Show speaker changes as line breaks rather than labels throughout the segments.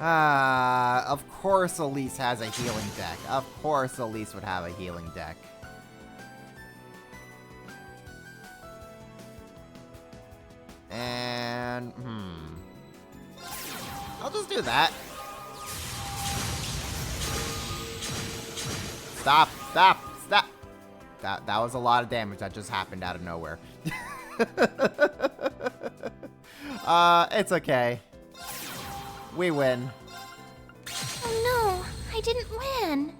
Of course Elise has a healing deck. Of course Elise would have a healing deck. And, I'll just do that. Stop, stop, stop. That was a lot of damage that just happened out of nowhere. It's okay. We win.
Oh no, I didn't win.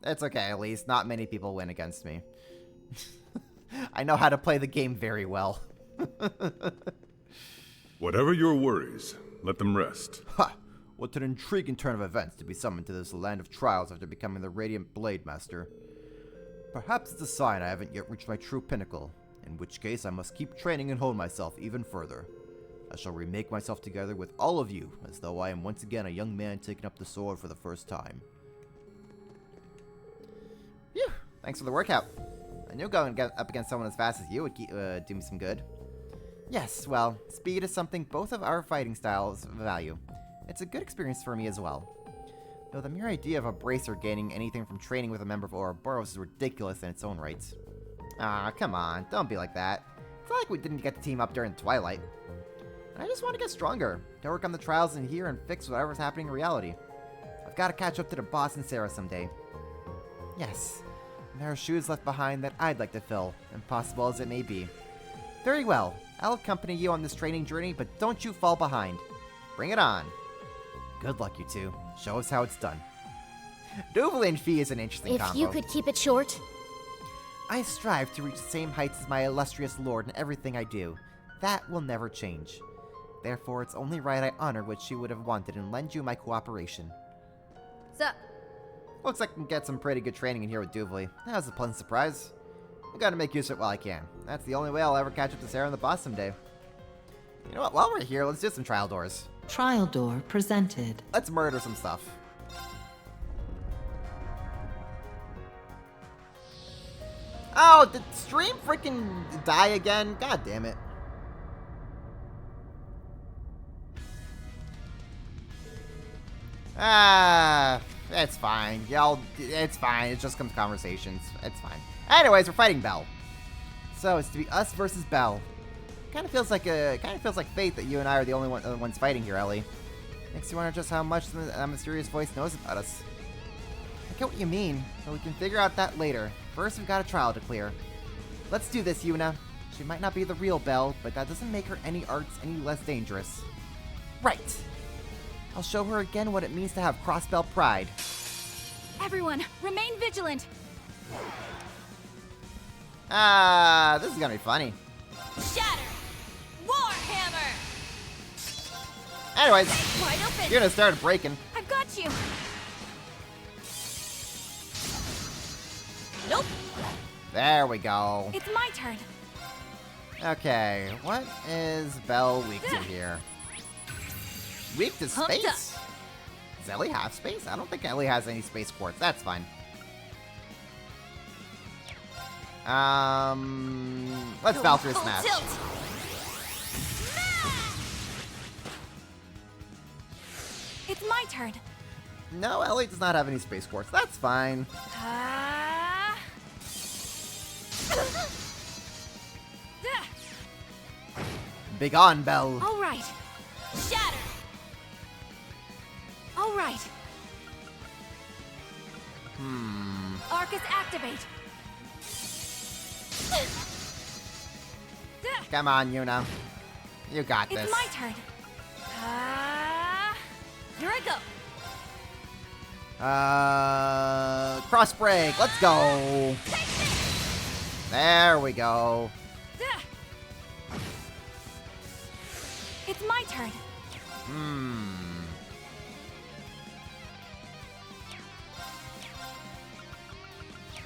It's okay, Elise. Not many people win against me. I know how to play the game very well.
Whatever your worries, let them rest.
Ha! What an intriguing turn of events to be summoned to this land of trials after becoming the Radiant Blade Master. Perhaps it's a sign I haven't yet reached my true pinnacle, in which case I must keep training and hone myself even further. I shall remake myself together with all of you, as though I am once again a young man taking up the sword for the first time. Phew! Thanks for the workout. I knew going up against someone as fast as you would do me some good. Yes, well, speed is something both of our fighting styles value. It's a good experience for me as well. Though the mere idea of a bracer gaining anything from training with a member of Ouroboros is ridiculous in its own right. Ah, come on, don't be like that. It's not like we didn't get to team up during Twilight. I just want to get stronger, to work on the trials in here and fix whatever's happening in reality. I've got to catch up to the boss and Sarah someday. Yes, and there are shoes left behind that I'd like to fill, impossible as it may be. Very well, I'll accompany you on this training journey, but don't you fall behind. Bring it on. Good luck, you two. Show us how it's done. Duval and Fee is an interesting combo.
If you could keep it short.
I strive to reach the same heights as my illustrious lord in everything I do. That will never change. Therefore, it's only right I honor what she would have wanted and lend you my cooperation.
Sup?
Looks like I can get some pretty good training in here with Duvley. That was a pleasant surprise. I gotta make use of it while I can. That's the only way I'll ever catch up to Sarah and the boss someday. You know what, while we're here, let's do some trial doors.
Trial door presented.
Let's murder some stuff. Oh, did stream freaking die again? God damn it. It's fine. Y'all, it's fine. It just comes conversations. It's fine. Anyways, we're fighting Belle. So it's to be us versus Belle. Kind of feels like fate that you and I are the only ones fighting here, Ellie. Makes you wonder just how much the mysterious voice knows about us. I get what you mean, but we can figure out that later. First, we've got a trial to clear. Let's do this, Yuna. She might not be the real Belle, but that doesn't make her any arts any less dangerous. Right. I'll show her again what it means to have cross-bell pride.
Everyone, remain vigilant.
This is gonna be funny.
Shatter! Warhammer!
Anyways,
Wide open!
Yuna started breaking.
I've got you! Nope!
There we go.
It's my turn.
Okay, what is Belle weak to here? Weak to
Humped
space? Does Ellie have space? I don't think Ellie has any space quartz. That's fine. Let's Valkyrie
Full
Smash.
tilt. It's my turn.
No, Ellie does not have any space quartz. That's fine. Big on, Belle.
All right. Shatter. All right. Arcus activate.
Come on, Yuna. You got this.
It's my turn. Here I go.
Cross break. Let's go. There we go.
It's my turn.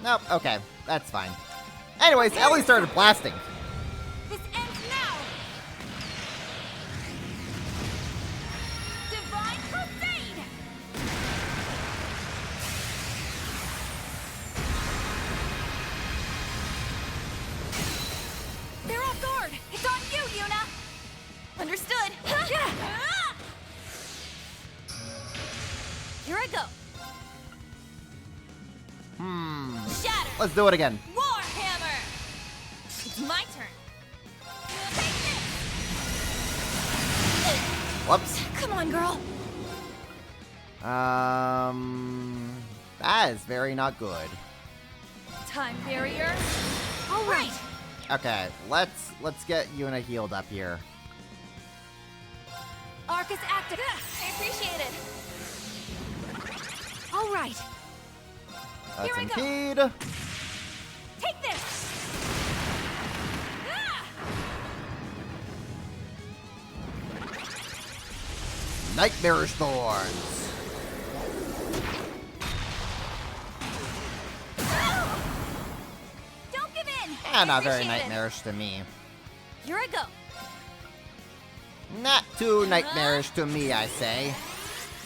Nope, okay. That's fine. Anyways, Ellie started blasting.
This ends now. Divine Crusade. They're off guard. It's on you, Yuna. Understood. I go. Shatter.
Let's do it again.
Warhammer. It's my turn. Take this.
Whoops.
Come on, girl.
That is very not good.
Time barrier. All right.
Okay, let's get Yuna healed up here.
Arcus active. I appreciate it. All right.
Let's
Here I go.
impede.
Take this. Ah!
Nightmarish thorns.
Don't give in.
Not very
Appreciate it.
nightmarish to me.
Here I go.
Not too nightmarish to me, I say.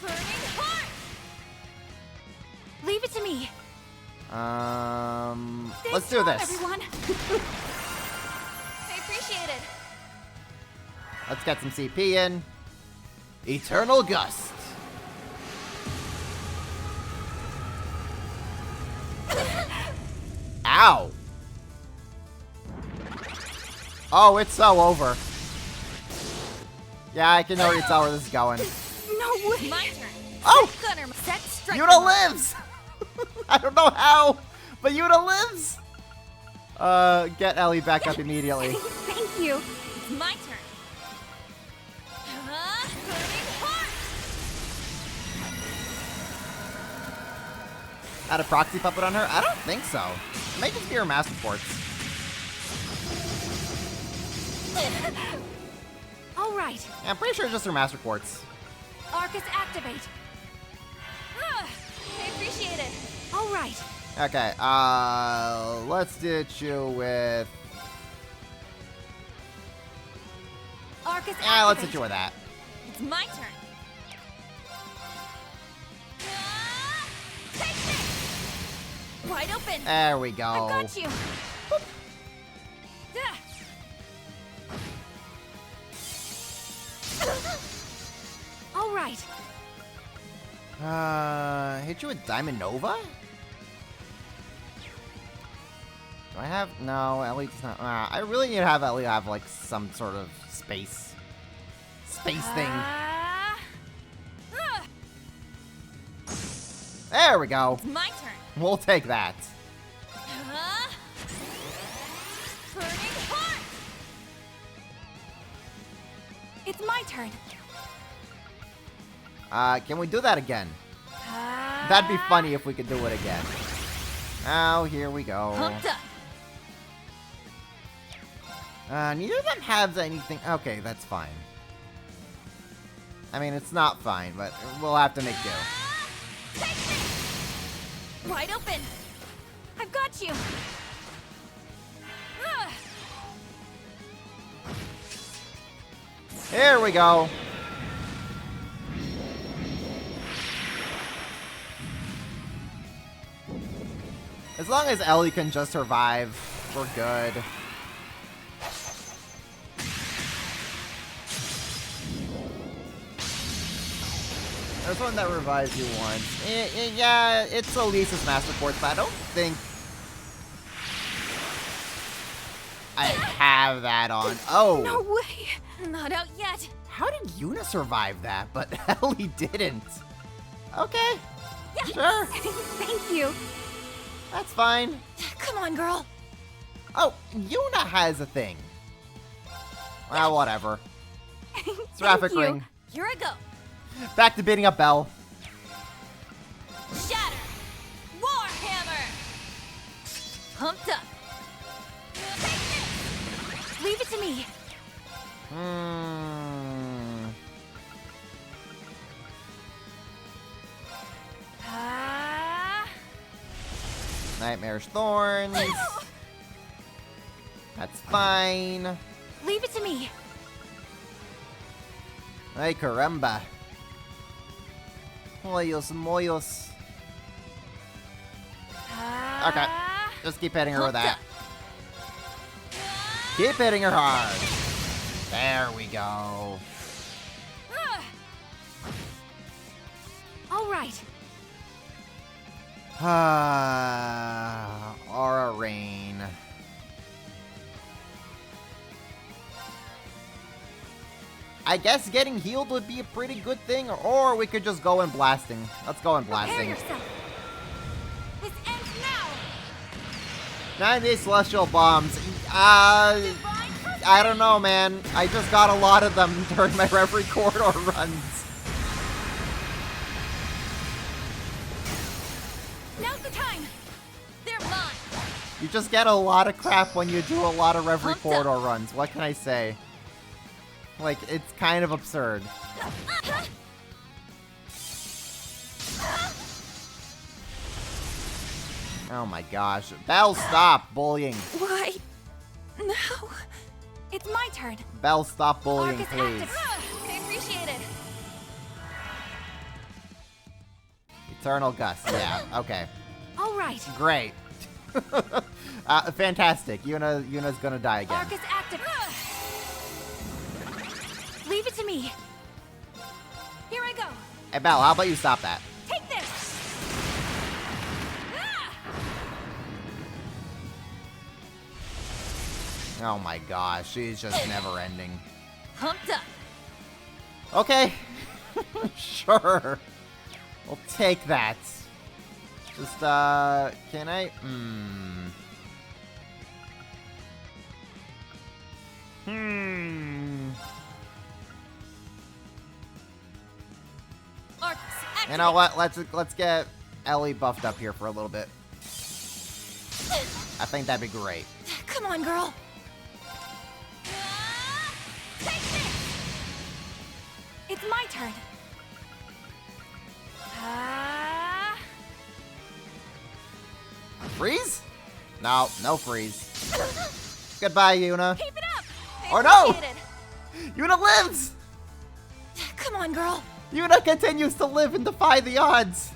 Burning heart. Leave it to me. Stay
Let's do
strong,
this.
everyone. I appreciate it.
Let's get some CP in. Eternal Gust. Ow. Oh, it's so over. Yeah, I can already tell where this is going.
No way. My turn.
Oh!
Gunner, set strike.
Yuna lives! I don't know how, but Yuna lives! Get Ellie back up immediately.
Thank you. It's my turn. Burning heart.
Add a proxy puppet on her? I don't think so. It might just be her master ports.
All right.
Yeah, I'm pretty sure it's just her master quartz.
Arcus activate. I appreciate it. All right.
Okay, let's ditch you with...
Arcus
Yeah, let's
activate.
hit you with that.
It's my turn. Take this. Wide open.
There we go.
I've got you. All right.
Hit you with Diamond Nova? Do I have... No, Ellie does not... I really need to have Ellie have, like, some sort of space thing. There we go.
It's my turn.
We'll take that.
Burning heart. It's my turn.
Can we do that again? That'd be funny if we could do it again. Oh, here we go.
Pumped up.
Neither of them have anything... Okay, that's fine. I mean, it's not fine, but we'll have to make do.
Take this. Wide open. I've got you.
Here we go. As long as Ellie can just survive, we're good. There's one that revives you once. Yeah, it's Elisa's Master Quartz, but I don't think I have that on. Oh!
No way. Not out yet.
How did Yuna survive that, but Ellie didn't? Okay.
Yeah.
Sure.
Thank you.
That's fine.
Come on, girl.
Oh, Yuna has a thing. Well, whatever. Seraphic
Thank you.
Ring.
Here I go.
Back to beating up Belle.
Shatter. Warhammer. Pumped up. Leave it to me.
Nightmarish Thorns. That's fine.
Leave it to me.
Ay, caramba. Moyos, moyos. Okay. Just keep hitting her with that. Keep hitting her hard. There we go.
All right.
Aura Rain. I guess getting healed would be a pretty good thing, or we could just go in blasting. Let's go in blasting.
yourself. This ends now.
98 Celestial Bombs. I don't know, man. I just got a lot of them during my Reverie Corridor runs.
Now's the time. They're mine.
You just get a lot of crap when you do a lot of Reverie
Pumped up.
Corridor runs. What can I say? Like, it's kind of absurd. Oh my gosh. Belle, stop bullying.
Why? No. It's my turn.
Belle, stop bullying,
Arcus
please.
active. I appreciate it.
Eternal Gust. Yeah, okay.
All right.
Great. Fantastic. Yuna's gonna die again.
Arcus active. Leave it to me. Here I go.
Hey, Belle, how about you stop that?
Take this.
Oh my gosh, she's just never ending.
Pumped up.
Okay. Sure. We'll take that. Just, can I?
Arcus active.
You know what? Let's get Ellie buffed up here for a little bit. I think that'd be great.
Come on, girl. Take this. It's my turn.
Freeze? No, no freeze. Goodbye, Yuna.
Keep it up. I
Or no!
appreciate it.
Yuna lives!
Come on, girl.
Yuna continues to live and defy the odds.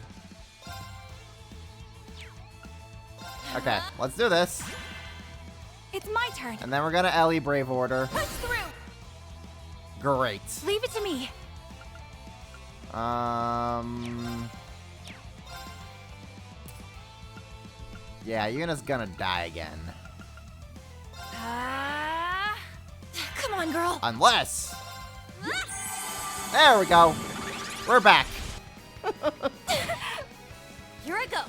Okay, let's do this.
It's my turn.
And then we're gonna Ellie Brave Order.
Push through.
Great.
Leave it to me.
Yeah, Yuna's gonna die again.
Come on, girl.
Unless... There we go. We're back.
Here I go.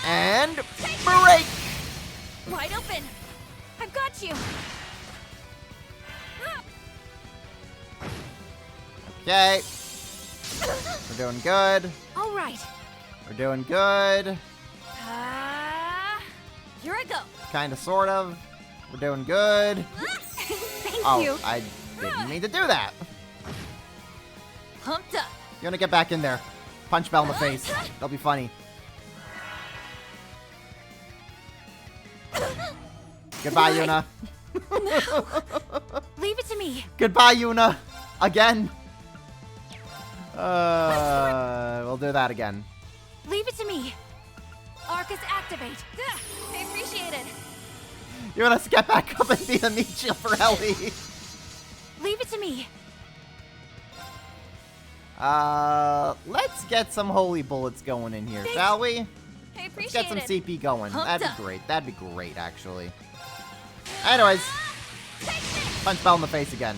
And break!
Wide open. I've got you.
Okay. We're doing good.
All right.
We're doing good.
Here I go.
Kinda, sort of. We're doing good.
Thank
Oh,
you.
I didn't mean to do that.
Pumped up.
You wanna get back in there. Punch Belle in the face. That'll be funny. Goodbye, Yuna.
Leave it to me.
Goodbye, Yuna. Again. We'll do that again.
Leave it to me. Arcus activate. I appreciate it.
You want us to get back up and be the meat shield for Ellie?
Leave it to me.
Let's get some holy bullets going in here, shall we?
I
Let's
appreciate
get some
it.
CP going.
Pumped
That'd
up.
be great. That'd be great, actually. Anyways, punch Belle in the face again.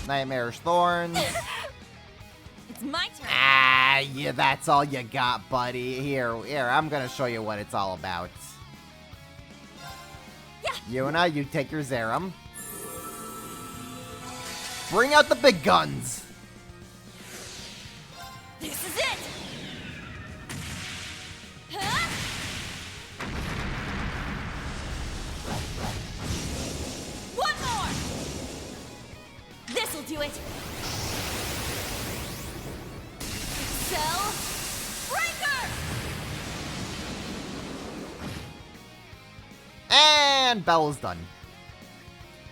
Nightmarish Thorns.
It's my turn.
Ah, yeah, that's all you got, buddy. Here, I'm gonna show you what it's all about.
Yeah.
Yuna, you take your Zerum. Bring out the big guns.
This is it. Huh? One more. This'll do it. Cell Breaker.
And Belle is done.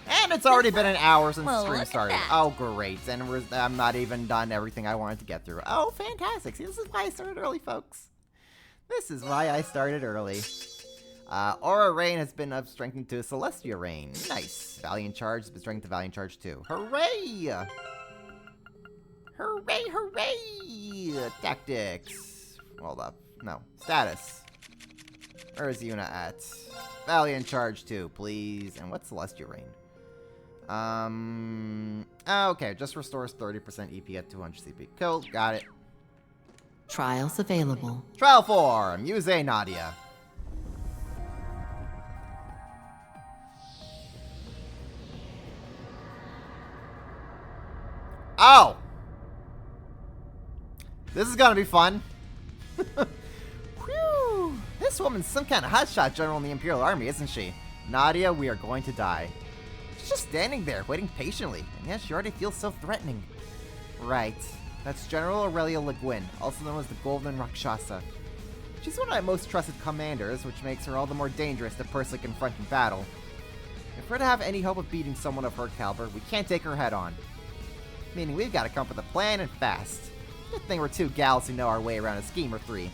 And it's already been an hour since
Well,
the stream
look at
started.
that.
Oh, great. And I'm not even done everything I wanted to get through. Oh, fantastic. See, this is why I started early, folks. This is why I started early. Aura Rain has been up strengthened to Celestia Rain. Nice. Valiant Charge has been strengthened to Valiant Charge 2. Hooray! Hooray, hooray! Tactics. Hold up. No. Status. Where is Yuna at? Valiant charge 2, please. And what's Celestial Rain? Okay, just restores 30% EP at 200 CP. Cool, got it.
Trials available.
Trial 4, Muse Nadia. Oh! This is gonna be fun. Whew! This woman's some kind of hotshot general in the Imperial Army, isn't she? Nadia, we are going to die. She's just standing there, waiting patiently, and yet she already feels so threatening. Right. That's General Aurelia Le Guin, also known as the Golden Rakshasa. She's one of my most trusted commanders, which makes her all the more dangerous to personally confront in battle. If we're to have any hope of beating someone of her caliber, we can't take her head on. Meaning we've got to come up with a plan and fast. Good thing we're two gals who know our way around a scheme or three.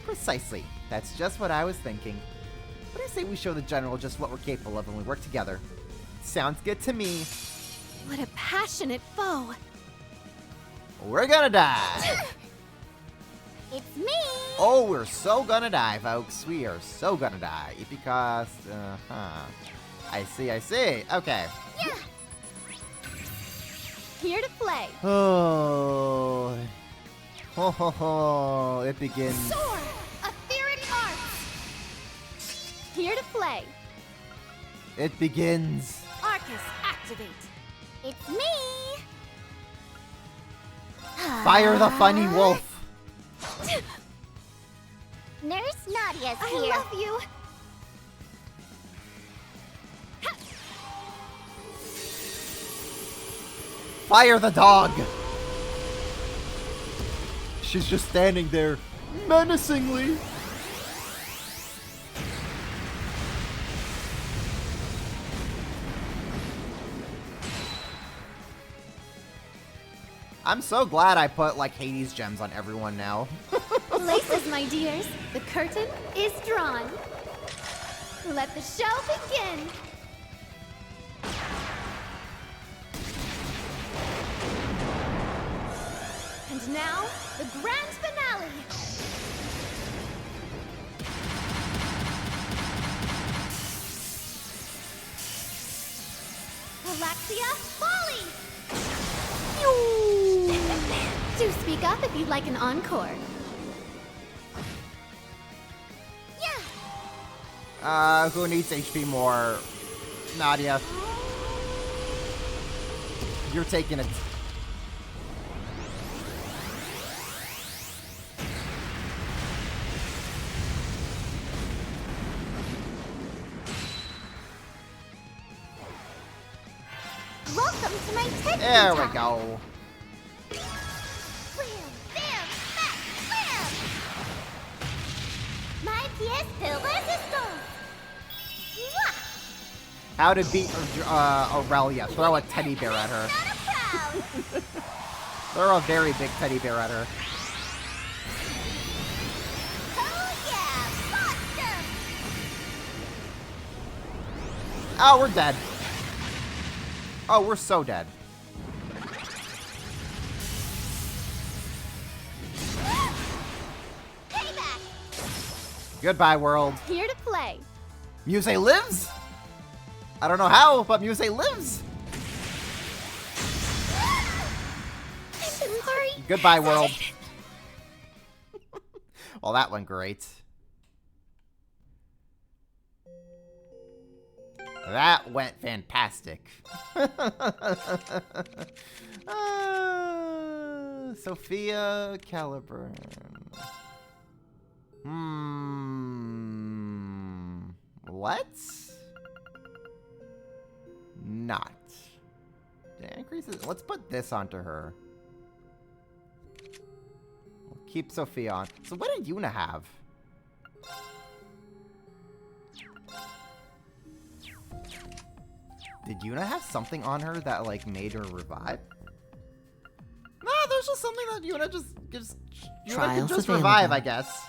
Precisely. That's just what I was thinking. What do you say we show the General just what we're capable of when we work together? Sounds good to me.
What a passionate foe.
We're gonna die.
It's me.
Oh, we're so gonna die, folks. We are so gonna die. Because, I see. Okay.
Yeah. Here to play.
Oh. Ho ho ho. It begins.
Sword. Etheric arts. Here to play.
It begins.
Arcus, activate. It's me.
Fire the funny wolf.
Nurse Nadia's here. I love you.
Fire the dog. She's just standing there, menacingly. I'm so glad I put, like, Hades gems on everyone now.
Places, my dears. The curtain is drawn. Let the show begin. And now, the grand finale. Galaxia Folly! Do speak up if you'd like an encore. Yeah.
Who needs HP more? Nadia. You're taking it.
Welcome to my TED
There we
talk.
go.
Wham, bam, smack, wham! My pièce de résistance. Mwah!
How to beat Aurelia. Throw a teddy bear at her.
Not a proud.
Throw a very big teddy bear at her.
Oh yeah, monster!
Oh, we're dead. Oh, we're so dead.
Payback.
Goodbye, world.
Here to play.
Muse lives? I don't know how, but Muse lives.
I'm sorry.
Goodbye, world. Well, that went great. That went fantastic. Sophia Caliburn. Let's not. That increases. Let's put this onto her. We'll keep Sophia on. So what did Yuna have? Did Yuna have something on her that, like, made her revive? No, there's just something that Yuna just gives. Yuna can
Trials
just
available.
revive, I guess.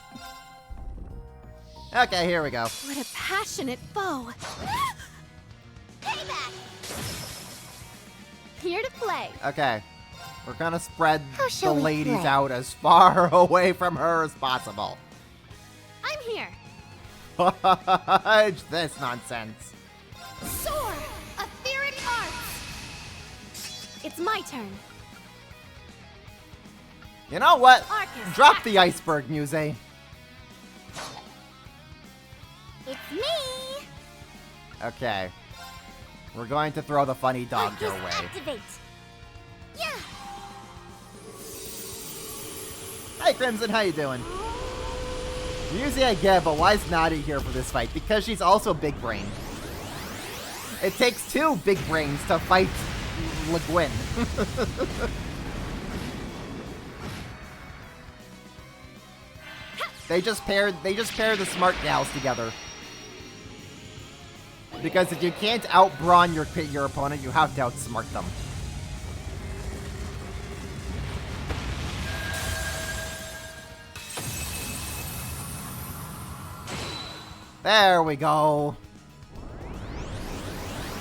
Okay, here we go.
What a passionate foe. Payback. Here to play.
Okay. We're gonna spread
How
the
shall we
ladies
play?
out as far away from her as possible.
I'm here.
Fudge this nonsense.
Soar! Etheric arts! It's my turn.
You know what?
Arcus,
Drop the iceberg, Muse.
It's me!
Okay. We're going to throw the funny dog your
Arcus,
way.
activate! Yeah!
Hi, Crimson. How you doing? Muse I get, but why is Nadia here for this fight? Because she's also big brain. It takes two big brains to fight Le Guin. They just pair the smart gals together. Because if you can't out-brawn your opponent, you have to outsmart them. There we go.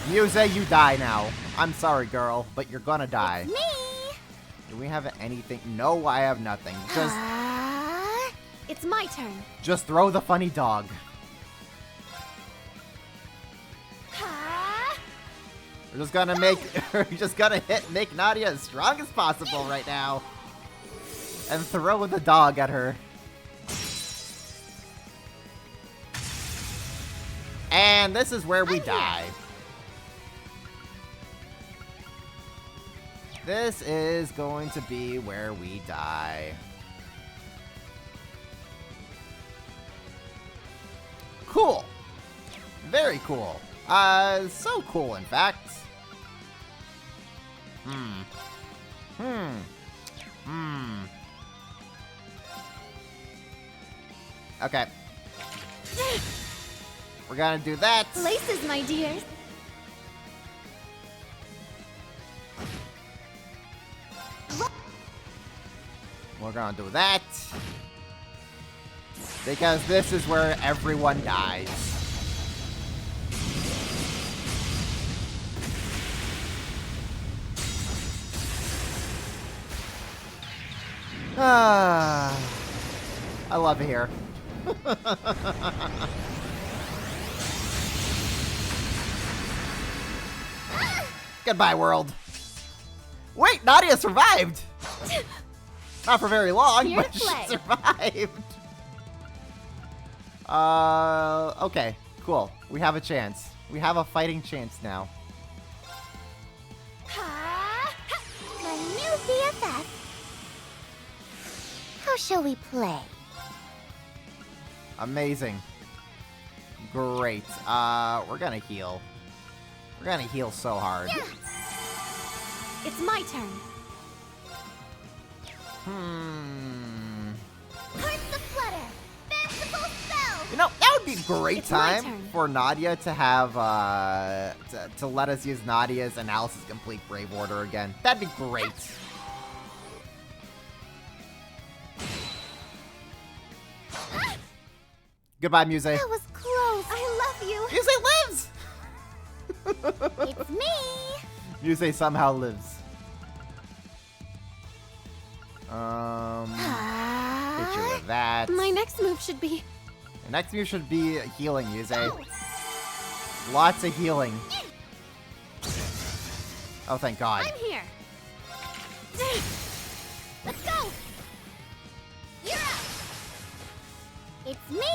Muse, you die now. I'm sorry, girl, but you're gonna die.
Me!
Do we have anything? No, I have nothing.
It's my turn.
Just throw the funny dog. We're just gonna make Nadia as strong as possible right now. And throw the dog at her. And this is where we die. This is going to be where we die. Cool. Very cool. So cool, in fact. Okay. We're gonna do that.
Laces, my dears.
We're gonna do that. Because this is where everyone dies. I love it here. Goodbye, world. Wait, Nadia survived! Not for very long,
Here
but
to
she
play.
survived. Okay, cool. We have a chance. We have a fighting chance now.
My new BFF. How shall we play?
Amazing. Great. We're gonna heal. We're gonna heal so hard.
Yeah. It's my turn. Hearts of Flutter. Fanciful spell.
You know, that would be a great
It's my
time
turn.
for Nadia to have, to let us use Nadia's Analysis Complete Brave Order again. That'd be great. Goodbye, Muse.
That was close. I love you.
Muse lives!
It's me.
Muse somehow lives. Hit you with that.
My next move should be.
The next move should be healing, Muse. Lots of healing. Oh, thank God.
I'm here. Let's go. You're up. It's me.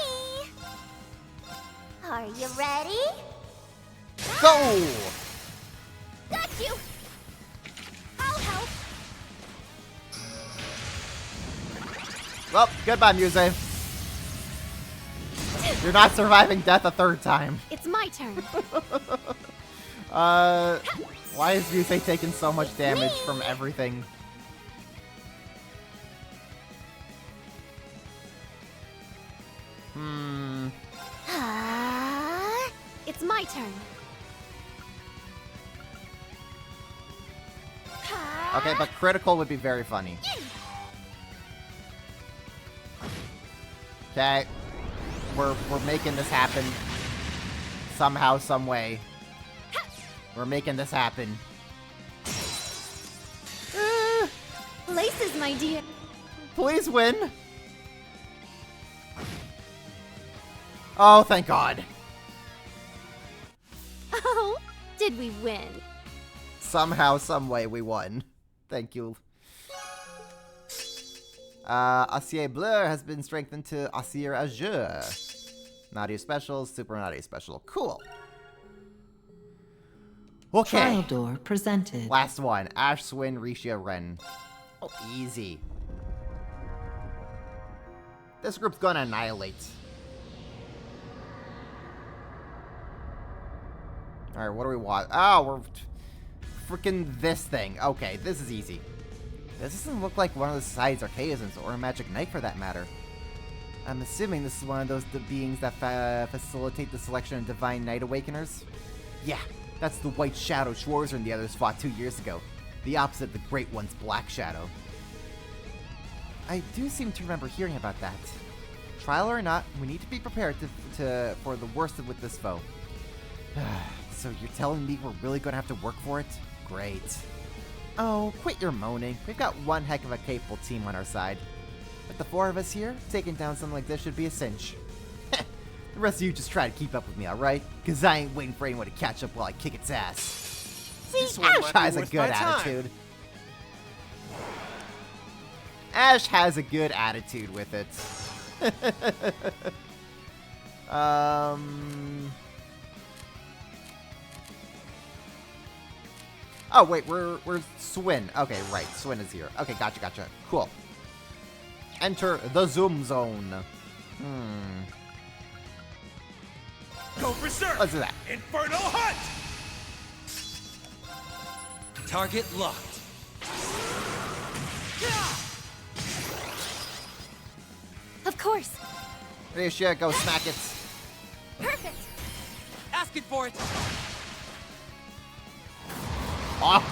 Are you ready?
Go!
Got you. I'll help.
Well, goodbye, Muse. You're not surviving death a third time.
It's my turn.
Why is Muse taking so much damage from everything?
It's my turn.
Okay, but critical would be very funny. Okay. We're making this happen. Somehow, some way. We're making this happen.
places, my dear.
Please win. Oh, thank God.
Oh, did we win?
Somehow, someway, we won. Thank you. Acier Bleu has been strengthened to Acier Azure. Naughty Special, Super Naughty Special. Cool. Okay.
Trial door presented.
Last one. Ash, Swin, Risha, Ren. Oh, easy. This group's gonna annihilate. Alright, what do we want? Oh, we're freaking this thing. Okay, this is easy. This doesn't look like one of the Society's Archaisms, or a Magic Knight for that matter. I'm assuming this is one of those beings that facilitate the selection of Divine Night Awakeners? Yeah, that's the White Shadow Schwarzer and the others fought 2 years ago. The opposite of the Great One's Black Shadow. I do seem to remember hearing about that. Trial or not, we need to be prepared for the worst with this foe. So you're telling me we're really gonna have to work for it? Great. Oh, quit your moaning. We've got one heck of a capable team on our side. With the 4 of us here, taking down something like this should be a cinch. The rest of you just try to keep up with me, alright? Cause I ain't waiting for anyone to catch up while I kick its ass. See, Ash has a good attitude. Ash has a good attitude with it. Oh, wait, we're Swin. Okay, right, Swin is here. Okay, gotcha. Cool. Enter the Zoom Zone.
Go berserk!
Let's do that.
Inferno Hunt! Target locked.
Of course.
Risha, go smack it.
Perfect.
Asking for it.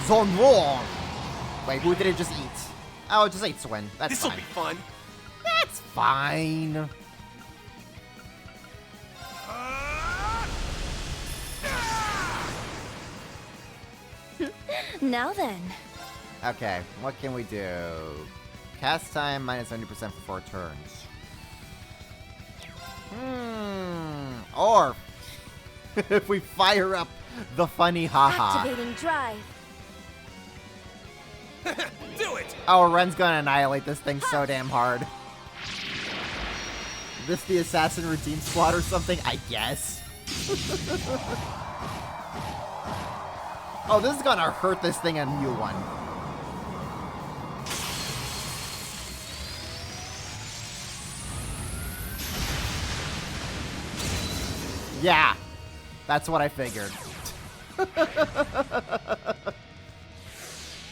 Zone War. Wait, who did it just eat? Oh, it just ate Swin. That's
This'll
fine.
be fun.
That's fine.
Now then.
Okay, what can we do? Cast time minus 70% for 4 turns. Or if we fire up the funny haha.
Activating drive.
Do it!
Oh, Ren's gonna annihilate this thing so damn hard. This the Assassin Redeem Squad or something? I guess. Oh, this is gonna hurt this thing a new one. Yeah, that's what I figured.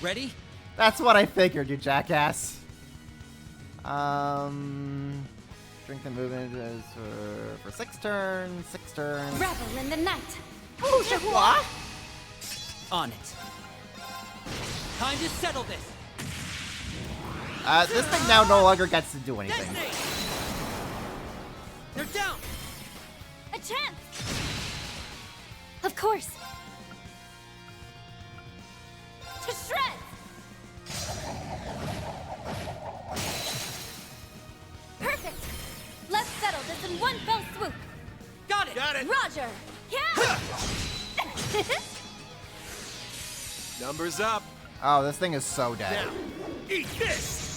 Ready?
That's what I figured, you jackass. Strength and movement is for 6 turns, 6 turns.
Revel in the night.
What?
On it. Time to settle this.
This thing now no longer gets to do anything.
Detonate. They're down.
A chance. Of course. To shreds. Perfect. Let's settle this in one fell swoop.
Got it. Got it.
Roger. Yeah.
Numbers up.
Oh, this thing is so dead.
Now, eat this.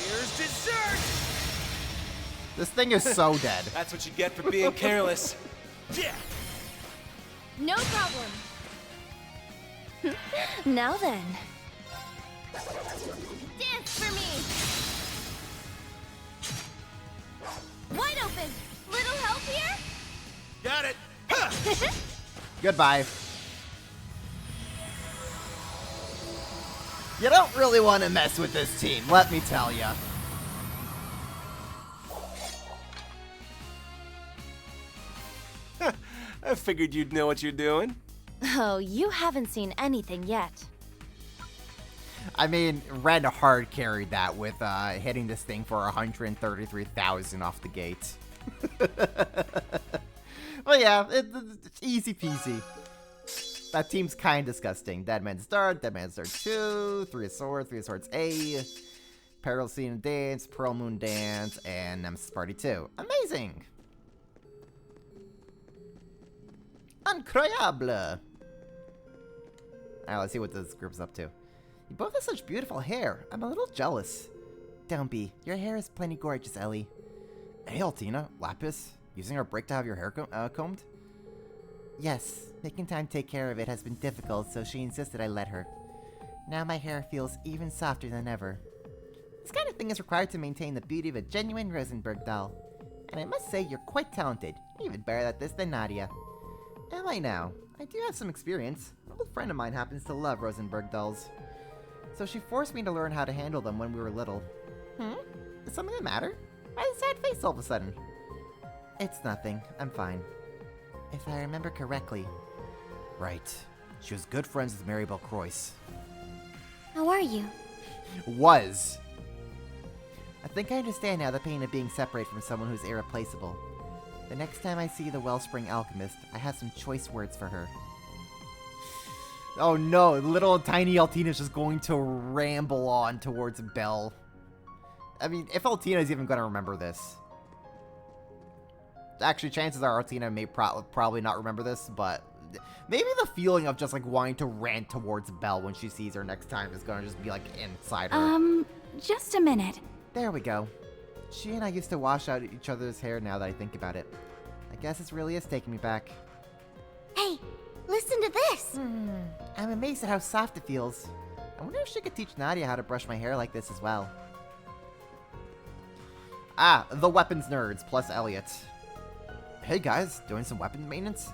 Here's dessert.
This thing is so dead.
That's what you get for being careless. Yeah.
No problem. Now then. Dance for me. Wide open. Little help here?
Got it.
Goodbye. You don't really want to mess with this team, let me tell ya.
I figured you'd know what you're doing.
Oh, you haven't seen anything yet.
I mean, Red hard carried that with hitting this thing for 133,000 off the gate. Well, yeah, it's easy peasy. That team's kind of disgusting. Dead Man's Dart, Dead Man's Dart 2, Three of Swords A, Peril Scene Dance, Pearl Moon Dance, and Nemesis Party 2. Amazing! Incroyable! Alright, let's see what this group's up to. You both have such beautiful hair. I'm a little jealous. Don't be. Your hair is plenty gorgeous, Ellie. Hey, Altina. Lapis. Using our break to have your hair combed? Yes. Making time to take care of it has been difficult, so she insisted I let her. Now my hair feels even softer than ever. This kind of thing is required to maintain the beauty of a genuine Rosenberg doll. And I must say you're quite talented. You're even better at this than Nadia. Am I now? I do have some experience. An old friend of mine happens to love Rosenberg dolls. So she forced me to learn how to handle them when we were little. Is something the matter? Why the sad face all of a sudden? It's nothing. I'm fine. If I remember correctly. Right. She was good friends with Maribel Croyce.
How are you?
Was. I think I understand now the pain of being separated from someone who's irreplaceable. The next time I see the Wellspring Alchemist, I have some choice words for her. Oh no, little tiny Altina's just going to ramble on towards Belle. I mean, if Altina's even going to remember this. Actually, chances are Altina may probably not remember this, but maybe the feeling of just like wanting to rant towards Belle when she sees her next time is going to just be like inside her.
Just a minute.
There we go. She and I used to wash out each other's hair now that I think about it. I guess it really is taking me back.
Hey, listen to this.
I'm amazed at how soft it feels. I wonder if she could teach Nadia how to brush my hair like this as well. Ah, the weapons nerds plus Elliot. Hey guys, doing some weapons maintenance?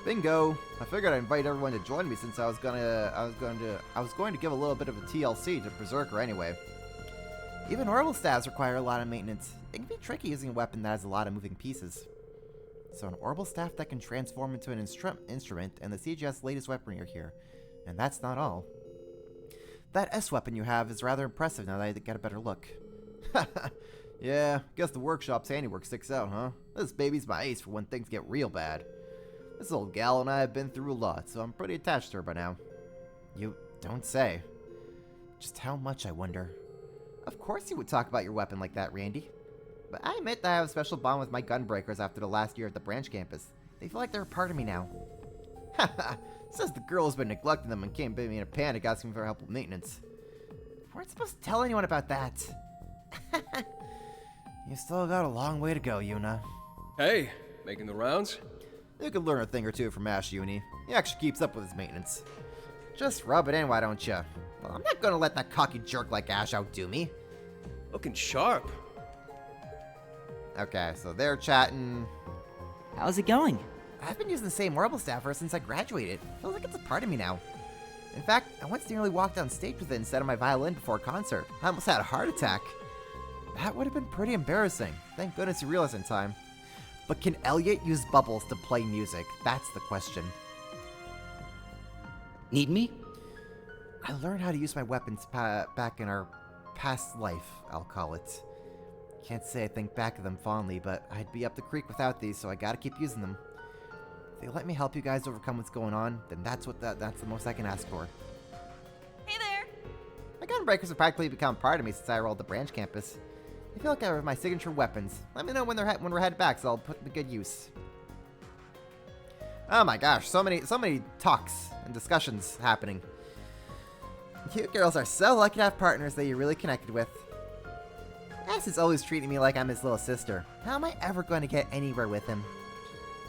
Bingo! I figured I'd invite everyone to join me since I was going to give a little bit of a TLC to Berserker anyway. Even orbital staves require a lot of maintenance. It can be tricky using a weapon that has a lot of moving pieces. So an orbital staff that can transform into an instrument, and the CGS latest weaponry are here. And that's not all. That S weapon you have is rather impressive now that I get a better look. Yeah, guess the workshop's handiwork sticks out, huh? This baby's my ace for when things get real bad. This old gal and I have been through a lot, so I'm pretty attached to her by now. You don't say. Just how much, I wonder. Of course you would talk about your weapon like that, Randy. But I admit that I have a special bond with my gunbreakers after the last year at the branch campus. They feel like they're a part of me now. Haha, says the girl has been neglecting them and came to me in a panic asking for help with maintenance. We weren't supposed to tell anyone about that. You still got a long way to go, Yuna.
Hey, making the rounds?
You could learn a thing or two from Ash Uni. He actually keeps up with his maintenance. Just rub it in, why don't you? Well, I'm not gonna let that cocky jerk like Ash outdo me.
Looking sharp.
Okay, so they're chatting.
How's it going?
I've been using the same orbital staff ever since I graduated. Feels like it's a part of me now. In fact, I once nearly walked on stage with it instead of my violin before a concert. I almost had a heart attack. That would have been pretty embarrassing. Thank goodness you realized in time. But can Elliot use bubbles to play music? That's the question.
Need me?
I learned how to use my weapons back in our past life, I'll call it. Can't say I think back of them fondly, but I'd be up the creek without these, so I gotta keep using them. If they let me help you guys overcome what's going on, then that's the most I can ask for.
Hey there!
My gunbreakers have practically become part of me since I rolled the branch campus. I feel like they're my signature weapons. Let me know when we're headed back, so I'll put them to good use. Oh my gosh, so many talks and discussions happening. You girls are so lucky to have partners that you're really connected with. Ash is always treating me like I'm his little sister. How am I ever going to get anywhere with him?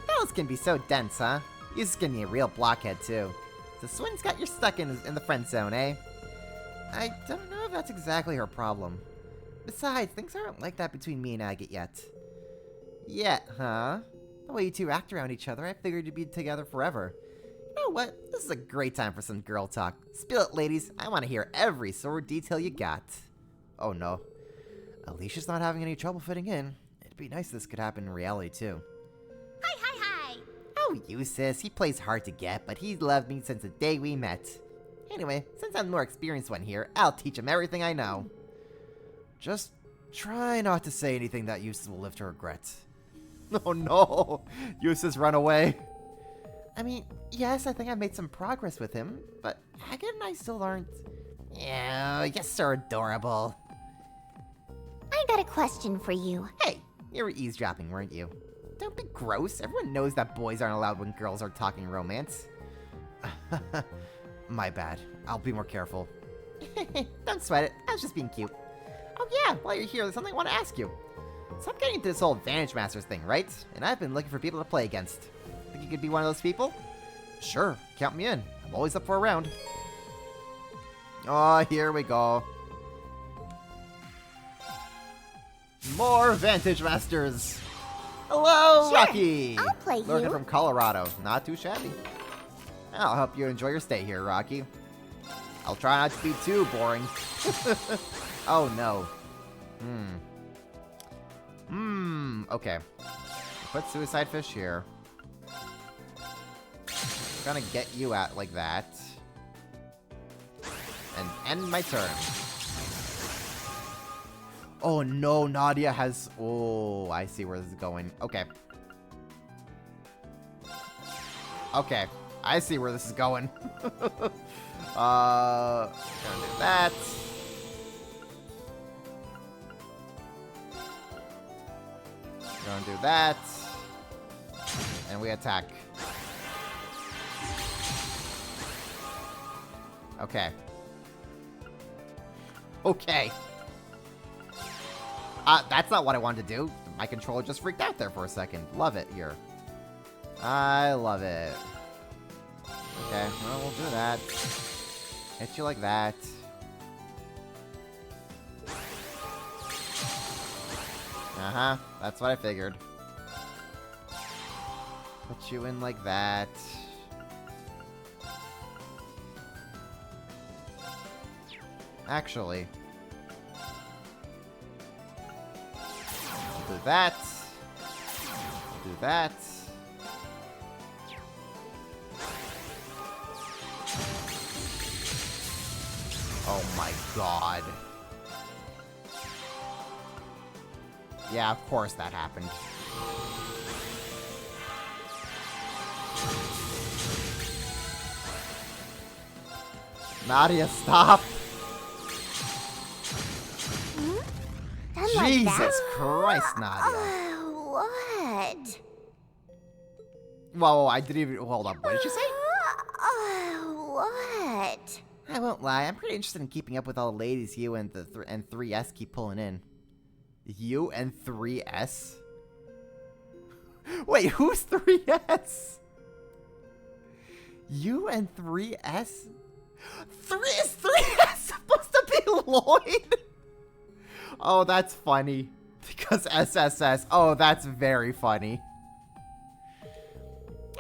Fellas can be so dense, huh? You just give me a real blockhead, too. So Swin's got you stuck in the friend zone, eh? I don't know if that's exactly her problem. Besides, things aren't like that between me and Agate yet. Yet, huh? The way you two act around each other, I figured you'd be together forever. You know what? This is a great time for some girl talk. Spill it, ladies. I want to hear every sort of detail you got. Oh no. Alicia's not having any trouble fitting in. It'd be nice if this could happen in reality, too.
Hi, hi, hi!
Oh, you sis. He plays hard to get, but he's loved me since the day we met. Anyway, since I'm the more experienced one here, I'll teach him everything I know. Just try not to say anything that Eustace will live to regret. Oh no! Eustace, run away. I mean, yes, I think I made some progress with him, but Haggett and I still aren't... Yeah, you're so adorable.
I got a question for you.
Hey, you were eavesdropping, weren't you? Don't be gross. Everyone knows that boys aren't allowed when girls are talking romance. My bad. I'll be more careful. Don't sweat it. I was just being cute. Oh yeah, while you're here, there's something I want to ask you. So I'm getting into this whole Vantage Masters thing, right? And I've been looking for people to play against. Think you could be one of those people? Sure, count me in. I'm always up for a round. Oh, here we go. More Vantage Masters! Hello,
Sure,
Rocky!
I'll play
Learning
you.
from Colorado. Not too shabby. I'll help you enjoy your stay here, Rocky. I'll try not to be too boring. Oh, no. Okay. Put Suicide Fish here. Gonna get you out like that. And end my turn. Oh no, Nadia has... Oh, I see where this is going. Okay. Okay, I see where this is going. Gonna do that. Gonna do that. And we attack. Okay. Okay. That's not what I wanted to do. My controller just freaked out there for a second. Love it here. I love it. Okay, well, we'll do that. Hit you like that. Uh-huh, that's what I figured. Put you in like that. Actually. Do that. Do that. Oh my god. Yeah, of course that happened. Nadia, stop!
Done like
Jesus
that?
Christ, Nadia.
What?
Whoa, I didn't even... Hold up, what did you say?
What?
I won't lie, I'm pretty interested in keeping up with all the ladies you and the and 3S keep pulling in. You and 3S? Wait, who's 3S? You and 3S? Is 3S supposed to be Lloyd? Oh, that's funny. Because SSS. Oh, that's very funny.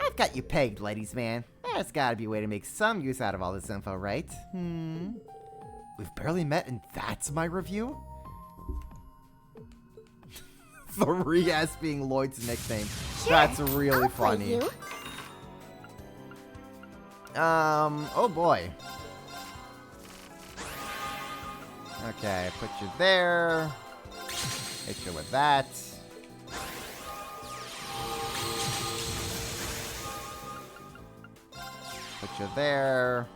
I've got you pegged, ladies man. There's gotta be a way to make some use out of all this info, right? We've barely met and that's my review? 3S being Lloyd's nickname.
Sure,
That's really
I'll play
funny.
you.
Oh boy. Okay, put you there. Hit you with that. Put you there.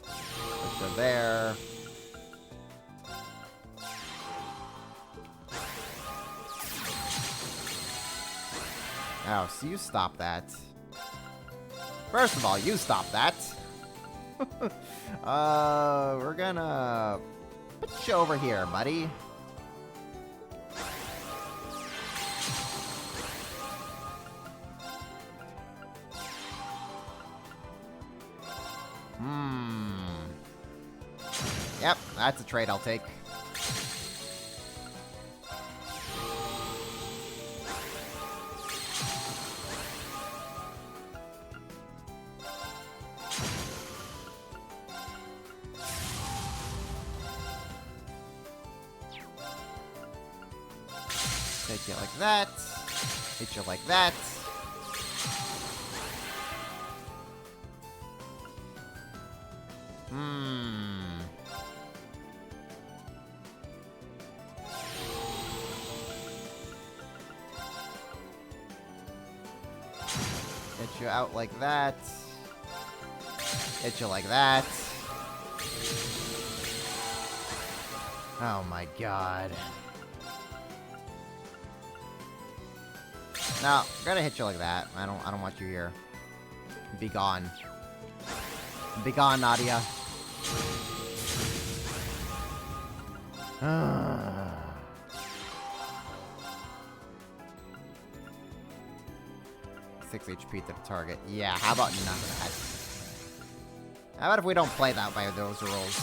Put you there. Oh, so you stop that. First of all, you stop that. We're gonna put you over here, buddy. Yep, that's a trade I'll take. Take you like that. Hit you like that. Hit you out like that. Hit you like that. Oh my god. No, I'm gonna hit you like that. I don't want you here. Be gone. Be gone, Nadia. 6 HP to the target. Yeah, how about none of that? How about if we don't play that by those rules?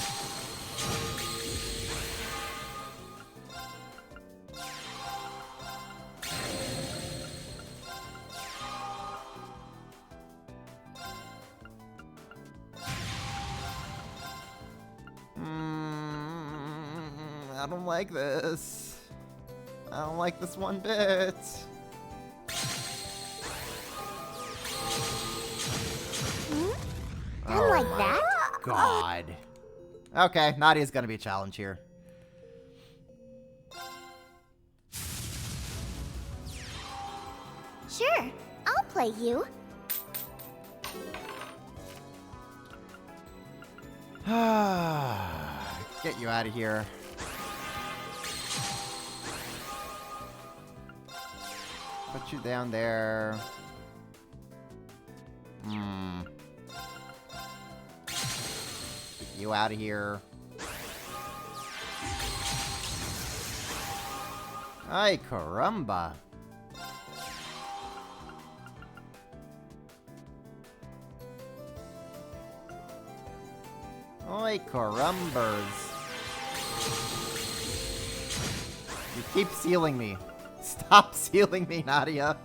I don't like this. I don't like this one bit.
Done like that?
God. Okay, Nadia's gonna be a challenge here.
Sure, I'll play you.
Get you out of here. Put you down there. Get you out of here. Ay, caramba. Ay, carumbers. You keep sealing me. Stop sealing me, Nadia.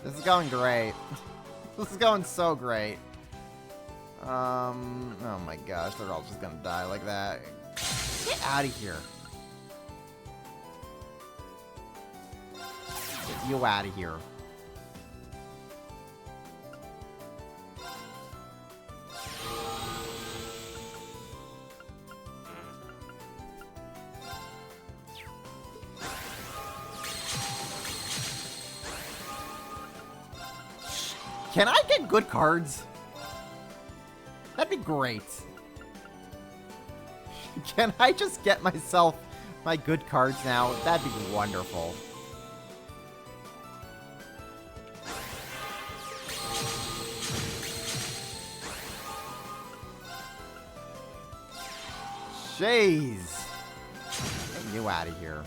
This is going great. This is going so great. Oh my gosh, they're all just gonna die like that. Get out of here. Get you out of here. Can I get good cards? That'd be great. Can I just get myself my good cards now? That'd be wonderful. Jeez. Get you out of here.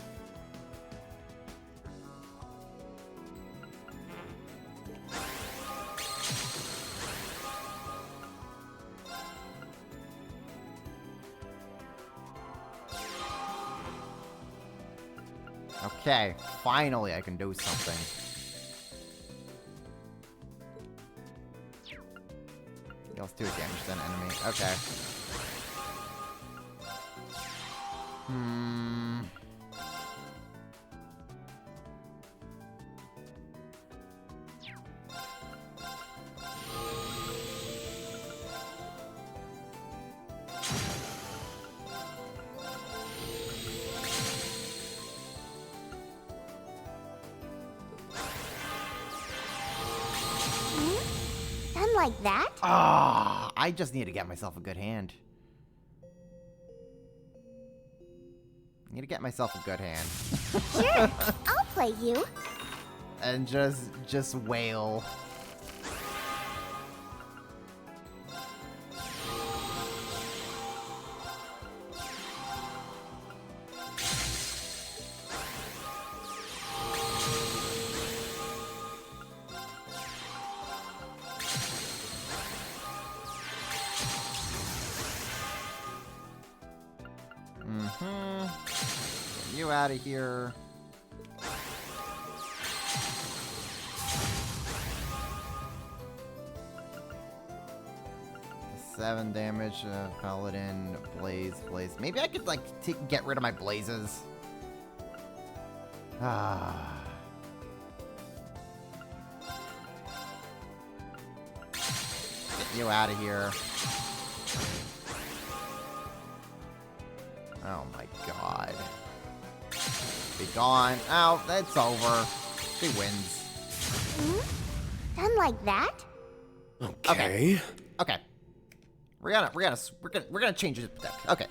Okay, finally I can do something. Deals 2 damage to an enemy. Okay.
Done like that?
Ah, I just need to get myself a good hand. I need to get myself a good hand.
Sure, I'll play you.
And just wail. Get you out of here. Seven damage, Paladin, Blaze. Maybe I could, like, get rid of my Blazes. Ah. Get you out of here. Oh my god. Be gone. Oh, that's over. She wins.
Done like that?
Okay.
Okay. We're gonna change it. Okay.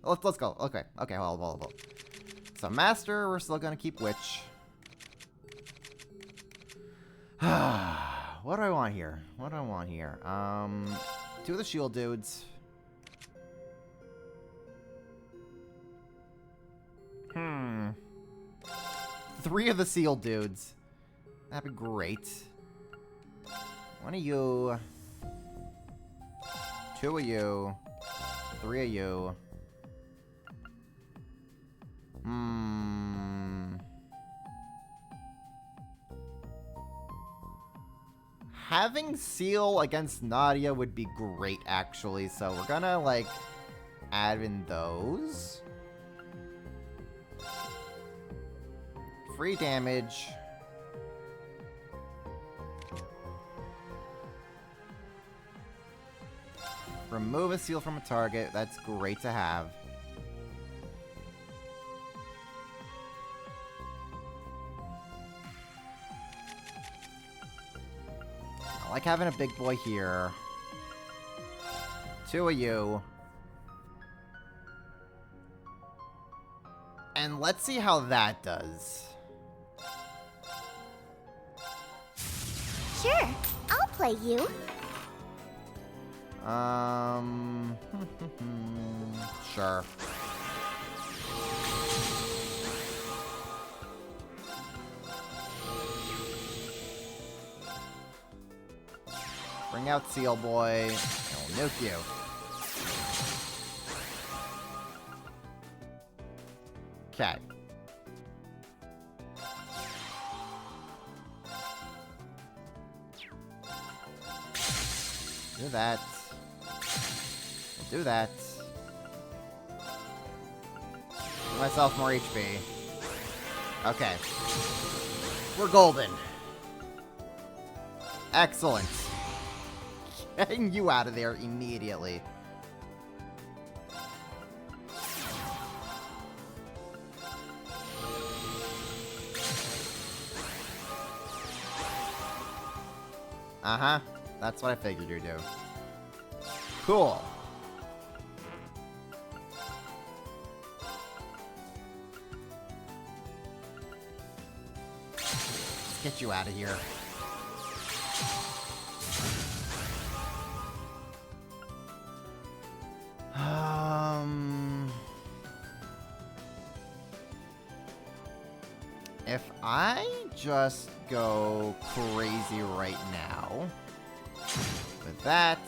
Let's go. Okay. Hold. So Master, we're still gonna keep Witch. What do I want here? Two of the shield dudes. Three of the seal dudes. That'd be great. One of you. Two of you. Three of you. Having Seal against Nadia would be great, actually. So we're gonna, like, add in those. Free damage. Remove a seal from a target. That's great to have. I like having a big boy here. Two of you. And let's see how that does.
Sure, I'll play you.
Sure. Bring out Seal Boy, and we'll nuke you. Okay. Do that. We'll do that. Give myself more HP. Okay. We're golden. Excellent. Getting you out of there immediately. Uh-huh. That's what I figured you'd do. Cool. Let's get you out of here. If I just go crazy right now with that,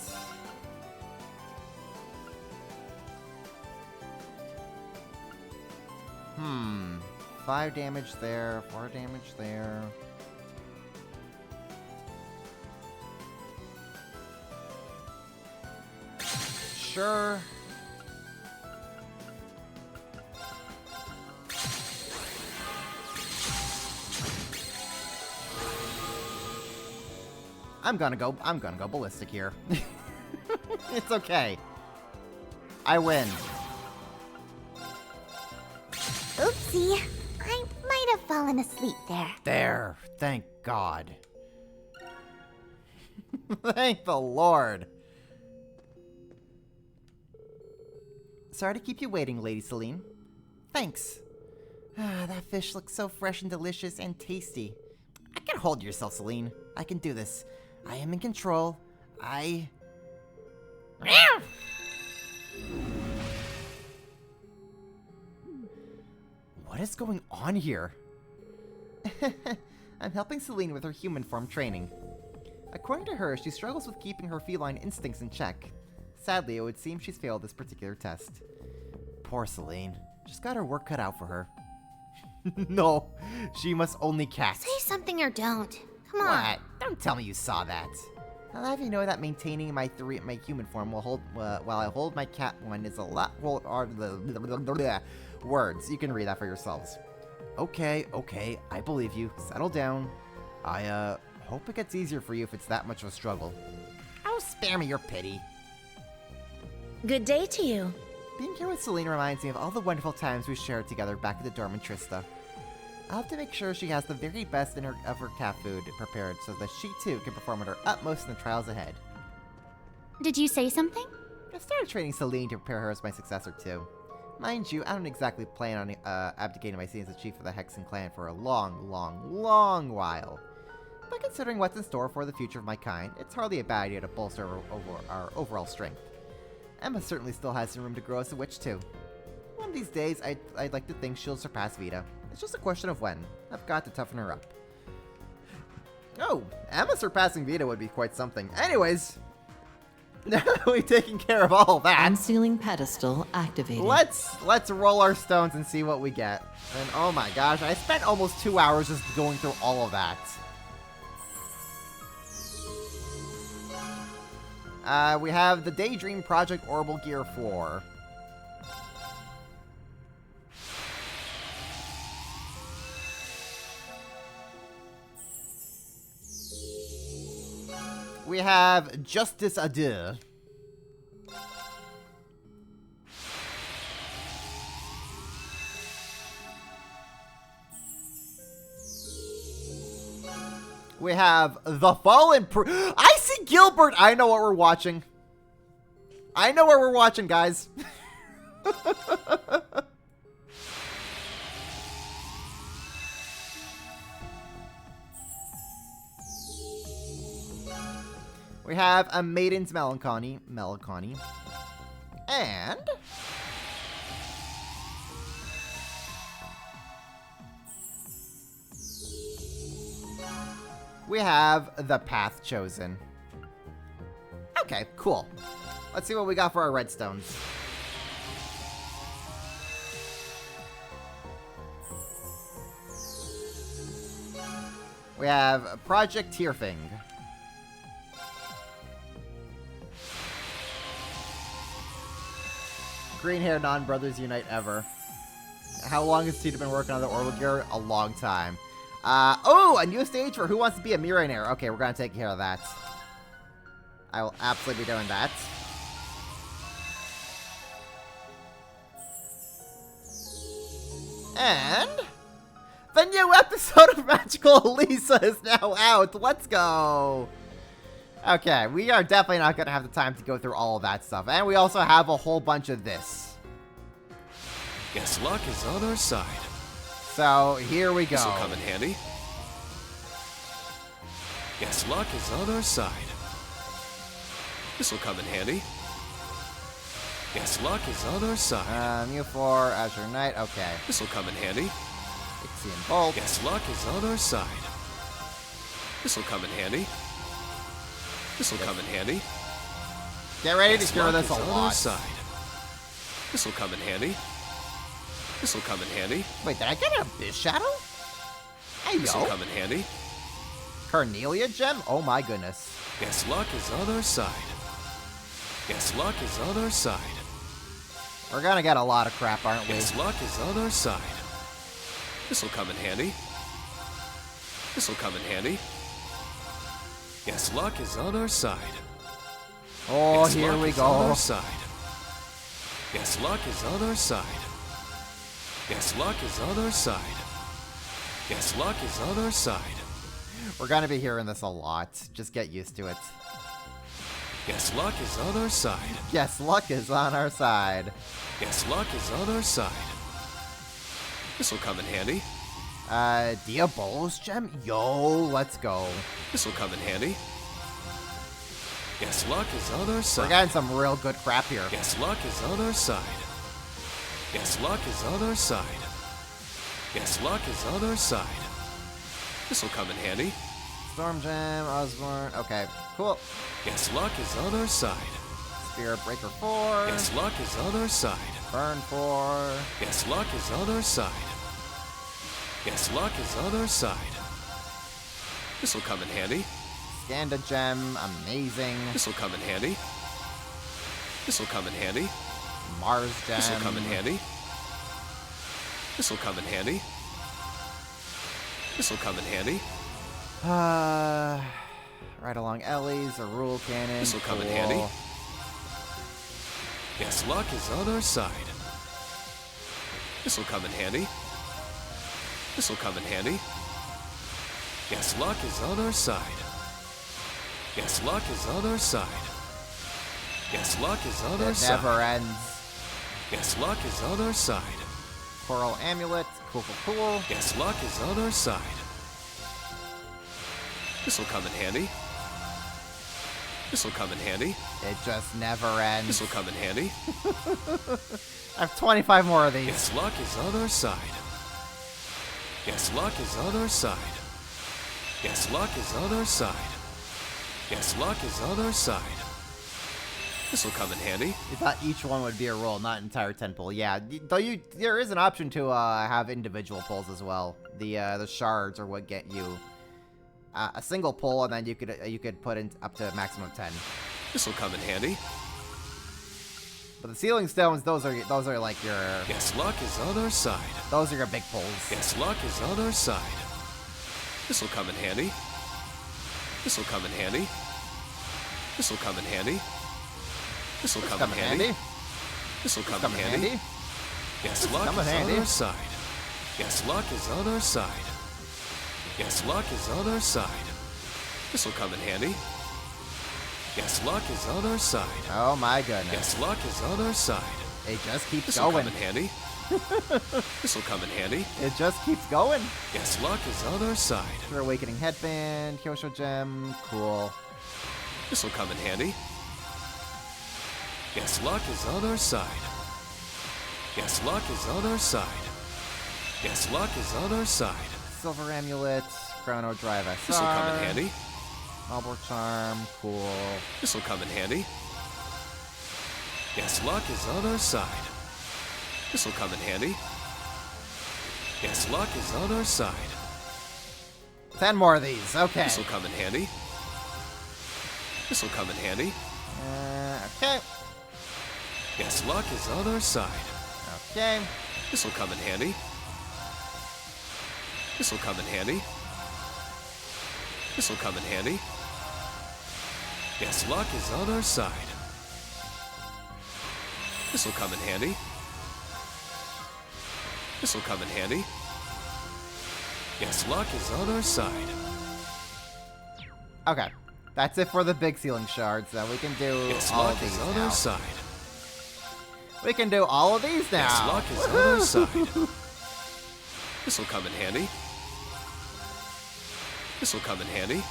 Hmm. 5 damage there, 4 damage there. Sure. I'm gonna go ballistic here. It's okay. I win.
Oopsie. I might have fallen asleep there.
There. Thank God. Thank the Lord. Sorry to keep you waiting, Lady Celine. Thanks. That fish looks so fresh and delicious and tasty. I can hold yourself, Celine. I can do this. I am in control. What is going on here? I'm helping Celine with her human form training. According to her, she struggles with keeping her feline instincts in check. Sadly, it would seem she's failed this particular test. Poor Celine. She's got her work cut out for her. No, she must only catch.
Say something or don't. Come on.
What? Don't tell me you saw that. I'll have you know that maintaining my human form while I hold my cat one is a lot words. You can read that for yourselves. Okay, I believe you. Settle down. I hope it gets easier for you if it's that much of a struggle. Oh, spare me your pity.
Good day to you.
Being here with Celine reminds me of all the wonderful times we shared together back at the dorm in Trista. I'll have to make sure she has the very best of her cat food prepared so that she too can perform at her utmost in the trials ahead.
Did you say something?
I started training Celine to prepare her as my successor too. Mind you, I don't exactly plan on abdicating my seat as the chief of the Hexen clan for a long while. But considering what's in store for the future of my kind, it's hardly a bad idea to bolster our overall strength. Emma certainly still has some room to grow as a witch too. One of these days, I'd like to think she'll surpass Vita. It's just a question of when. I've got to toughen her up. Oh, Emma surpassing Vita would be quite something. Anyways, now that we've taken care of all that,
Unsealing pedestal activated.
let's roll our stones and see what we get. And oh my gosh, I spent almost 2 hours just going through all of that. We have the Daydream Project Orbital Gear 4. We have Justice Adieu. We have The Fallen I see Gilbert! I know what we're watching. I know what we're watching, guys. We have A Maiden's Melancholy. And we have The Path Chosen. Okay, cool. Let's see what we got for our redstones. We have Project Tearfing. Green hair non-brothers unite ever. How long has Tita been working on the orbital gear? A long time. Oh, a new stage for Who Wants to Be a Millionaire. Okay, we're gonna take care of that. I will absolutely be doing that. And the new episode of Magical Elisa is now out. Let's go. Okay, we are definitely not going to have the time to go through all of that stuff. And we also have a whole bunch of this.
Guess luck is on our side.
So, here we go.
This'll come in handy. Guess luck is on our side. This'll come in handy. Guess luck is on our side.
U4, Azure Knight, okay.
This'll come in handy.
Ixion Bolt.
Guess luck is on our side. This'll come in handy. This'll come in handy.
Get ready to
Guess
cure
luck
this
is
a
on our
lot.
side. This'll come in handy. This'll come in handy.
Wait, did I get an Abyss Shadow? Hey,
This'll
yo.
come in handy.
Cornelia Gem? Oh my goodness.
Guess luck is on our side. Guess luck is on our side.
We're gonna get a lot of crap, aren't we?
Guess luck is on our side. This'll come in handy. This'll come in handy. Guess luck is on our side.
Oh,
Guess
here
luck
we
is on
go.
our side. Guess luck is on our side. Guess luck is on our side. Guess luck is on our side.
We're gonna be hearing this a lot. Just get used to it.
Guess luck is on our side.
Yes, luck is on our side.
Guess luck is on our side. This'll come in handy.
Diabolus Gem? Yo, let's go.
This'll come in handy. Guess luck is on our side.
We're getting some real good crap here.
Guess luck is on our side. Guess luck is on our side. Guess luck is on our side. This'll come in handy.
Storm Gem, Osborne. Okay, cool.
Guess luck is on our side.
Spirit Breaker 4.
Guess luck is on our side.
Burn 4.
Guess luck is on our side. Guess luck is on our side. This'll come in handy.
Skanda Gem, amazing.
This'll come in handy. This'll come in handy.
Mars Gem.
This'll come in handy. This'll come in handy. This'll come in handy.
Right along Ellie's, a rule cannon.
This'll come in
cool.
handy. Yes, luck is on our side. This'll come in handy. This'll come in handy. Yes, luck is on our side. Yes, luck is on our side. Yes, luck is on our
It
side.
never ends.
Yes, luck is on our side.
Coral amulet. Cool, cool, cool.
Yes, luck is on our side. This'll come in handy. This'll come in handy.
It just never ends.
This'll come in handy.
I have 25 more of these.
Yes, luck is on our side. Yes, luck is on our side. Yes, luck is on our side. Yes, luck is on our side. This'll come in handy.
You thought each one would be a roll, not entire 10 pull. Yeah, though there is an option to have individual pulls as well. The shards are what get you a single pull, and then you could put in up to a maximum of 10.
This'll come in handy.
But the sealing stones, those are like your
Yes, luck is on our side.
those are your big pulls.
Yes, luck is on our side. This'll come in handy. This'll come in handy. This'll come in handy. This'll come in handy. This'll come in handy. Yes, luck is on our side. Yes, luck is on our side. Yes, luck is on our side. This'll come in handy. Yes, luck is on our side.
Oh my goodness.
Yes, luck is on our side.
It just keeps
This'll
going.
come in handy. This'll come in handy.
It just keeps going.
Yes, luck is on our side.
Your awakening headband, Kyosho gem, cool.
This'll come in handy. Yes, luck is on our side. Yes, luck is on our side. Yes, luck is on our side.
Silver amulet, chrono drive SR.
This'll come in handy.
Marble charm, cool.
This'll come in handy. Yes, luck is on our side. This'll come in handy. Yes, luck is on our side.
10 more of these. Okay.
This'll come in handy. This'll come in handy.
Okay.
Yes, luck is on our side.
Okay.
This'll come in handy. This'll come in handy. This'll come in handy. Yes, luck is on our side. This'll come in handy. This'll come in handy. Yes, luck is on our side.
Okay. That's it for the big ceiling shards. We can do
Yes,
all
luck
of these
is on
now.
our side.
We can do all of these now.
Yes, luck is on our side. This'll come in handy. This'll come in handy.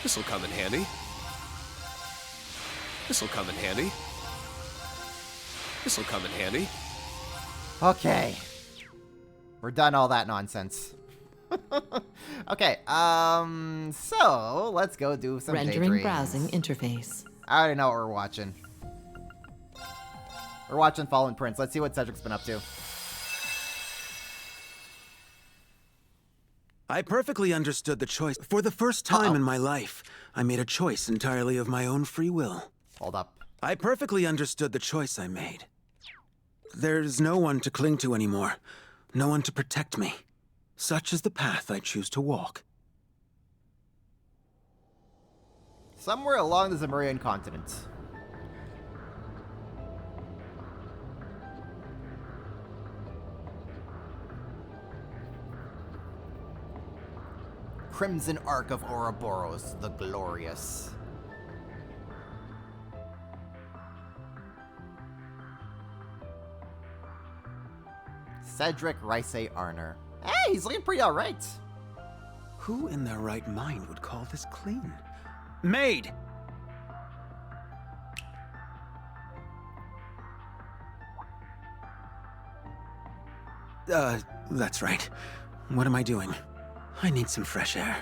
This'll come in handy. This'll come in handy. This'll come in handy.
Okay. We're done all that nonsense. Okay, so let's go do some
Rendering
daydreams.
browsing interface.
I already know what we're watching. We're watching Fallen Prince. Let's see what Cedric's been up to.
I perfectly understood the choice. For the first time in my life, I made a choice entirely of my own free will.
Hold up.
I perfectly understood the choice I made. There's no one to cling to anymore, no one to protect me. Such is the path I choose to walk.
Somewhere along the Zamurian continent. Crimson Ark of Ouroboros, the Glorious. Cedric Rice Arner. Hey, he's looking pretty alright.
Who in their right mind would call this clean? Maid! That's right. What am I doing? I need some fresh air.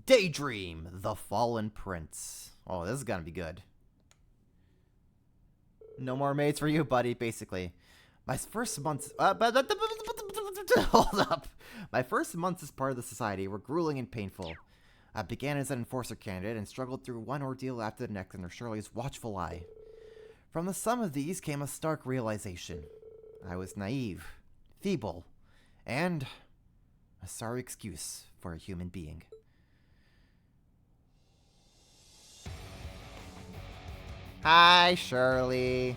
Daydream, the Fallen Prince. Oh, this is gonna be good. No more maids for you, buddy, basically. My first months... hold up. My first months as part of the society were grueling and painful. I began as an enforcer candidate and struggled through one ordeal after the next under Shirley's watchful eye. From the sum of these came a stark realization. I was naive, feeble, and a sorry excuse for a human being. Hi, Shirley.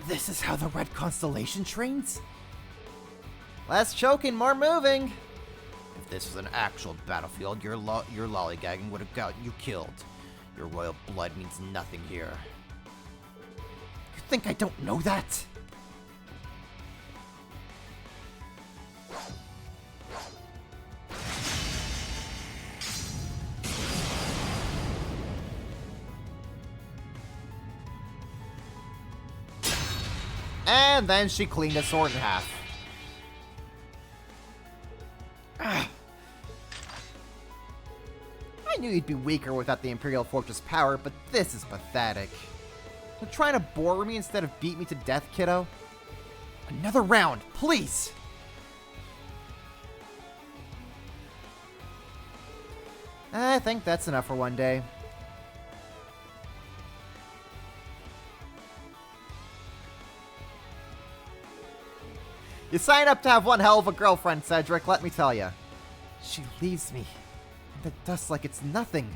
This is how the Red Constellation trains? Less choking, more moving. If this was an actual battlefield, your lollygagging would have gotten you killed. Your royal blood means nothing here. You think I don't know that? And then she cleaned his sword in half. I knew you'd be weaker without the Imperial Fortress power, but this is pathetic. You're trying to bore me instead of beat me to death, kiddo? Another round, please! I think that's enough for one day. You sign up to have one hell of a girlfriend, Cedric, let me tell you. She leaves me, and it does like it's nothing.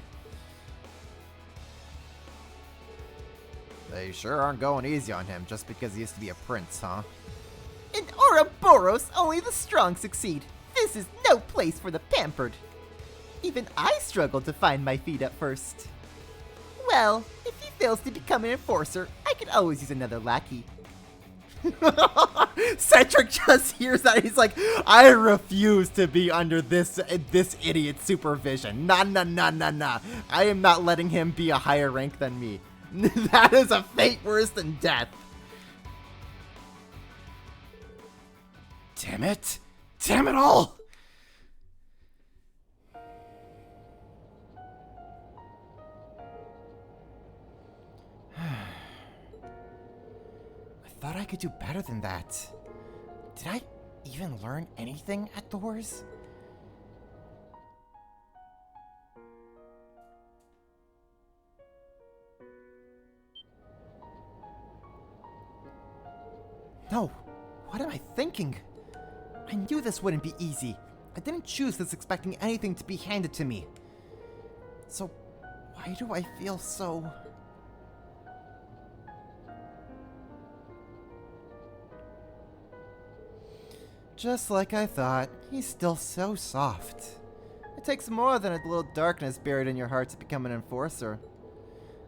They sure aren't going easy on him just because he used to be a prince, huh?
In Ouroboros, only the strong succeed. This is no place for the pampered. Even I struggled to find my feet at first. Well, if he fails to become an enforcer, I could always use another lackey.
Cedric just hears that. He's like, I refuse to be under this idiot's supervision. Nah. I am not letting him be a higher rank than me. That is a fate worse than death. Damn it. Damn it all. I thought I could do better than that. Did I even learn anything at Doors? No, what am I thinking? I knew this wouldn't be easy. I didn't choose this expecting anything to be handed to me. So, why do I feel so... Just like I thought, he's still so soft. It takes more than a little darkness buried in your heart to become an enforcer.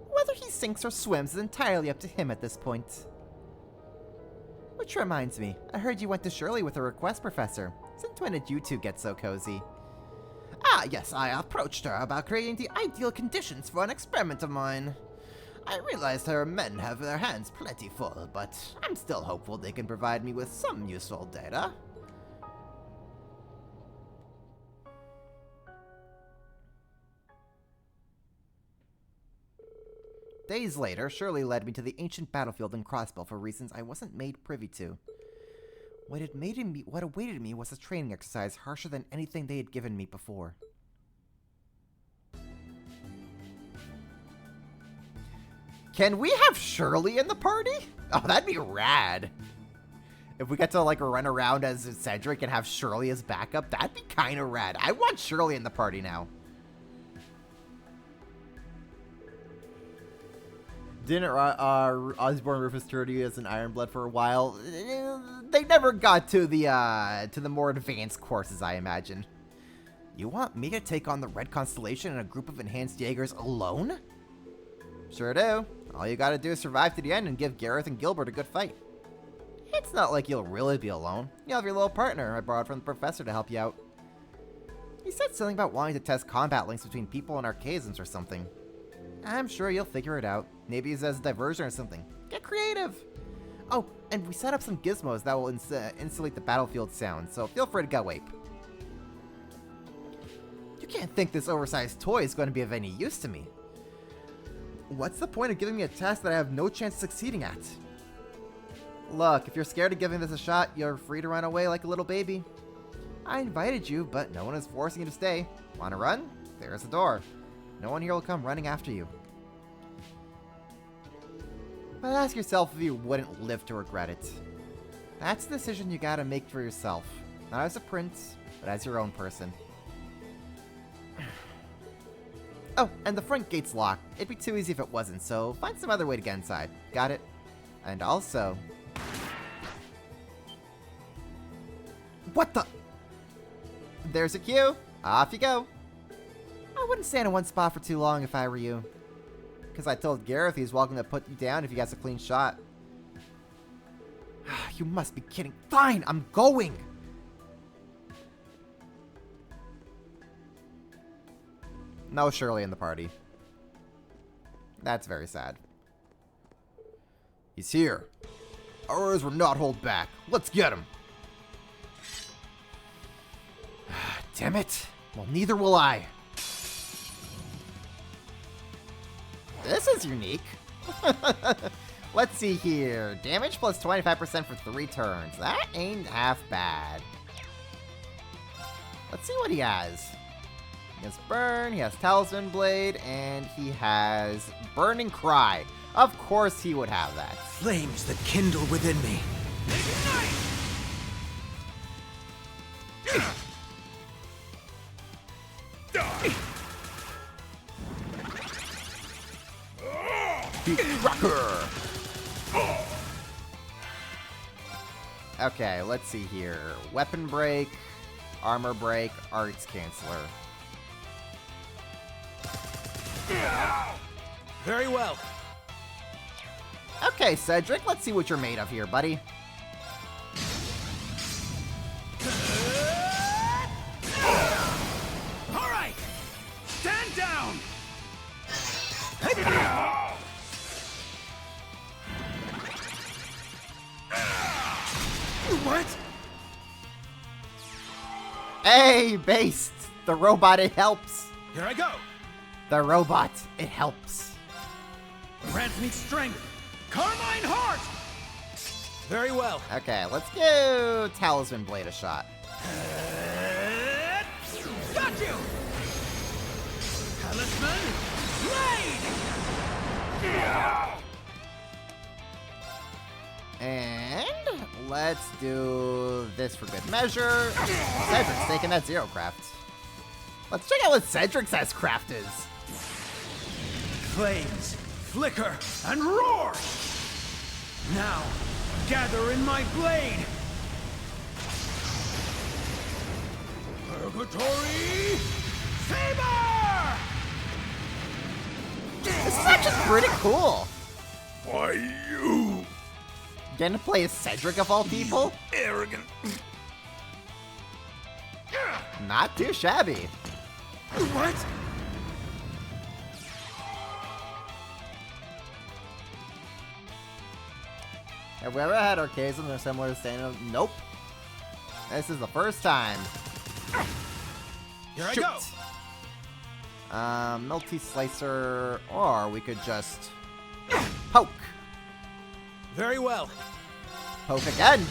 Whether he sinks or swims is entirely up to him at this point. Which reminds me, I heard you went to Shirley with a request, Professor. Since when did you two get so cozy?
Ah, yes, I approached her about creating the ideal conditions for an experiment of mine. I realized her men have their hands plenty full, but I'm still hopeful they can provide me with some useful data.
Days later, Shirley led me to the ancient battlefield in Crossbell for reasons I wasn't made privy to. What awaited me was a training exercise harsher than anything they had given me before.
Can we have Shirley in the party? Oh, that'd be rad.
If we get to, like, run around as Cedric and have Shirley as backup, that'd be kind of rad. I want Shirley in the party now. Didn't Osborne Rufus Turdy as an Ironblood for a while? They never got to the more advanced courses, I imagine. You want me to take on the Red Constellation and a group of enhanced Jaegers alone? Sure do. All you gotta do is survive to the end and give Gareth and Gilbert a good fight. It's not like you'll really be alone. You'll have your little partner I borrowed from the professor to help you out. He said something about wanting to test combat links between people and archaisms or something. I'm sure you'll figure it out. Maybe it's as a diversion or something. Get creative! Oh, and we set up some gizmos that will insulate the battlefield sound, so feel free to go ape. You can't think this oversized toy is going to be of any use to me. What's the point of giving me a task that I have no chance of succeeding at? Look, if you're scared of giving this a shot, you're free to run away like a little baby. I invited you, but no one is forcing you to stay. Want to run? There's the door. No one here will come running after you. But ask yourself if you wouldn't live to regret it. That's the decision you gotta make for yourself. Not as a prince, but as your own person. Oh, and the front gate's locked. It'd be too easy if it wasn't, so find some other way to get inside. Got it? And also... What the... There's a cue. Off you go. I wouldn't stand in one spot for too long if I were you. Because I told Gareth he's welcome to put you down if he gets a clean shot. You must be kidding. Fine, I'm going. No Shirley in the party. That's very sad. He's here. Our orders will not hold back. Let's get him. Damn it. Well, neither will I. This is unique. Let's see here. Damage plus 25% for 3 turns. That ain't half bad. Let's see what he has. He has Burn, he has Talisman Blade, and he has Burning Cry. Of course he would have that.
Flames that kindle within me.
Rocker! Okay, let's see here. Weapon Break, Armor Break, Arts Canceller.
Very well.
Okay, Cedric, let's see what you're made of here, buddy.
All right, stand down. What?
Hey, Based! The robot, it helps.
Here I go.
The robot, it helps.
Grant me strength. Carmine Heart. Very well.
Okay, let's give Talisman Blade a shot.
Got you. Talisman Blade.
And let's do this for good measure. Cedric's taking that Zero Craft. Let's check out what Cedric's S-Craft is.
Flames flicker and roar. Now, gather in my blade. Purgatory Saber!
This is actually pretty cool.
Why you?
Getting to play as Cedric of all people?
Arrogant.
Not too shabby.
What?
Have we ever had arcades that are similar to stand-up? Nope. This is the first time.
Here
Shoot.
I go.
Multi-slicer, or we could just poke.
Very well.
Poke again.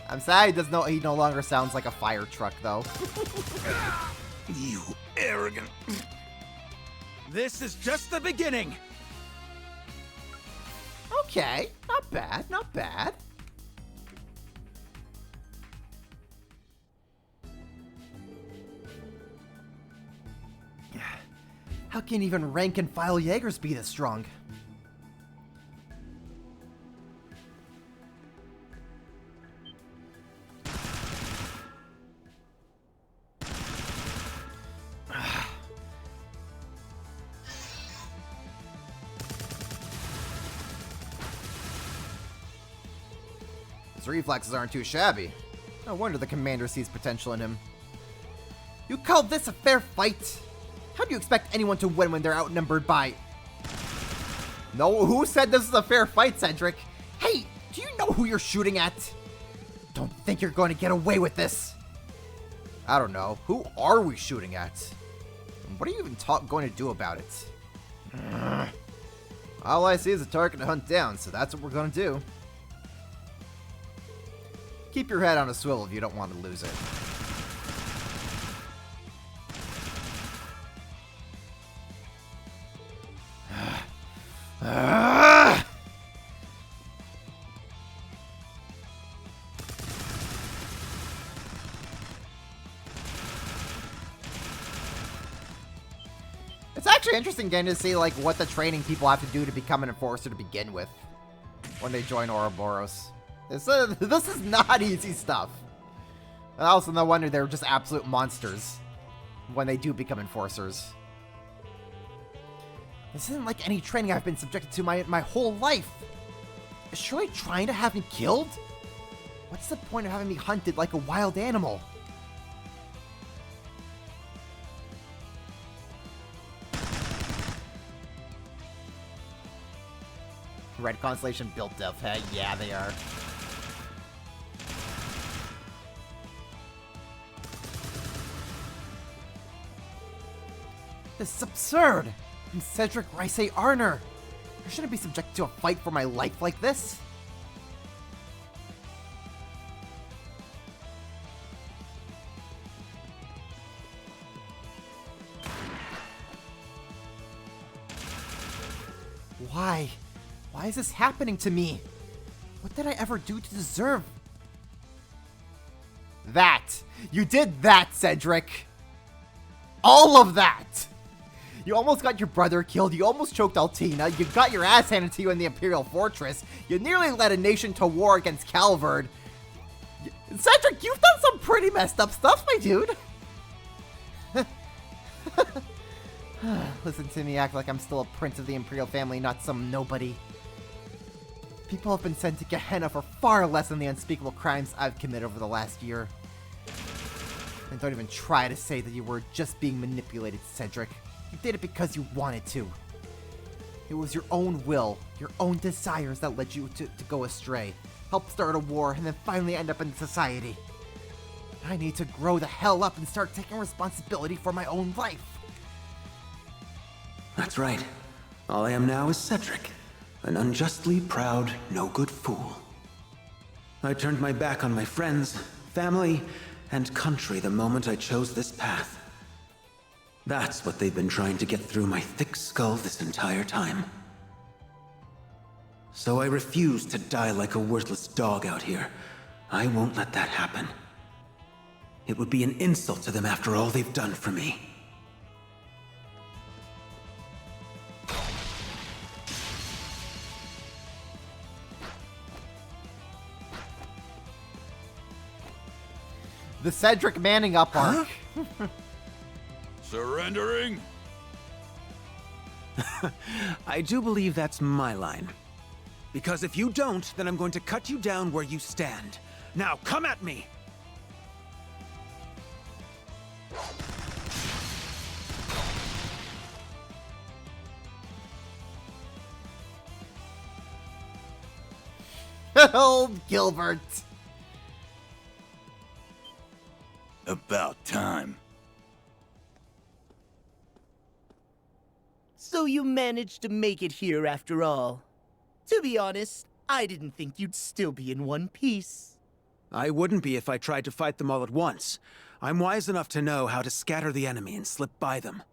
I'm sad he no longer sounds like a fire truck, though.
You arrogant.
This is just the beginning.
Okay, not bad, not bad. How can even rank and file Jaegers be this strong? His reflexes aren't too shabby. No wonder the commander sees potential in him. You call this a fair fight? How do you expect anyone to win when they're outnumbered by... No, who said this is a fair fight, Cedric? Hey, do you know who you're shooting at? Don't think you're going to get away with this. I don't know. Who are we shooting at? What are you even going to do about it? All I see is a target to hunt down, so that's what we're going to do. Keep your head on a swivel if you don't want to lose it. It's actually interesting getting to see like what the training people have to do to become an enforcer to begin with when they join Ouroboros. This is not easy stuff. And also, no wonder they're just absolute monsters when they do become enforcers. This isn't like any training I've been subjected to my whole life. Is Shirley trying to have me killed? What's the point of having me hunted like a wild animal? Red Constellation built death. Hey, yeah, they are. This is absurd! I'm Cedric Rice Arner. I shouldn't be subjected to a fight for my life like this. Why? Why is this happening to me? What did I ever do to deserve that? You did that, Cedric! All of that! You almost got your brother killed, you almost choked Altina, you got your ass handed to you in the Imperial Fortress, you nearly led a nation to war against Calvard. Cedric, you've done some pretty messed up stuff, my dude! Listen to me act like I'm still a prince of the Imperial family, not some nobody. People have been sent to Gehenna for far less than the unspeakable crimes I've committed over the last year. And don't even try to say that you were just being manipulated, Cedric. You did it because you wanted to. It was your own will, your own desires that led you to go astray, help start a war, and then finally end up in society. I need to grow the hell up and start taking responsibility for my own life.
That's right. All I am now is Cedric, an unjustly proud, no-good fool. I turned my back on my friends, family, and country the moment I chose this path. That's what they've been trying to get through my thick skull this entire time. So I refuse to die like a worthless dog out here. I won't let that happen. It would be an insult to them after all they've done for me.
The Cedric manning up arc.
Huh? Surrendering?
I do believe that's my line. Because if you don't, then I'm going to cut you down where you stand. Now, come at me!
Old Gilbert.
About time.
So you managed to make it here after all. To be honest, I didn't think you'd still be in one piece.
I wouldn't be if I tried to fight them all at once. I'm wise enough to know how to scatter the enemy and slip by them.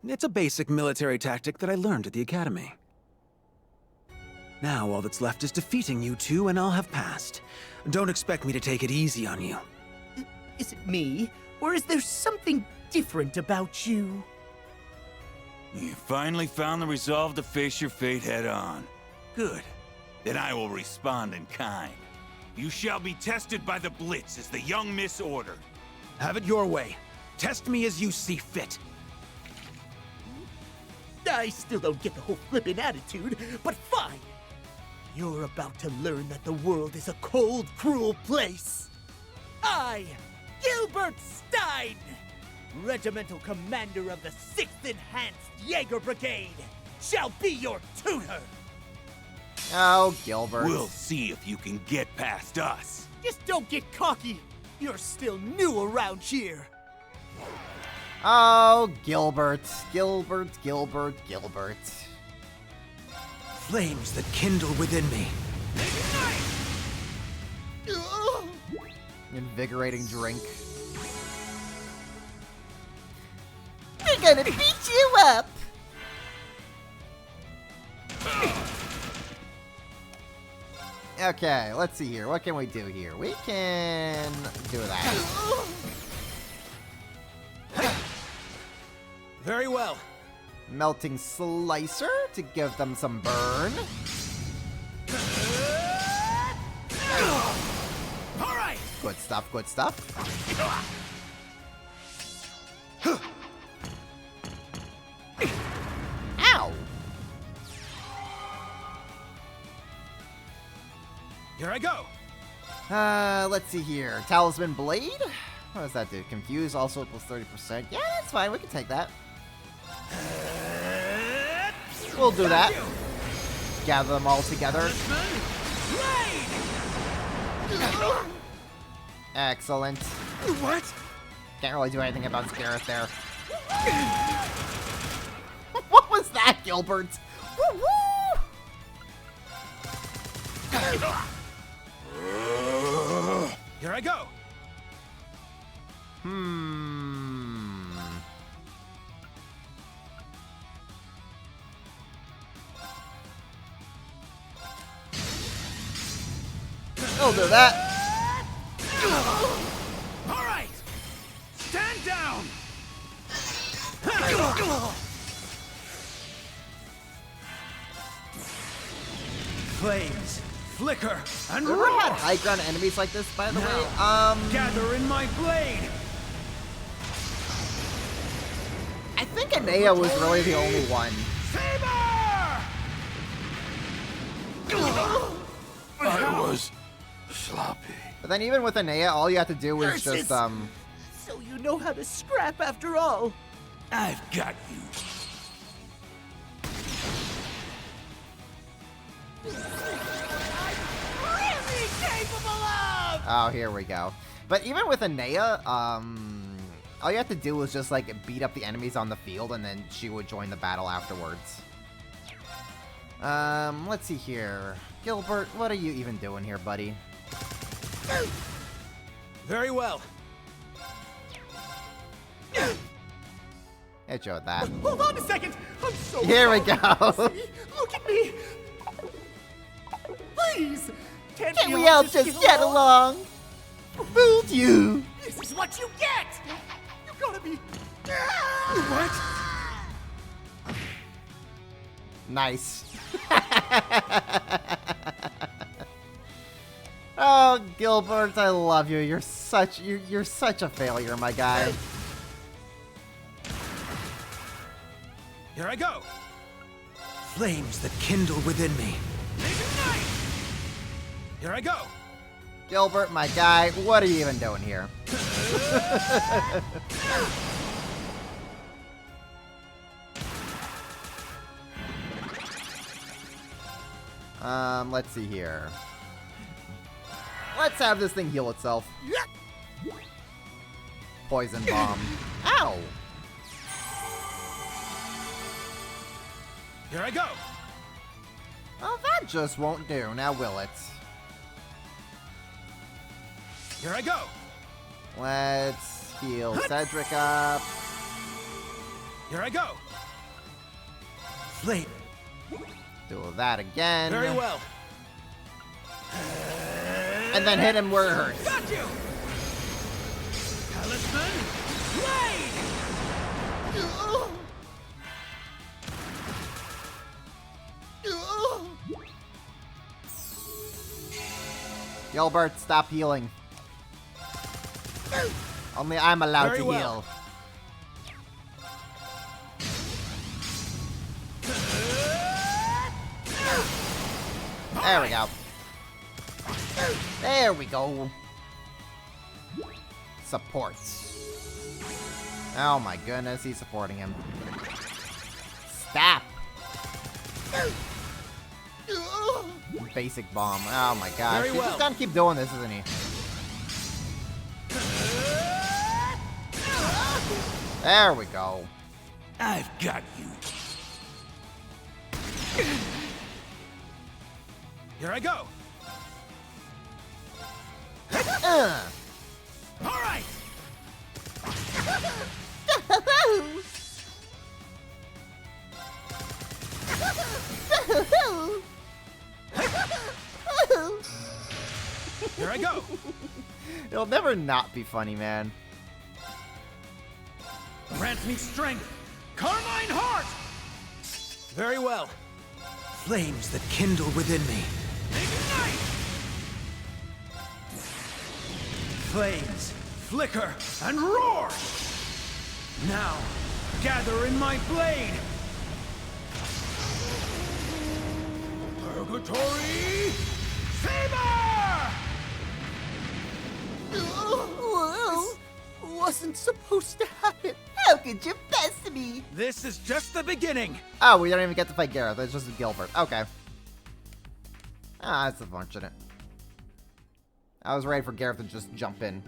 It's a basic military tactic that I learned at the academy. Now all that's left is defeating you two and I'll have passed. Don't expect me to take it easy on you.
Is it me, or is there something different about you?
You finally found the resolve to face your fate head on. Good. Then I will respond in kind. You shall be tested by the Blitz as the young Miss ordered.
Have it your way. Test me as you see fit.
I still don't get the whole flippin' attitude, but fine. You're about to learn that the world is a cold, cruel place. I, Gilbert Stein, Regimental Commander of the 6th Enhanced Jaeger Brigade, shall be your tutor.
Oh, Gilbert.
We'll see if you can get past us.
Just don't get cocky. You're still new around here.
Oh, Gilbert. Gilbert, Gilbert, Gilbert.
Flames that kindle within me.
Invigorating drink.
We're gonna beat you up!
Okay, let's see here. What can we do here? We can do that.
Very well.
Melting Slicer to give them some burn.
All right.
Good stuff, good stuff. Ow!
Here I go.
Let's see here. Talisman Blade? What does that do? Confuse also equals 30%. Yeah, that's fine. We can take that. We'll do that. Gather them all together. Excellent.
What?
Can't really do anything about Scareth there. What was that, Gilbert? Woo woo!
Here I go.
We'll do that.
All right. Stand down. Flames flicker and
Ever
roar.
had high ground enemies like this, by the way?
Gather in my blade.
I think Anea was really the only one.
Saber!
I was sloppy.
But then even with Anea, all you have to do is
Curses!
just,
So you know how to scrap after all.
I've got you.
Really capable of!
Oh, here we go. But even with Anea, all you have to do is just, like, beat up the enemies on the field, and then she would join the battle afterwards. Let's see here. Gilbert, what are you even doing here, buddy?
Very well.
Hit you with that.
Hold on a second! I'm so
Here we
sorry.
go.
See? Look at me! Please!
Can we all just get along? Fooled you!
This is what you get! You gotta be...
What?
Nice. Oh, Gilbert, I love you. You're such a failure, my guy.
Here I go.
Flames that kindle within me.
Ignite! Here I go.
Gilbert, my guy, what are you even doing here? Let's see here. Let's have this thing heal itself. Poison bomb. Ow!
Here I go.
Oh, that just won't do, now will it?
Here I go.
Let's heal Cedric up.
Here I go.
Flame.
Do that again.
Very well.
And then hit him where it hurts.
Got you. Talisman Blade.
Gilbert, stop healing. Only I'm allowed
Very
to
well.
heal. There we go. There we go. Support. Oh my goodness, he's supporting him. Stop. Basic bomb. Oh my gosh.
Very
He's
well.
just gonna keep doing this, isn't he? There we go.
I've got you.
Here I go.
All right.
Here I go.
It'll never not be funny, man.
Grant me strength. Carmine Heart! Very well.
Flames that kindle within me.
Ignite! Flames, flicker, and roar! Now, gather in my blade! Purgatory Saber!
This wasn't supposed to happen. How could you best me?
This is just the beginning!
Oh, we don't even get to fight Gareth. It's just Gilbert. Okay. Ah, that's unfortunate. I was ready for Gareth to just jump in.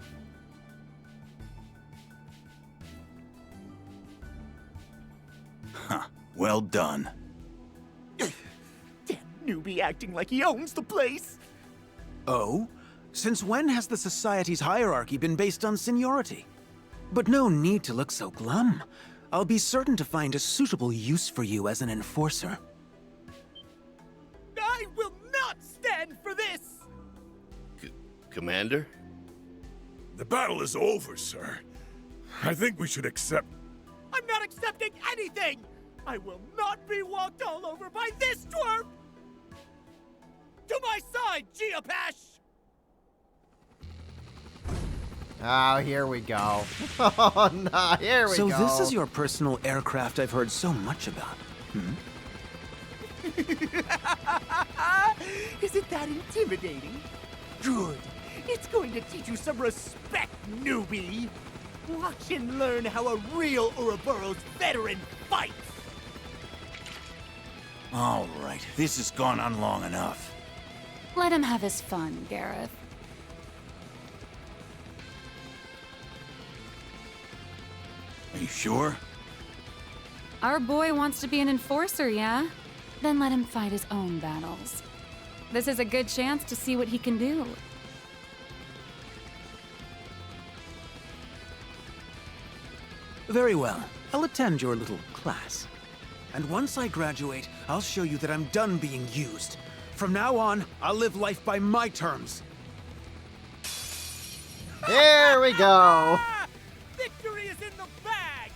Huh. Well done.
Damn newbie acting like he owns the place.
Oh? Since when has the society's hierarchy been based on seniority? But no need to look so glum. I'll be certain to find a suitable use for you as an enforcer.
I will not stand for this.
Commander?
The battle is over, sir. I think we should accept...
I'm not accepting anything. I will not be walked all over by this twerp. To my side, Geopash!
Oh, here we go. Oh, no, here we go.
So this is your personal aircraft I've heard so much about.
Isn't that intimidating? Good. It's going to teach you some respect, newbie. Watch and learn how a real Ouroboros veteran fights.
All right, this has gone on long enough.
Let him have his fun, Gareth.
Are you sure?
Our boy wants to be an enforcer, yeah? Then let him fight his own battles. This is a good chance to see what he can do.
Very well. I'll attend your little class. And once I graduate, I'll show you that I'm done being used. From now on, I'll live life by my terms.
Here we go.
Victory is in the bag.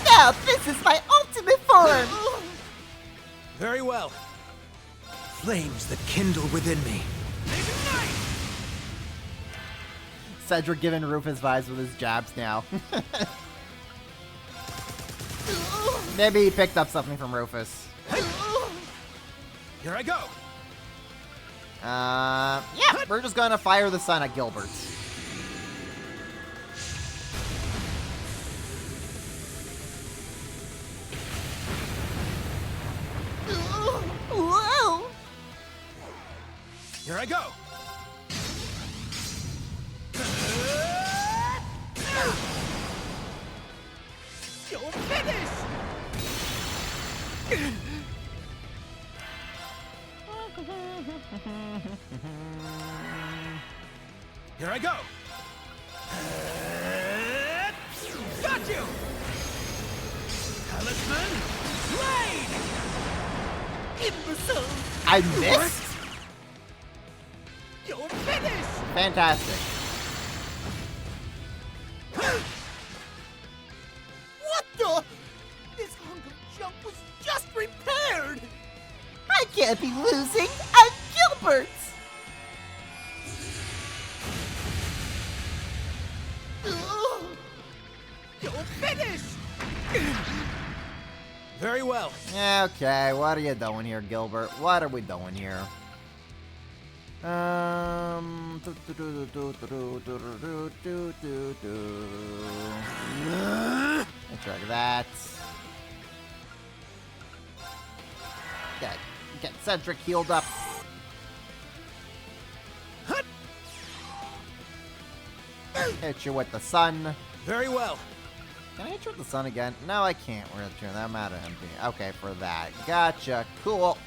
Now this is my ultimate form!
Very well. Flames that kindle within me.
Ignite!
Cedric giving Rufus vibes with his jabs now. Maybe he picked up something from Rufus.
Here I go!
Yeah, we're just gonna fire the sun at Gilbert.
Whoa!
Here I go!
You'll finish!
Here I go! Got you! Talisman, Blade!
Imbecile!
I missed?
You'll finish!
Fantastic.
What the? This hunk of junk was just repaired!
I can't be losing! I'm Gilbert!
You'll finish!
Very well.
Okay, what are you doing here, Gilbert? What are we doing here? Drag that. Get Cedric healed up. Hit you with the sun.
Very well.
Can I hit you with the sun again? No, I can't. We're gonna turn that out of empty. Okay, for that. Gotcha. Cool.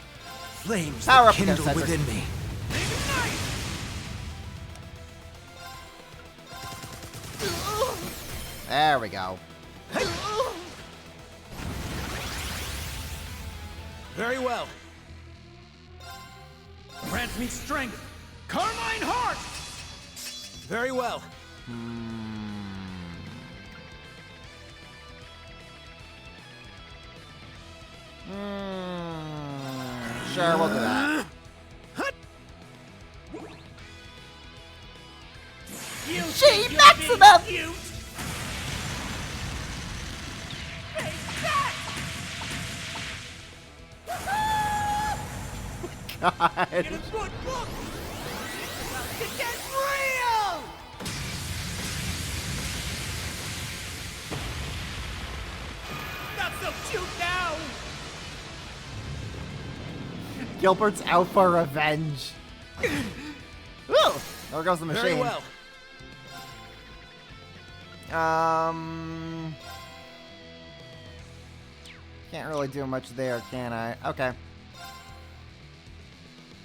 Flames
Power
that
up against
kindle
Cedric.
within me.
There we go.
Very well.
Grant me strength! Carmine Heart!
Very well.
Sure, we'll do that.
G maximum!
God.
Get a good look! It gets real! Not so cute now!
Gilbert's out for revenge. Ooh, there goes the machine.
Very well.
Can't really do much there, can I? Okay.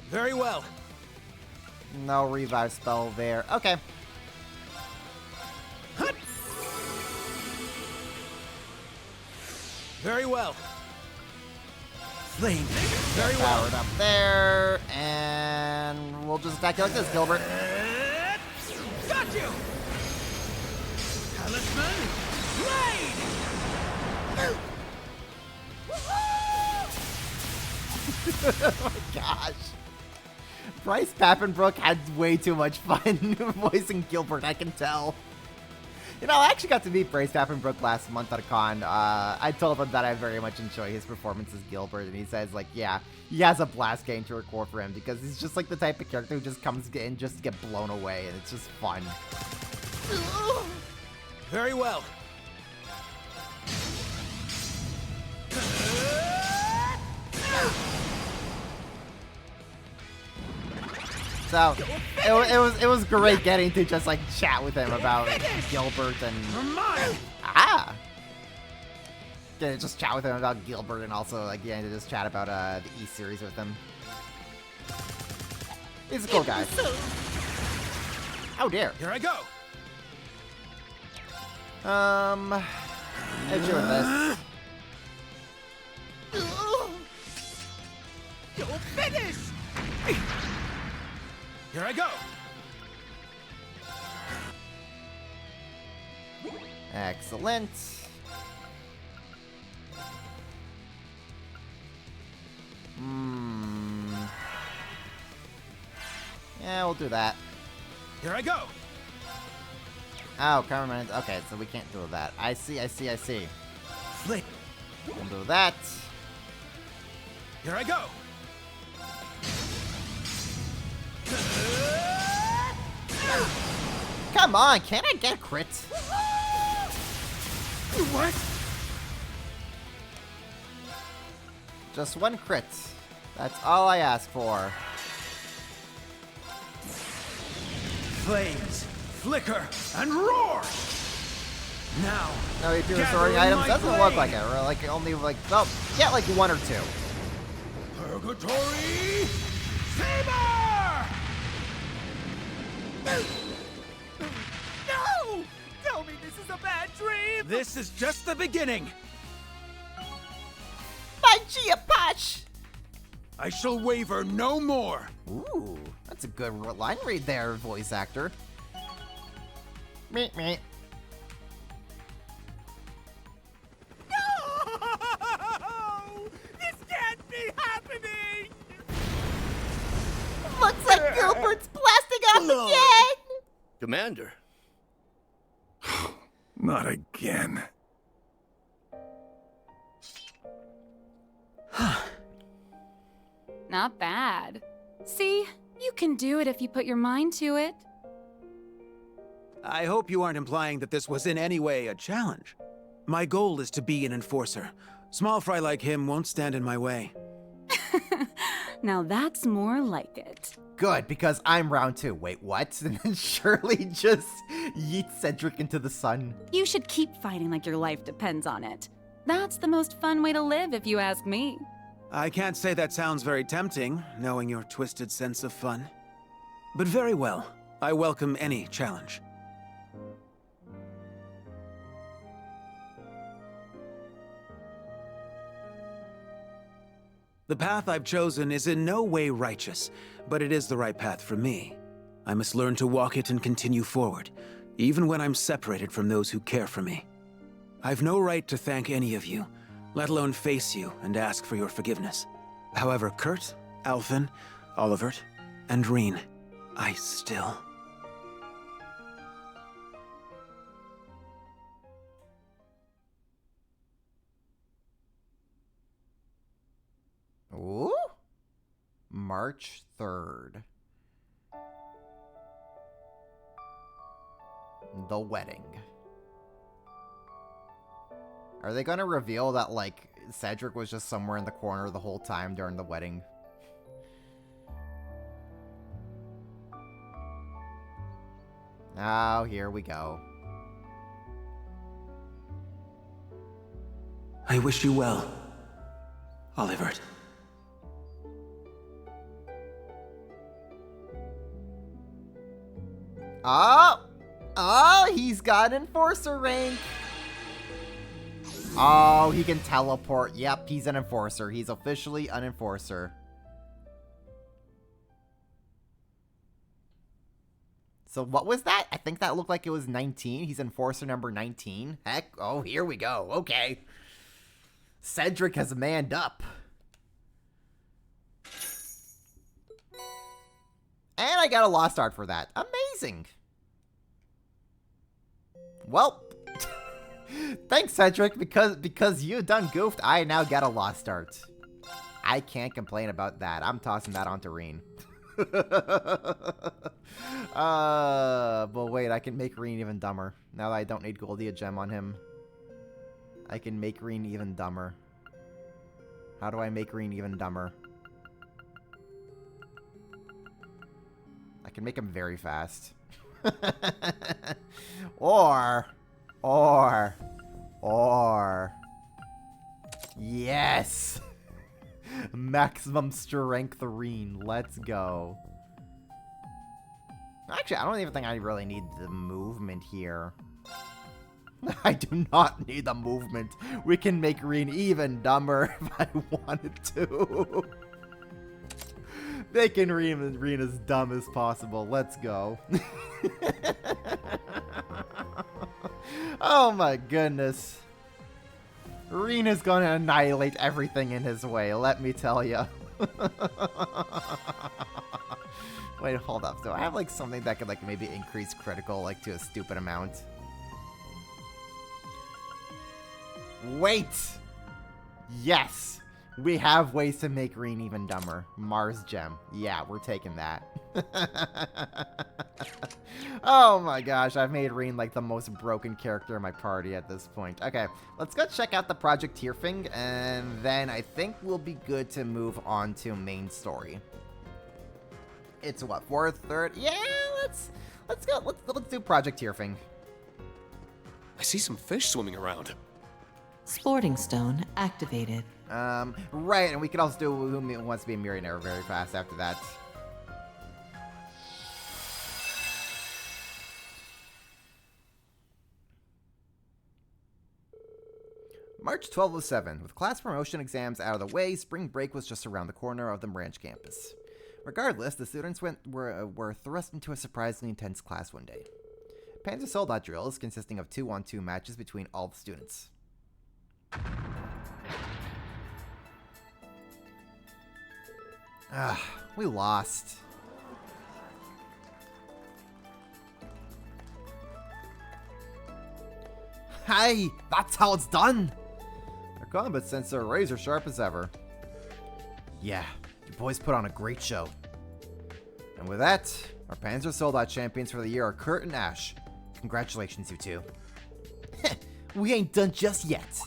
Very well.
No revive spell there. Okay.
Very well.
Flames.
Very well.
Powered up there, and we'll just attack you like this, Gilbert.
Got you! Talisman, Blade!
Oh my gosh. Bryce Pappenbrook had way too much fun voicing Gilbert, I can tell. You know, I actually got to meet Bryce Pappenbrook last month at a con. I told him that I very much enjoy his performance as Gilbert, and he says, like, yeah, he has a blast getting to record for him because he's just like the type of character who just comes in just to get blown away, and it's just fun.
Very well.
So, it was great getting to just, like, chat with him about Gilbert and... Get to just chat with him about Gilbert and also, like, getting to just chat about the E-Series with him. He's a cool guy. Oh, dear.
Here I go.
Hit you with this.
You'll finish! Here I go.
Excellent. Yeah, we'll do that.
Here I go.
Oh, cameraman. Okay, so we can't do that. I see.
Flip.
We'll do that.
Here I go.
Come on, can't I get a crit?
What?
Just one crit. That's all I ask for.
Flames, flicker, and roar! Now,
No, if you're
gather
restoring
in
items,
my
doesn't look
blade.
like it. Or like only like, oh, get like one or two.
Purgatory Saber! No! Tell me this is a bad dream! This is just the beginning!
My Gia-Posh!
I shall waver no more!
Ooh, that's a good line read there, voice actor. Meet me.
No! This can't be happening!
Looks like Gilbert's blasting off again!
Commander.
Not again.
Not bad. See, you can do it if you put your mind to it.
I hope you aren't implying that this was in any way a challenge. My goal is to be an enforcer. Small fry like him won't stand in my way.
Now that's more like it.
Good, because I'm round 2. Wait, what? And then Shirley just yeets Cedric into the sun.
You should keep fighting like your life depends on it. That's the most fun way to live, if you ask me.
I can't say that sounds very tempting, knowing your twisted sense of fun. But very well. I welcome any challenge. The path I've chosen is in no way righteous, but it is the right path for me. I must learn to walk it and continue forward, even when I'm separated from those who care for me. I've no right to thank any of you, let alone face you and ask for your forgiveness. However, Kurt, Alphen, Olivert, and Reen, I still...
Ooh? March 3rd. The wedding. Are they gonna reveal that, like, Cedric was just somewhere in the corner the whole time during the wedding? Oh, here we go.
I wish you well, Olivert.
Oh, he's got Enforcer rank. Oh, he can teleport. Yep, he's an Enforcer. He's officially an Enforcer. So what was that? I think that looked like it was 19. He's Enforcer number 19. Heck, oh, here we go. Okay. Cedric has manned up. And I got a Lost Art for that. Amazing. Well, thanks, Cedric, because you done goofed, I now get a Lost Art. I can't complain about that. I'm tossing that onto Reen. But wait, I can make Reen even dumber. Now that I don't need Goldie a gem on him, I can make Reen even dumber. How do I make Reen even dumber? I can make him very fast. Or. Yes! Maximum strength Reen. Let's go. Actually, I don't even think I really need the movement here. I do not need the movement. We can make Reen even dumber if I wanted to. Making Reen as dumb as possible. Let's go. Oh my goodness. Reen is going to annihilate everything in his way, let me tell you. Wait, hold up. Do I have like something that could like maybe increase critical like to a stupid amount? Wait! Yes! We have ways to make Reen even dumber. Mars Gem. Yeah, we're taking that. Oh my gosh, I've made Reen like the most broken character in my party at this point. Okay, let's go check out the Project Tearfing, and then I think we'll be good to move on to main story. It's what, 4th, 3rd? Yeah, let's go. Let's do Project Tearfing.
I see some fish swimming around.
Sporting Stone activated.
Right, and we could also do Who Wants to Be a Millionaire very fast after that. March 1207. With class promotion exams out of the way, spring break was just around the corner of the branch campus. Regardless, the students were thrust into a surprisingly intense class one day. Panzer Soldat drills consisting of 2-on-2 matches between all the students. We lost. Hey, that's how it's done! Our combat sensor are razor sharp as ever. Yeah, you boys put on a great show. And with that, our Panzer Soldat champions for the year are Kurt and Ash. Congratulations, you two. We ain't done just yet.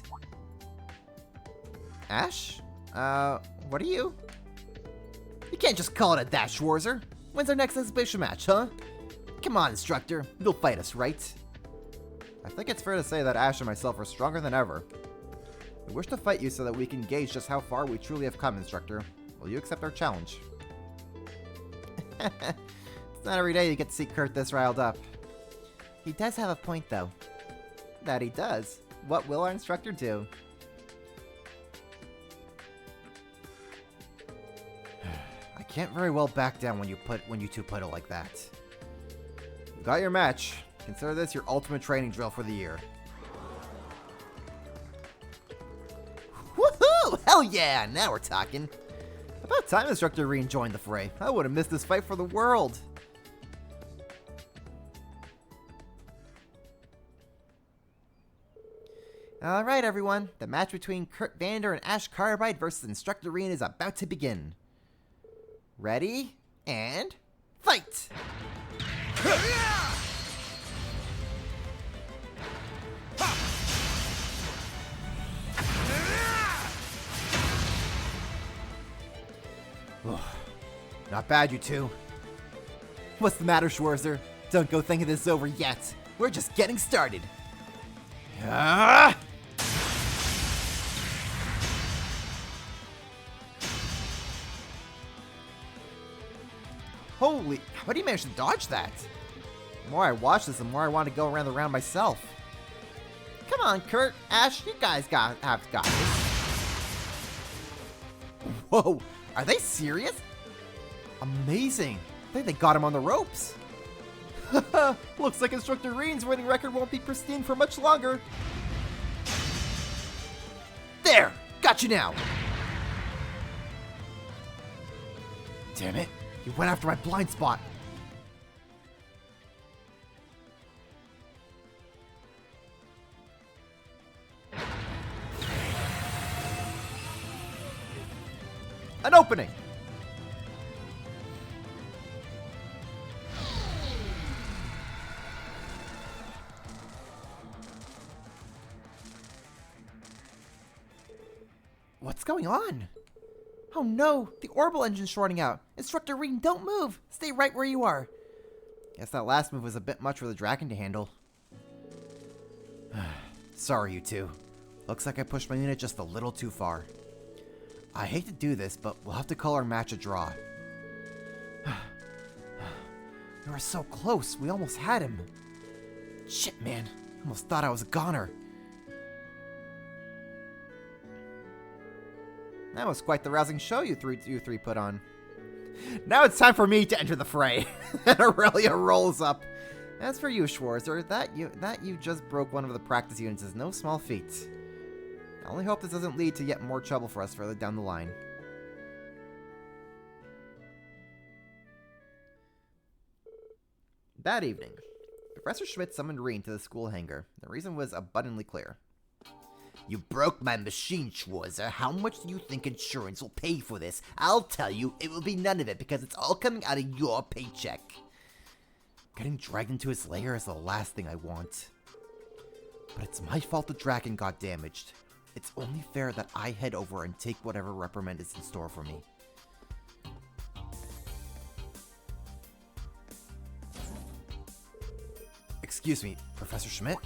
Ash? What are you? You can't just call it a Dash Warzer. When's our next exhibition match, huh? Come on, instructor. You'll fight us, right? I think it's fair to say that Ash and myself are stronger than ever. We wish to fight you so that we can gauge just how far we truly have come, instructor. Will you accept our challenge? It's not every day you get to see Kurt this riled up. He does have a point, though. That he does. What will our instructor do? I can't very well back down when you two put it like that. You got your match. Consider this your ultimate training drill for the year. Woohoo! Hell yeah! Now we're talking. About time Instructor Reen joined the fray. I would have missed this fight for the world. Alright everyone, the match between Kurt Vander and Ash Carbide versus Instructor Reen is about to begin. Ready? And... fight! Not bad, you two. What's the matter, Schwarzer? Don't go thinking this is over yet. We're just getting started. Holy, how do you manage to dodge that? The more I watch this, the more I want to go around the round myself. Come on, Kurt, Ash, you guys have got this. Whoa, are they serious? Amazing. I think they got him on the ropes. Looks like Instructor Reen's winning record won't be pristine for much longer. There! Got you now! Damn it. You went after my blind spot. An opening! What's going on? Oh no, the orbital engine's shorting out. Instructor Reen, don't move. Stay right where you are. Guess that last move was a bit much for the dragon to handle. Sorry, you two. Looks like I pushed my unit just a little too far. I hate to do this, but we'll have to call our match a draw. We were so close. We almost had him. Shit, man. I almost thought I was a goner. That was quite the rousing show you three put on. Now it's time for me to enter the fray. And Aurelia rolls up. As for you, Schwarzer, that you just broke one of the practice units is no small feat. I only hope this doesn't lead to yet more trouble for us further down the line. That evening, Professor Schmidt summoned Reen to the school hangar. The reason was abundantly clear. You broke my machine, Schwarzer. How much do you think insurance will pay for this? I'll tell you, it will be none of it because it's all coming out of your paycheck. Getting dragged into his lair is the last thing I want. But it's my fault the dragon got damaged. It's only fair that I head over and take whatever reprimand is in store for me. Excuse me, Professor Schmidt?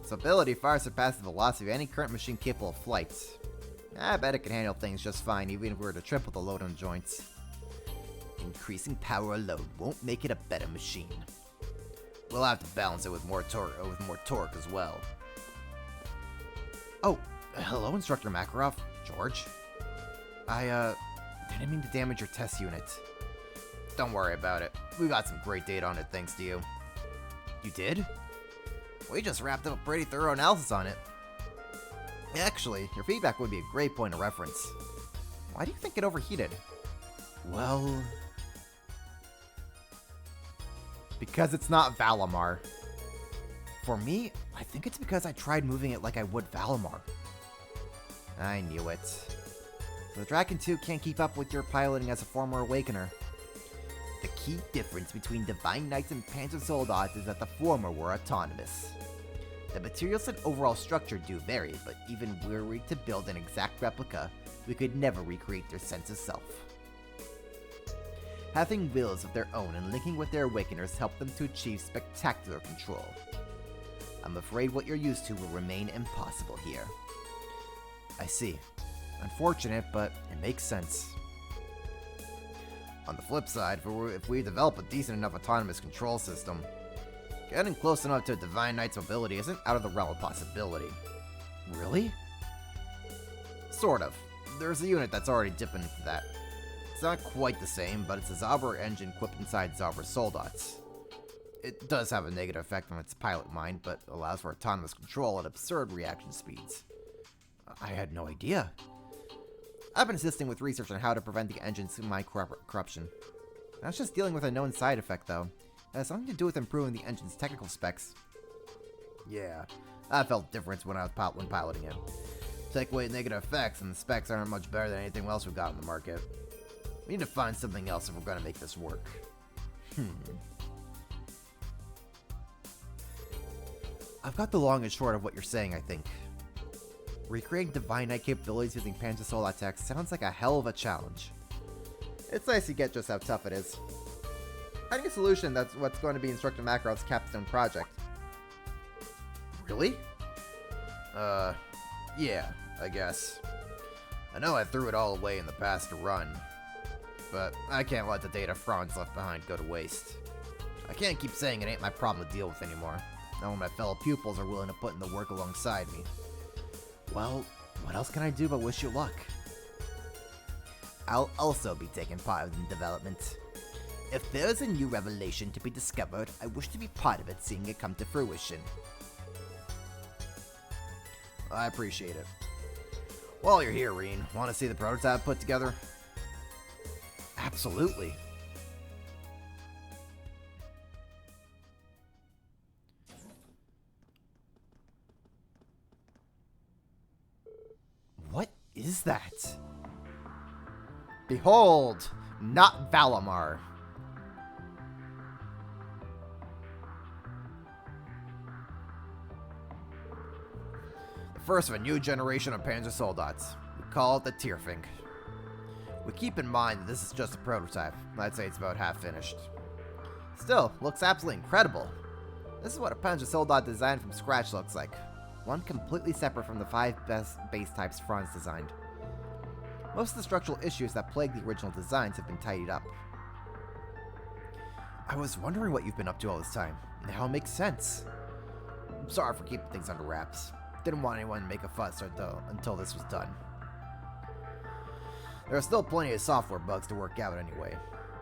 Its ability far surpasses the velocity of any current machine capable of flight. I bet it can handle things just fine, even if we were to triple the load on joints. Increasing power alone won't make it a better machine. We'll have to balance it with more torque as well. Oh, hello, Instructor Makarov. George. I didn't mean to damage your test unit. Don't worry about it. We got some great data on it thanks to you. You did? We just wrapped up a pretty thorough analysis on it. Actually, your feedback would be a great point of reference. Why do you think it overheated? Well... because it's not Valimar. For me, I think it's because I tried moving it like I would Valimar. I knew it. So the Dragon 2 can't keep up with your piloting as a former Awakener. The key difference between Divine Knights and Panzer Soldats is that the former were autonomous. The materials and overall structure do vary, but even were we to build an exact replica, we could never recreate their sense of self. Having wills of their own and linking with their awakeners help them to achieve spectacular control. I'm afraid what you're used to will remain impossible here. I see. Unfortunate, but it makes sense. On the flip side, if we develop a decent enough autonomous control system, getting close enough to a Divine Knight's mobility isn't out of the realm of possibility. Really? Sort of. There's a unit that's already dipping into that. It's not quite the same, but it's a Zauber engine equipped inside Zauber Soldats. It does have a negative effect on its pilot mind, but allows for autonomous control at absurd reaction speeds. I had no idea. I've been assisting with research on how to prevent the engine's corruption. That's just dealing with a known side effect, though. It has something to do with improving the engine's technical specs. Yeah, I felt the difference when piloting it. Take away negative effects, and the specs aren't much better than anything else we've got on the market. We need to find something else if we're going to make this work. I've got the long and short of what you're saying, I think. Recreating Divine Knight capabilities using Panzer Soldat tech sounds like a hell of a challenge. It's nice to get just how tough it is. Finding a solution, that's what's going to be Instructor Makarov's capstone project. Really? Yeah, I guess. I know I threw it all away in the past to run, but I can't let the data Franz left behind go to waste. I can't keep saying it ain't my problem to deal with anymore, not when my fellow pupils are willing to put in the work alongside me. Well, what else can I do but wish you luck? I'll also be taking part in the development. If there's a new revelation to be discovered, I wish to be part of it, seeing it come to fruition. I appreciate it. While you're here, Reen, want to see the prototype put together? Absolutely. What is that? Behold, not Valamar. The first of a new generation of Panzer Soldats. We call it the Tierfink. We keep in mind that this is just a prototype. I'd say it's about half finished. Still, looks absolutely incredible. This is what a Panzer Soldat designed from scratch looks like. One completely separate from the 5 best base types Franz designed. Most of the structural issues that plagued the original designs have been tidied up. I was wondering what you've been up to all this time. Now it makes sense. I'm sorry for keeping things under wraps. Didn't want anyone to make a fuss until this was done. There are still plenty of software bugs to work out anyway.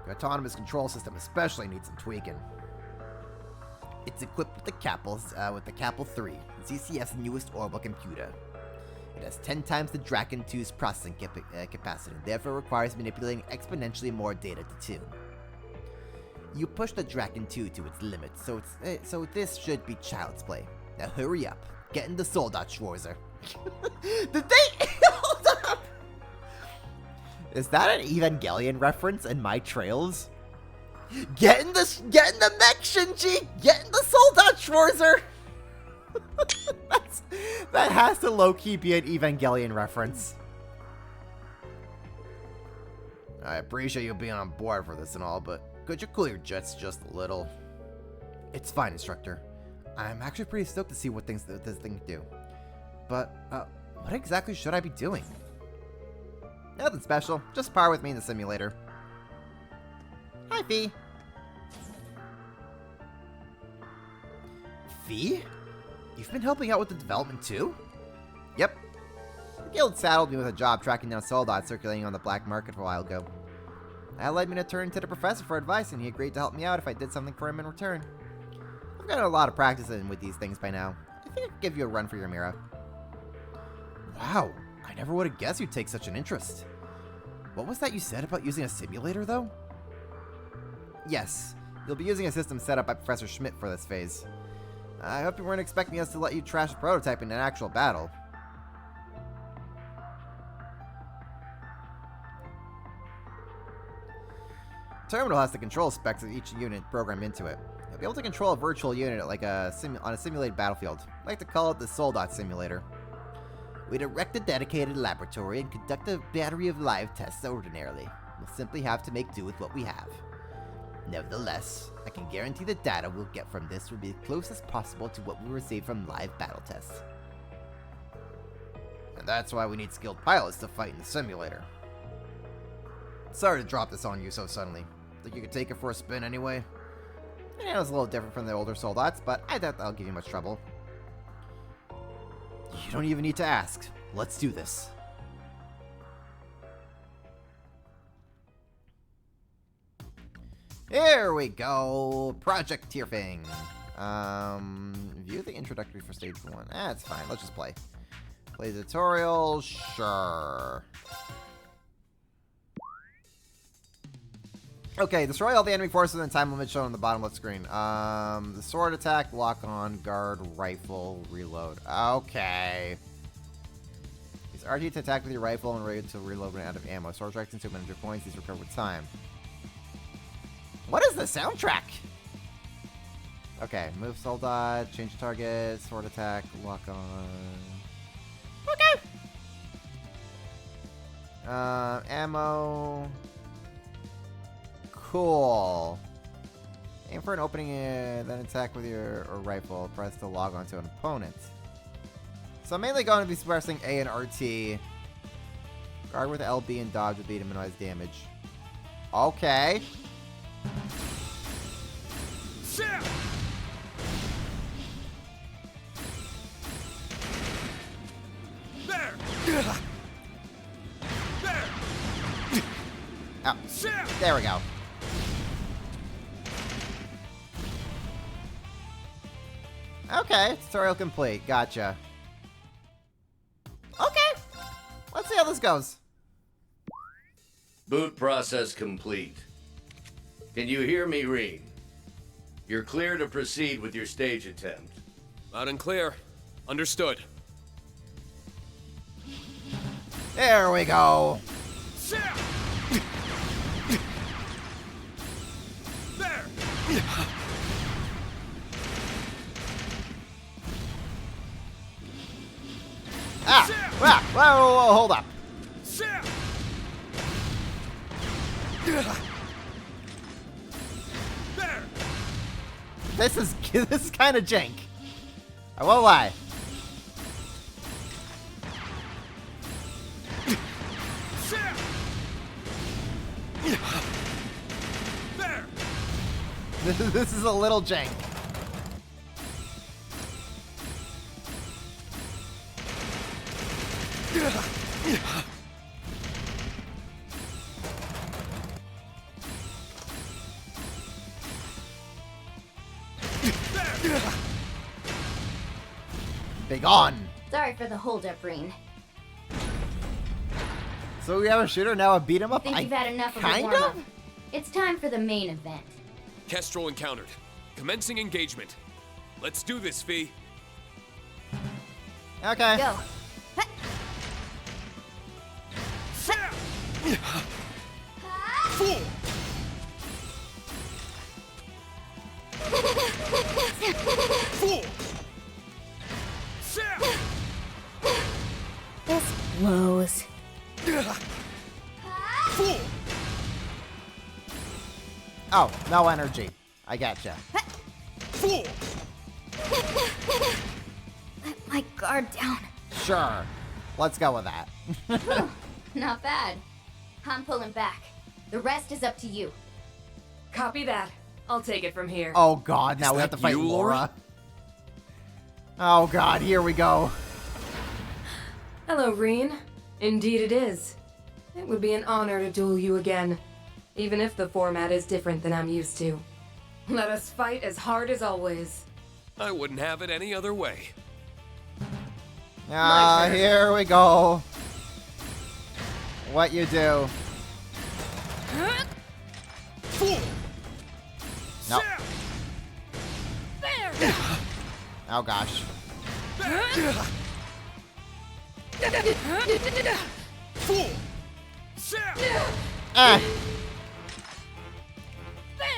The autonomous control system especially needs some tweaking. It's equipped with the Capel 3, ZCF's newest orbital computer. It has 10 times the Draken 2's processing capacity, and therefore requires manipulating exponentially more data to tune. You push the Draken 2 to its limits, so this should be child's play. Now hurry up, get in the Soldat Schwarzer. Did they? Hold up! Is that an Evangelion reference in my trails? Get in the mech, Shinji! Get in the Soldat Schwarzer! That has to low-key be an Evangelion reference. I appreciate you being on board for this and all, but could you cool your jets just a little? It's fine, Instructor. I'm actually pretty stoked to see what this thing can do. But, what exactly should I be doing? Nothing special. Just par with me in the simulator. Hi, Fee. Fee? You've been helping out with the development too? Yep. The guild saddled me with a job tracking down Soldats circulating on the black market a while ago. That led me to turn to the professor for advice, and he agreed to help me out if I did something for him in return. I've gotten a lot of practice in with these things by now. I think I could give you a run for your Mira. Wow, I never would have guessed you'd take such an interest. What was that you said about using a simulator, though? Yes, you'll be using a system set up by Professor Schmidt for this phase. I hope you weren't expecting us to let you trash a prototype in an actual battle. Terminal has the control specs of each unit programmed into it. You'll be able to control a virtual unit like on a simulated battlefield. I like to call it the Soldat Simulator. We'd erect a dedicated laboratory and conduct a battery of live tests ordinarily. We'll simply have to make do with what we have. Nevertheless, I can guarantee the data we'll get from this will be as close as possible to what we receive from live battle tests. And that's why we need skilled pilots to fight in the simulator. Sorry to drop this on you so suddenly. Think you could take it for a spin anyway? I know it's a little different from the older soldats, but I doubt that'll give you much trouble. You don't even need to ask. Let's do this. Here we go. Project Tierfing. View the introductory for stage 1. That's fine. Let's just play. Play the tutorial. Sure. Okay, destroy all the enemy forces within time limit shown on the bottom left screen. The sword attack, lock on, guard, rifle, reload. Okay. Use RT to attack with your rifle and ready to reload when out of ammo. Sword strikes into 100 points. These recover with time. What is the soundtrack? Okay, move soldat, change target, sword attack, lock on. Okay. Ammo. Cool. Aim for an opening, then attack with your rifle. Press to log onto an opponent. So I'm mainly going to be pressing A and RT. Guard with LB and dodge with B to minimize damage. Okay.
There. There.
Oh, there we go. Okay, tutorial complete. Gotcha. Okay. Let's see how this goes.
Boot process complete. Can you hear me, Reen? You're clear to proceed with your stage attempt.
Loud and clear. Understood.
There we go.
There.
Whoa, hold up.
There.
This is kind of jank. I won't lie.
There.
This is a little jank. Be gone.
Sorry for the holdup, Reen.
So we have a shooter now, a beat 'em up.
Think you've had enough of a
kind
warm-up.
of?
It's time for the main event.
Kestrel encountered. Commencing engagement. Let's do this, Fee.
Okay.
Go.
Fool. Fool.
This blows.
Fool.
Oh, no energy. I gotcha.
Fool.
Let my guard down.
Sure. Let's go with that.
Not bad. I'm pulling back. The rest is up to you.
Copy that. I'll take it from here.
Oh god, now we have to fight
you,
Laura. Oh god, here we go.
Hello, Reen. Indeed it is. It would be an honor to duel you again, even if the format is different than I'm used to. Let us fight as hard as always.
I wouldn't have it any other way.
Ah, here we go. What you do?
Fool.
No.
There!
Oh gosh.
Fool.
Ah.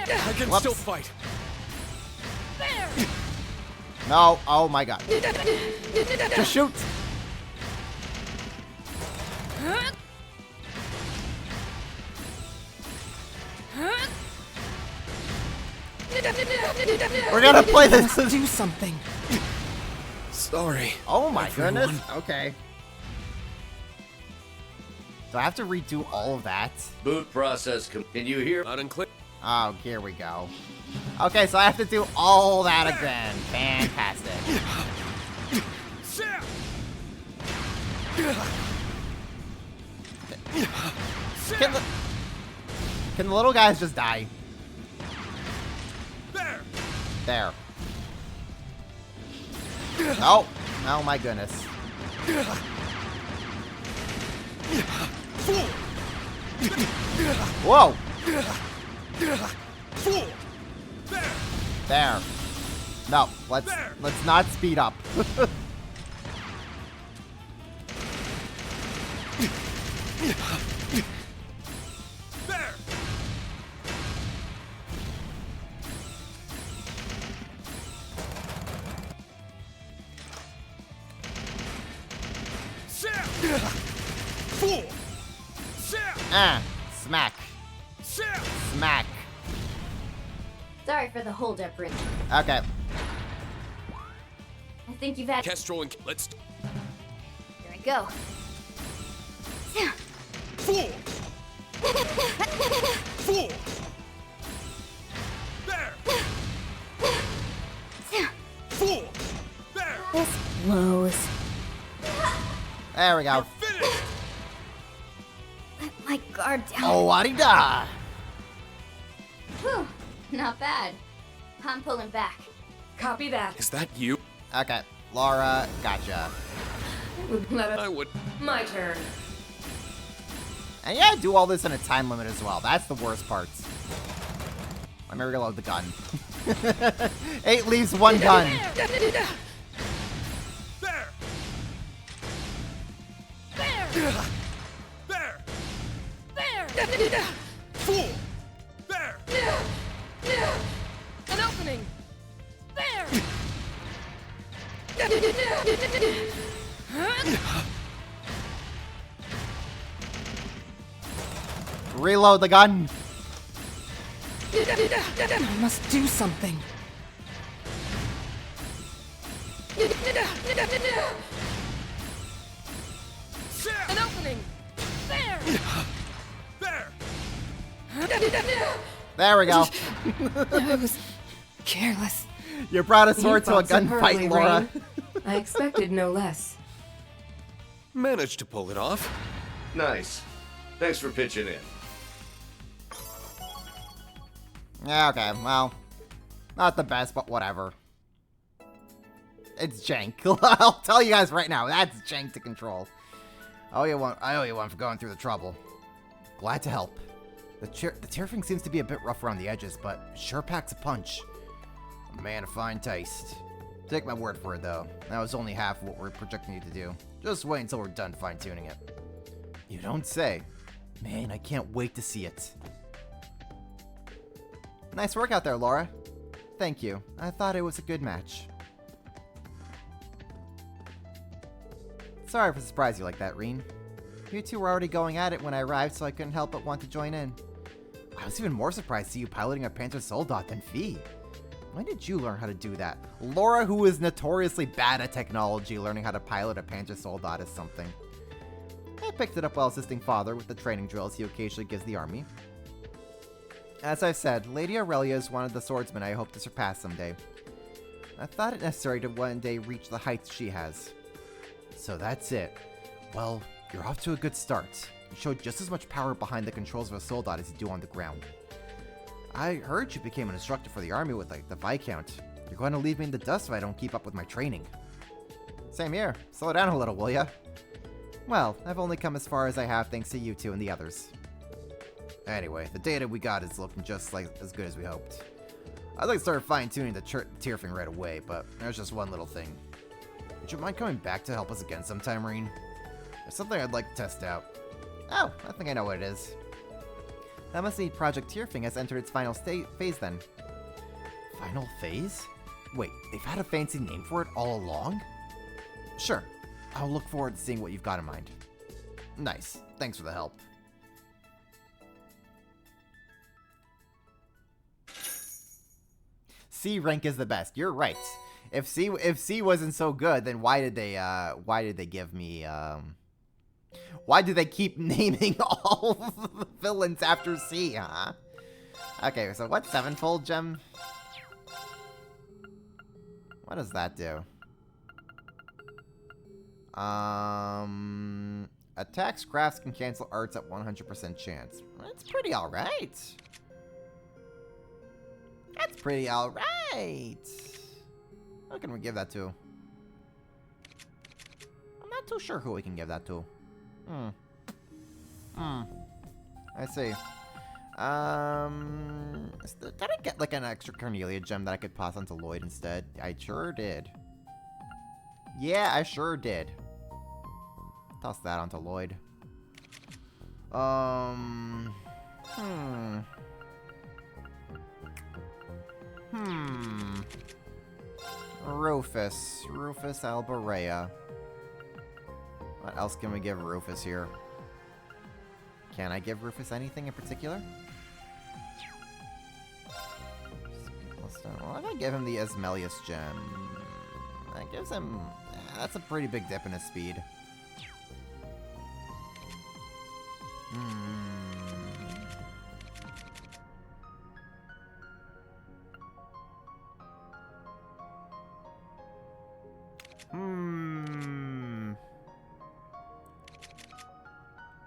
I can
Whoops.
still fight.
No. Oh my god. Just shoot. We're gonna play this.
Do something.
Sorry.
Oh my
everyone.
goodness. Okay. Do I have to redo all of that?
Boot process. Can you hear?
Loud and clear.
Oh, here we go. Okay, so I have to do all that again. Fantastic. Can the little guys just die? There. Oh. Oh my goodness. Whoa. There. No, let's not speed up. Smack. Smack.
Sorry for the hold-up, Rin.
Okay.
I think you've had...
Kestrel and let's.
Here I go. This blows.
There we go.
Let my guard down.
Oh, Arida.
Whew, not bad. I'm pulling back.
Copy that.
Is that you?
Okay, Laura, gotcha.
I would.
My turn.
And yeah, do all this in a time limit as well. That's the worst part. Let me reload the gun. 8 leaves 1 gun.
An opening. There.
Reload the gun.
I must do something.
An opening. There.
There we go.
I was careless.
You brought a sword to a
fought superbly,
gunfight, Laura.
Rain. I expected no less.
Managed to pull it off.
Nice. Thanks for pitching in.
Yeah, okay, well, not the best, but whatever. It's jank. I'll tell you guys right now, that's jank to control. I owe you one for going through the trouble. Glad to help. The turfing seems to be a bit rough around the edges, but sure packs a punch. A man of fine taste. Take my word for it, though. That was only half of what we're projecting you to do. Just wait until we're done fine-tuning it. You don't say. Man, I can't wait to see it. Nice work out there, Laura. Thank you. I thought it was a good match. Sorry for surprising you like that, Reen. You two were already going at it when I arrived, so I couldn't help but want to join in. I was even more surprised to see you piloting a Panther Soldat than Fee. When did you learn how to do that? Laura, who is notoriously bad at technology, learning how to pilot a Panther Soldat is something. I picked it up while assisting Father with the training drills he occasionally gives the army. As I've said, Lady Aurelia is one of the swordsmen I hope to surpass someday. I thought it necessary to one day reach the heights she has. So that's it. Well, you're off to a good start. You showed just as much power behind the controls of a soldat as you do on the ground. I heard you became an instructor for the army with the Viscount. You're going to leave me in the dust if I don't keep up with my training. Same here. Slow down a little, will ya? Well, I've only come as far as I have thanks to you two and the others. Anyway, the data we got is looking just as good as we hoped. I'd like to start fine-tuning the Tierfing right away, but there's just one little thing. Would you mind coming back to help us again sometime, Reen? There's something I'd like to test out. Oh, I think I know what it is. That must mean Project Tierfing has entered its final phase then. Final phase? Wait, they've had a fancy name for it all along? Sure. I'll look forward to seeing what you've got in mind. Nice. Thanks for the help. C rank is the best. You're right. If C wasn't so good, then why did they give me why do they keep naming all the villains after C, huh? Okay, so what's sevenfold gem? What does that do? Attacks, crafts can cancel arts at 100% chance. That's pretty alright. That's pretty alright. Who can we give that to? I'm not too sure who we can give that to. I see. Did I get like an extra Cornelia gem that I could pass on to Lloyd instead? I sure did. Yeah, I sure did. Toss that onto Lloyd. Rufus Alborea. What else can we give Rufus here? Can I give Rufus anything in particular? Well, if I give him the Asmelius gem, that gives him... that's a pretty big dip in his speed.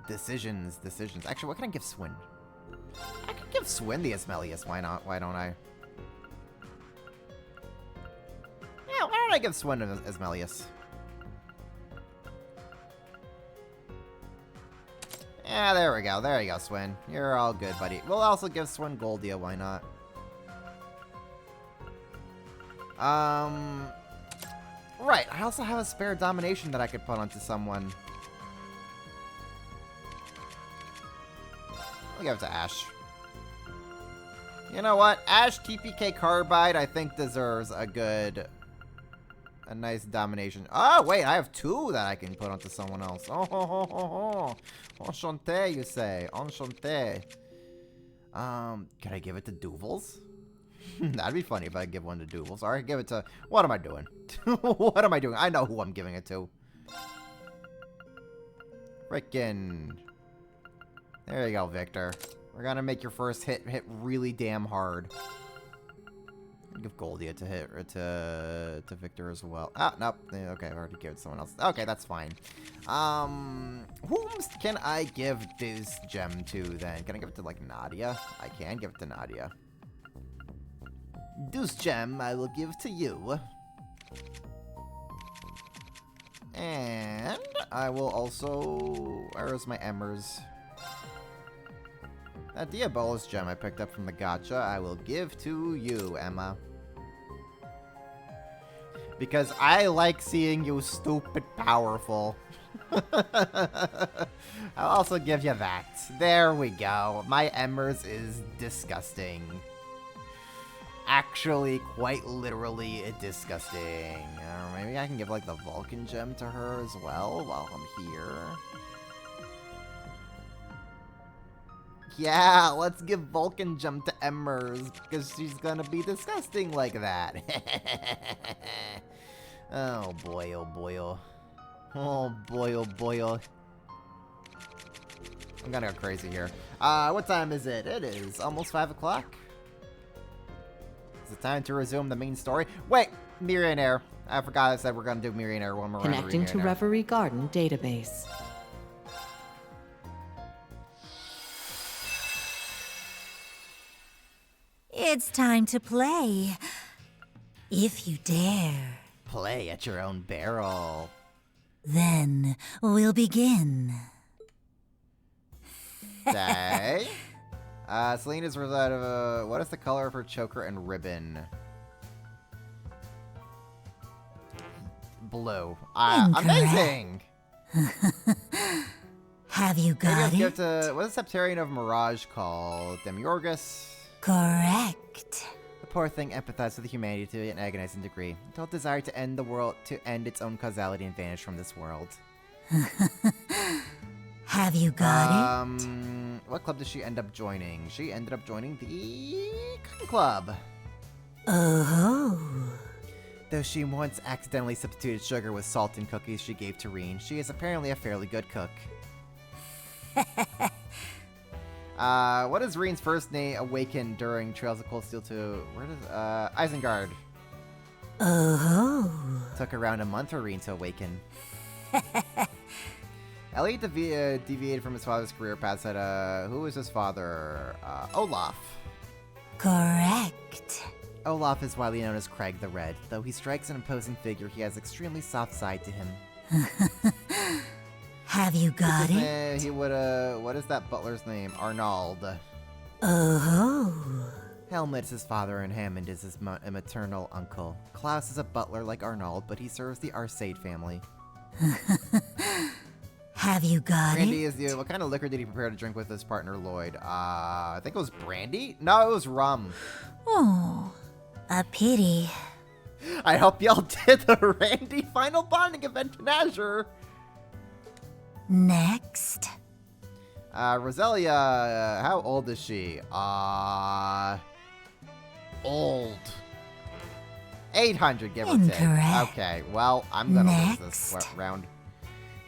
Decisions. Actually, what can I give Swin? I could give Swin the Asmelius. Why not? Why don't I? Yeah, why don't I give Swin an Asmelius? Yeah, there we go. There you go, Swin. You're all good, buddy. We'll also give Swin Goldia. Why not? Right. I also have a spare domination that I could put onto someone. I'll give it to Ash. You know what? Ash TPK Carbide, I think, deserves a nice domination. Oh, wait, I have two that I can put onto someone else. Oh. Enchanté, you say. Enchanté. Can I give it to Duvals? That'd be funny if I give one to Duvals. Or I give it to... What am I doing? What am I doing? I know who I'm giving it to. Frickin'... There you go, Victor. We're gonna make your first hit really damn hard. I'll give Goldia to hit to Victor as well. Ah, nope. Okay, I already gave it to someone else. Okay, that's fine. Whom can I give this gem to then? Can I give it to like Nadia? I can give it to Nadia. This gem I will give to you. And I will also... Where's my Emmers? That Diabolus gem I picked up from the gacha, I will give to you, Emma. Because I like seeing you stupid powerful. I'll also give you that. There we go. My Emmers is disgusting. Actually, quite literally disgusting. Or maybe I can give like the Vulcan gem to her as well while I'm here. Yeah, let's give Vulcan gem to Emmers because she's gonna be disgusting like that. Oh boy, oh boy, oh. Oh boy, oh boy, oh. I'm gonna go crazy here. What time is it? It is almost 5 o'clock. Is it time to resume the main story? Wait, Millionaire. I forgot I said we're gonna do Millionaire one more round.
Connecting to Reverie Garden database.
It's time to play. If you dare.
Play at your own barrel.
Then we'll begin.
Okay. Selena's reside of what is the color of her choker and ribbon? Blue. Amazing!
Have you got it?
Give to, what is the Septarian of Mirage called? Demiurgus?
Correct.
The poor thing empathizes with humanity to an agonizing degree. Until desire to end the world, to end its own causality and vanish from this world.
Have you got it?
What club did she end up joining? She ended up joining the Cotton Club.
Oh.
Though she once accidentally substituted sugar with salt in cookies she gave to Reen, she is apparently a fairly good cook. What is Reen's first name awakened during Trails of Cold Steel 2? Where does, Isengard.
Oh.
Took around a month for Reen to awaken. Elliot deviated from his father's career path, said, who was his father? Olaf.
Correct.
Olaf is widely known as Craig the Red. Though he strikes an imposing figure, he has extremely soft side to him.
Have you got it?
He would, what is that butler's name? Arnold.
Oh.
Helmut is his father and Hammond is his maternal uncle. Klaus is a butler like Arnold, but he serves the Arcade family.
Have you got
Brandy
it?
is what kind of liquor did he prepare to drink with his partner Lloyd? I think it was brandy? No, it was rum.
Oh, a pity.
I hope y'all did the Randy final bonding event in Azure.
Next.
Roselia, how old is she? Old. 800, give or take.
Incorrect.
Okay, well, I'm gonna lose this
Next.
round.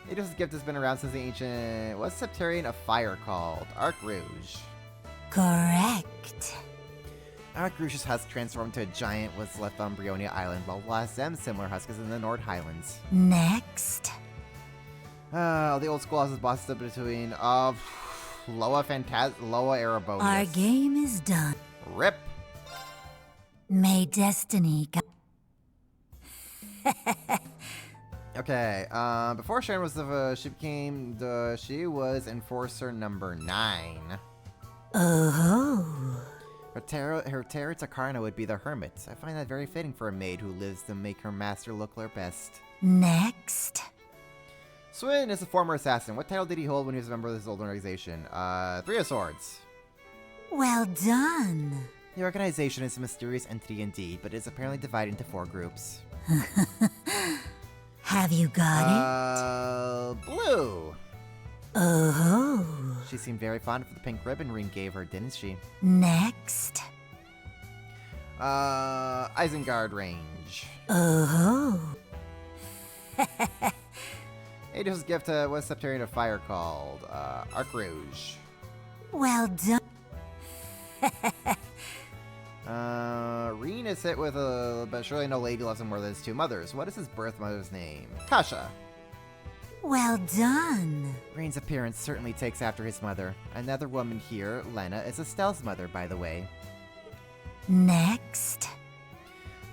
Aegis' gift has been around since the ancient... What's Septarian of Fire called? Arc Rouge.
Correct.
Arc Rouge's husk transformed into a giant was left on Brionia Island, while Blasem similar husk is in the Nord Highlands.
Next.
The old school house's boss is between Loa Erebonius.
Our game is done.
Rip.
May destiny guide.
Okay, before Sharon was she was Enforcer number 9.
Oh.
Her Terra Takarna would be the Hermit. I find that very fitting for a maid who lives to make her master look their best.
Next.
Swin is a former assassin. What title did he hold when he was a member of this old organization? Three of Swords.
Well done.
The organization is a mysterious entity indeed, but is apparently divided into 4 groups.
Have you got
Blue.
Oh.
She seemed very fond of the pink ribbon Reen gave her, didn't she?
Next.
Isengard range.
Oh.
Aegis' gift to what's Septarian of Fire called? Arc Rouge.
Well done.
Reen is hit with but surely no lady loves him more than his 2 mothers. What is his birth mother's name? Kasha.
Well done.
Reen's appearance certainly takes after his mother. Another woman here, Lena, is Estelle's mother, by the way.
Next.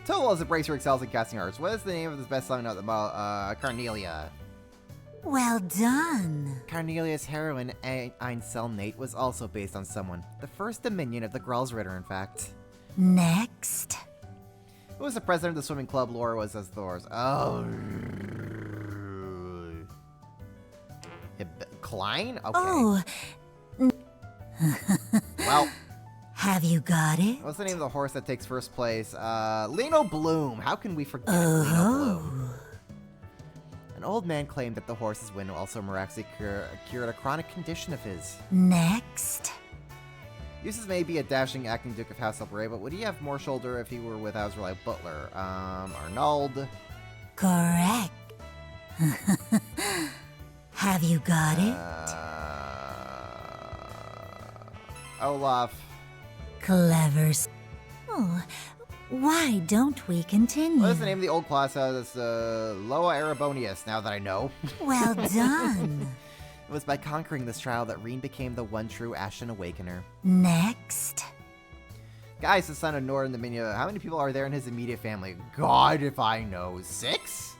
Towell is a bracer excels in casting arts. What is the name of this best-selling note? Carnelia.
Well done.
Carnelia's heroine, Einsel Nate, was also based on someone. The first Dominion of the Gralsritter, in fact.
Next.
Who was the president of the swimming club Laura was as Thor's? Oh. Klein? Okay.
Oh.
Well.
Have you got it?
What's the name of the horse that takes first place? Lino Bloom. How can we forget Lino Bloom? An old man claimed that the horse's wind also miraculously cured a chronic condition of his.
Next.
Eustace may be a dashing acting Duke of House Elbray, but would he have more shoulder if he were with Azrael Butler? Arnold.
Correct. Have you got it?
Olaf.
Clever. Oh, why don't we continue?
What is the name of the old class house? Loa Erebonius, now that I know.
Well done.
It was by conquering this trial that Reen became the one true Ashen Awakener.
Next.
Guy is the son of Nord and the Minya. How many people are there in his immediate family? God, if I know. 6?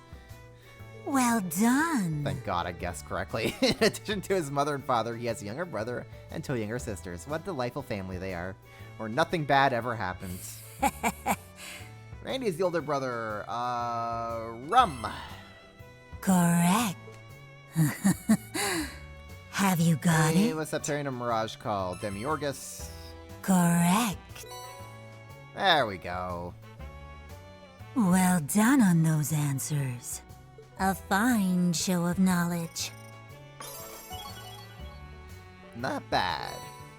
Well done.
Thank God I guessed correctly. In addition to his mother and father, he has a younger brother and 2 younger sisters. What a delightful family they are. Where nothing bad ever happens. Randy is the older brother. Rum.
Correct. Have you got it?
What's Septarian of Mirage called? Demiurgus.
Correct.
There we go.
Well done on those answers. A fine show of knowledge.
Not bad.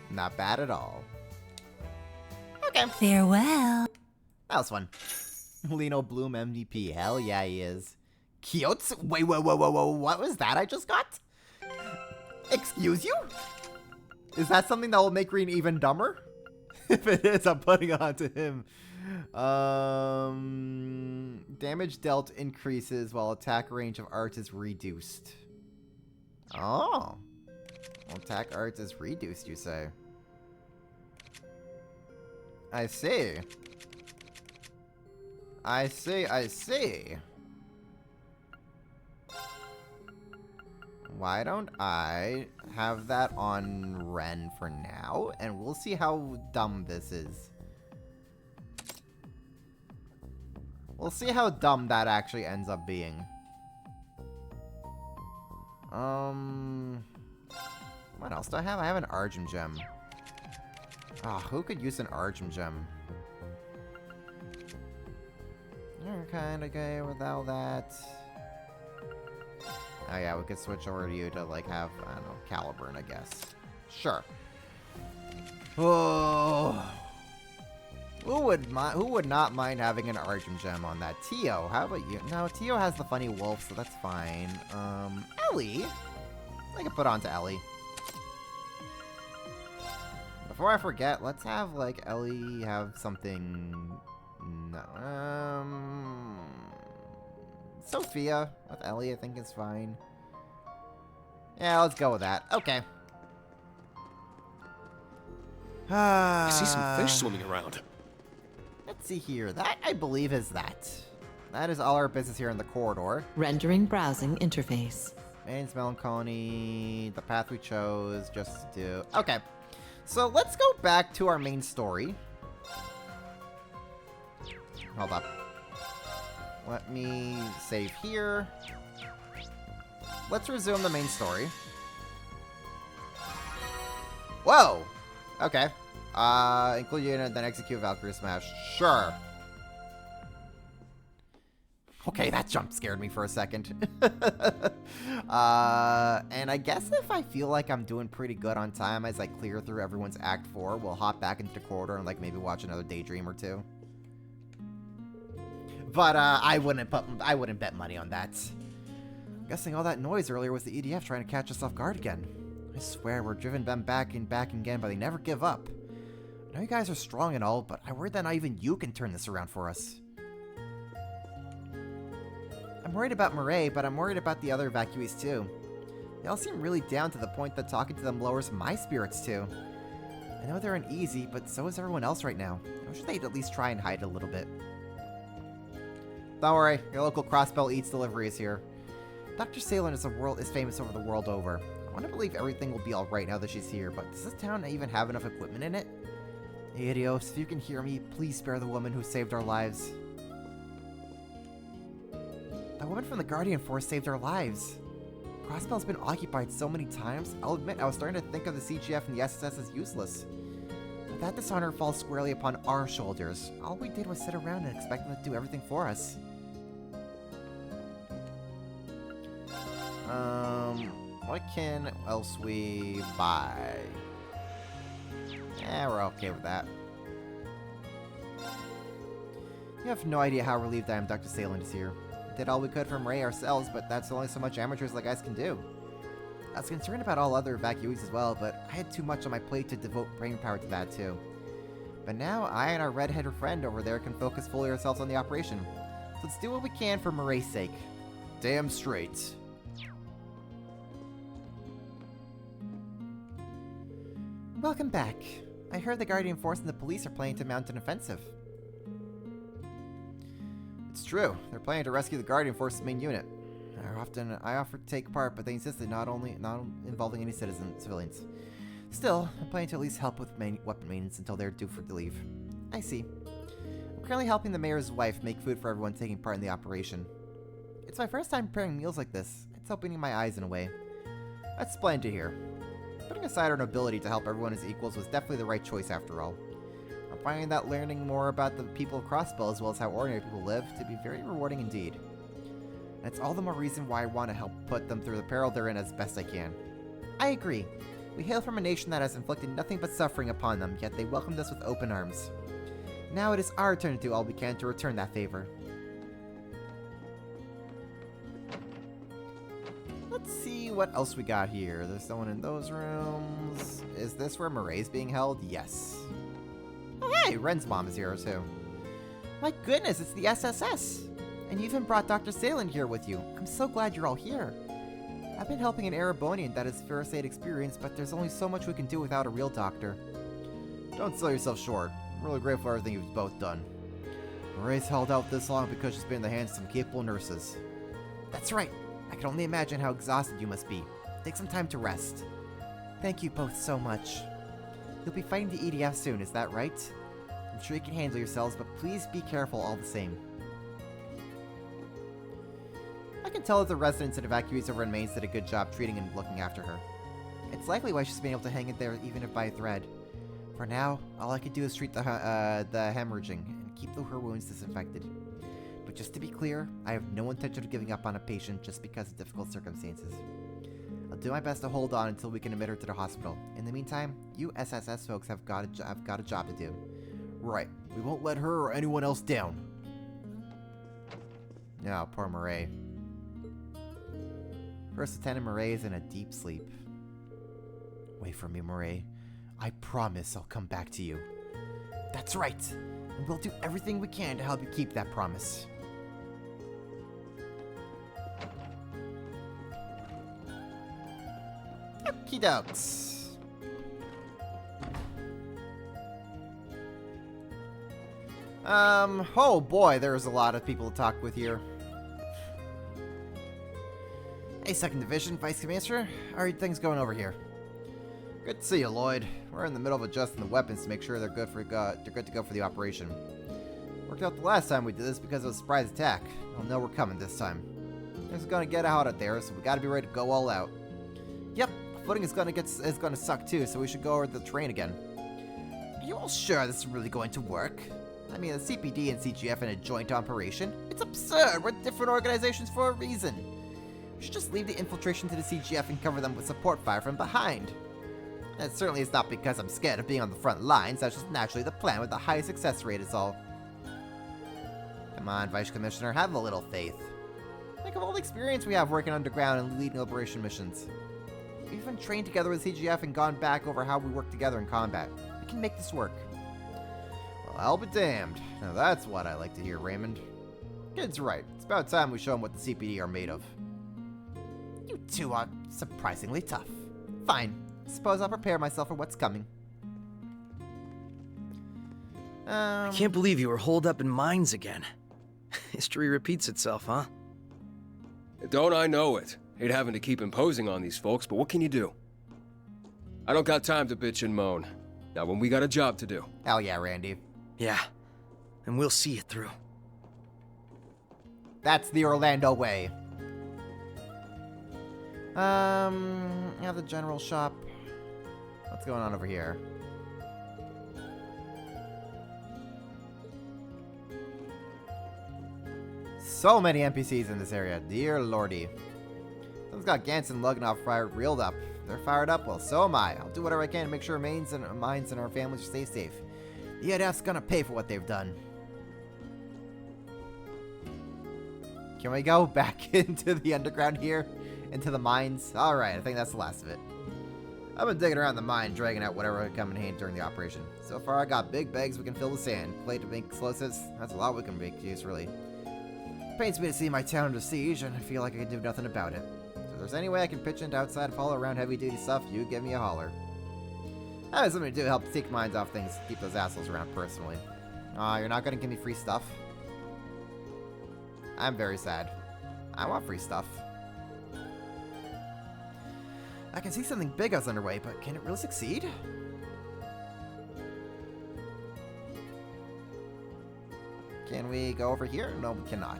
Not bad at all. Okay.
Farewell.
That was fun. Lino Bloom MVP. Hell yeah, he is. Kyots? Wait, whoa, whoa, whoa, whoa. What was that I just got? Excuse you? Is that something that will make Green even dumber? If it is, I'm putting it onto him. Damage dealt increases while attack range of arts is reduced. Oh. Well, attack arts is reduced, you say? I see. I see, I see. Why don't I have that on Ren for now, and we'll see how dumb this is. We'll see how dumb that actually ends up being. What else do I have? I have an Argem Gem. Ah, who could use an Argem Gem? You're kinda okay without that. Oh yeah, we could switch over to you to like have, I don't know, Caliburn, I guess. Sure. Oh. Who would not mind having an Argem Gem on that? Tio, how about you? No, Tio has the funny wolf, so that's fine. Ellie? I can put on to Ellie. Before I forget, let's have, like, Ellie have something... No, Sophia with Ellie, I think is fine. Yeah, let's go with that. Okay.
I see some fish swimming around.
Let's see here. That, I believe, is that. That is all our business here in the corridor.
Rendering browsing interface.
Main's Melancholy, the path we chose, just to do... Okay. So let's go back to our main story. Hold up. Let me save here. Let's resume the main story. Whoa! Okay. Include unit, then execute Valkyrie Smash. Sure. Okay, that jump scared me for a second. And I guess if I feel like I'm doing pretty good on time as I clear through everyone's Act 4, we'll hop back into the corridor and like maybe watch another Daydream or two. But I wouldn't bet money on that. I'm guessing all that noise earlier was the EDF trying to catch us off guard again. I swear we're driven them back and back again, but they never give up. I know you guys are strong and all, but I worry that not even you can turn this around for us. I'm worried about Murray, but I'm worried about the other evacuees too. They all seem really down to the point that talking to them lowers my spirits too. I know they're uneasy, but so is everyone else right now. I wish they'd at least try and hide a little bit. Don't worry, your local Crossbell Eats delivery is here. Dr. Salem is famous over the world over. I want to believe everything will be alright now that she's here, but does this town even have enough equipment in it? Idios, if you can hear me, please spare the woman who saved our lives. The woman from the Guardian Force saved our lives. Crossbell's been occupied so many times, I'll admit I was starting to think of the CGF and the SSS as useless. But that dishonor falls squarely upon our shoulders. All we did was sit around and expect them to do everything for us. What can else we buy? Yeah, we're okay with that. You have no idea how relieved I am Dr. Salem is here. We did all we could from Ray ourselves, but that's only so much amateurs like us can do. I was concerned about all other evacuees as well, but I had too much on my plate to devote brain power to that too. But now I and our red-headed friend over there can focus fully ourselves on the operation. So let's do what we can for Murray's sake. Damn straight. Welcome back. I heard the Guardian Force and the police are planning to mount an offensive. It's true. They're planning to rescue the Guardian Force's main unit. I offered to take part, but they insisted not involving any civilians. Still, I'm planning to at least help with weapon maintenance until they're due for the leave. I see. I'm currently helping the mayor's wife make food for everyone taking part in the operation. It's my first time preparing meals like this. It's opening my eyes in a way. That's splendid to hear. Putting aside our nobility to help everyone as equals was definitely the right choice after all. I'm finding that learning more about the people of Crossbell as well as how ordinary people live to be very rewarding indeed. And it's all the more reason why I want to help put them through the peril they're in as best I can. I agree. We hail from a nation that has inflicted nothing but suffering upon them, yet they welcomed us with open arms. Now it is our turn to do all we can to return that favor. Let's see what else we got here. There's someone in those rooms. Is this where Murray's being held? Yes. Oh, hey, Ren's mom is here too. My goodness, it's the SSS. And you even brought Dr. Salen here with you. I'm so glad you're all here. I've been helping an Erebonian that has first aid experience, but there's only so much we can do without a real doctor. Don't sell yourself short. I'm really grateful for everything you've both done. Murray's held out this long because she's been in the hands of some capable nurses. That's right. I can only imagine how exhausted you must be. Take some time to rest. Thank you both so much. You'll be fighting the EDF soon, is that right? I'm sure you can handle yourselves, but please be careful all the same. I can tell that the residents and evacuees over in Mainz did a good job treating and looking after her. It's likely why she's been able to hang in there even if by a thread. For now, all I can do is treat the hemorrhaging and keep her wounds disinfected. But just to be clear, I have no intention of giving up on a patient just because of difficult circumstances. I'll do my best to hold on until we can admit her to the hospital. In the meantime, you SSS folks have got a job to do. Right, we won't let her or anyone else down. No, poor Murray. First Lieutenant Murray is in a deep sleep. Wait for me, Murray. I promise I'll come back to you. That's right, and we'll do everything we can to help you keep that promise. Okie dokes. Oh boy, there's a lot of people to talk with here. Hey, 2nd Division, Vice Commander. How are things going over here? Good to see you, Lloyd. We're in the middle of adjusting the weapons to make sure they're good to go for the operation. Worked out the last time we did this because of a surprise attack. I'll know we're coming this time. Things are gonna get out there, so we gotta be ready to go all out. Yep, footing is gonna suck too, so we should go over the terrain again. Are you all sure this is really going to work? I mean, the CPD and CGF in a joint operation? It's absurd! We're different organizations for a reason. We should just leave the infiltration to the CGF and cover them with support fire from behind. And it certainly is not because I'm scared of being on the front lines. That's just naturally the plan with the highest success rate is all. Come on, Vice Commissioner, have a little faith. Think of all the experience we have working underground and leading liberation missions. We've even trained together with CGF and gone back over how we work together in combat. We can make this work. Well, I'll be damned. Now that's what I like to hear, Raymond. Kid's right. It's about time we show them what the CPD are made of. You two are surprisingly tough. Fine. Suppose I'll prepare myself for what's coming.
I can't believe you were holed up in mines again. History repeats itself, huh?
Don't I know it? Hate having to keep imposing on these folks, but what can you do? I don't got time to bitch and moan. Not when we got a job to do.
Hell yeah, Randy.
Yeah, and we'll see it through.
That's the Orlando way. Yeah, the general shop. What's going on over here? So many NPCs in this area, dear lordy. Someone's got Gantz and Lugnov reeled up. They're fired up, well, so am I. I'll do whatever I can to make sure minds and our families stay safe. The EDF's gonna pay for what they've done. Can we go back into the underground here? Into the mines? Alright, I think that's the last of it. I've been digging around the mine, dragging out whatever would come in handy during the operation. So far, I got big bags we can fill with sand, clay to make explosives. That's a lot we can make use, really. Pains me to see my town under siege, and I feel like I can do nothing about it. So if there's any way I can pitch into outside and follow around heavy-duty stuff, you give me a holler. I have something to do to help take minds off things, keep those assholes around personally. Aw, you're not gonna give me free stuff? I'm very sad. I want free stuff. I can see something big is underway, but can it really succeed? Can we go over here? No, we cannot.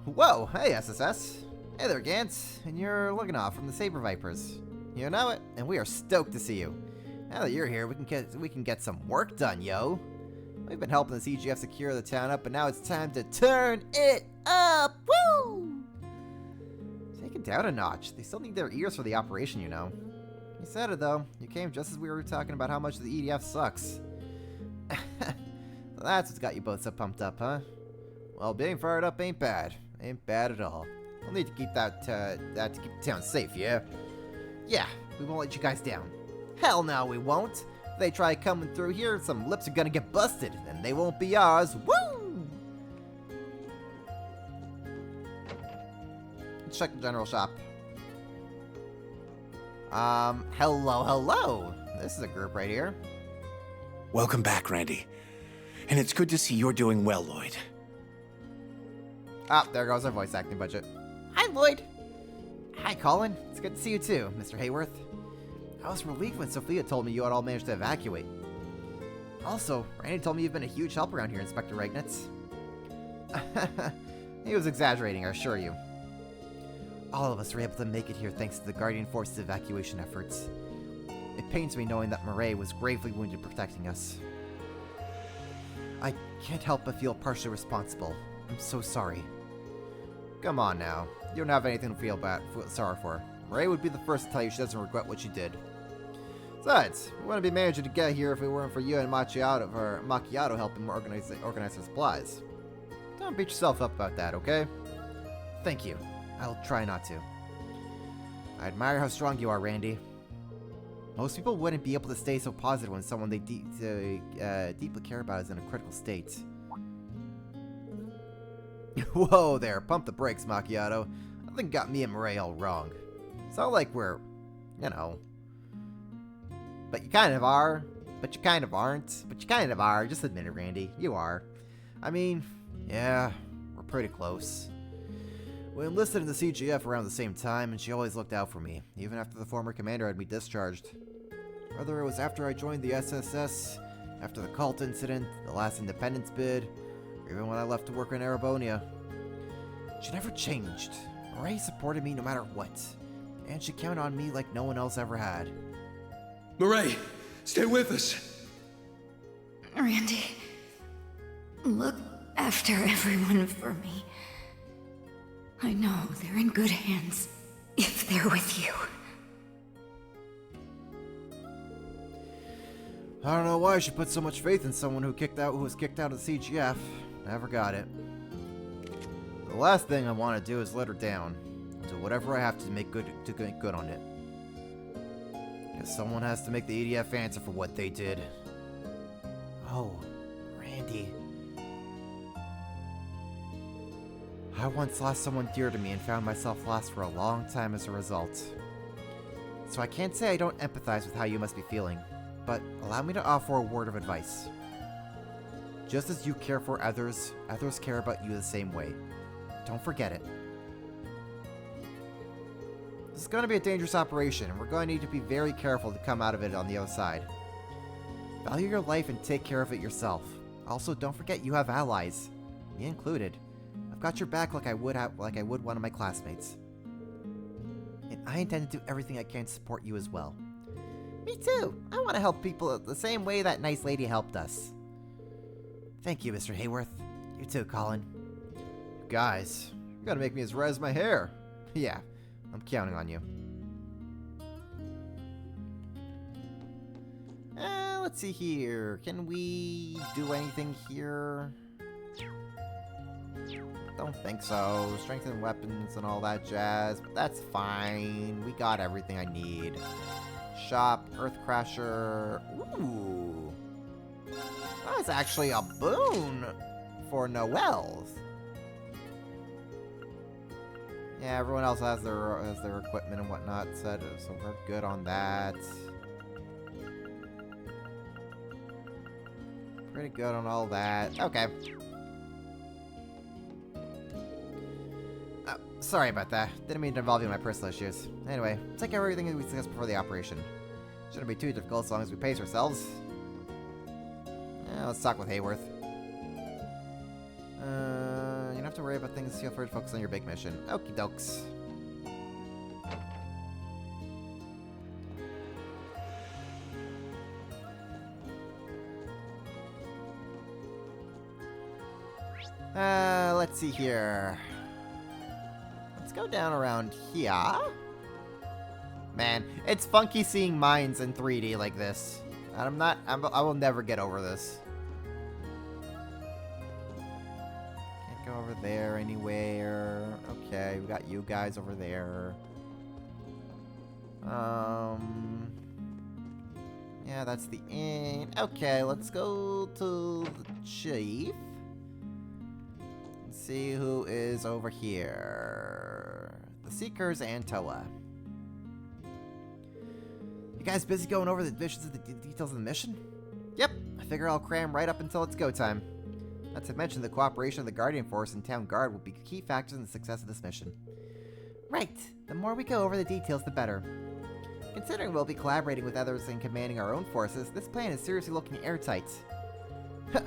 Whoa, hey SSS. Hey there, Gantz. And you're Lugnov from the Saber Vipers. You know it, and we are stoked to see you. Now that you're here, we can get some work done, yo. We've been helping the CGF secure the town up, but now it's time to turn it up! Woo! Take it down a notch. They still need their ears for the operation, you know. You said it, though. You came just as we were talking about how much the EDF sucks. That's what's got you both so pumped up, huh? Well, being fired up ain't bad. Ain't bad at all. We'll need to keep that to keep the town safe, yeah? Yeah, we won't let you guys down. Hell no, we won't. If they try coming through here, some lips are gonna get busted, and they won't be ours. Woo! Let's check the general shop. Hello. This is a group right here.
Welcome back, Randy. And it's good to see you're doing well, Lloyd.
Ah, there goes our voice acting budget. Hi, Lloyd. Hi, Colin. It's good to see you too, Mr. Hayworth. I was relieved when Sophia told me you had all managed to evacuate. Also, Randy told me you've been a huge help around here, Inspector Regnitz. He was exaggerating, I assure you. All of us were able to make it here thanks to the Guardian Force's evacuation efforts. It pains me knowing that Murray was gravely wounded protecting us. I can't help but feel partially responsible. I'm so sorry. Come on now. You don't have anything to feel sorry for. Murray would be the first to tell you she doesn't regret what she did. Besides, we wouldn't be managing to get here if it weren't for you and Macchiato helping organize our supplies. Don't beat yourself up about that, okay? Thank you. I'll try not to. I admire how strong you are, Randy. Most people wouldn't be able to stay so positive when someone they deeply care about is in a critical state. Whoa there, pump the brakes, Macchiato. I think got me and Murray all wrong. It's not like we're, you know... But you kind of are, but you kind of aren't, but you kind of are. Just admit it, Randy. You are. I mean, yeah, we're pretty close. We enlisted in the CGF around the same time, and she always looked out for me, even after the former commander had me discharged. Whether it was after I joined the SSS, after the cult incident, the last independence bid, or even when I left to work in Erebonia. She never changed. Murray supported me no matter what, and she counted on me like no one else ever had.
Murray, stay with us.
Randy, look after everyone for me. I know they're in good hands if they're with you.
I don't know why she put so much faith in someone who was kicked out of the CGF. Never got it. The last thing I want to do is let her down. I'll do whatever I have to make good on it. Guess someone has to make the EDF answer for what they did. Oh, Randy. I once lost someone dear to me and found myself lost for a long time as a result. So I can't say I don't empathize with how you must be feeling, but allow me to offer a word of advice. Just as you care for others, others care about you the same way. Don't forget it. This is going to be a dangerous operation, and we're going to need to be very careful to come out of it on the other side. Value your life and take care of it yourself. Also, don't forget you have allies, me included. I've got your back like I would one of my classmates. And I intend to do everything I can to support you as well. Me too. I want to help people the same way that nice lady helped us. Thank you, Mr. Hayworth. You too, Colin. Guys, you gotta make me as red as my hair. Yeah, I'm counting on you. Let's see here. Can we do anything here? Don't think so. Strengthen weapons and all that jazz, but that's fine. We got everything I need. Shop, Earthcrasher. Ooh. That's actually a boon for Noel's. Yeah, everyone else has their equipment and whatnot set, so we're good on that. Pretty good on all that. Okay. Sorry about that. Didn't mean to involve you in my personal issues. Anyway, take care of everything we discussed before the operation. Shouldn't be too difficult as long as we pace ourselves. Let's talk with Hayworth. You don't have to worry about things. Feel free to focus on your big mission. Okie dokes. Let's see here. Let's go down around here. Man, it's funky seeing mines in 3D like this. And I will never get over this. Can't go over there anywhere. Okay, we got you guys over there. Yeah, that's the inn. Okay, let's go to the chief. Let's see who is over here. The Seekers and Toa. You guys busy going over the details of the mission? Yep, I figure I'll cram right up until it's go time. Not to mention the cooperation of the Guardian Force and Town Guard will be key factors in the success of this mission. Right, the more we go over the details, the better. Considering we'll be collaborating with others and commanding our own forces, this plan is seriously looking airtight. I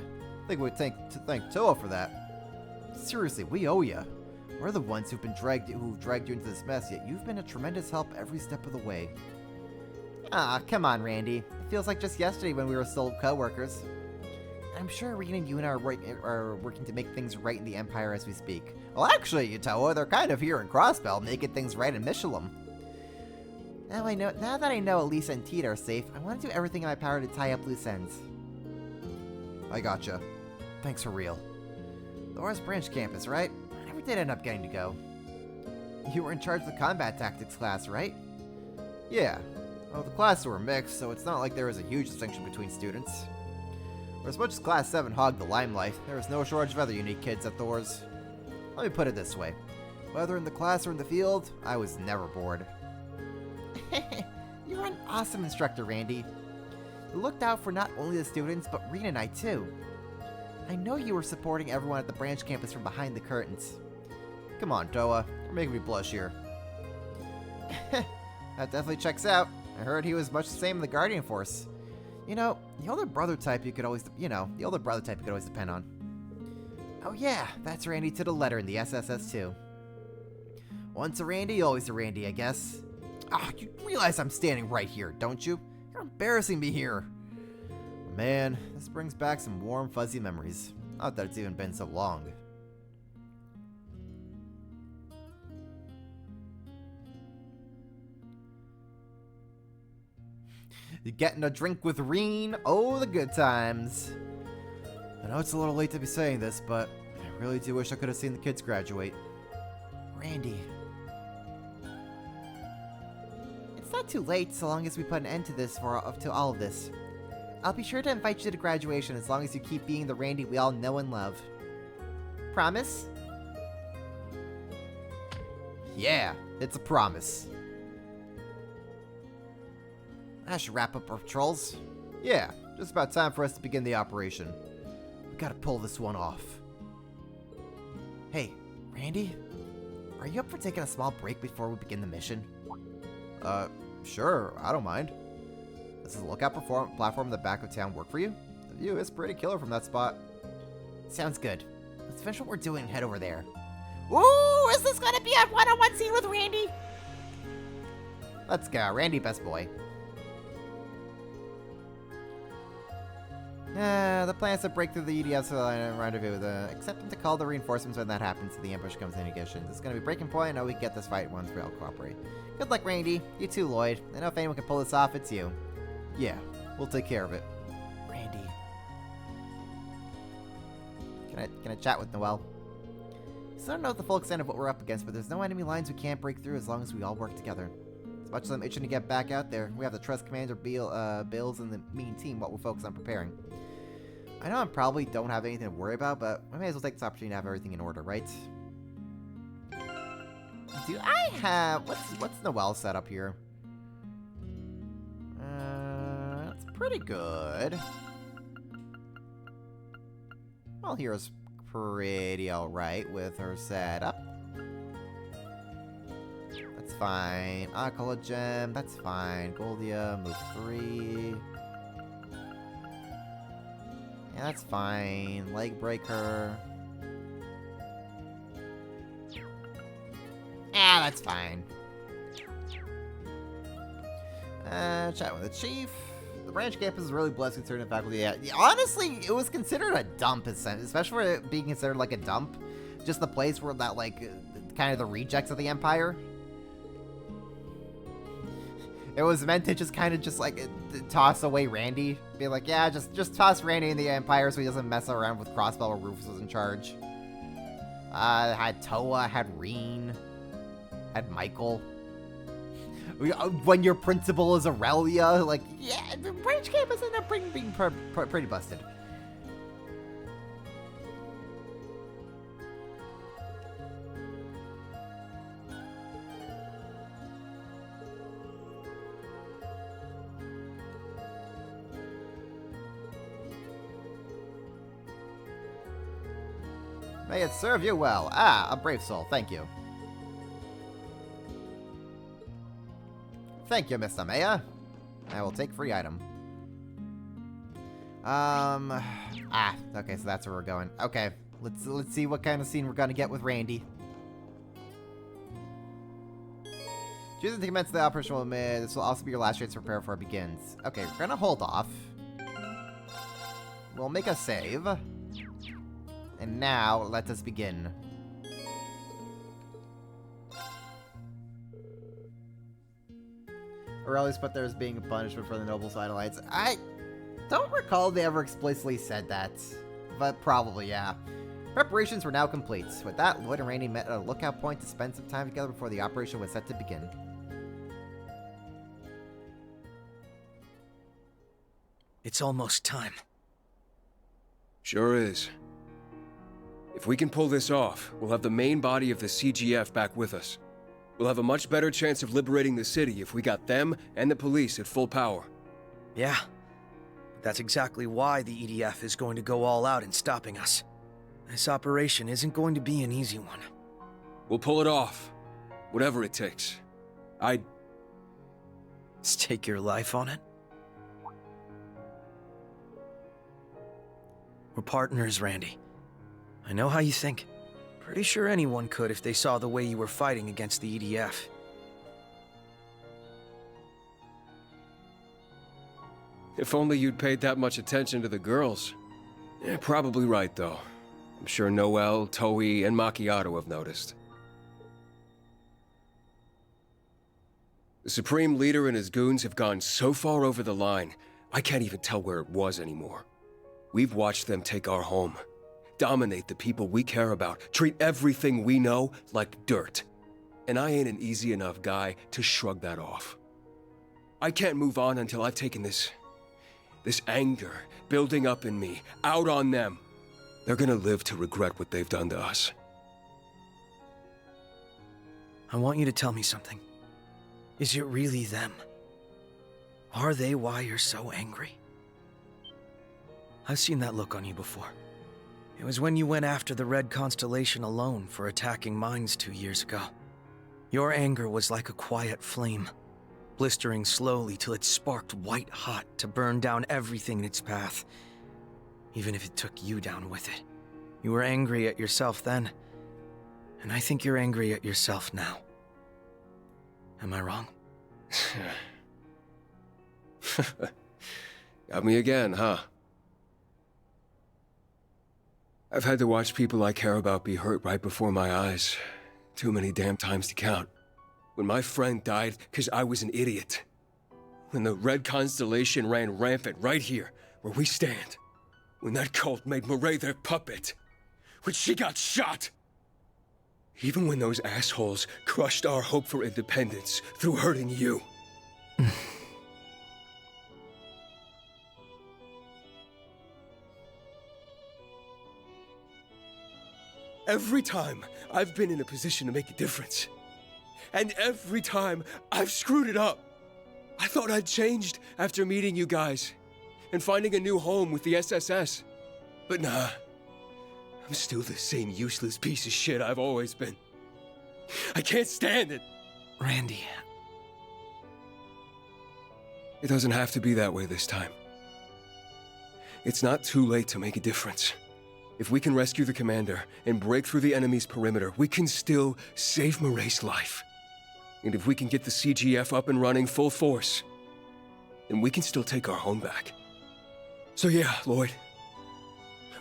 think we'd thank Toa for that. Seriously, we owe ya. We're the ones who've dragged you into this mess, yet you've been a tremendous help every step of the way. Ah, come on, Randy. It feels like just yesterday when we were still co-workers. I'm sure Reed and you and I are working to make things right in the Empire as we speak. Well, actually, Toa, they're kind of here in Crossbell, making things right in Michelin. Now that I know Elisa and Tita are safe, I want to do everything in my power to tie up loose ends. I gotcha. Thanks for real. The Oris Branch campus, right? I never did end up getting to go. You were in charge of the combat tactics class, right? Yeah. Well, the classes were mixed, so it's not like there was a huge distinction between students. For as much as Class 7 hogged the limelight, there was no shortage of other unique kids at Thor's. Let me put it this way. Whether in the class or in the field, I was never bored. You were an awesome instructor, Randy. You looked out for not only the students, but Rena and I too. I know you were supporting everyone at the branch campus from behind the curtains. Come on, Toa. You're making me blush here. That definitely checks out. I heard he was much the same in the Guardian Force. You know, the older brother type you could always depend on. Oh yeah, that's Randy to the letter in the SSS too. Once a Randy, always a Randy, I guess. Ah, you realize I'm standing right here, don't you? You're embarrassing me here. Man, this brings back some warm, fuzzy memories. Not that it's even been so long. You getting a drink with Reen? Oh, the good times. I know it's a little late to be saying this, but I really do wish I could have seen the kids graduate. Randy. It's not too late, so long as we put an end to to all of this. I'll be sure to invite you to graduation as long as you keep being the Randy we all know and love. Promise? Yeah, it's a promise. I should wrap up our patrols. Yeah, just about time for us to begin the operation. We gotta pull this one off. Hey, Randy? Are you up for taking a small break before we begin the mission? Sure, I don't mind. Does the lookout platform in the back of town work for you? The view is pretty killer from that spot. Sounds good. Let's finish what we're doing and head over there.
Ooh, is this gonna be a one-on-one scene with Randy?
Let's go, Randy, best boy. The plan is to break through the EDS and rendezvous with accept them to call the reinforcements when that happens so the ambush comes in addition. This is going to be breaking point. I know we can get this fight once we all cooperate. Good luck, Randy. You too, Lloyd. I know if anyone can pull this off, it's you. Yeah, we'll take care of it. Randy. Can I chat with Noelle? So I don't know the full extent of what we're up against, but there's no enemy lines we can't break through as long as we all work together. As much as I'm itching to get back out there, we have to trust Commander Bills and the mean team what we'll focus on preparing. I know I probably don't have anything to worry about, but I may as well take this opportunity to have everything in order, right? Do I have... What's Noelle set up here? That's pretty good. Well, here's pretty alright with her setup. That's fine. Alcohol gem, that's fine. Goldia, move 3. Yeah, that's fine. Leg breaker. Ah, that's fine. Chat with the chief. The branch campus is really blessed considering the faculty. Yeah, honestly, it was considered a dump, especially for it being considered like a dump. Just the place where that, like, kind of the rejects of the Empire. It was meant to just kind of just like toss away Randy. Be like, yeah, just toss Randy in the Empire so he doesn't mess around with Crossbell or Rufus was in charge. Had Toa, had Reen, had Michael. When your principal is Aurelia, like, yeah, the Branch campus ended up being pretty busted. May it serve you well. Ah, a brave soul. Thank you. Thank you, Miss Amaya. I will take free item. Okay, so that's where we're going. Okay, let's see what kind of scene we're gonna get with Randy. Choosing to commence the operation will this will also be your last chance to prepare before it begins. Okay, we're gonna hold off. We'll make a save. And now, let us begin. Aurelius put there as being a punishment for the noble satellites. I don't recall they ever explicitly said that, but probably, yeah. Preparations were now complete. With that, Lloyd and Randy met at a lookout point to spend some time together before the operation was set to begin.
It's almost time.
Sure is. If we can pull this off, we'll have the main body of the CGF back with us. We'll have a much better chance of liberating the city if we got them and the police at full power.
Yeah. That's exactly why the EDF is going to go all out in stopping us. This operation isn't going to be an easy one.
We'll pull it off. Whatever it takes. I'd
stake your life on it? We're partners, Randy. I know how you think. Pretty sure anyone could if they saw the way you were fighting against the EDF.
If only you'd paid that much attention to the girls. Yeah, probably right, though. I'm sure Noelle, Toei, and Macchiato have noticed. The Supreme Leader and his goons have gone so far over the line, I can't even tell where it was anymore. We've watched them take our home. Dominate the people we care about, treat everything we know like dirt. And I ain't an easy enough guy to shrug that off. I can't move on until I've taken this anger building up in me, out on them. They're gonna live to regret what they've done to us.
I want you to tell me something. Is it really them? Are they why you're so angry? I've seen that look on you before. It was when you went after the Red Constellation alone for attacking mines 2 years ago. Your anger was like a quiet flame, blistering slowly till it sparked white hot to burn down everything in its path, even if it took you down with it. You were angry at yourself then, and I think you're angry at yourself now. Am I wrong?
Got me again, huh? I've had to watch people I care about be hurt right before my eyes. Too many damn times to count. When my friend died because I was an idiot. When the Red Constellation ran rampant right here, where we stand. When that cult made Murray their puppet. When she got shot. Even when those assholes crushed our hope for independence through hurting you. Every time I've been in a position to make a difference. And every time I've screwed it up. I thought I'd changed after meeting you guys and finding a new home with the SSS. But nah, I'm still the same useless piece of shit I've always been. I can't stand it.
Randy.
It doesn't have to be that way this time. It's not too late to make a difference. If we can rescue the commander and break through the enemy's perimeter, we can still save Murray's life. And if we can get the CGF up and running full force, then we can still take our home back. So yeah, Lloyd.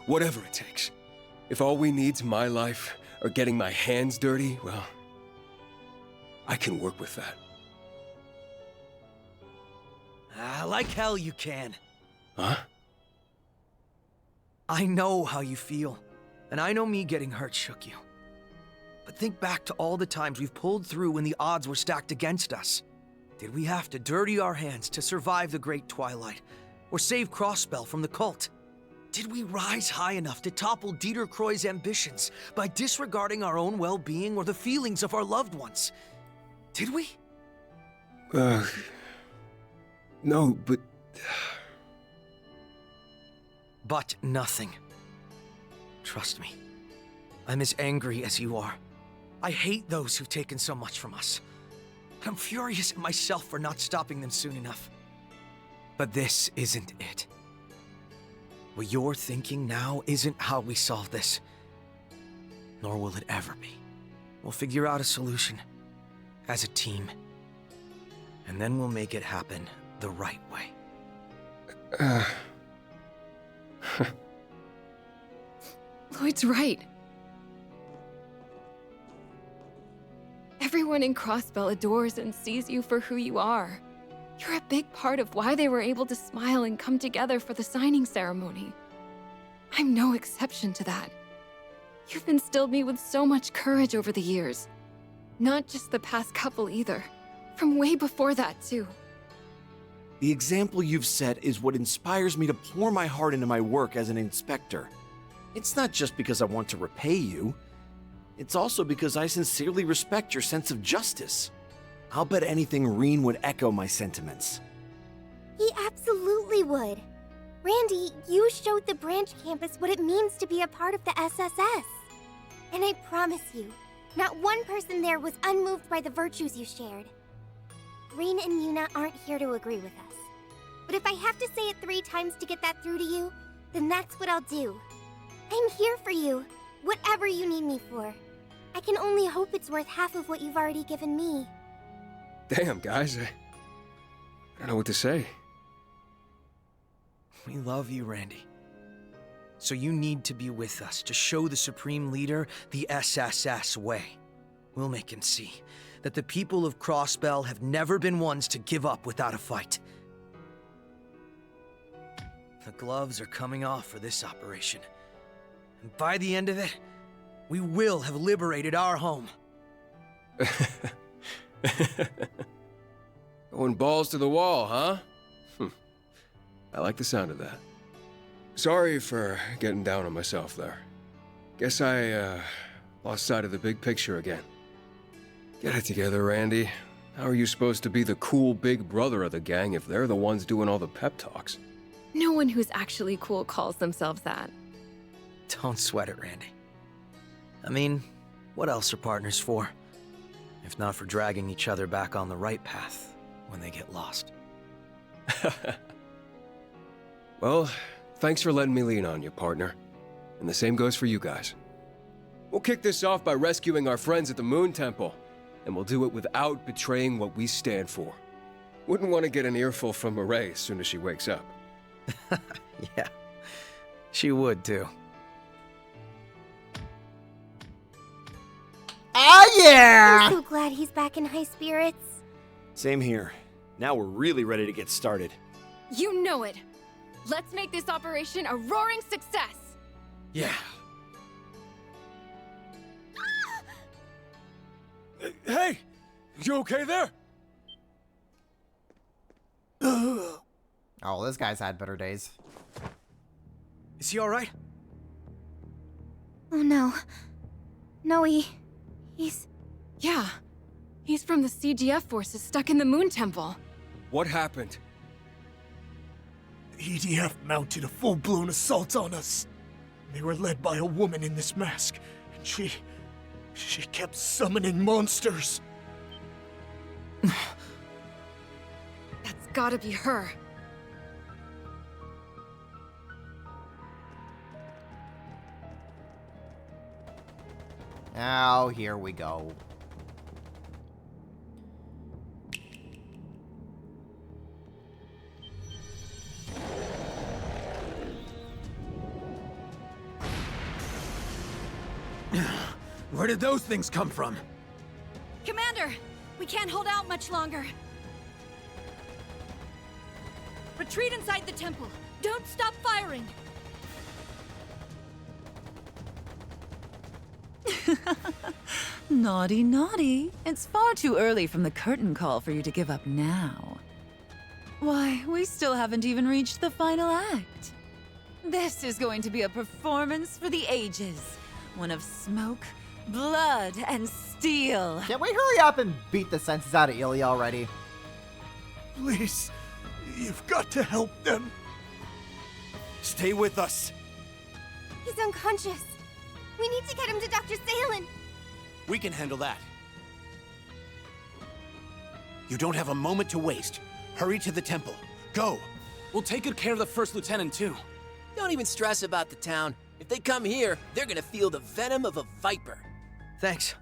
Whatever it takes. If all we need's my life, or getting my hands dirty, well, I can work with that.
Like hell you can.
Huh?
I know how you feel, and I know me getting hurt shook you. But think back to all the times we've pulled through when the odds were stacked against us. Did we have to dirty our hands to survive the Great Twilight, or save Crossbell from the cult? Did we rise high enough to topple Dieter Croy's ambitions by disregarding our own well-being or the feelings of our loved ones? Did we?
No, but...
But nothing. Trust me. I'm as angry as you are. I hate those who've taken so much from us. I'm furious at myself for not stopping them soon enough. But this isn't it. What you're thinking now isn't how we solve this. Nor will it ever be. We'll figure out a solution. As a team. And then we'll make it happen the right way.
Lloyd's right. Everyone in Crossbell adores and sees you for who you are. You're a big part of why they were able to smile and come together for the signing ceremony. I'm no exception to that. You've instilled me with so much courage over the years. Not just the past couple either. From way before that, too.
The example you've set is what inspires me to pour my heart into my work as an inspector. It's not just because I want to repay you. It's also because I sincerely respect your sense of justice. I'll bet anything Reen would echo my sentiments.
He absolutely would. Randy, you showed the branch campus what it means to be a part of the SSS. And I promise you, not one person there was unmoved by the virtues you shared. Reen and Yuna aren't here to agree with us. But if I have to say it 3 times to get that through to you, then that's what I'll do. I'm here for you, whatever you need me for. I can only hope it's worth half of what you've already given me.
Damn, guys. I don't know what to say.
We love you, Randy. So you need to be with us to show the Supreme Leader the SSS way. We'll make him see that the people of Crossbell have never been ones to give up without a fight. The gloves are coming off for this operation. And by the end of it, we will have liberated our home.
Going balls to the wall, huh? I like the sound of that. Sorry for getting down on myself there. Guess I, lost sight of the big picture again. Get it together, Randy. How are you supposed to be the cool big brother of the gang if they're the ones doing all the pep talks?
No one who's actually cool calls themselves that.
Don't sweat it, Randy. I mean, what else are partners for? If not for dragging each other back on the right path when they get lost.
Well, thanks for letting me lean on you, partner. And the same goes for you guys. We'll kick this off by rescuing our friends at the Moon Temple, and we'll do it without betraying what we stand for. Wouldn't want to get an earful from Marae as soon as she wakes up.
Yeah, she would too.
Oh yeah!
I'm so glad he's back in high spirits.
Same here. Now we're really ready to get started.
You know it. Let's make this operation a roaring success.
Yeah.
Hey! You okay there?
Oh, this guy's had better days.
Is he alright?
Oh no. No, he's...
Yeah. He's from the CGF forces stuck in the Moon Temple.
What happened?
The EDF mounted a full-blown assault on us. They were led by a woman in this mask, and she kept summoning monsters.
That's gotta be her.
Oh, here we go.
Where did those things come from?
Commander, we can't hold out much longer.
Retreat inside the temple. Don't stop firing.
Naughty, naughty. It's far too early from the curtain call for you to give up now. Why, we still haven't even reached the final act. This is going to be a performance for the ages. One of smoke, blood, and steel.
Can't we hurry up and beat the senses out of Ilya already?
Please, you've got to help them. Stay with us.
He's unconscious. We need to get him to Dr. Salen.
We can handle that. You don't have a moment to waste. Hurry to the temple. Go.
We'll take good care of the First Lieutenant, too.
Don't even stress about the town. If they come here, they're gonna feel the venom of a viper.
Thanks.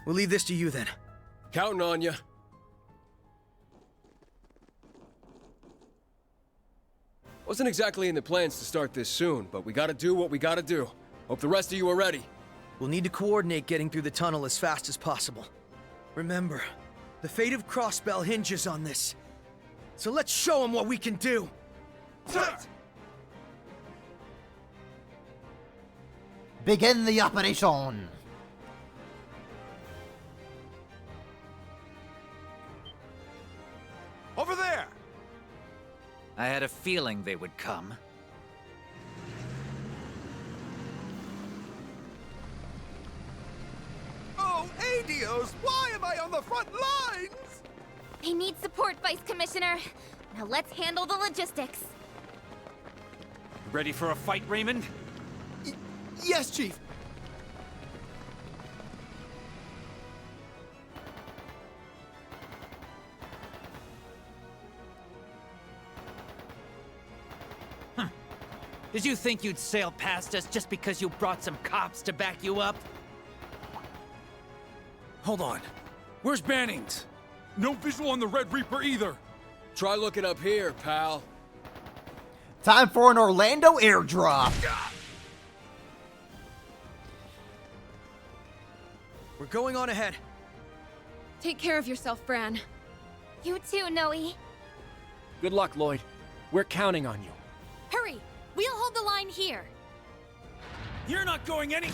We'll leave this to you then.
Counting on you. Wasn't exactly in the plans to start this soon, but we gotta do what we gotta do. Hope the rest of you are ready.
We'll need to coordinate getting through the tunnel as fast as possible. Remember, the fate of Crossbell hinges on this. So let's show them what we can do!
Begin the operation!
Over there! I had a feeling they would come.
Oh, Adios! Why am I on the front lines?
I need support, Vice Commissioner. Now let's handle the logistics.
Ready for a fight, Raymond?
Yes, Chief.
Did you think you'd sail past us just because you brought some cops to back you up?
Hold on. Where's Bannings?
No visual on the Red Reaper either.
Try looking up here, pal.
Time for an Orlando airdrop.
We're going on ahead.
Take care of yourself, Bran.
You too, Noe.
Good luck, Lloyd. We're counting on you.
Hurry! We'll hold the line here.
You're not going any...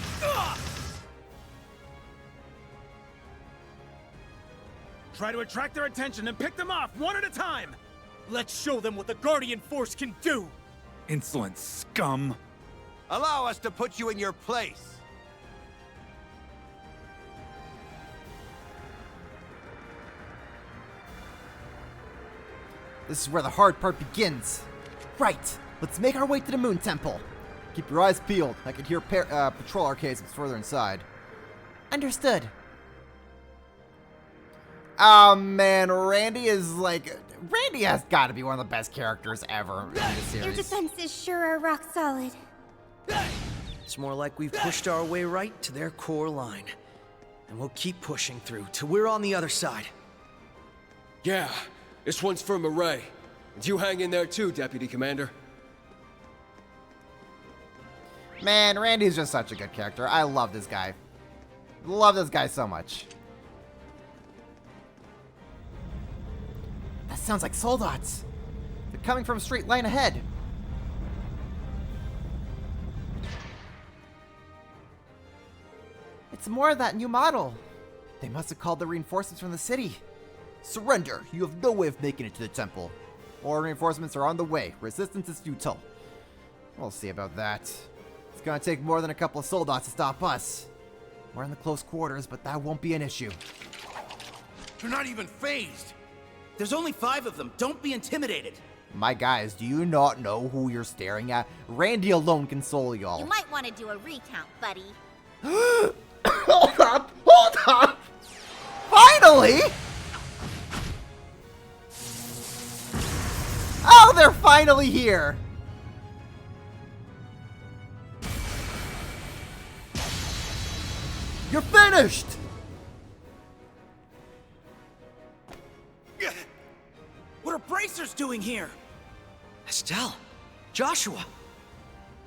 Try to attract their attention and pick them off one at a time. Let's show them what the Guardian Force can do.
Insolent scum. Allow us to put you in your place.
This is where the hard part begins. Right, let's make our way to the Moon Temple. Keep your eyes peeled. I can hear patrol arcades further inside. Understood. Oh man, Randy is like... Randy has got to be one of the best characters ever in the
Your
series.
defenses sure are rock solid.
It's more like we've pushed our way right to their core line. And we'll keep pushing through till we're on the other side.
Yeah, this one's for Murray. And you hang in there too, Deputy Commander.
Man, Randy's just such a good character. I love this guy. Love this guy so much. That sounds like soldats. They're coming from a straight line ahead. It's more of that new model. They must have called the reinforcements from the city. Surrender. You have no way of making it to the temple. More reinforcements are on the way. Resistance is futile. We'll see about that. It's gonna take more than a couple of soldats to stop us. We're in the close quarters, but that won't be an issue.
They're not even phased. There's only 5 of them. Don't be intimidated.
My guys, do you not know who you're staring at? Randy alone can console y'all.
You might want to do a recount, buddy.
Hold up! Hold up! Finally! Oh, they're finally here! You're finished!
What are bracers doing here?
Estelle, Joshua,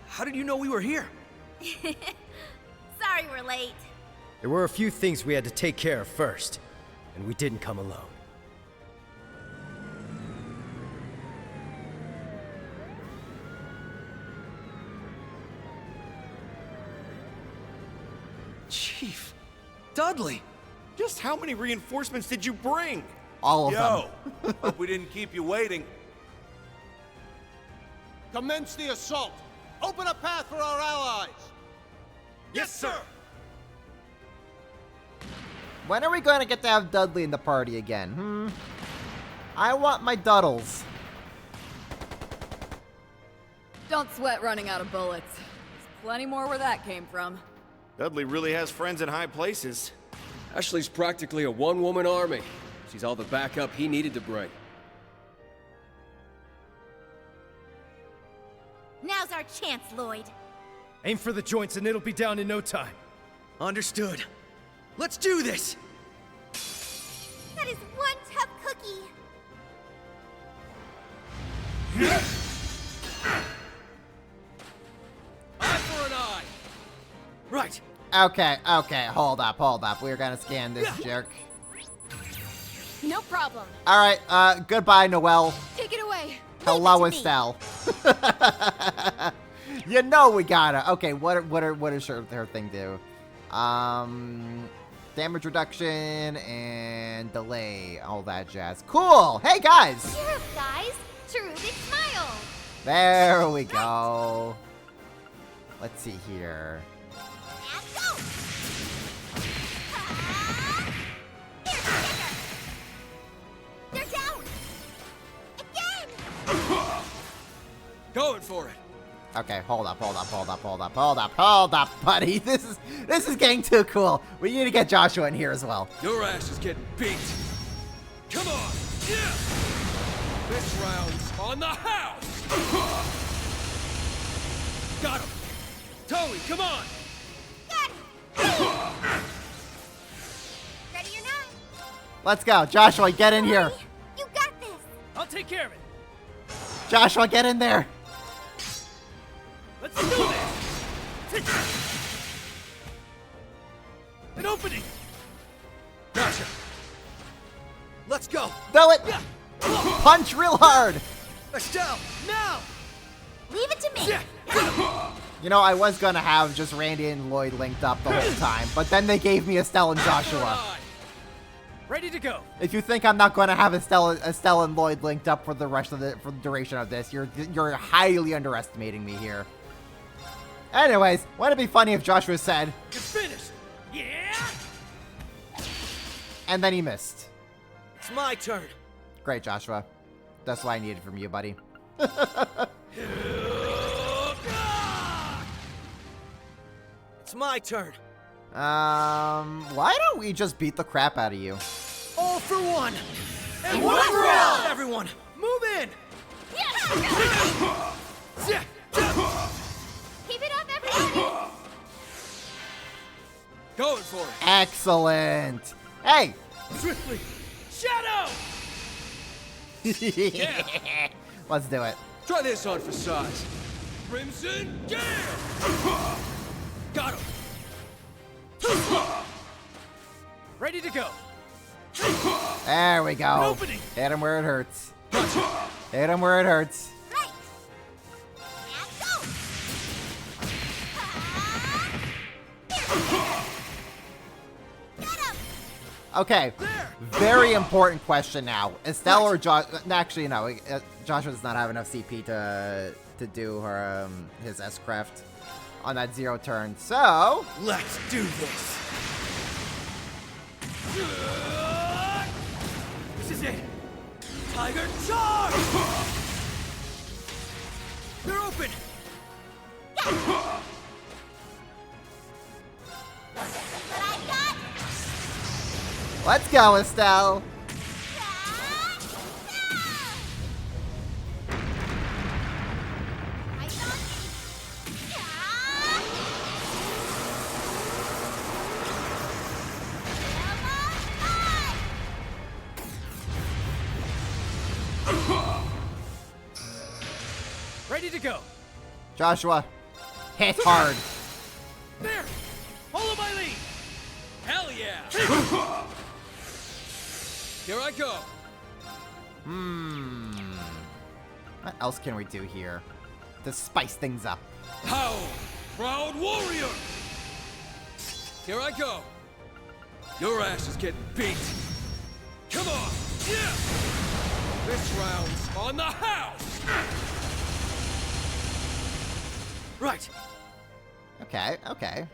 how did you know we were here?
Sorry we're late.
There were a few things we had to take care of first, and we didn't come alone.
Chief, Dudley, just how many reinforcements did you bring?
All of
them. Hope we didn't keep you waiting.
Commence the assault. Open a path for our allies.
Yes, sir.
When are we going to get to have Dudley in the party again? I want my Duddles.
Don't sweat running out of bullets. There's plenty more where that came from.
Dudley really has friends in high places.
Ashley's practically a one-woman army. She's all the backup he needed to bring.
Now's our chance, Lloyd.
Aim for the joints and it'll be down in no time.
Understood. Let's do this!
That is one tough cookie.
Eye for an eye.
Right.
Okay, hold up. We're gonna scan this jerk.
No problem.
Alright, goodbye, Noelle.
Take it away.
Hello, Estelle. You know we gotta. Okay, what does her thing do? Damage reduction and delay, all that jazz. Cool. Hey guys.
Cheer up, guys. Cherubic smile.
There we go. Let's see here.
And go. They're down. Again.
Going for it.
Okay, hold up, buddy. This is getting too cool. We need to get Joshua in here as well.
Your ass is getting beat. Come on. Yeah. This round's on the house. Got him. Toey, come on.
Got it. Ready or not?
Let's go. Joshua, get in here.
You got this.
I'll take care of it.
Joshua, get in there.
Let's do this! An opening!
Gotcha. Let's go.
Do it! Punch real hard!
Estelle, now!
Leave it to me.
You know, I was gonna have just Randy and Lloyd linked up the whole time, but then they gave me Estelle and Joshua.
Ready to go.
If you think I'm not gonna have Estelle and Lloyd linked up for the duration of this, you're highly underestimating me here. Anyways, wouldn't it be funny if Joshua said,
"You're finished." Yeah.
And then he missed.
It's my turn.
Great, Joshua. That's what I needed from you, buddy.
It's my turn.
Why don't we just beat the crap out of you?
All for one.
And one for all.
Everyone, move in.
Keep it up, everybody.
Going for it.
Excellent. Hey.
Swiftly. Shadow.
Yeah. Let's do it.
Try this on for size. Crimson Gale. Got him.
Ready to go.
There we go.
Opening.
Hit him where it hurts. Hit him where it hurts.
Right. And go. Get him.
Okay. Very important question now. Estelle or Josh? Actually, no. Joshua does not have enough CP to do her his S-Craft on that 0 turn. So
let's do this.
This is it. Tiger charge.
They're open.
Let's go, Estelle.
Ready to go.
Joshua, hit hard.
There. Follow my lead. Hell yeah. Here I go.
What else can we do here to spice things up?
How, proud warrior. Here I go. Your ass is getting beat. Come on. Yeah. This round's on the house.
Right.
Okay, okay.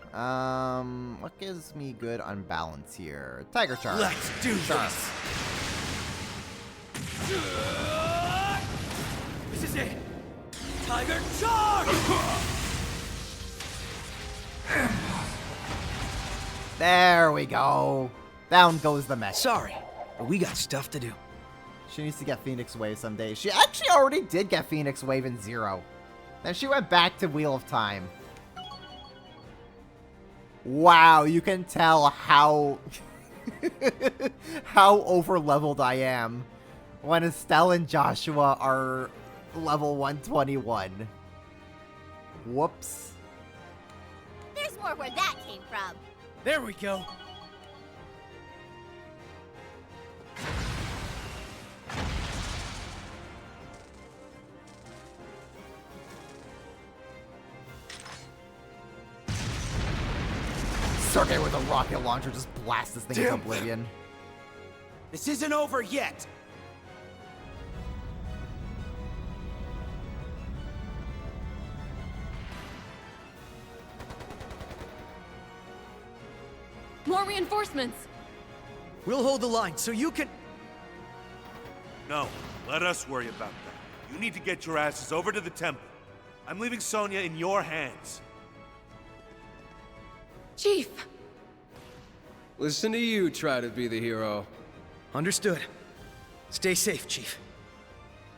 What gives me good on balance here? Tiger Charge.
Let's do this.
This is it.
Tiger Charge!
There we go. Down goes the mech.
Sorry, but we got stuff to do.
She needs to get Phoenix Wave someday. She actually already did get Phoenix Wave in Zero. Then she went back to Wheel of Time. Wow, you can tell how how over-leveled I am when Estelle and Joshua are level 121. Whoops.
There's more where that came from.
There we go.
Sergey with a rocket launcher just blast this thing into oblivion.
This isn't over yet.
More reinforcements.
We'll hold the line so you can...
No, let us worry about that. You need to get your asses over to the temple. I'm leaving Sonya in your hands.
Chief!
Listen to you try to be the hero.
Understood. Stay safe, Chief.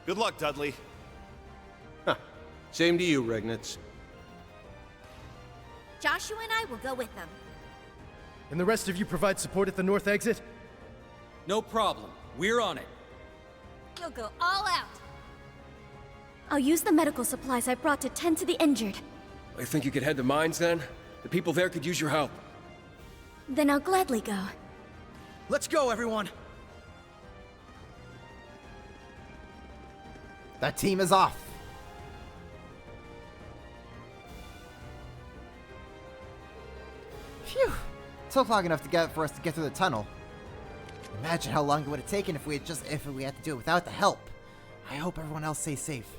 Good luck, Dudley.
Same to you, Regnitz.
Joshua and I will go with them.
And the rest of you provide support at the north exit? No problem. We're on it.
We'll go all out.
I'll use the medical supplies I brought to tend to the injured.
I think you could head to mines then? The people there could use your help.
Then I'll gladly go.
Let's go, everyone!
That team is off. Phew. Took long enough for us to get through the tunnel. Imagine how long it would have taken if we had to do it without the help. I hope everyone else stays safe.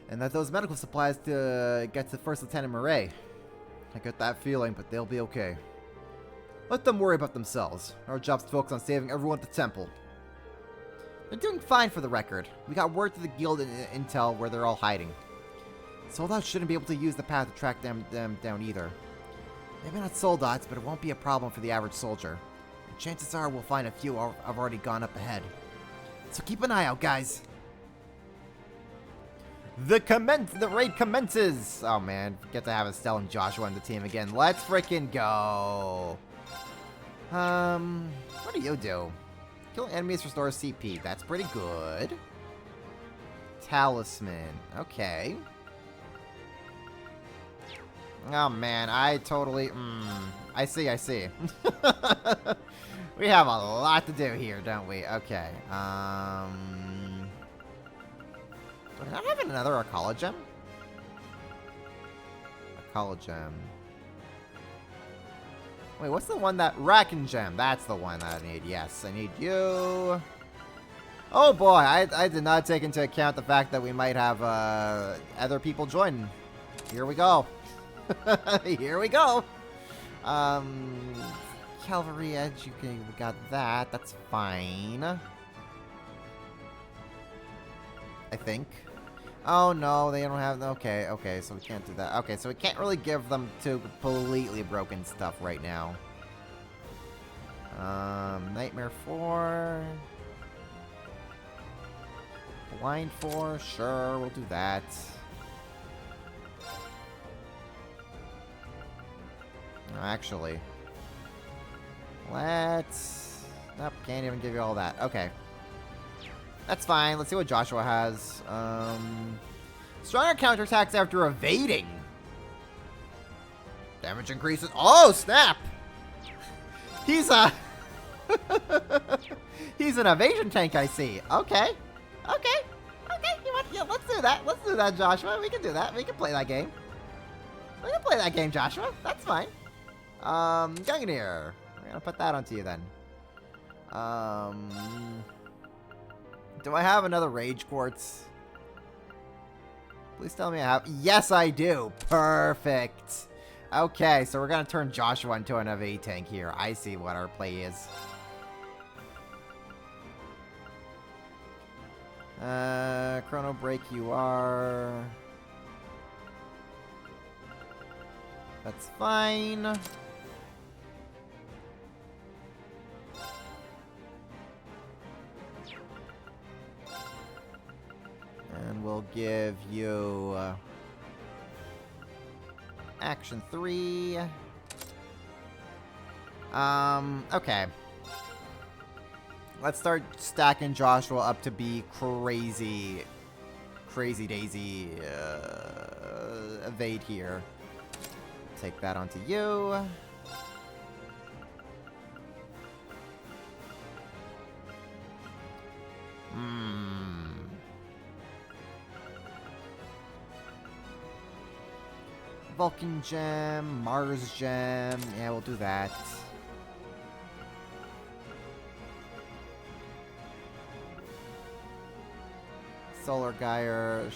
And that those medical supplies to get to First Lieutenant Murray. I get that feeling, but they'll be okay. Let them worry about themselves. Our job's to focus on saving everyone at the temple. They're doing fine for the record. We got word to the guild intel where they're all hiding. Soldats shouldn't be able to use the path to track them down either. Maybe not soldats, but it won't be a problem for the average soldier. And chances are we'll find a few have already gone up ahead. So keep an eye out, guys. The raid commences! Oh man, get to have Estelle and Joshua on the team again. Let's freaking go! What do you do? Killing enemies restores CP. That's pretty good. Talisman. Okay. Oh man, I totally... I see. We have a lot to do here, don't we? Okay. Do I not have another Arcala gem? Arcala gem. Wait, what's the one that... Racken gem. That's the one that I need. Yes, I need you. Oh boy, I did not take into account the fact that we might have other people join. Here we go. Here we go. Cavalry Edge, we got that. That's fine. I think. Oh no, they don't have... Okay, so we can't do that. Okay, so we can't really give them two completely broken stuff right now. Nightmare 4. Blind 4, sure, we'll do that. No, actually. Let's... Nope, can't even give you all that. Okay. That's fine. Let's see what Joshua has. Stronger counterattacks after evading. Damage increases. Oh, snap! He's a... He's an evasion tank, I see. Okay. Yeah, let's do that. Let's do that, Joshua. We can do that. We can play that game. We can play that game, Joshua. That's fine. Gungnir. We're gonna put that onto you then. Do I have another Rage Quartz? Please tell me I have. Yes, I do. Perfect. Okay, so we're gonna turn Joshua into an AV tank here. I see what our play is. Chrono Break you are. That's fine. And we'll give you Action 3. Okay. Let's start stacking Joshua up to be crazy daisy evade here. Take that onto you. Vulcan Gem, Mars Gem. Yeah, we'll do that. Solar Gyre.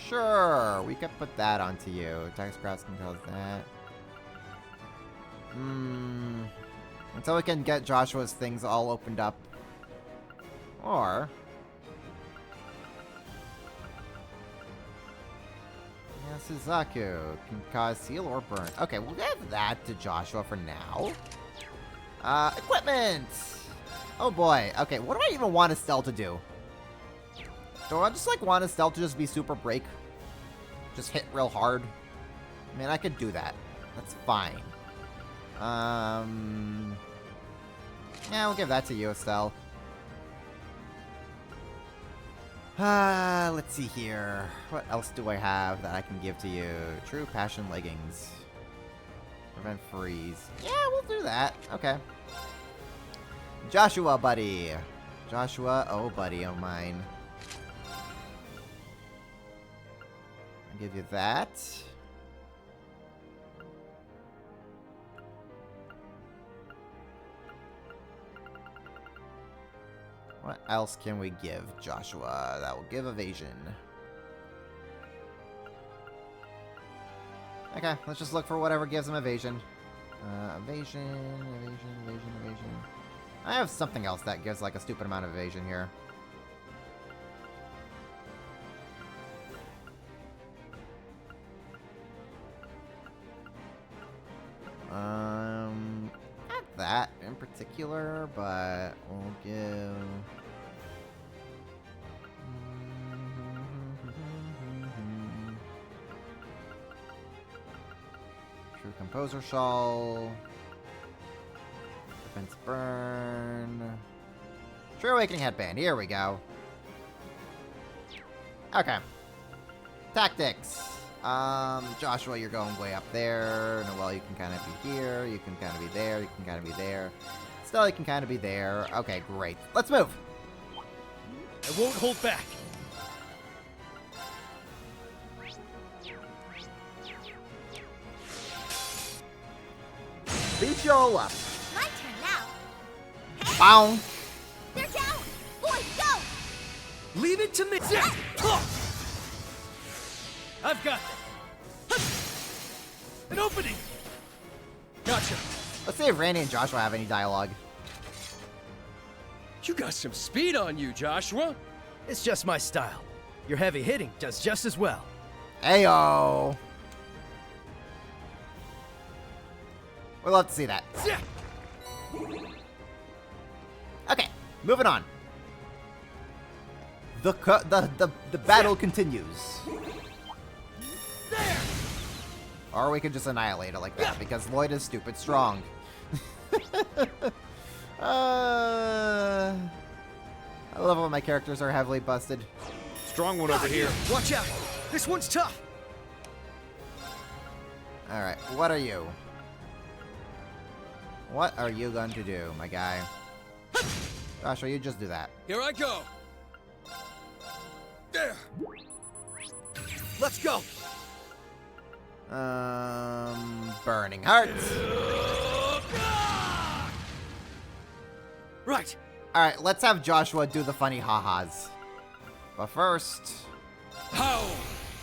Sure, we could put that onto you. Tax Cross controls that. Until we can get Joshua's things all opened up. Or... Suzaku can cause seal or burn. Okay, we'll give that to Joshua for now. Equipment! Oh boy. Okay, what do I even want Estelle to do? Do I just, like, want Estelle to just be super break? Just hit real hard? I mean, I could do that. That's fine. Yeah, we'll give that to you, Estelle. Let's see here. What else do I have that I can give to you? True Passion Leggings. Prevent freeze. Yeah, we'll do that. Okay. Joshua, buddy. Joshua, oh buddy, oh mine. I'll give you that. What else can we give Joshua that will give evasion? Okay, let's just look for whatever gives him evasion. Evasion. I have something else that gives like a stupid amount of evasion here. Not that in particular, but we'll give... True Composer Shawl. Defense Burn. True Awakening Headband. Here we go. Okay. Tactics. Joshua, you're going way up there. Noelle, you can kind of be here. You can kind of be there. You can kind of be there. Still, you can kind of be there. Okay, great. Let's move.
I won't hold back.
Beat you all up.
My turn now.
Bow.
They're down. Boys, go.
Leave it to me. I've got this. An opening. Gotcha.
Let's see if Randy and Joshua have any dialogue.
You got some speed on you, Joshua.
It's just my style. Your heavy hitting does just as well.
Ayo. We'd love to see that. Okay, moving on. The battle continues. Or we could just annihilate it like that, because Lloyd is stupid strong. I love when my characters are heavily busted.
Strong one over here.
Watch out. This one's tough.
Alright, what are you? What are you going to do, my guy? Joshua, you just do that.
Here I go. There.
Let's go.
Burning Hearts.
Right.
Alright, let's have Joshua do the funny ha-has. But first...
How,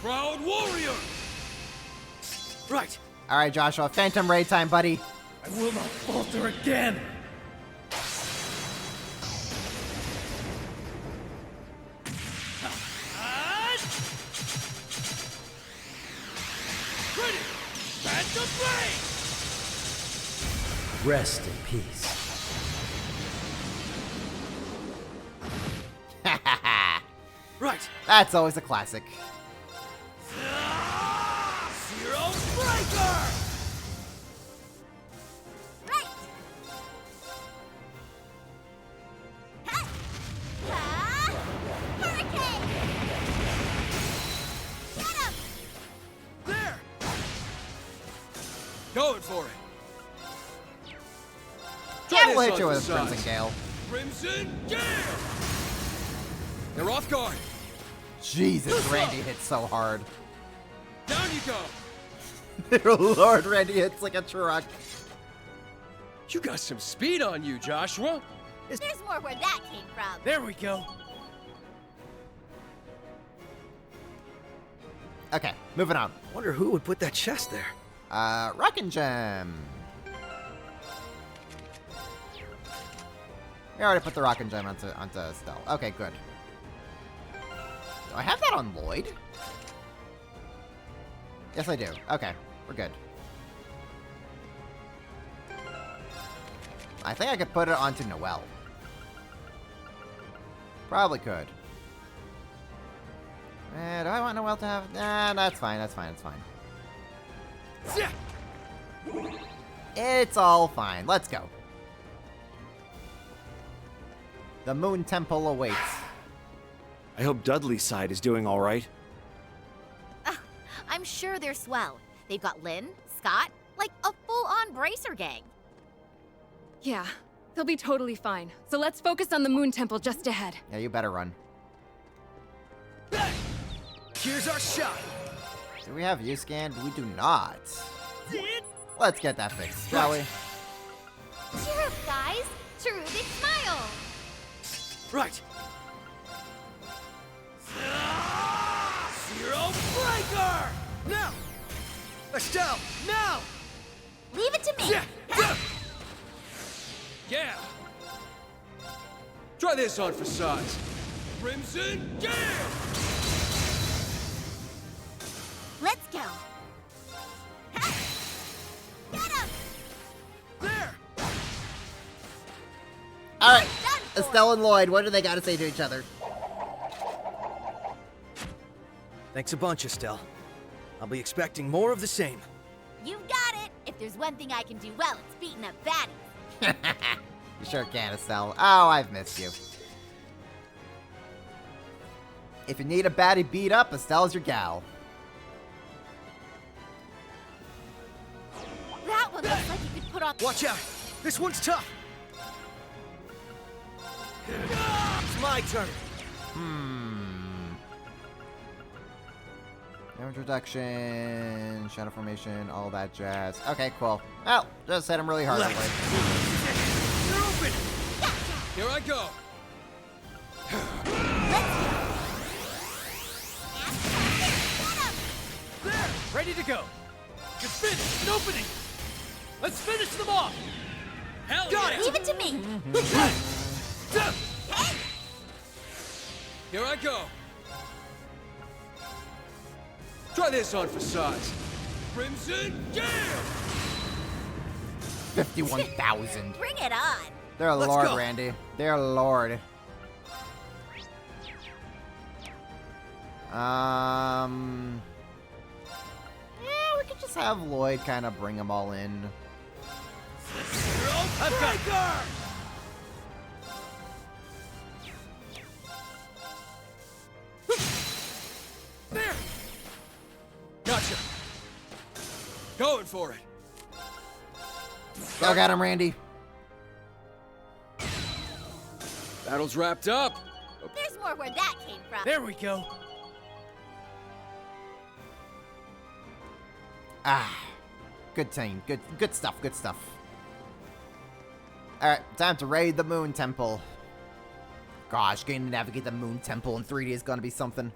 proud warrior!
Right.
Alright, Joshua, Phantom Ray time, buddy.
I will not falter again!
Ready! Phantom Ray!
Rest in peace.
Right.
That's always a classic.
Zero Breaker!
Right! Ha! Ha! Hurricane! Get him!
There! Going for it.
Yeah, we'll
this
hit
on
you
the
with a
sides.
Crimson Gale.
Crimson Gale! They're off guard.
Jesus, Randy hits so hard.
Down you go.
Lord, Randy hits like a truck.
You got some speed on you, Joshua.
There's more where that came from.
There we go.
Okay, moving on.
Wonder who would put that chest there.
Rockin' Gem. We already put the Rockin' Gem onto Estelle. Okay, good. Do I have that on Lloyd? Yes, I do. Okay, we're good. I think I could put it onto Noelle. Probably could. Do I want Noelle to have... Nah, that's fine, that's fine, that's fine. It's all fine. Let's go. The Moon Temple awaits.
I hope Dudley's side is doing all right.
I'm sure they're swell. They've got Lynn, Scott, like a full-on bracer gang.
Yeah, they'll be totally fine. So let's focus on the Moon Temple just ahead.
Yeah, you better run.
Here's our shot.
Do we have U-Scan? We do not. Let's get that fixed, shall we?
Cheer up, guys! Cherubic smile!
Right.
Zero Breaker!
Now! Estelle, now!
Leave it to me!
Yeah! Try this on for size. Crimson Gale!
Let's go! Ha! Get him!
There!
Alright, Estelle and Lloyd, what do they got to say to each other?
Thanks a bunch, Estelle. I'll be expecting more of the same.
You got it! If there's one thing I can do well, it's beating up baddies.
You sure can, Estelle. Oh, I've missed you. If you need a baddie beat up, Estelle's your gal.
That one looks like you could put on...
Watch out! This one's tough! It's my turn!
Damage reduction, shadow formation, all that jazz. Okay, cool. Well, just hit him really hard.
You're open! Here I go!
There! Ready to go! It's finished! An opening! Let's finish them off!
Hell
Got
yeah!
Leave it to me!
Here I go! Try this on for size. Crimson Gale!
51,000.
Bring it on!
Dear
Let's
Lord,
go.
Randy. Dear Lord. Yeah, we could just have Lloyd kind of bring them all in.
Zero Breaker! There! Gotcha! Going for it!
Go get him, Randy.
Battle's wrapped up.
There's more where that came from.
There we go.
Ah, good team. Good stuff, good stuff. Alright, time to raid the Moon Temple. Gosh, getting to navigate the Moon Temple in 3D is gonna be something.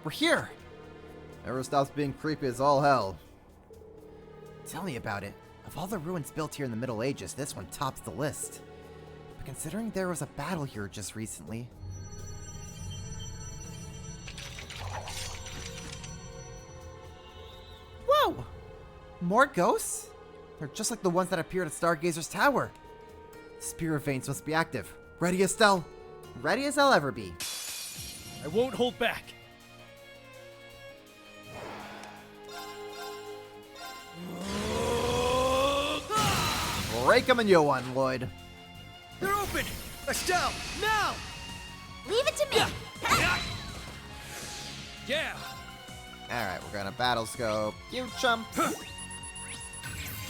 We're here! Never stops being creepy as all hell. Tell me about it. Of all the ruins built here in the Middle Ages, this one tops the list. But considering there was a battle here just recently... Whoa! More ghosts? They're just like the ones that appeared at Stargazer's Tower. Spirit veins must be active. Ready, Estelle? Ready as I'll ever be.
I won't hold back.
Break 'em a new one, Lloyd.
They're open! Estelle, now!
Leave it to me!
Yeah!
Alright, we're gonna battle scope. You chump!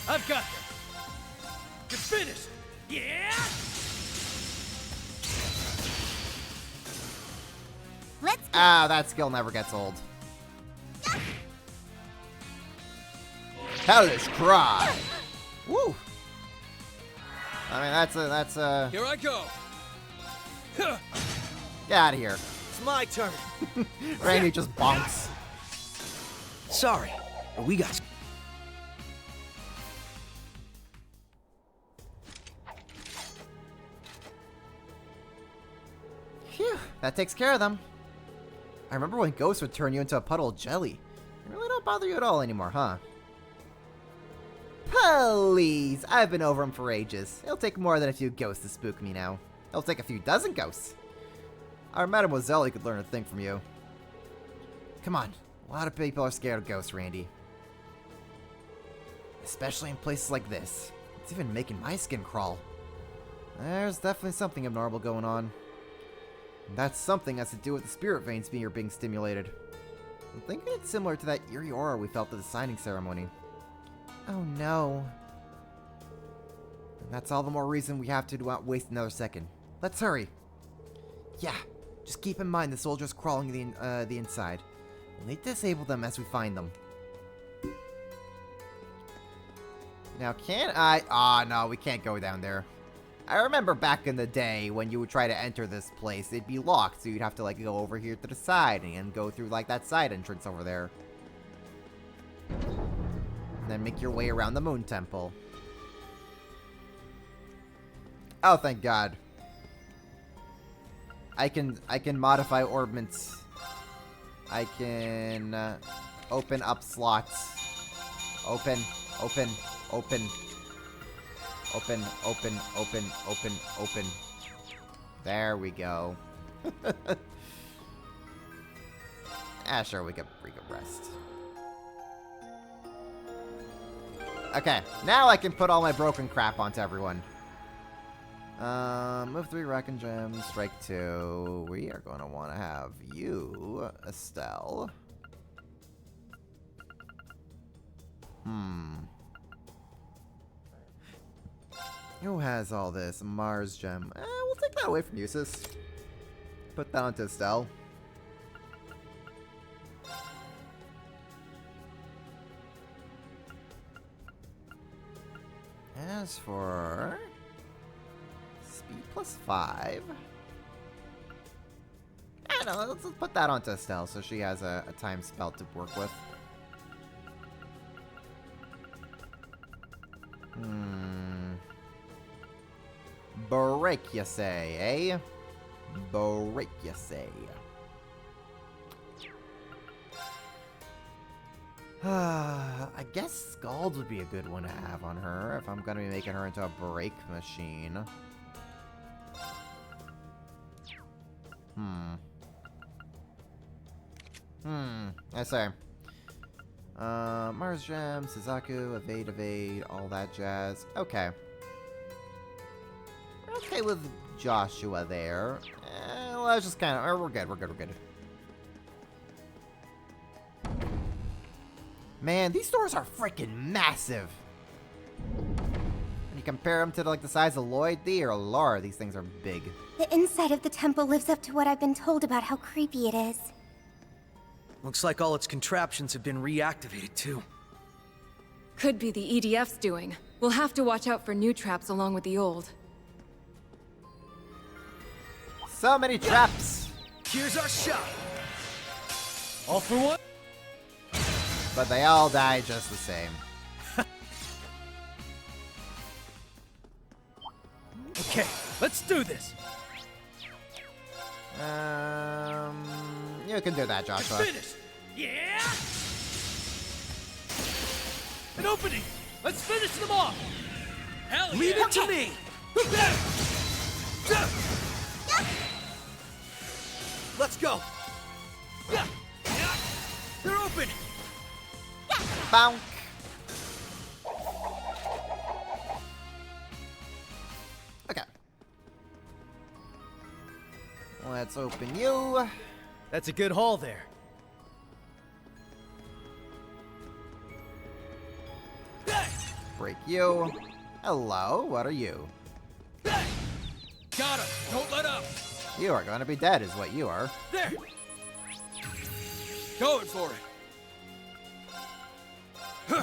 I've got them! You're finished! Yeah!
Let's go.
Ah, that skill never gets old. Hellish Cry! Woo! I mean, that's a...
Here I go!
Get out of here.
It's my turn.
Randy just bonks.
Sorry, but we got...
Phew, that takes care of them. I remember when ghosts would turn you into a puddle of jelly. They really don't bother you at all anymore, huh? Please, I've been over them for ages. It'll take more than a few ghosts to spook me now. It'll take a few dozen ghosts. Our Mademoiselle could learn a thing from you. Come on, a lot of people are scared of ghosts, Randy. Especially in places like this. It's even making my skin crawl. There's definitely something abnormal going on. And that something has to do with the spirit veins being stimulated. I'm thinking it's similar to that eerie aura we felt at the signing ceremony. Oh no. And that's all the more reason we have to not waste another second. Let's hurry. Yeah, just keep in mind the soldiers crawling the inside. We'll need to disable them as we find them. Now can I... Ah, no, we can't go down there. I remember back in the day when you would try to enter this place, it'd be locked, so you'd have to like go over here to the side and go through like that side entrance over there. And then make your way around the Moon Temple. Oh, thank God. I can modify orbments. I can open up slots. Open. There we go. Sure, we could rest. Okay, now I can put all my broken crap onto everyone. Move 3 Racking Gems, strike 2. We are going to want to have you, Estelle. Who has all this? Mars Gem. We'll take that away from Usus. Put that onto Estelle. As for speed +5, I don't know. Let's put that onto Estelle so she has a time spell to work with. Break, you say, eh? Break, you say. I guess Scald would be a good one to have on her if I'm going to be making her into a break machine. I say. Mars Gem, Suzaku, evade, all that jazz. Okay. We're okay with Joshua there. Let's just kind of... we're good. Man, these stores are freaking massive. When you compare them to like the size of Lloyd, or Laura, these things are big.
The inside of the temple lives up to what I've been told about how creepy it is.
Looks like all its contraptions have been reactivated, too.
Could be the EDF's doing. We'll have to watch out for new traps along with the old.
So many traps!
Here's our shot! All for one?
But they all die just the same.
Okay, let's do this!
You can do that, Joshua.
Finish! Yeah! An opening! Let's finish them off! Hell yeah!
Leave it to me! Let's go!
They're open!
Bonk! Okay. Let's open you.
That's a good haul there.
Break you. Hello, what are you?
Got him! Don't let up!
You are going to be dead, is what you are.
There! Going for it! Huh.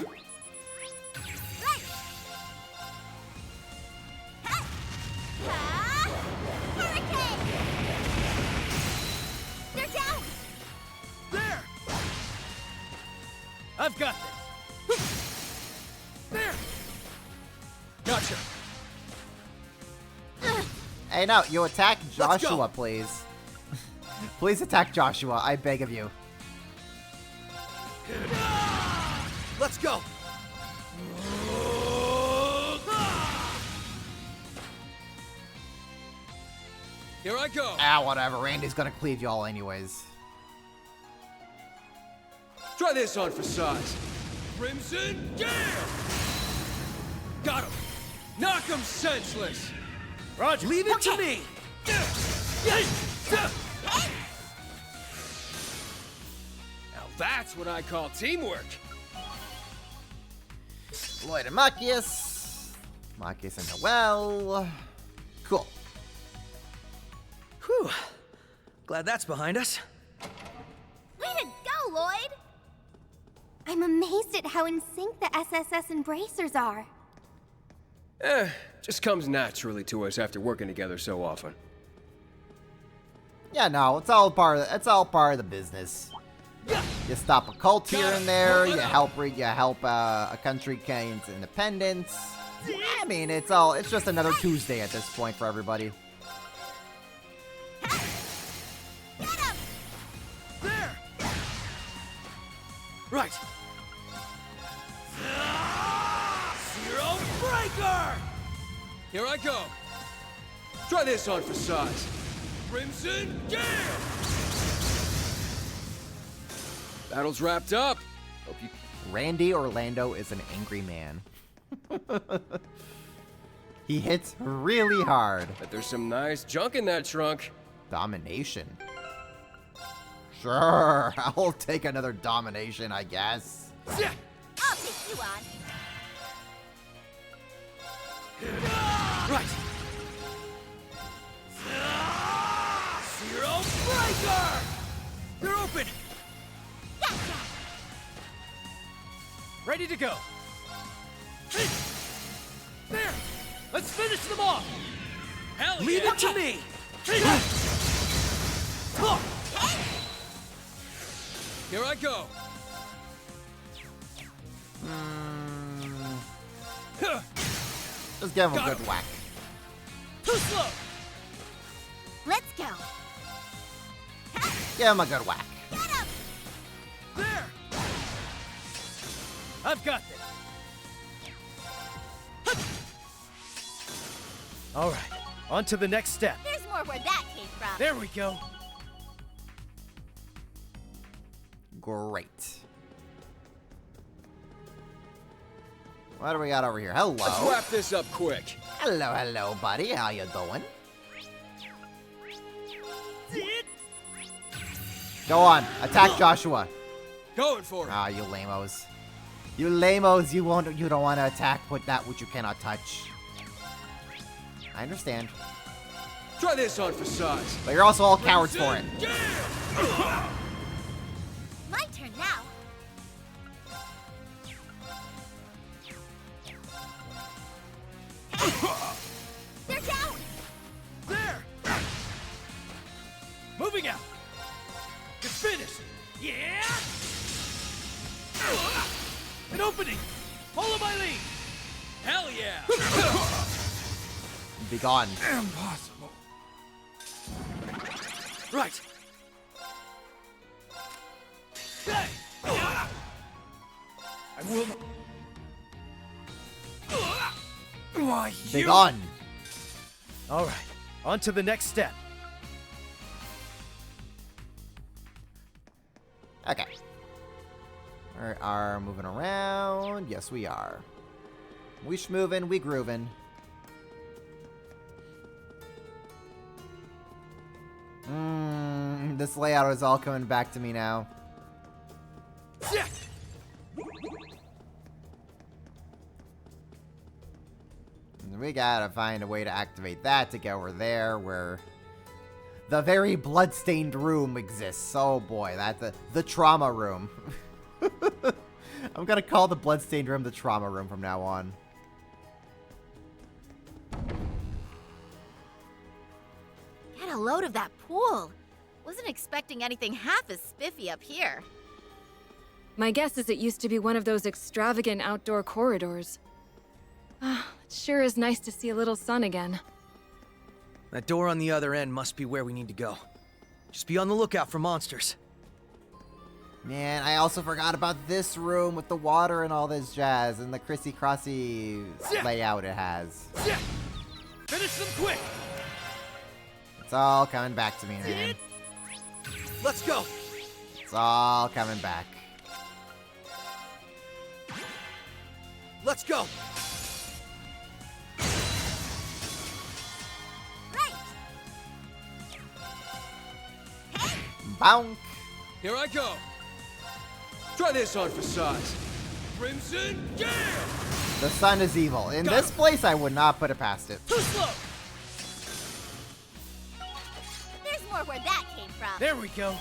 Hurricane! They're down!
There! I've got this! There! Gotcha!
Hey, no, you attack Joshua, please. Please attack Joshua, I beg of you.
Let's go! Here I go!
Ah, whatever. Randy's gonna cleave y'all anyways.
Try this on for size.
Crimson Gale! Got him! Knock him senseless!
Roger, leave it to me!
Now that's what I call teamwork.
Lloyd and Machias. Machias in the well. Cool.
Whew. Glad that's behind us.
Way to go, Lloyd! I'm amazed at how in sync the SSS and Bracers are.
Just comes naturally to us after working together so often.
Yeah, no, it's all part of the business. You stop a cult here and there. You help a country gain its independence. I mean, it's just another Tuesday at this point for everybody.
There!
Right.
Zero Breaker!
Here I go. Try this on for size.
Crimson Gale!
Battle's wrapped up. Hope you...
Randy Orlando is an angry man. He hits really hard.
Bet there's some nice junk in that trunk.
Domination. Sure, I'll take another domination, I guess.
I'll take you on.
Right! Zero Breaker! They're open!
Gotcha!
Ready to go! There! Let's finish them off! Hell yeah!
Leave it to me!
Here I go.
Just give him a good whack.
Too slow!
Let's go!
Give him a good whack.
Get him!
There! I've got this!
All right, on to the next step.
There's more where that came from.
There we go.
Great. What do we got over here? Hello.
Let's wrap this up quick.
Hello, buddy. How you doing? Go on. Attack Joshua.
Going for it.
Ah, you lamos. You lamos, you don't want to attack with that which you cannot touch. I understand.
Try this on for size.
But you're also all cowards for it.
My turn now. They're down.
There! Moving out! It's finished! Yeah! An opening! Follow my lead! Hell yeah!
Be gone.
Impossible. Right. Hey! I will not. Why,
Be
you...
gone.
All right, on to the next step.
Okay. We are moving around. Yes, we are. We schmovin', we groovin'. This layout is all coming back to me now. We gotta find a way to activate that to get over there where the very bloodstained room exists. Oh boy, that's the trauma room. I'm gonna call the bloodstained room the trauma room from now on.
Get a load of that pool. Wasn't expecting anything half as spiffy up here.
My guess is it used to be one of those extravagant outdoor corridors. It sure is nice to see a little sun again.
That door on the other end must be where we need to go. Just be on the lookout for monsters.
Man, I also forgot about this room with the water and all this jazz and the crissy-crossy layout it has.
Finish them quick!
It's all coming back to me, man.
Let's go!
It's all coming back.
Let's go!
Bonk!
Here I go. Try this on for size. Crimson Gale!
The sun is evil. In this place, I would not put it past it.
Too slow!
There's more where that came from.
There we go.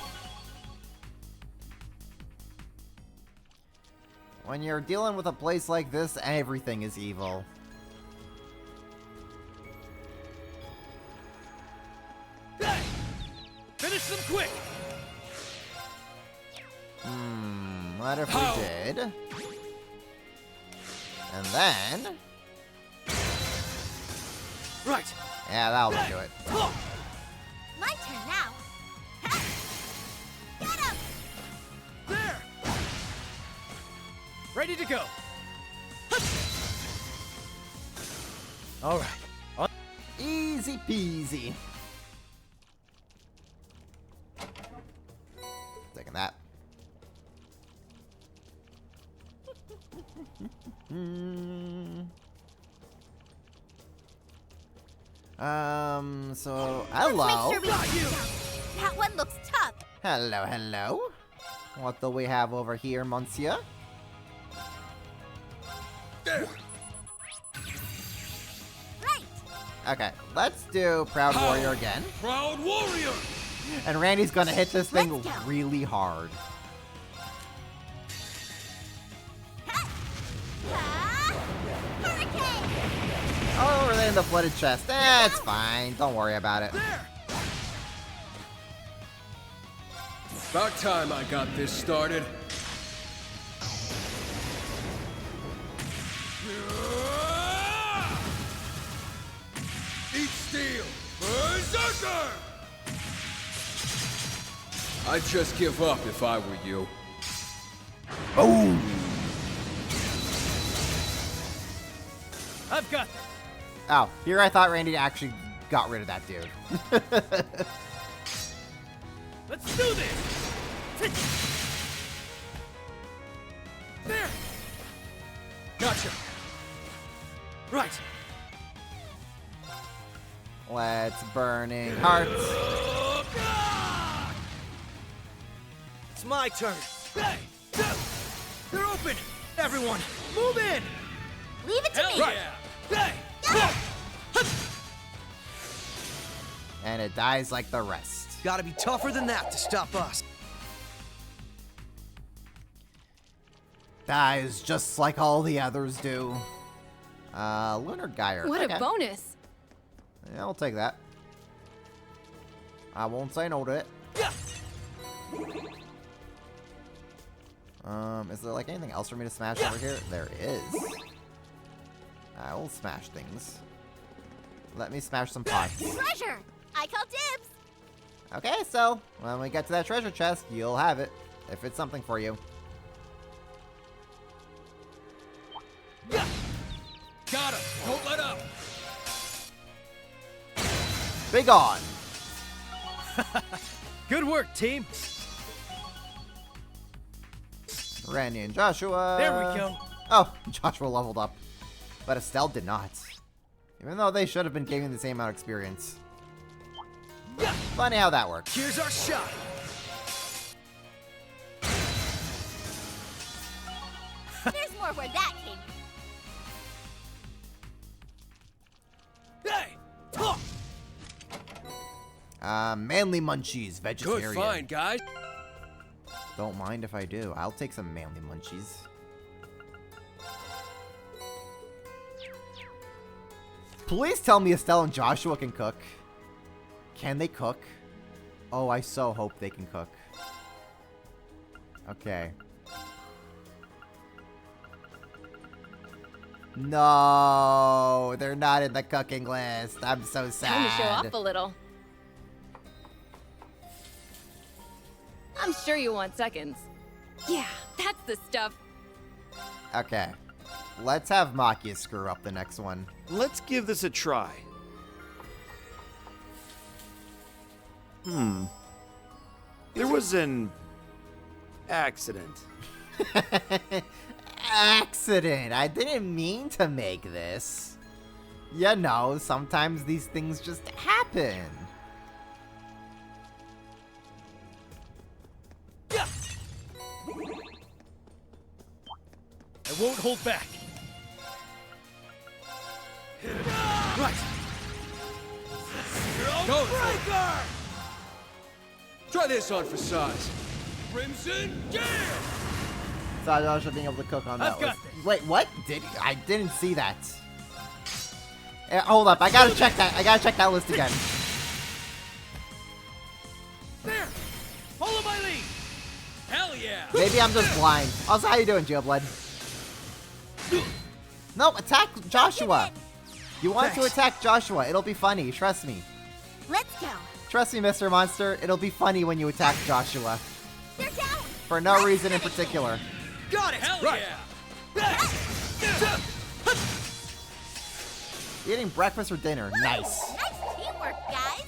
When you're dealing with a place like this, everything is evil.
Hey! Finish them quick!
What if we did? And then...
Right!
Yeah, that'll do it.
My turn now. Get him!
There! Ready to go! Alright.
Easy peasy. Taking that. So, hello.
Let's make sure we that one looks tough.
Hello, hello. What do we have over here, monsieur?
There.
Right.
Okay, let's do Proud Warrior again.
Proud Warrior!
And Randy's gonna hit this thing
Let's go.
really hard.
Hurricane!
Oh, we're in the flooded chest. It's fine. Don't worry about it.
About time I got this started. Eat steel! Berserker! I'd just give up if I were you.
Boom!
I've got this.
Oh, here I thought Randy actually got rid of that dude.
Let's do this! There!
Gotcha!
Right!
Let's burning hearts.
It's my turn.
Hey! They're open!
Everyone, move in!
Leave it to me!
Hey!
And it dies like the rest.
Gotta be tougher than that to stop us.
Dies just like all the others do. Lunar Gyre.
What
Okay.
a bonus!
Yeah, I'll take that. I won't say no to it. Is there like anything else for me to smash over here? There is. I will smash things. Let me smash some pots.
Treasure! I call dibs!
Okay, so when we get to that treasure chest, you'll have it. If it's something for you.
Got him! Don't let up!
Be gone!
Good work, team!
Randy and Joshua.
There we go.
Oh, Joshua leveled up. But Estelle did not. Even though they should have been gaining the same amount of experience. Funny how that works.
Here's our shot.
There's more where that came from.
Hey!
Manly munchies, vegetarian.
Good find, guys.
Don't mind if I do. I'll take some manly munchies. Please tell me Estelle and Joshua can cook. Can they cook? Oh, I so hope they can cook. Okay. No, they're not in the cooking list. I'm so sad.
Time to show off a little. I'm sure you want seconds. Yeah, that's the stuff.
Okay. Let's have Makia screw up the next one.
Let's give this a try. There was an accident.
Accident. I didn't mean to make this. You know, sometimes these things just happen.
I won't hold back.
Right!
Go Breaker! Try this on for size. Crimson Gear!
Saw Joshua being able to cook on that
I've got
list. Wait, what? I didn't see that. Hold up, I gotta check that. I gotta check that list again.
There! Follow my lead!
Hell yeah!
Maybe I'm just blind. Also, how you doing, Geoblood? No, attack Joshua. You want to attack Joshua. It'll be funny. Trust me.
Let's go.
Trust me, Mr. Monster. It'll be funny when you attack Joshua.
They're down.
For no reason in particular.
Got it!
Hell
Right.
yeah!
Eating breakfast or dinner. Nice.
Nice teamwork, guys.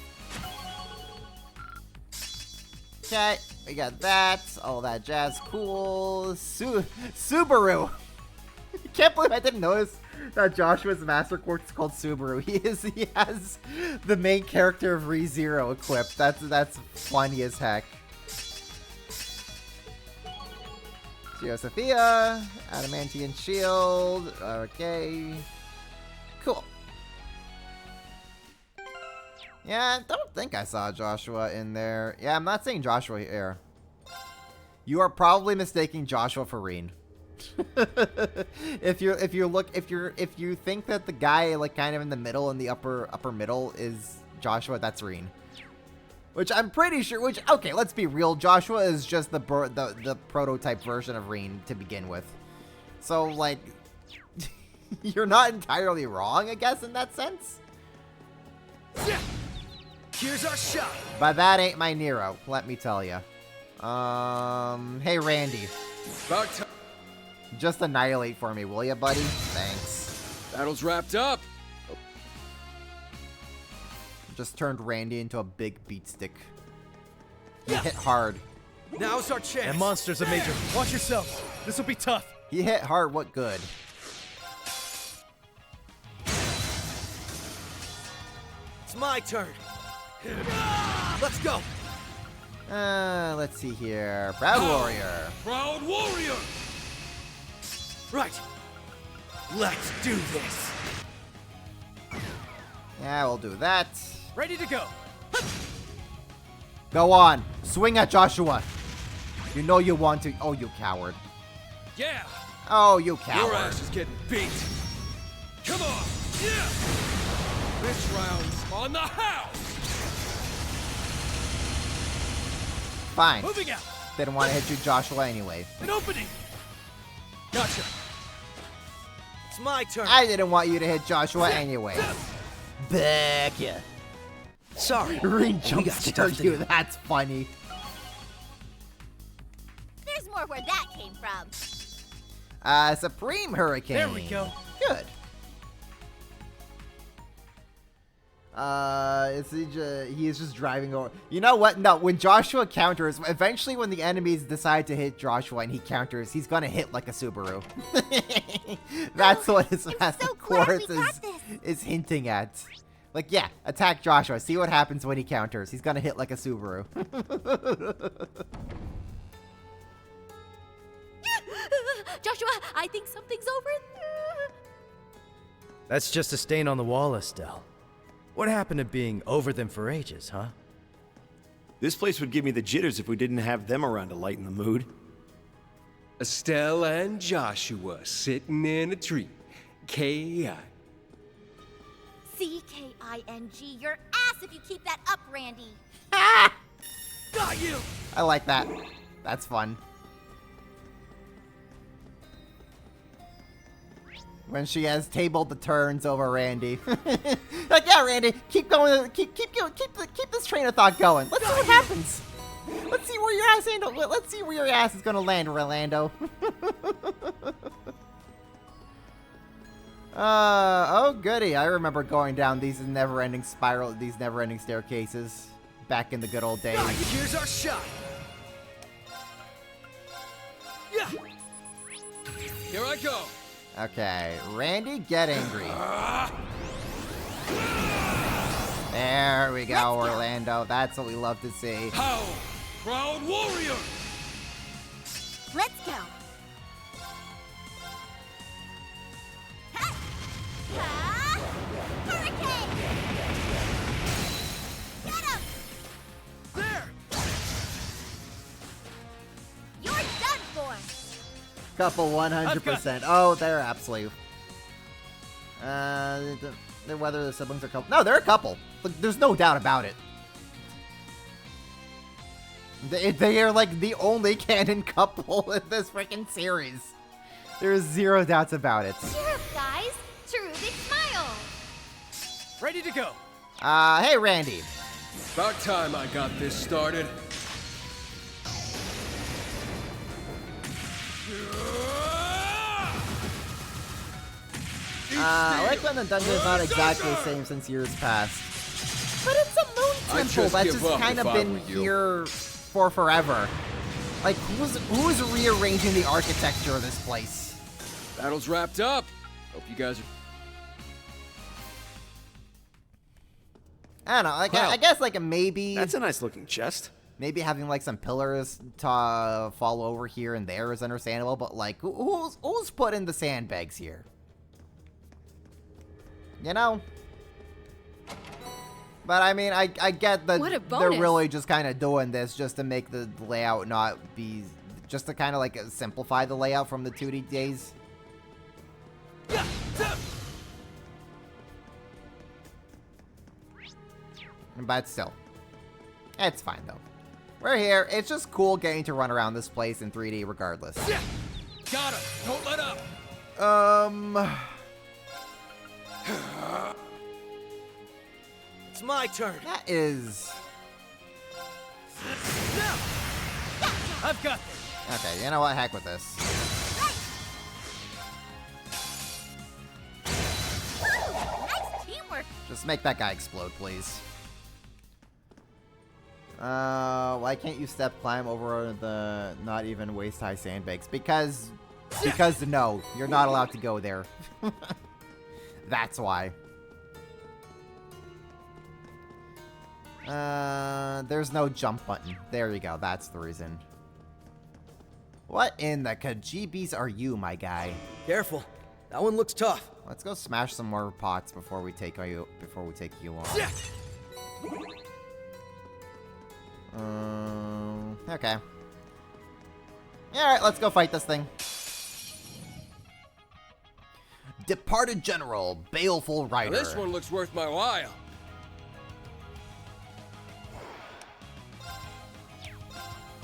Okay, we got that. All that jazz. Cool. Subaru. I can't believe I didn't notice that Joshua's Master Quartz is called Subaru. He has the main character of ReZero equipped. That's funny as heck. Geosophia, Adamantian Shield. Okay. Cool. Yeah, I don't think I saw Joshua in there. Yeah, I'm not seeing Joshua here. You are probably mistaking Joshua for Reen. if you think that the guy like kind of in the middle in the upper middle is Joshua, that's Reen. Which I'm pretty sure. Okay, let's be real. Joshua is just the prototype version of Reen to begin with. So like, you're not entirely wrong, I guess, in that sense.
Here's our shot.
But that ain't my Nero, let me tell you. Hey Randy.
About time.
Just annihilate for me, will ya, buddy? Thanks.
Battle's wrapped up.
Just turned Randy into a big beat stick. He hit hard.
Now's our chance.
And monsters are major. Watch yourself. This will be tough.
He hit hard, what good?
It's my turn. Let's go.
Let's see here. Proud Warrior.
Proud Warrior!
Right. Let's do this.
Yeah, we'll do that.
Ready to go.
Go on. Swing at Joshua. You know you want to. Oh, you coward.
Yeah.
Oh, you coward.
Your ass is getting beat. Come on. Yeah. This round's on the house.
Fine.
Moving out.
Didn't want to hit you, Joshua, anyway.
An opening. Gotcha. It's my turn.
I didn't want you to hit Joshua anyway. Back ya.
Sorry.
Ring
We
jump
got
scare
stuff to
you.
do.
That's funny.
There's more where that came from.
Supreme Hurricane.
There we go.
Good. He is just driving over. You know what? No, when Joshua counters, eventually when the enemies decide to hit Joshua and he counters, he's gonna hit like a Subaru. That's what his Master Quartz is hinting at. Like, yeah, attack Joshua. See what happens when he counters. He's gonna hit like a Subaru.
Joshua, I think something's over there.
That's just a stain on the wall, Estelle. What happened to being over them for ages, huh?
This place would give me the jitters if we didn't have them around to lighten the mood.
Estelle and Joshua sitting in a tree. K.I.
C-K-I-N-G. Your ass if you keep that up, Randy.
Got you.
I like that. That's fun. When she has tabled the turns over Randy. Like, yeah, Randy, keep going, keep this train of thought going. Let's see what happens. Let's see where your ass let's see where your ass is gonna land, Rolando. Oh goody, I remember going down these never-ending staircases back in the good old days.
Right, here's our shot. Yeah.
Here I go.
Okay, Randy, get angry. There we go, Orlando. That's what we love to see.
How? Proud warrior.
Let's go. Hurricane! Get him!
There!
You're done for!
Couple 100%. Oh, they're absolutely. Whether the siblings are couple. No, they're a couple. There's no doubt about it. They are like the only canon couple in this freaking series. There's zero doubts about it.
Cheer up, guys! Cherubic smile!
Ready to go.
Hey, Randy.
About time I got this started.
I like when the dungeon is not exactly the same since years past. But it's a moon temple that's just kind of been here for forever. Like, who's rearranging the architecture of this place?
Battle's wrapped up. Hope you guys are...
I don't know, like,
Wow.
I guess, like, maybe...
That's a nice looking chest.
Maybe having, like, some pillars to fall over here and there is understandable, but, like, who's putting the sandbags here? You know? But, I mean, I get that
What a
they're
bonus.
really just kind of doing this just to make the layout not be... Just to kind of, like, simplify the layout from the 2D days.
Yeah.
But still. It's fine, though. We're here. It's just cool getting to run around this place in 3D regardless.
Yeah. Got him. Don't let up.
It's my turn.
That is...
Now. I've got this.
Okay, you know what? Heck with this.
Nice teamwork!
Just make that guy explode, please. Why can't you climb over the not even waist-high sandbags? Because no, you're not allowed to go there. That's why. There's no jump button. There you go, that's the reason. What in the kajibis are you, my guy?
Careful. That one looks tough.
Let's go smash some more pots before we take you on. Okay. Alright, let's go fight this thing. Departed General, Baleful Rider.
Now this one looks worth my while.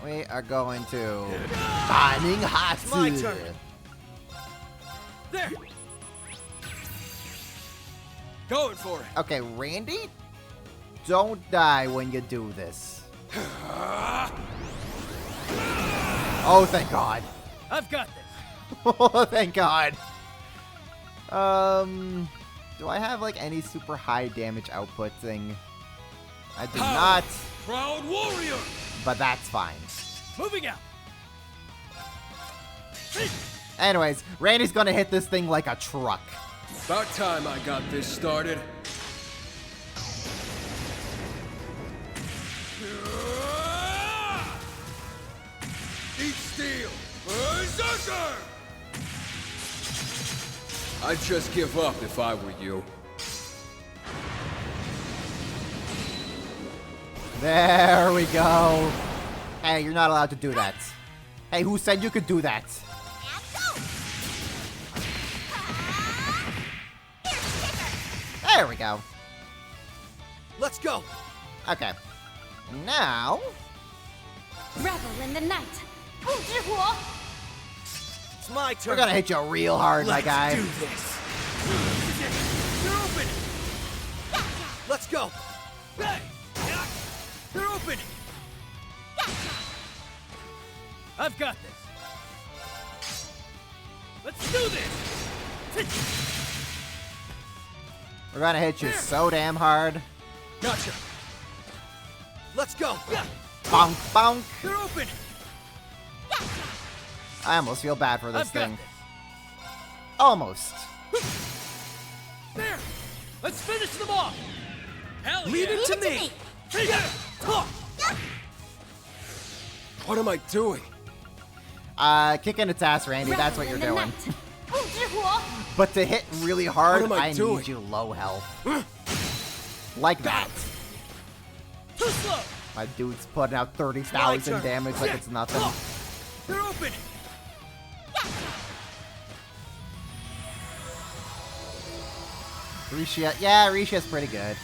We are going to Banning Hatsu.
My turn. There.
Going for it.
Okay, Randy, don't die when you do this. Oh, thank God.
I've got this.
Oh, thank God. Do I have like any super high damage output thing? I do not.
Proud warrior.
But that's fine.
Moving out.
Anyways, Randy's gonna hit this thing like a truck.
About time I got this started. Eat steel. Berserker! I'd just give up if I were you.
There we go. Hey, you're not allowed to do that. Hey, who said you could do that? There we go.
Let's go.
Okay. Now,
Revel in the night.
It's my turn.
we're gonna hit you real hard, my guy.
Let's do this. You're open. Let's go. Hey. You're open. I've got this. Let's do this.
We're gonna hit you so damn hard.
Gotcha. Let's go.
Bonk, bonk.
You're open.
I almost feel bad for this
I've got
thing.
this.
Almost.
There. Let's finish them off. Hell
Leave
yeah.
it to me. What am I doing?
Kicking its ass, Randy. That's what you're doing.
Oh,
But to hit really hard,
What am I doing?
need you low health. Like that.
Too slow.
My dude's putting out 30,000
turn.
damage like it's nothing.
You're open.
Risha, yeah, Risha's pretty good.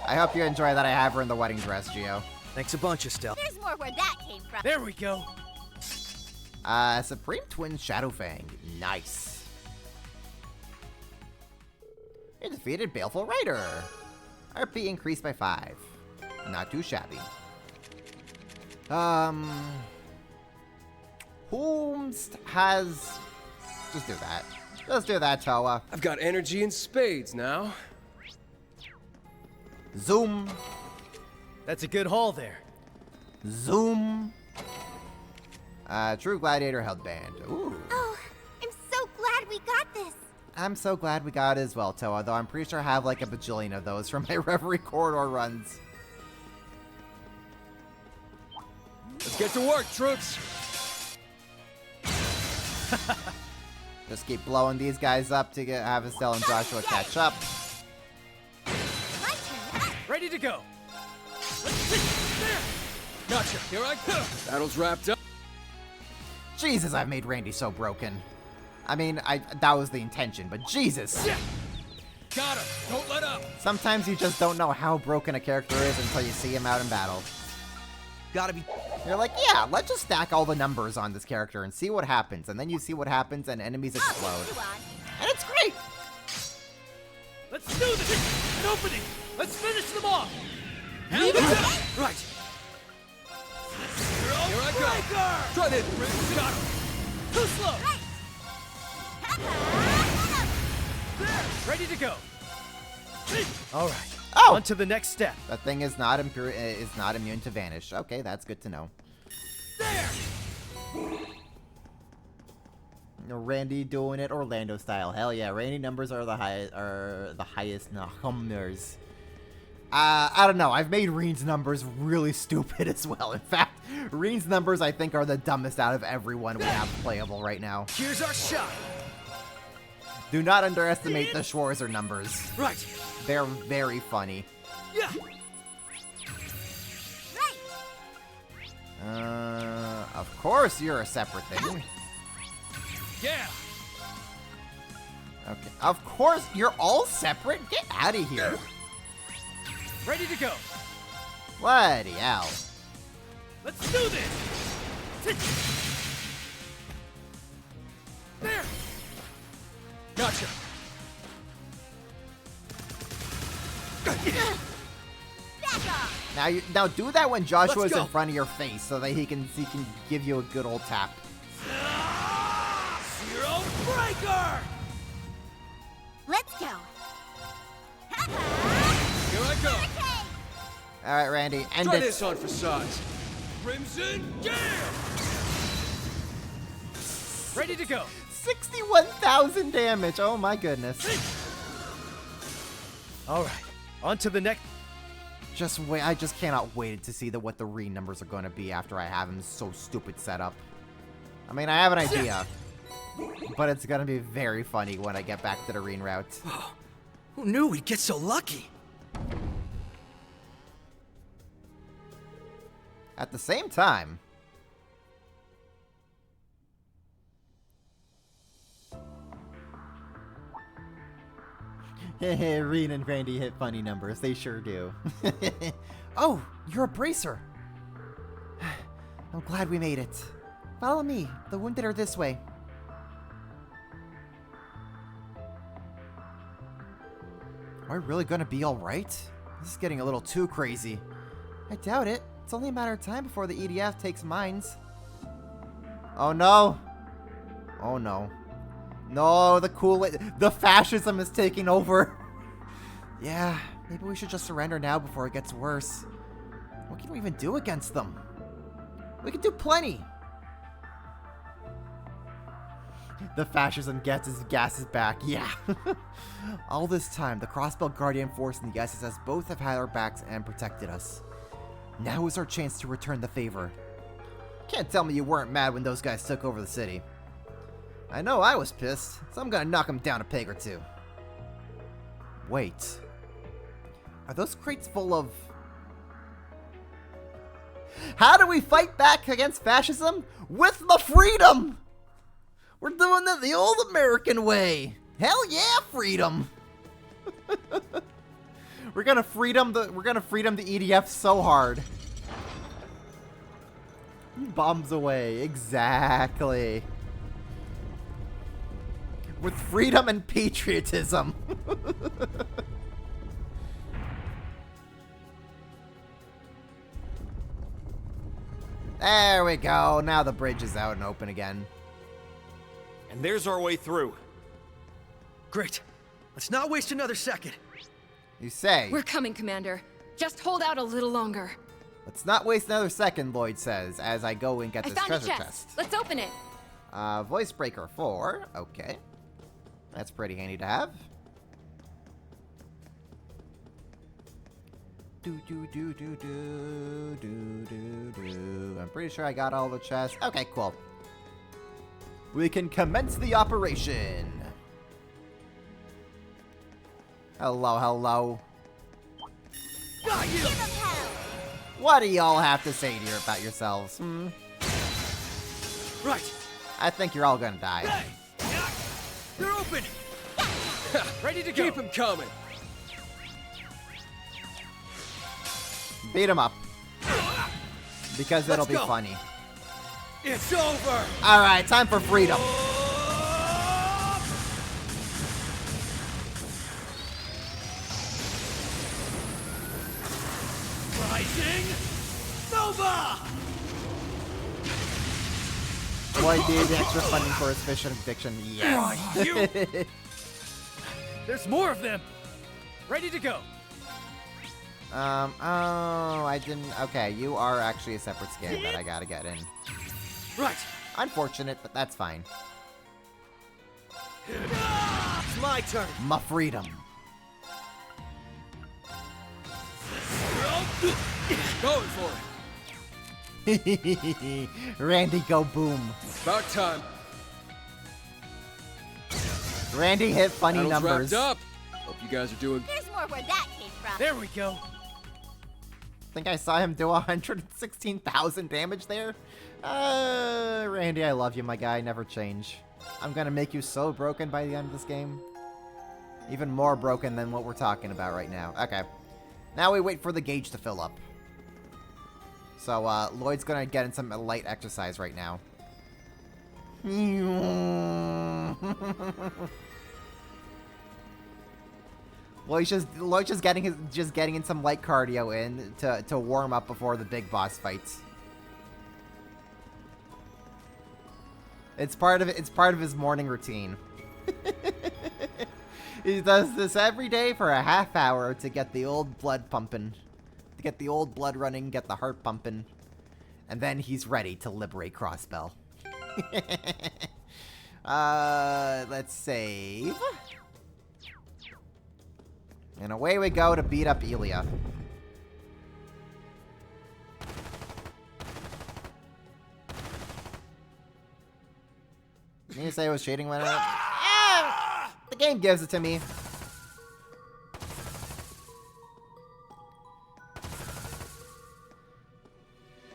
I hope you enjoy that I have her in the wedding dress, Gio.
Thanks a bunch, Estelle.
There's more where that came from.
There we go.
Supreme Twin Shadowfang. Nice. You defeated Baleful Rider. RP increased by 5. Not too shabby. Whomst has... Just do that. Just do that, Toa.
I've got energy in spades now.
Zoom.
That's a good haul there.
Zoom. True Gladiator Headband. Ooh.
Oh, I'm so glad we got this.
I'm so glad we got it as well, Toa, though I'm pretty sure I have like a bajillion of those from my Reverie corridor runs.
Let's get to work, troops.
Just keep blowing these guys up to have Estelle and Joshua catch up.
Ready to go.
There. Gotcha. Here I go. Battle's wrapped up.
Jesus, I've made Randy so broken. I mean, that was the intention, but Jesus.
Got him. Don't let up.
Sometimes you just don't know how broken a character is until you see him out in battle.
Gotta be.
You're like, yeah, let's just stack all the numbers on this character and see what happens. And then you see what happens and enemies explode. And it's great.
Let's do this. An opening. Let's finish them off.
Leave it to...
Right.
Here I go. Try this.
Got him. Too slow. There. Ready to go. All right.
Oh!
On to the next step.
That thing is not immune to vanish. Okay, that's good to know.
There.
Randy doing it Orlando style. Hell yeah, Randy numbers are the highest numbers. I don't know. I've made Reen's numbers really stupid as well. In fact, Reen's numbers, I think, are the dumbest out of everyone we have playable right now.
Here's our shot.
Do not underestimate the Schwarzer numbers.
Right.
They're very funny.
Yeah.
Of course you're a separate thing.
Yeah.
Okay. Of course you're all separate? Get out of here.
Ready to go.
Bloody hell.
Let's do this. There. Gotcha.
Now do that when Joshua's
Let's go.
in front of your face so that he can give you a good old tap.
Zero breaker.
Let's go.
Here I go.
All right, Randy, end
Try
it.
this on for size. Crimson Gale!
Ready to go.
61,000 damage. Oh my goodness.
All right, on to the next.
Just wait. I just cannot wait to see what the Reen numbers are going to be after I have him so stupid set up. I mean, I have an idea, but it's going to be very funny when I get back to the Reen route.
Who knew we'd get so lucky?
At the same time, Reen and Randy hit funny numbers. They sure do. Oh, you're a bracer. I'm glad we made it. Follow me. The wounded are this way. Are we really gonna be alright? This is getting a little too crazy. I doubt it. It's only a matter of time before the EDF takes mines. Oh no. Oh no. No, the fascism is taking over. Yeah, maybe we should just surrender now before it gets worse. What can we even do against them? We can do plenty. The fascism gets his gases back, yeah. All this time, the Crossbelt Guardian Force and the SSS both have had our backs and protected us. Now is our chance to return the favor. Can't tell me you weren't mad when those guys took over the city. I know I was pissed, so I'm gonna knock them down a peg or two. Wait. Are those crates full of... How do we fight back against fascism? With the freedom! We're doing it the old American way! Hell yeah, freedom! We're gonna freedom the EDF so hard. Bombs away, exactly. With freedom and patriotism. There we go. Now the bridge is out and open again.
And there's our way through.
Great. Let's not waste another second.
You say.
We're coming, Commander. Just hold out a little longer.
Let's not waste another second, Lloyd says, as I go and get this treasure chest.
Let's open it.
Voice Breaker 4. Okay. That's pretty handy to have. I'm pretty sure I got all the chests. Okay, cool. We can commence the operation. Hello, hello.
Got you. Give 'em hell.
What do y'all have to say to about yourselves?
Right.
I think you're all gonna die.
Hey! They're open! Ready to go!
Keep him coming!
Beat him up. Because it'll be funny.
It's over!
Alright, time for freedom.
Rising Nova!
Boy, dude, the extra funding for his fish addiction. Yes.
There's more of them! Ready to go!
Oh, I didn't. Okay, you are actually a separate scan that I gotta get in.
Right.
Unfortunate, but that's fine.
It's my turn.
My freedom.
Going for
it. Randy, go boom.
About time.
Randy hit funny
Battle's
numbers.
Wrapped up. Hope you guys are doing.
There's more where that came from.
There we go.
I think I saw him do 116,000 damage there. Randy, I love you, my guy. Never change. I'm gonna make you so broken by the end of this game. Even more broken than what we're talking about right now. Okay. Now we wait for the gauge to fill up. So, Lloyd's gonna get in some light exercise right now. Lloyd's just getting in some light cardio in to warm up before the big boss fights. It's part of his morning routine. He does this every day for a half hour to get the old blood pumping. To get the old blood running, get the heart pumping. And then he's ready to liberate Crossbell. Let's save. And away we go to beat up Elia. Need to say it was shading went out? The game gives it to me.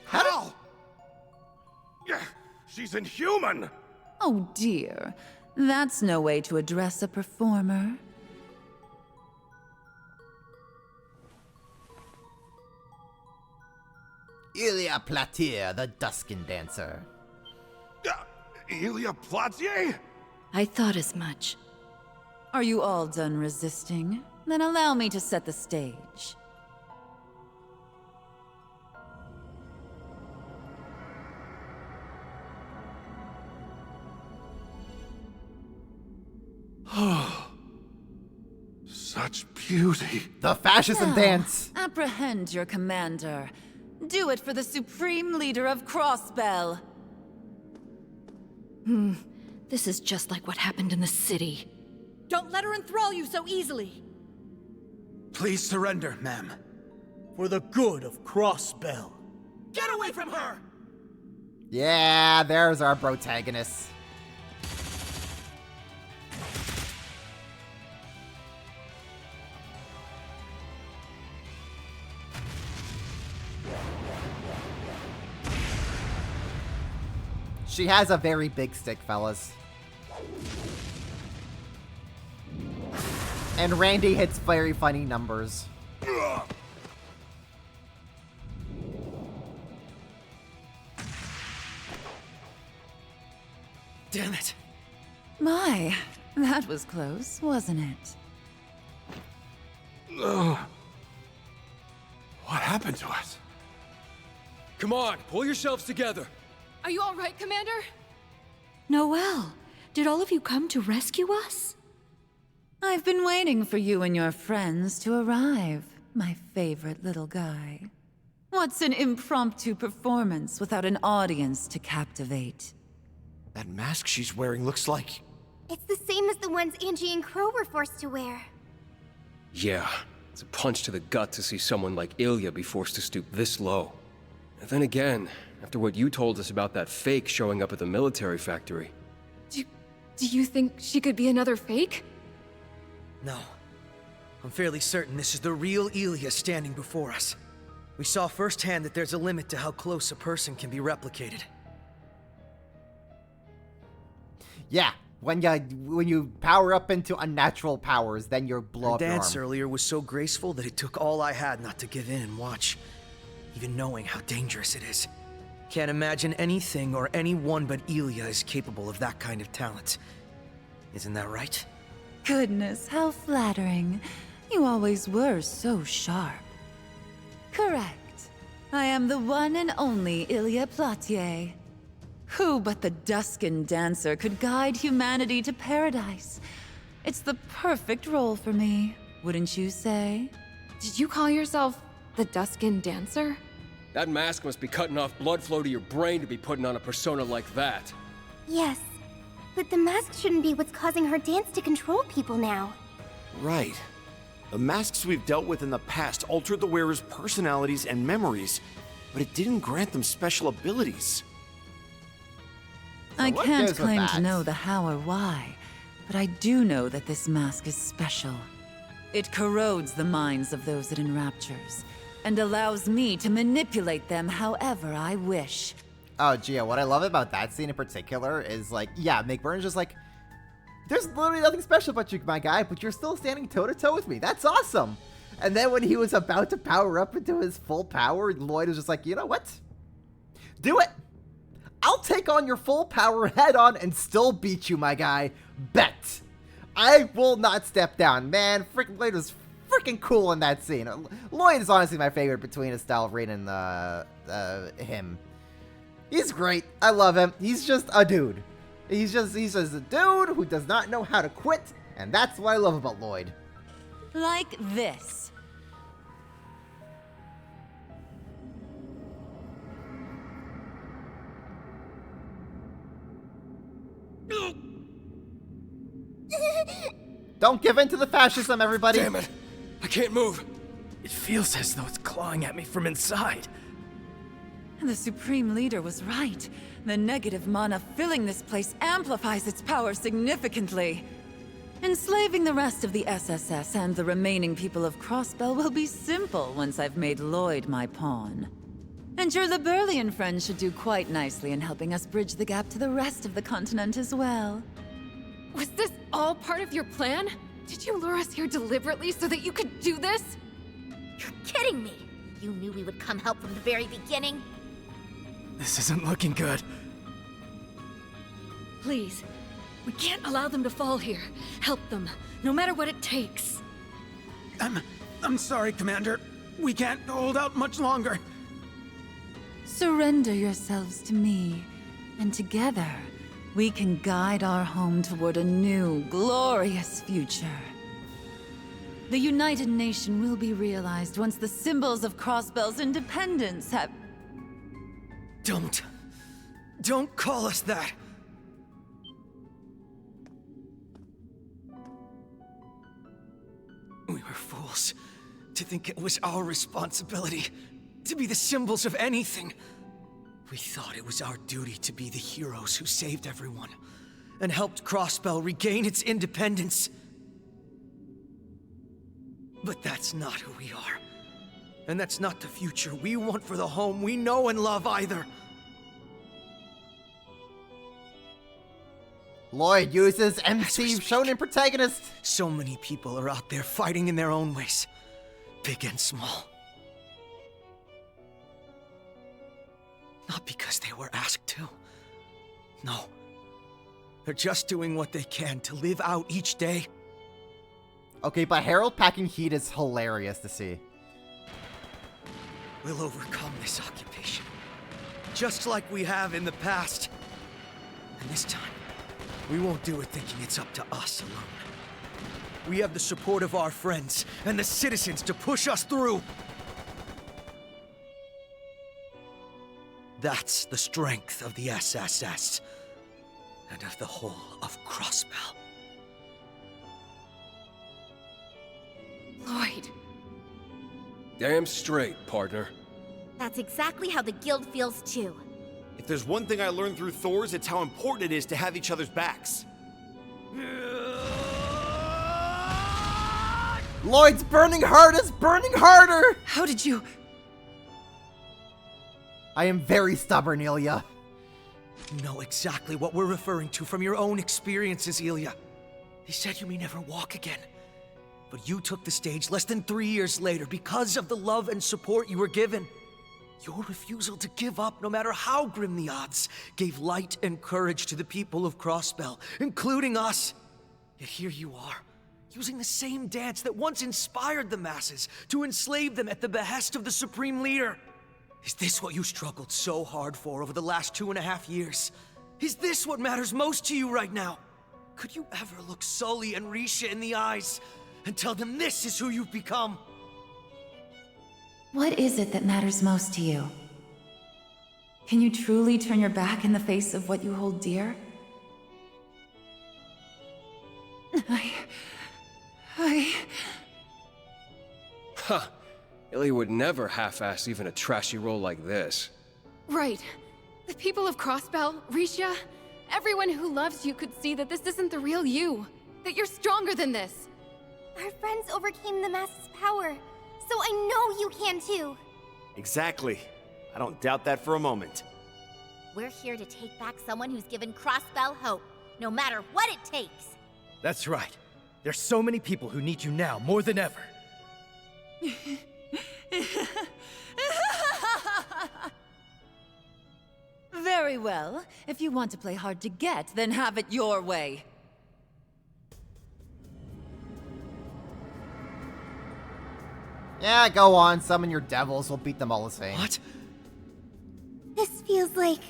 How? She's inhuman!
Oh dear. That's no way to address a performer.
Ilya Platier, the Duskin Dancer.
Ilya Platier?
I thought as much. Are you all done resisting? Then allow me to set the stage.
Such beauty.
The fascism
Now,
dance.
Apprehend your commander. Do it for the supreme leader of Crossbell.
This is just like what happened in the city.
Don't let her enthrall you so easily.
Please surrender, ma'am. For the good of Crossbell.
Get away from her!
Yeah, there's our protagonist. She has a very big stick, fellas. And Randy hits very funny numbers.
Damn it.
My, that was close, wasn't it?
What happened to us?
Come on, pull yourselves together.
Are you all right, Commander?
Noelle, did all of you come to rescue us?
I've been waiting for you and your friends to arrive, my favorite little guy. What's an impromptu performance without an audience to captivate?
That mask she's wearing looks like...
It's the same as the ones Angie and Crow were forced to wear.
Yeah, it's a punch to the gut to see someone like Ilya be forced to stoop this low. And then again, after what you told us about that fake showing up at the military factory.
Do you think she could be another fake?
No. I'm fairly certain this is the real Ilya standing before us. We saw firsthand that there's a limit to how close a person can be replicated.
Yeah, when you power up into unnatural powers, then you blow
Her
up your arm.
dance earlier was so graceful that it took all I had not to give in and watch. Even knowing how dangerous it is. Can't imagine anything or anyone but Ilya is capable of that kind of talent. Isn't that right?
Goodness, how flattering. You always were so sharp. Correct. I am the one and only Ilya Platier. Who but the Duskin Dancer could guide humanity to paradise? It's the perfect role for me, wouldn't you say?
Did you call yourself the Duskin Dancer?
That mask must be cutting off blood flow to your brain to be putting on a persona like that.
Yes, but the mask shouldn't be what's causing her dance to control people now.
Right. The masks we've dealt with in the past altered the wearer's personalities and memories, but it didn't grant them special abilities.
I
what
can't
goes with
claim
that?
to know the how or why, but I do know that this mask is special. It corrodes the minds of those it enraptures, and allows me to manipulate them however I wish.
Oh, Gia, what I love about that scene in particular is, like, yeah, McBurn's just like, there's literally nothing special about you, my guy, but you're still standing toe-to-toe with me. That's awesome. And then when he was about to power up into his full power, Lloyd was just like, you know what? Do it. I'll take on your full power head on and still beat you, my guy. Bet. I will not step down. Man, freaking Lloyd was freaking cool in that scene. Lloyd is honestly my favorite between Estelle, Rain, and him. He's great. I love him. He's just a dude. He's just a dude who does not know how to quit, and that's what I love about Lloyd.
Like this.
Don't give in to the fascism, everybody.
Damn it. I can't move.
It feels as though it's clawing at me from inside.
The Supreme Leader was right. The negative mana filling this place amplifies its power significantly. Enslaving the rest of the SSS and the remaining people of Crossbell will be simple once I've made Lloyd my pawn. And your Liberlian friend should do quite nicely in helping us bridge the gap to the rest of the continent as well.
Was this all part of your plan? Did you lure us here deliberately so that you could do this?
You're kidding me! You knew we would come help from the very beginning.
This isn't looking good.
Please, we can't allow them to fall here. Help them, no matter what it takes.
I'm sorry, Commander. We can't hold out much longer.
Surrender yourselves to me, and together, we can guide our home toward a new, glorious future. The United Nation will be realized once the symbols of Crossbell's independence have...
Don't call us that! We were fools to think it was our responsibility to be the symbols of anything. We thought it was our duty to be the heroes who saved everyone and helped Crossbell regain its independence. But that's not who we are. And that's not the future we want for the home we know and love either.
Lloyd uses MC shonen protagonist.
So many people are out there fighting in their own ways, big and small. Not because they were asked to. No. They're just doing what they can to live out each day.
Okay, but Harold packing heat is hilarious to see.
We'll overcome this occupation, just like we have in the past. And this time, we won't do it thinking it's up to us alone. We have the support of our friends and the citizens to push us through. That's the strength of the SSS, and of the whole of Crossbell.
Lloyd.
Damn straight, partner.
That's exactly how the guild feels too.
If there's one thing I learned through Thor's, it's how important it is to have each other's backs.
Lloyd's burning heart is burning harder!
How did you...
I am very stubborn, Ilya.
You know exactly what we're referring to from your own experiences, Ilya. They said you may never walk again. But you took the stage less than 3 years later because of the love and support you were given. Your refusal to give up, no matter how grim the odds, gave light and courage to the people of Crossbell, including us. Yet here you are, using the same dance that once inspired the masses to enslave them at the behest of the Supreme Leader. Is this what you struggled so hard for over the last 2.5 years? Is this what matters most to you right now? Could you ever look Sully and Risha in the eyes and tell them this is who you've become?
What is it that matters most to you? Can you truly turn your back in the face of what you hold dear?
Huh. Ilya would never half-ass even a trashy role like this.
Right. The people of Crossbell, Risha, everyone who loves you could see that this isn't the real you. That you're stronger than this.
Our friends overcame the Master's power, so I know you can too.
Exactly. I don't doubt that for a moment.
We're here to take back someone who's given Crossbell hope, no matter what it takes.
That's right. There's so many people who need you now more than ever.
Very well. If you want to play hard to get, then have it your way.
Yeah, go on. Summon your devils. We'll beat them all the same.
What?
This feels like...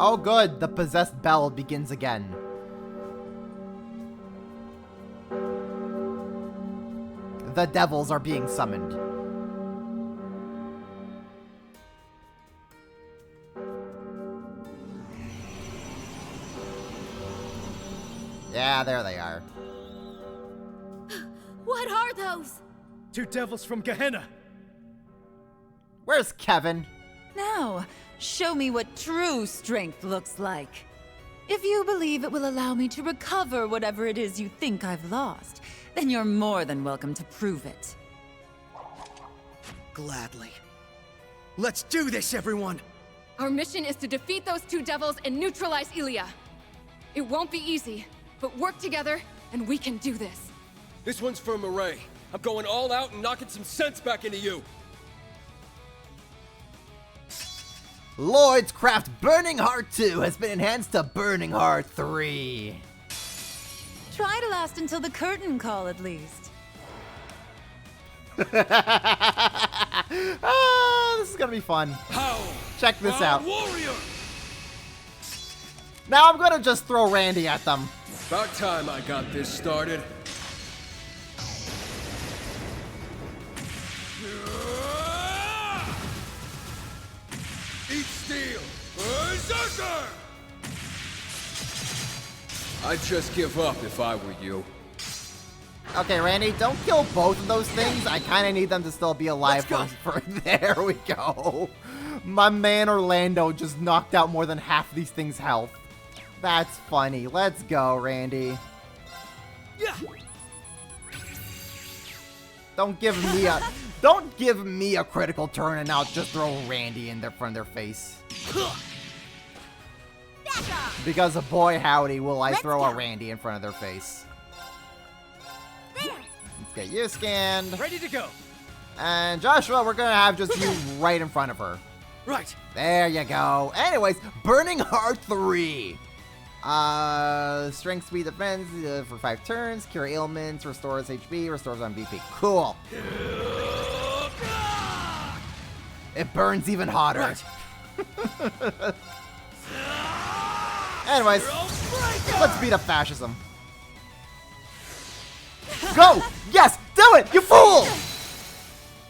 Oh good, the possessed bell begins again. The devils are being summoned. Yeah, there they are.
What are those?
2 devils from Gehenna.
Where's Kevin?
Now, show me what true strength looks like. If you believe it will allow me to recover whatever it is you think I've lost, then you're more than welcome to prove it.
Gladly. Let's do this, everyone!
Our mission is to defeat those 2 devils and neutralize Ilya. It won't be easy, but work together and we can do this.
This one's for Murray. I'm going all out and knocking some sense back into you.
Lloyd's Craft Burning Heart 2 has been enhanced to Burning Heart 3.
Try to last until the curtain call, at least.
This is gonna be fun.
How?
Check this out.
Warrior!
Now I'm gonna just throw Randy at them.
About time I got this started. Eat steel! Berserker! I'd just give up if I were you.
Okay, Randy, don't kill both of those things. I kind of need them to still be alive for there we go. My man Orlando just knocked out more than half these things' health. That's funny. Let's go, Randy.
Yeah.
Don't give me a critical turn and now just throw Randy in their front of their face. Because of boy howdy will I throw a Randy in front of their face. Let's get you scanned.
Ready to go.
And Joshua, we're gonna have just you right in front of her.
Right.
There you go. Anyways, Burning Heart 3. Strength, speed, defense for 5 turns. Cure ailments, restores HP, restores MVP. Cool. It burns even hotter.
Right.
Anyways, let's beat up fascism. Go! Yes! Do it! You fool!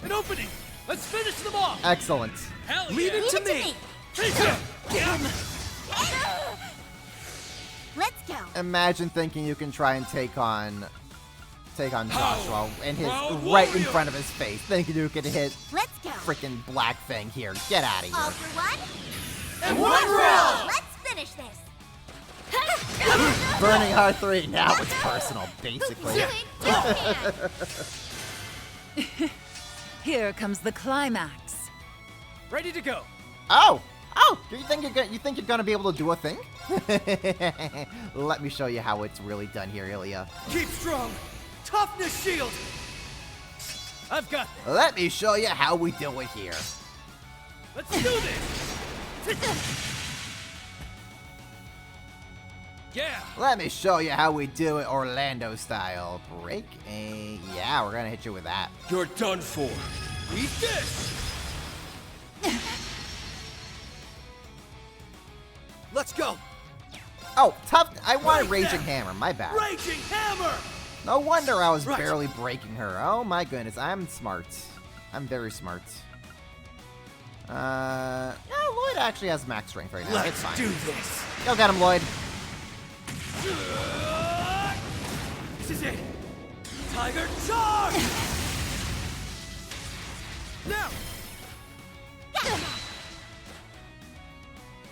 An opening! Let's finish them off!
Excellent.
Hell yeah. Leave it to me!
Let's go.
Imagine thinking you can try and take on Joshua and his right in front of his face, thinking you could hit freaking Black Fang here. Get out of here.
All for one.
And one round!
Let's finish this.
Burning Heart 3. Now it's personal, basically.
Here comes the climax.
Ready to go.
Oh, you think you're gonna be able to do a thing? Let me show you how it's really done here, Ilya.
Keep strong. Toughness shield. I've got this.
Let me show you how we do it here.
Let's do this. Yeah.
Let me show you how we do it Orlando style. Break a... Yeah, we're gonna hit you with that.
You're done for.
Eat this. Let's go.
Oh, tough. I wanted Raging Hammer. My bad.
Raging Hammer.
No wonder I was barely breaking her. Oh my goodness, I'm smart. I'm very smart. Lloyd actually has max strength right now. It's fine.
do this.
Go get him, Lloyd.
This is it. Tiger charge! Now!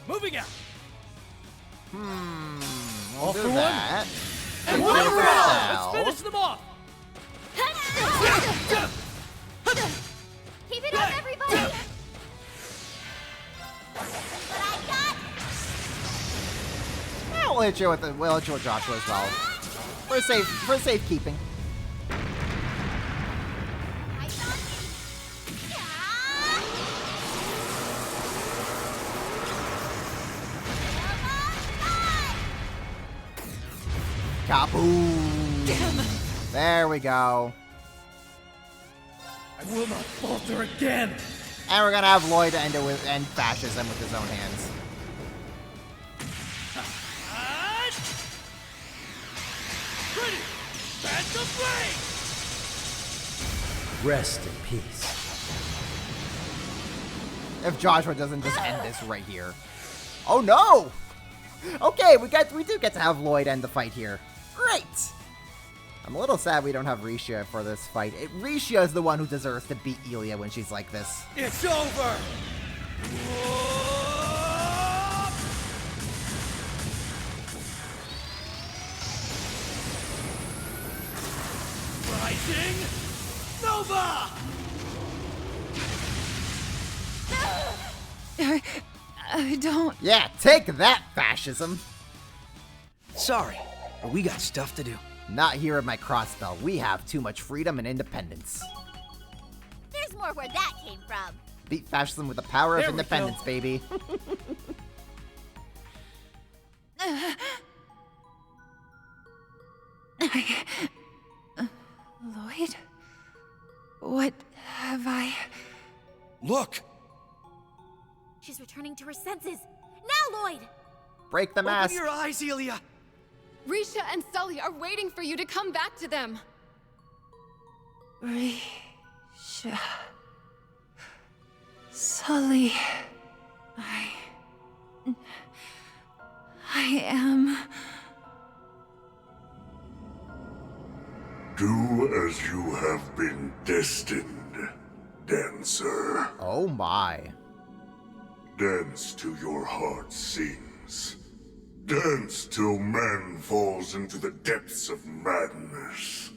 Moving out.
We'll do that.
And
We'll
one
do
for all.
that.
Let's finish them off.
Keep it up, everybody!
Yeah, we'll hit you with Joshua as well. For safekeeping. Kaboom! There we go.
I will not falter again.
And we're gonna have Lloyd end fascism with his own hands.
Ready. Phantom blade.
Rest in peace.
If Joshua doesn't just end this right here. Oh no! Okay, we do get to have Lloyd end the fight here. Great! I'm a little sad we don't have Risha for this fight. Risha is the one who deserves to beat Elia when she's like this.
It's over. Rising Nova!
I don't...
Yeah, take that, fascism!
Sorry, but we got stuff to do.
Not here at my crossbell. We have too much freedom and independence.
There's more where that came from.
Beat fascism with the power of
There we
independence,
go.
baby.
Lloyd? What have I...
Look!
She's returning to her senses. Now, Lloyd!
Break the mask.
Open your eyes, Elia.
Risha and Sully are waiting for you to come back to them.
Risha... Sully... I am...
Do as you have been destined, dancer.
Oh my.
Dance till your heart sings. Dance till man falls into the depths of madness.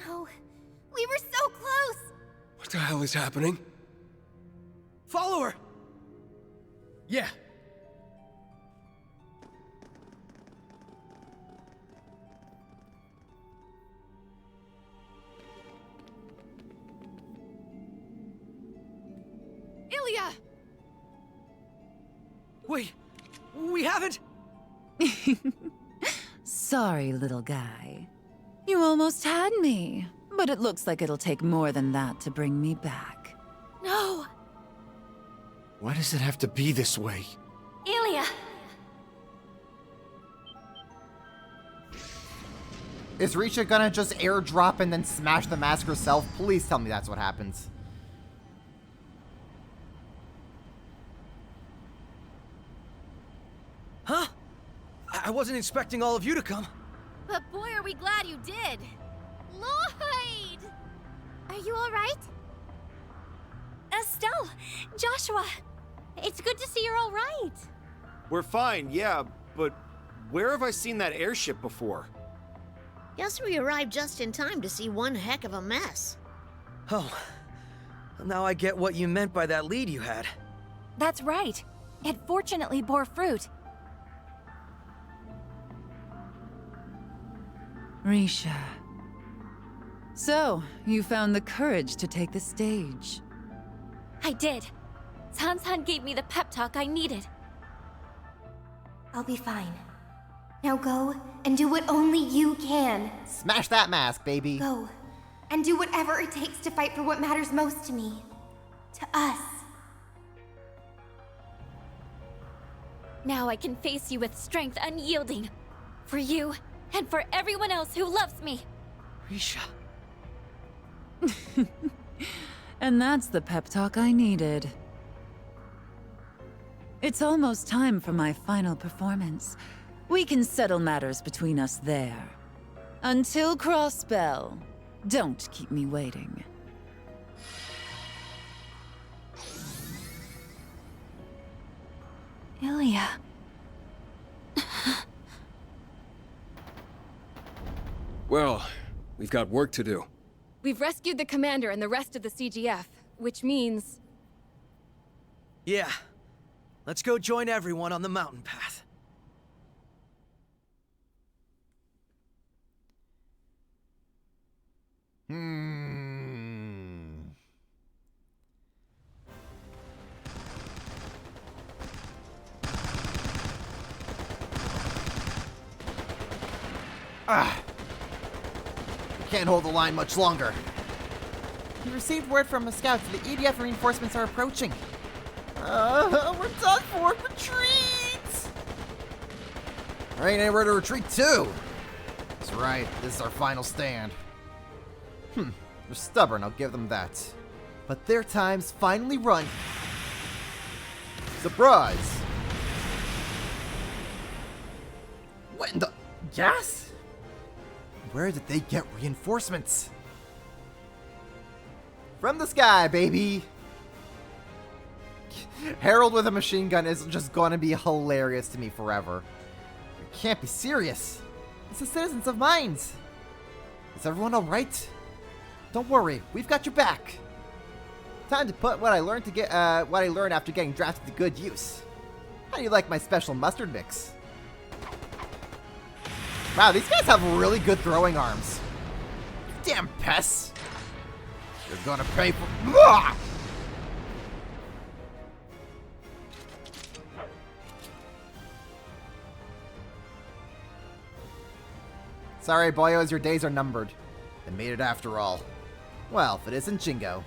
No, we were so close!
What the hell is happening?
Follow her. Yeah.
Ilya!
Wait, we haven't...
Sorry, little guy. You almost had me, but it looks like it'll take more than that to bring me back.
No!
Why does it have to be this way?
Ilya!
Is Risha gonna just airdrop and then smash the mask herself? Please tell me that's what happens.
Huh? I wasn't expecting all of you to come.
But boy, are we glad you did.
Lloyd! Are you alright? Estelle! Joshua! It's good to see you're alright.
We're fine, yeah, but where have I seen that airship before?
Guess we arrived just in time to see one heck of a mess.
Oh, now I get what you meant by that lead you had.
That's right. It fortunately bore fruit.
Risha. So, you found the courage to take the stage.
I did. San-san gave me the pep talk I needed.
I'll be fine. Now go and do what only you can.
Smash that mask, baby.
Go and do whatever it takes to fight for what matters most to me. To us.
Now I can face you with strength unyielding. For you And for everyone else who loves me.
Risha.
And that's the pep talk I needed. It's almost time for my final performance. We can settle matters between us there. Until Crossbell, don't keep me waiting.
Ilya.
Well, we've got work to do.
We've rescued the commander and the rest of the CGF, which means...
Yeah. Let's go join everyone on the mountain path.
We can't hold the line much longer. We received word from a scout that the EDF reinforcements are approaching. We're done for. Retreat! There ain't anywhere to retreat to. That's right. This is our final stand. They're stubborn, I'll give them that. But their time's finally run. Surprise! When the... Yes? Where did they get reinforcements? From the sky, baby! Harold with a machine gun is just gonna be hilarious to me forever. You can't be serious. It's the citizens of Mines. Is everyone alright? Don't worry, we've got your back. Time to put what I learned after getting drafted to good use. How do you like my special mustard mix? Wow, these guys have really good throwing arms. You damn pests. You're gonna pay for... Ugh! Sorry, boyos, your days are numbered. They made it after all. Well, if it isn't Jingo.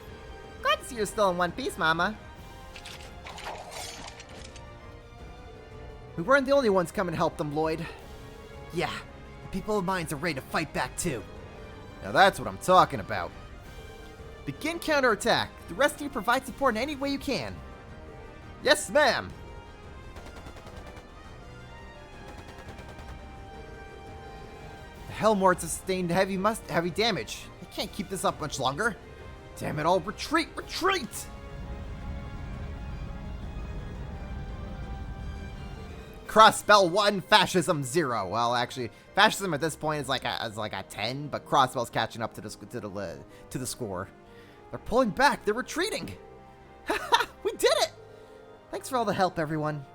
Glad to see you're still in one piece, Mama. We weren't the only ones coming to help them, Lloyd. Yeah, the people of Mines are ready to fight back too. Now that's what I'm talking about. Begin counterattack. The rest of you provide support in any way you can. Yes, ma'am. The Hellmort sustained heavy damage. They can't keep this up much longer. Damn it all, retreat, retreat! Crossbell 1, fascism 0. Well, actually, fascism at this point is like a 10, but Crossbell's catching up to the score. They're pulling back. They're retreating. Haha, we did it! Thanks for all the help, everyone.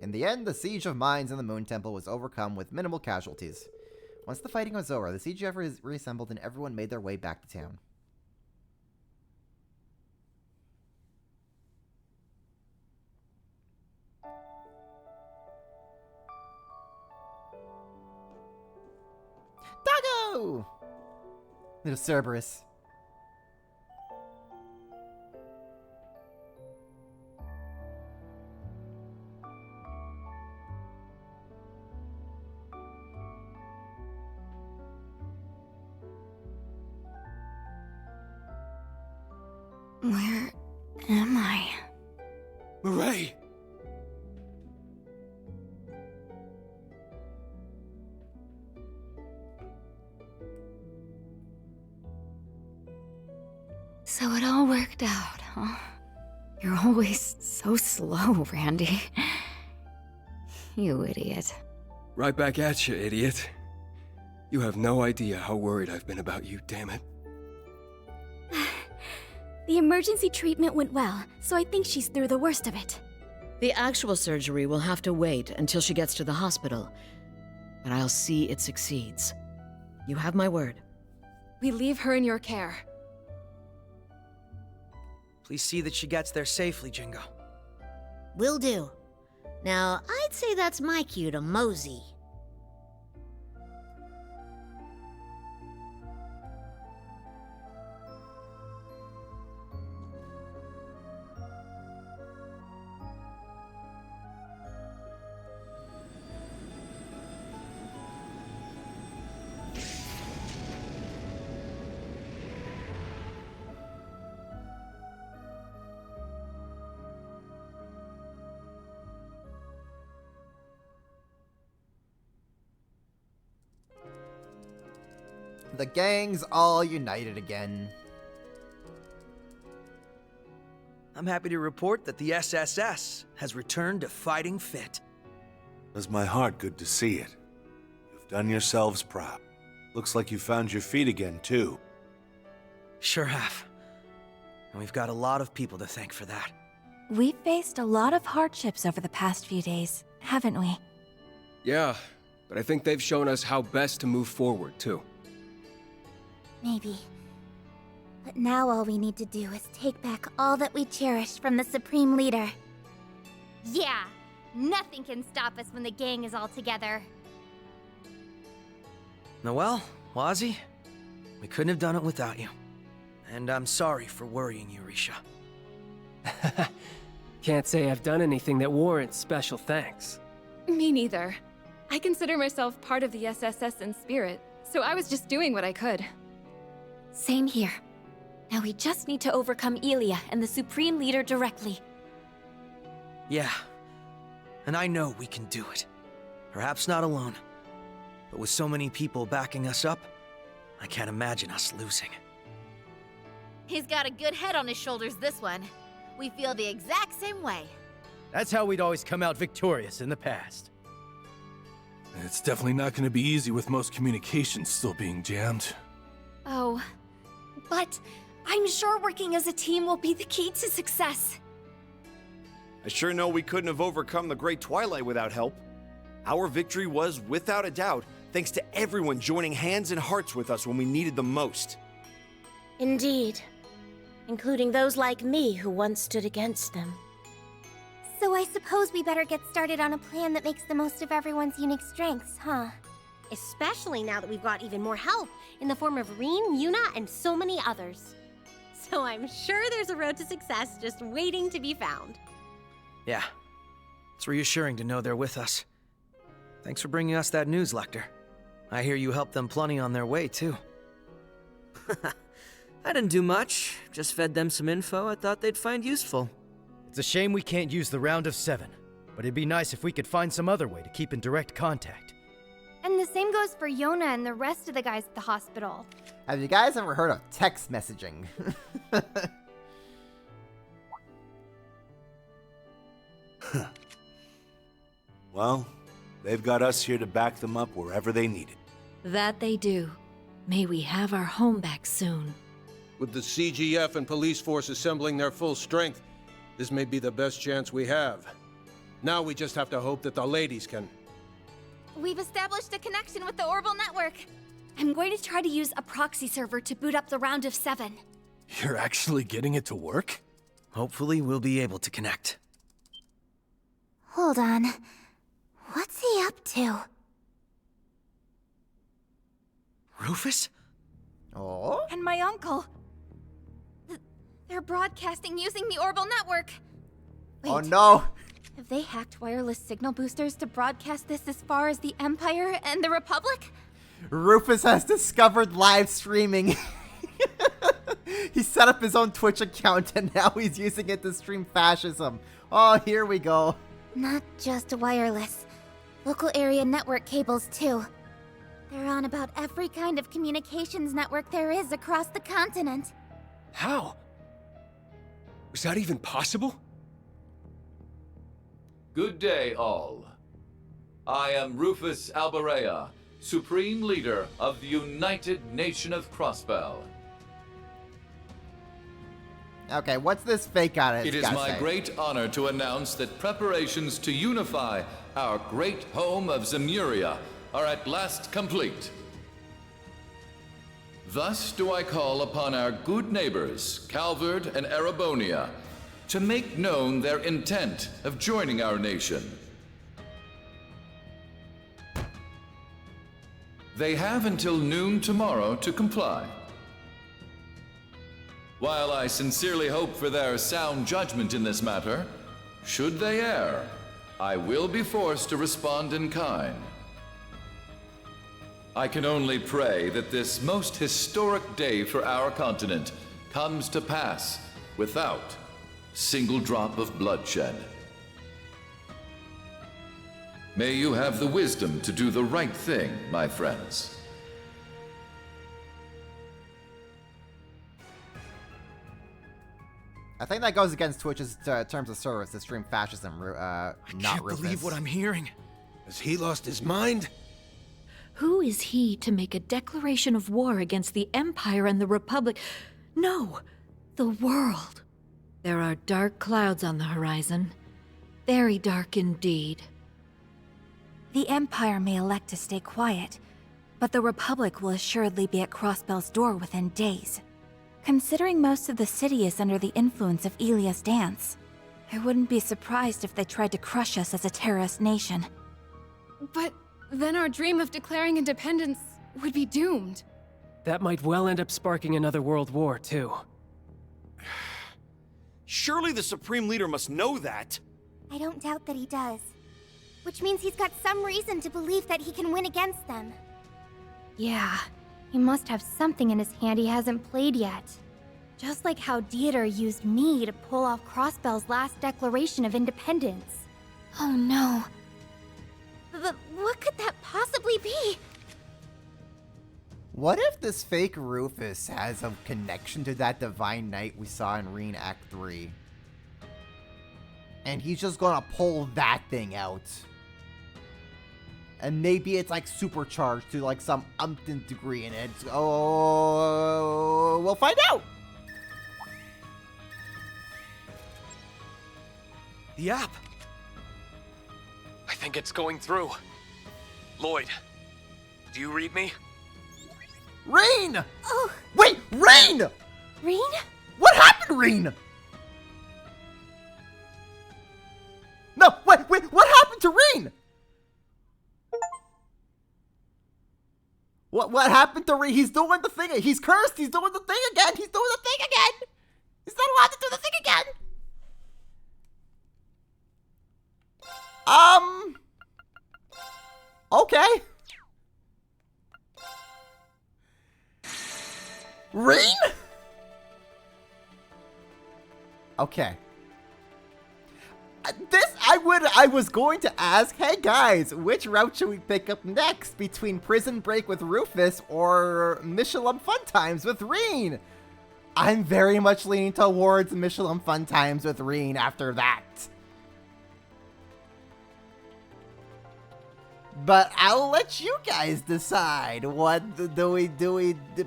In the end, the siege of Mines and the Moon Temple was overcome with minimal casualties. Once the fighting was over, the CGF reassembled and everyone made their way back to town. Doggo! Little Cerberus.
Where am I?
Murray!
So it all worked out, huh? You're always so slow, Randy. You idiot.
Right back at you, idiot. You have no idea how worried I've been about you, damn it.
The emergency treatment went well, so I think she's through the worst of it.
The actual surgery will have to wait until she gets to the hospital. But I'll see it succeeds. You have my word.
We leave her in your care.
Please see that she gets there safely, Jingo.
Will do. Now, I'd say that's my cue to mosey.
The gang's all united again.
I'm happy to report that the SSS has returned to fighting fit.
Does my heart good to see it. You've done yourselves proud. Looks like you found your feet again, too.
Sure have. And we've got a lot of people to thank for that.
We've faced a lot of hardships over the past few days, haven't we?
Yeah, but I think they've shown us how best to move forward, too.
Maybe. But now all we need to do is take back all that we cherish from the Supreme Leader. Yeah, nothing can stop us when the gang is all together.
Noelle, Wazzy, we couldn't have done it without you. And I'm sorry for worrying you, Risha.
Can't say I've done anything that warrants special thanks.
Me neither. I consider myself part of the SSS in spirit, so I was just doing what I could.
Same here. Now we just need to overcome Elia and the Supreme Leader directly.
Yeah. And I know we can do it. Perhaps not alone. But with so many people backing us up, I can't imagine us losing.
He's got a good head on his shoulders, this one. We feel the exact same way.
That's how we'd always come out victorious in the past.
It's definitely not going to be easy with most communications still being jammed.
Oh, but I'm sure working as a team will be the key to success.
I sure know we couldn't have overcome the Great Twilight without help. Our victory was, without a doubt, thanks to everyone joining hands and hearts with us when we needed them most.
Indeed. Including those like me who once stood against them.
So I suppose we better get started on a plan that makes the most of everyone's unique strengths, huh?
Especially now that we've got even more help in the form of Reen, Yuna, and so many others. So I'm sure there's a road to success just waiting to be found.
Yeah. It's reassuring to know they're with us. Thanks for bringing us that news, Lecter. I hear you helped them plenty on their way, too. I didn't do much. Just fed them some info I thought they'd find useful.
It's a shame we can't use the round of 7, but it'd be nice if we could find some other way to keep in direct contact.
And the same goes for Yona and the rest of the guys at the hospital.
Have you guys ever heard of text messaging?
Well, they've got us here to back them up wherever they need it.
That they do. May we have our home back soon.
With the CGF and police force assembling their full strength, this may be the best chance we have. Now we just have to hope that the ladies can...
We've established a connection with the Orbital Network.
I'm going to try to use a proxy server to boot up the round of 7.
You're actually getting it to work?
Hopefully we'll be able to connect.
Hold on. What's he up to?
Rufus?
Oh?
And my uncle. They're broadcasting using the Orbital Network. Wait,
oh no!
Have they hacked wireless signal boosters to broadcast this as far as the Empire and the Republic?
Rufus has discovered live streaming. He set up his own Twitch account and now he's using it to stream fascism. Oh, here we go.
Not just wireless. Local area network cables, too. They're on about every kind of communications network there is across the continent.
How? Was that even possible?
Good day, all. I am Rufus Alberea, Supreme Leader of the United Nation of Crossbell.
Okay, what's this fake on it?
It is my great honor to announce that preparations to unify our great home of Zemuria are at last complete. Thus do I call upon our good neighbors, Calvard and Erebonia, to make known their intent of joining our nation. They have until noon tomorrow to comply. While I sincerely hope for their sound judgment in this matter, should they err, I will be forced to respond in kind. I can only pray that this most historic day for our continent comes to pass without single drop of bloodshed. May you have the wisdom to do the right thing, my friends.
I think that goes against Twitch's terms of service to stream fascism, not
Can't
Rufus.
believe what I'm hearing.
Has he lost his mind?
Who is he to make a declaration of war against the Empire and the Republic? No, the world. There are dark clouds on the horizon. Very dark indeed.
The Empire may elect to stay quiet, but the Republic will assuredly be at Crossbell's door within days. Considering most of the city is under the influence of Ilia's dance, I wouldn't be surprised if they tried to crush us as a terrorist nation.
But then our dream of declaring independence would be doomed.
That might well end up sparking another world war, too.
Surely the Supreme Leader must know that.
I don't doubt that he does. Which means he's got some reason to believe that he can win against them. Yeah, he must have something in his hand he hasn't played yet. Just like how Dieter used me to pull off Crossbell's last declaration of independence. Oh no. But what could that possibly be?
What if this fake Rufus has a connection to that Divine Knight we saw in Reen Act 3? And he's just gonna pull that thing out. And maybe it's like supercharged to like some umpteenth degree in it. Oh, we'll find out!
The app!
I think it's going through. Lloyd, do you read me?
Reen!
Oh!
Wait, Reen!
Reen?
What happened, Reen? No, wait, what happened to Reen? What happened to Reen? He's doing the thing. He's cursed. He's doing the thing again. He's doing the thing again. He's not allowed to do the thing again. Okay. Reen? Okay. I was going to ask, hey guys, which route should we pick up next between Prison Break with Rufus or Michelin Fun Times with Reen? I'm very much leaning towards Michelin Fun Times with Reen after that. But I'll let you guys decide. What do we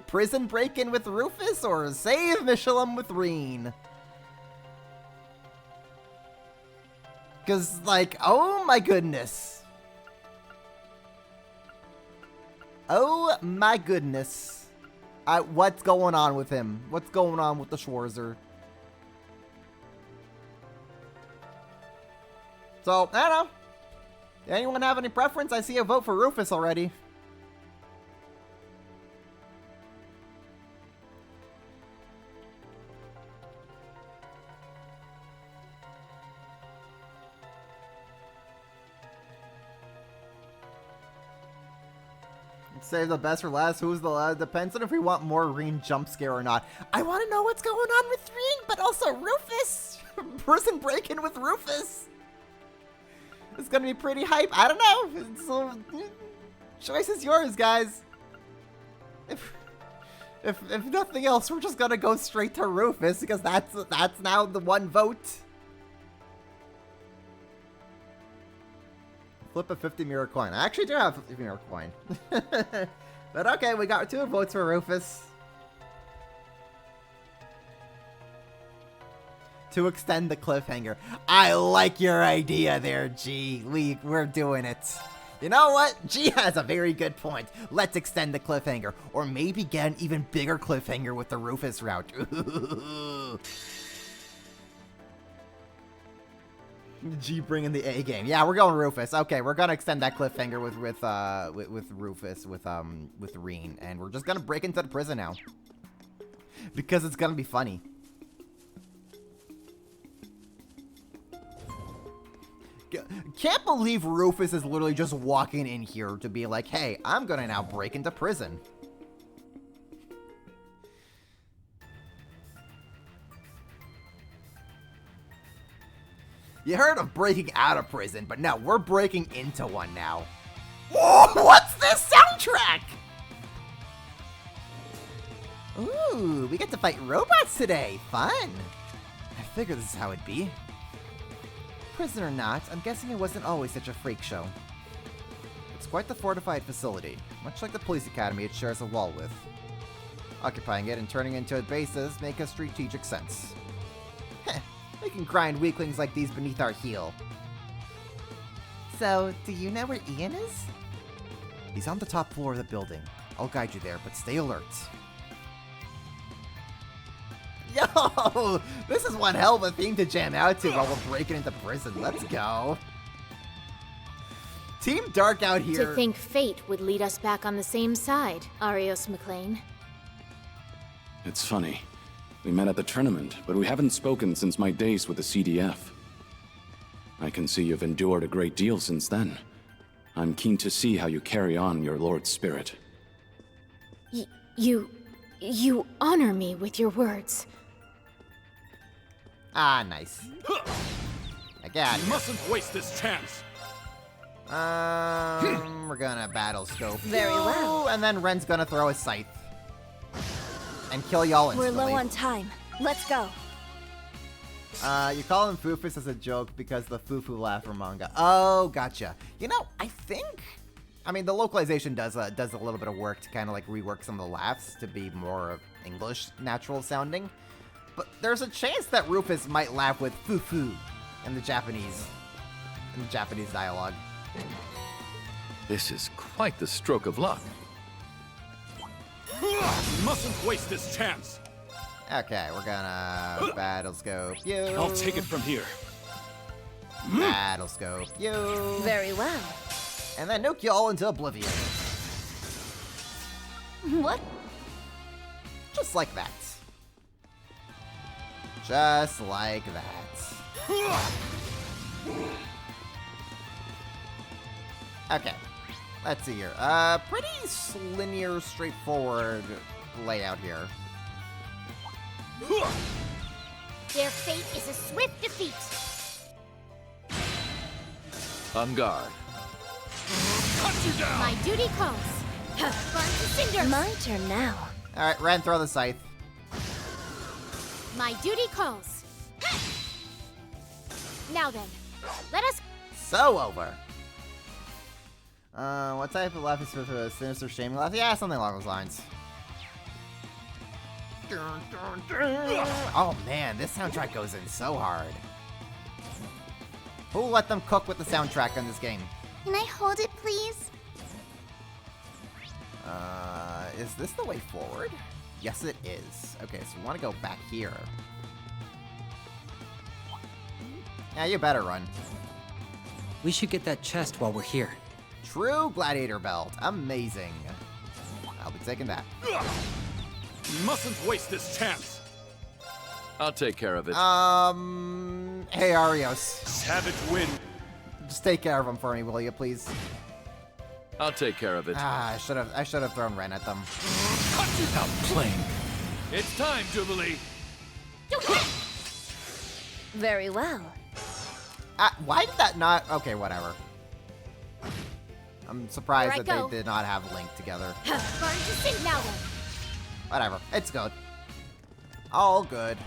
Prison Break in with Rufus or save Michelin with Reen? Because, like, oh my goodness. Oh my goodness. What's going on with him? What's going on with the Schwarzer? So, I don't know. Anyone have any preference? I see a vote for Rufus already. Save the best for last. Who's the last? Depends on if we want more Reen jump scare or not. I want to know what's going on with Reen, but also Rufus. Prison Break-In with Rufus. It's gonna be pretty hype. I don't know. So, choice is yours, guys. If nothing else, we're just gonna go straight to Rufus because that's now the one vote. Flip a 50 mirror coin. I actually do have a 50 mirror coin. But okay, we got 2 votes for Rufus. To extend the cliffhanger. I like your idea there, G. We're doing it. You know what? G has a very good point. Let's extend the cliffhanger. Or maybe get an even bigger cliffhanger with the Rufus route. G bringing the A game. Yeah, we're going Rufus. Okay, we're gonna extend that cliffhanger with Rufus with Reen, and we're just gonna break into the prison now because it's gonna be funny. Can't believe Rufus is literally just walking in here to be like, hey, I'm gonna now break into prison. You heard of breaking out of prison, but no, we're breaking into one now. Oh, what's this soundtrack? Ooh, we get to fight robots today. Fun. figured this is how it'd be. Prison or not, I'm guessing it wasn't always such a freak show. It's quite the fortified facility, much like the police academy it shares a wall with. Occupying it and turning it into bases make a strategic sense. Heh, we can grind weaklings like these beneath our heel. So, do you know where Ian is? He's on the top floor of the building. I'll guide you there, but stay alert. Yo! This is one hell of a theme to jam out to while we're breaking into prison. Let's go. Team Dark out here.
To think fate would lead us back on the same side, Arios McLean.
It's funny. We met at the tournament, but we haven't spoken since my days with the CDF. I can see you've endured a great deal since then. I'm keen to see how you carry on your Lord's spirit.
You honor me with your words.
Ah, nice. I got it.
You mustn't waste this chance.
We're gonna battle scope.
Very well.
And then Ren's gonna throw a scythe. And kill y'all
We're
instantly.
low on time. Let's go.
You call him Foofus as a joke because the Fufu laugh from manga. Oh, gotcha. You know, I think... I mean, the localization does a little bit of work to kind of like rework some of the laughs to be more of English natural sounding. But there's a chance that Rufus might laugh with Fufu in the Japanese dialogue.
This is quite the stroke of luck.
You mustn't waste this chance.
Okay, we're gonna battle scope you.
I'll take it from here.
Battle scope you.
Very well.
And then nuke you all into oblivion.
What?
Just like that. Just like that. Okay. Let's see here. Pretty linear, straightforward layout here.
Their fate is a swift defeat.
On guard.
Cut you down.
My duty calls. Burn to cinders. My turn now.
Alright, Ren, throw the scythe.
My duty calls. Now then, let us...
So over. What type of laugh is for a sinister, shaming laugh? Yeah, something along those lines. Oh man, this soundtrack goes in so hard. Who let them cook with the soundtrack on this game?
Can I hold it, please?
Is this the way forward? Yes, it is. Okay, so we want to go back here. Yeah, you better run.
We should get that chest while we're here.
True gladiator belt. Amazing. I'll be taking that.
You mustn't waste this chance.
I'll take care of it.
Hey, Arios.
Savage wind.
Just take care of him for me, will you, please?
I'll take care of it.
Ah, I should have thrown Ren at them.
Cut you down, playing. It's time, Jubilee.
Very well.
Why did that not? Okay, whatever. I'm surprised
Here I
that
go.
they did not have Link together.
Burn to cinders. Now then.
Whatever. It's good. All good.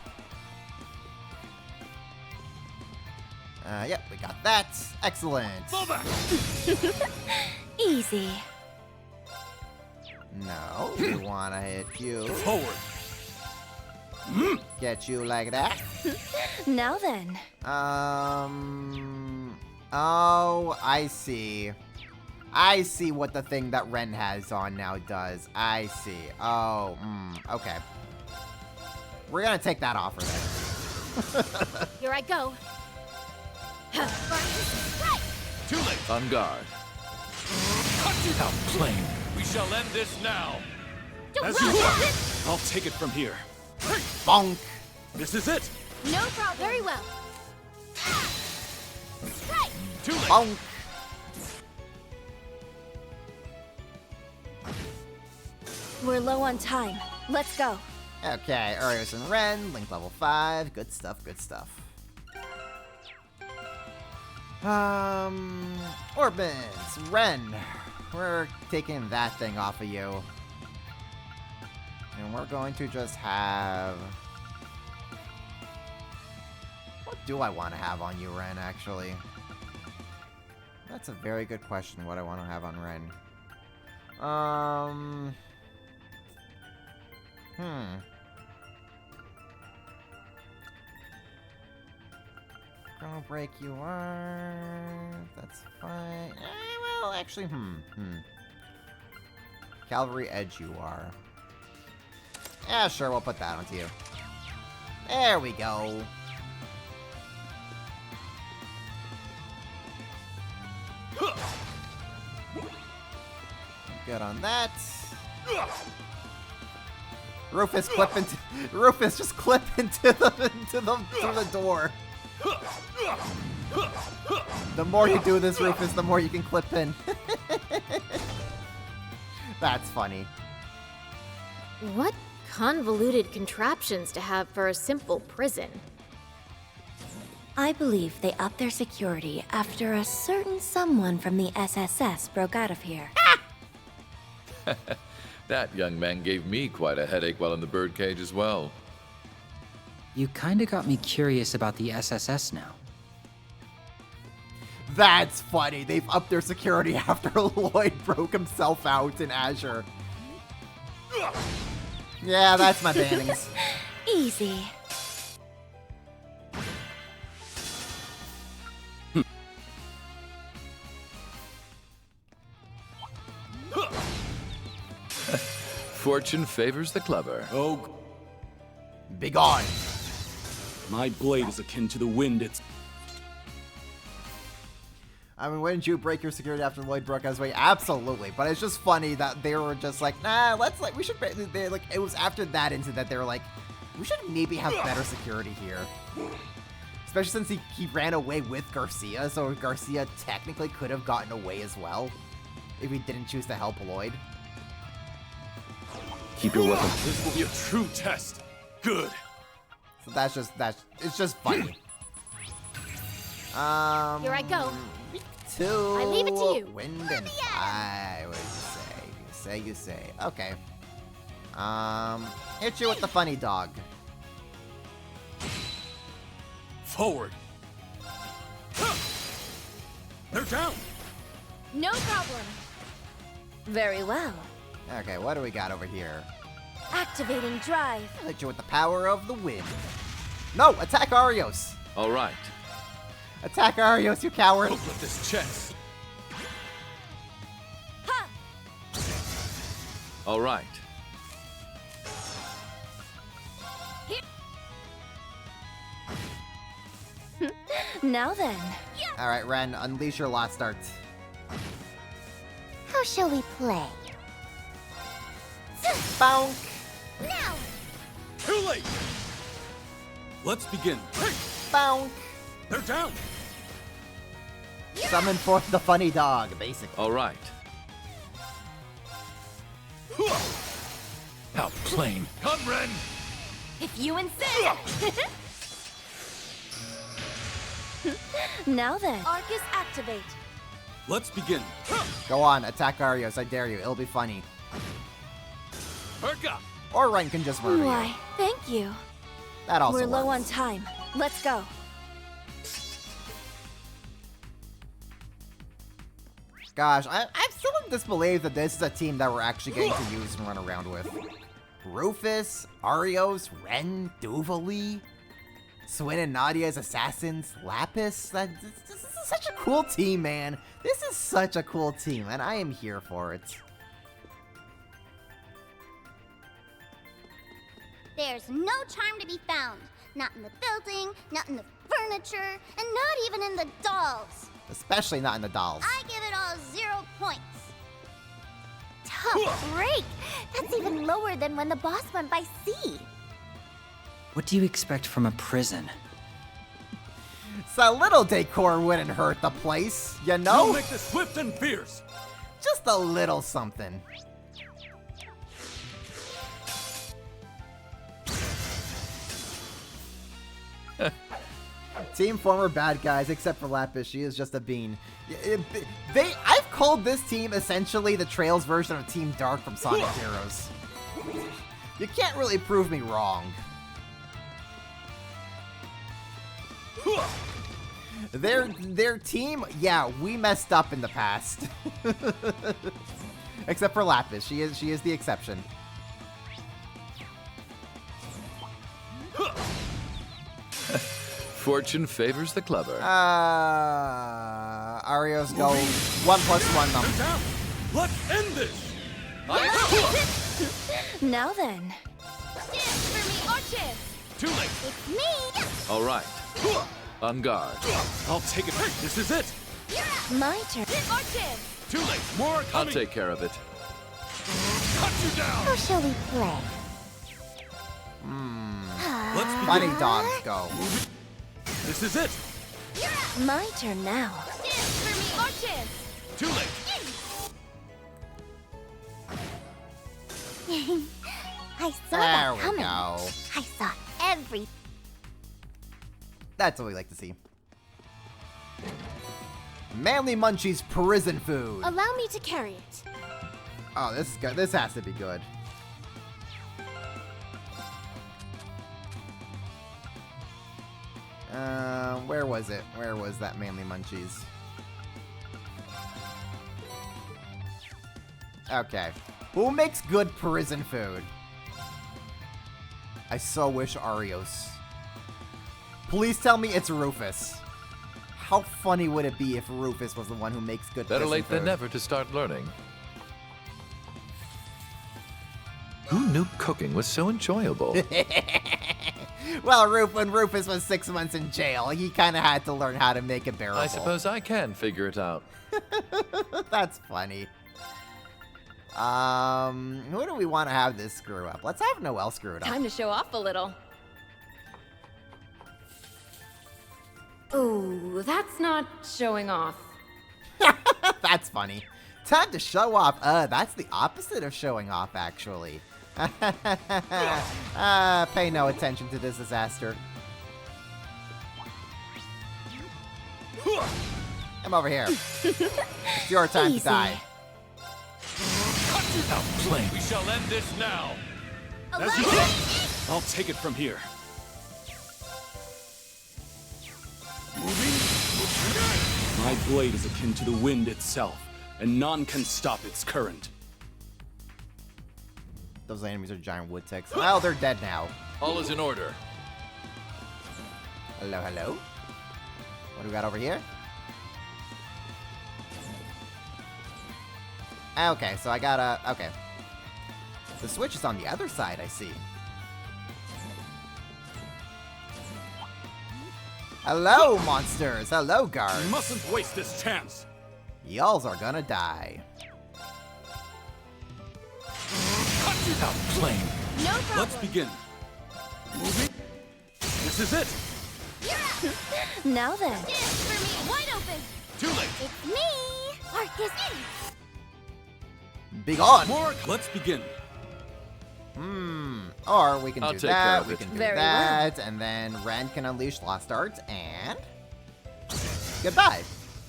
Yep, we got that. Excellent.
Fall back.
Easy.
No, we want to hit you.
Forward.
Get you like that.
Now then.
Oh, I see. I see what the thing that Ren has on now does. I see. Oh, okay. We're gonna take that offer then.
Here I go. Burn to strike.
Too late.
On guard.
Cut you down, playing. We shall end this now. As you are. I'll take it from here.
Bonk.
This is it.
No problem. Very well. Strike.
Too late.
Bonk.
We're low on time. Let's go.
Okay, Arios and Ren, Link level 5. Good stuff, good stuff. Orbins, Ren, we're taking that thing off of you. And we're going to just have... do I want to have on you, Ren, actually? That's a very good question, what I want to have on Ren. Gonna break you are. That's fine. Well, actually, Cavalry Edge you are. Yeah, sure, we'll put that onto you. There we go. Good on that. Rufus, Rufus, just clip into the door. The more you do this, Rufus, the more you can clip in. That's funny.
What convoluted contraptions to have for a simple prison.
I believe they upped their security after a certain someone from the SSS broke out of here.
That young man gave me quite a headache while in the birdcage as well.
You kinda got me curious about the SSS now.
That's funny. They've upped their security after Lloyd broke himself out in Azure. Yeah, that's my bannings.
Easy.
Fortune favors the clever.
Oh.
Begone.
My blade is akin to the wind. It's...
I mean, wouldn't you break your security after Lloyd broke out his way? Absolutely. But it's just funny that they were just like, nah, we should, it was after that incident that they were like, we should maybe have better security here. Especially since he ran away with Garcia, so Garcia technically could have gotten away as well if he didn't choose to help Lloyd.
Keep your weapon.
This will be a true test. Good.
So it's just funny.
Here I go.
I
leave it to you.
Wind and fire, what you say. Okay. Hit you with the funny dog.
Forward. They're down.
No problem.
Very well.
Okay, what do we got over here?
Activating drive.
Hit you with the power of the wind. No, attack Arios.
All right.
Attack Arios, you coward.
Look at this chest.
Ha!
All right.
Now then.
All right, Ren, unleash your lost art.
How shall we play?
Bonk.
Now!
Too late. Let's begin.
Bonk.
They're down.
Summon forth the funny dog, basically.
All right.
How plain. Come, Ren.
If you insist. Now then. Arcus activate.
Let's begin.
Go on, attack Arios, I dare you. It'll be funny.
Perk up.
Or Ren can just murder
Why,
you.
thank you.
That also
We're low on
works.
time. Let's go.
Gosh, I'm still in disbelief that this is a team that we're actually getting to use and run around with. Rufus, Arios, Ren, Duvali, Swin and Nadia as assassins, Lapis. This is such a cool team, man. This is such a cool team, and I am here for it.
There's no charm to be found. Not in the building, not in the furniture, and not even in the dolls.
Especially not in the dolls.
I give it all 0 points. Tough break. That's even lower than when the boss went by sea.
What do you expect from a prison?
So a little decor wouldn't hurt the place, you know?
We'll make this swift and fierce.
Just a little something. Team former bad guys, except for Lapis. She is just a bean. I've called this team essentially the Trails version of Team Dark from Sonic Heroes. You can't really prove me wrong. Their team, yeah, we messed up in the past. Except for Lapis, she is the exception.
Fortune favors the clever.
Arios go 1+1 them.
Let's end this!
Now then.
Too late.
It's me!
All right. On guard.
I'll take it. This is it.
My turn.
Too late. More
I'll
coming.
take care of it.
Cut you down.
How shall we play?
Let's begin.
Funny dogs go.
This is it.
My turn now.
Too late.
I saw
There
that
we
coming.
go.
I saw everything.
That's what we like to see. Manly Munchie's prison food.
Allow me to carry it.
Oh, this is good. This has to be good. Where was it? Where was that Manly Munchies? Okay. Who makes good prison food? I so wish Arios. Please tell me it's Rufus. How funny would it be if Rufus was the one who makes good
Better
prison
late
food?
than never to start learning. Who knew cooking was so enjoyable?
Well, when Rufus was 6 months in jail, he kind of had to learn how to make it bearable.
I suppose I can figure it out.
That's funny. Who do we want to have this screw up? Let's have Noelle screw it up.
Time to show off a little. Ooh, that's not showing off.
That's funny. Time to show off. That's the opposite of showing off, actually. Pay no attention to this disaster. Come over here. It's your time to die.
Cut you down, Flame. We shall end this now. As you will. I'll take it from here.
My blade is akin to the wind itself, and none can stop its current.
Those enemies are giant wood ticks. Well, they're dead now.
All is in order.
Hello, hello. What do we got over here? Okay, so I gotta... Okay. The switch is on the other side, I see. Hello, monsters! Hello, guards!
You mustn't waste this chance!
Y'alls are gonna die.
Cut you down, Flame!
No problem.
Let's begin. This is it!
Now then.
For me, wide open.
Too late.
It's me, Arcus.
Be gone!
More. Let's begin.
Or we can
I'll
do
take care
that,
of
we
it.
can do
Very
that, and then Ren can unleash Lost Arts, and... Goodbye!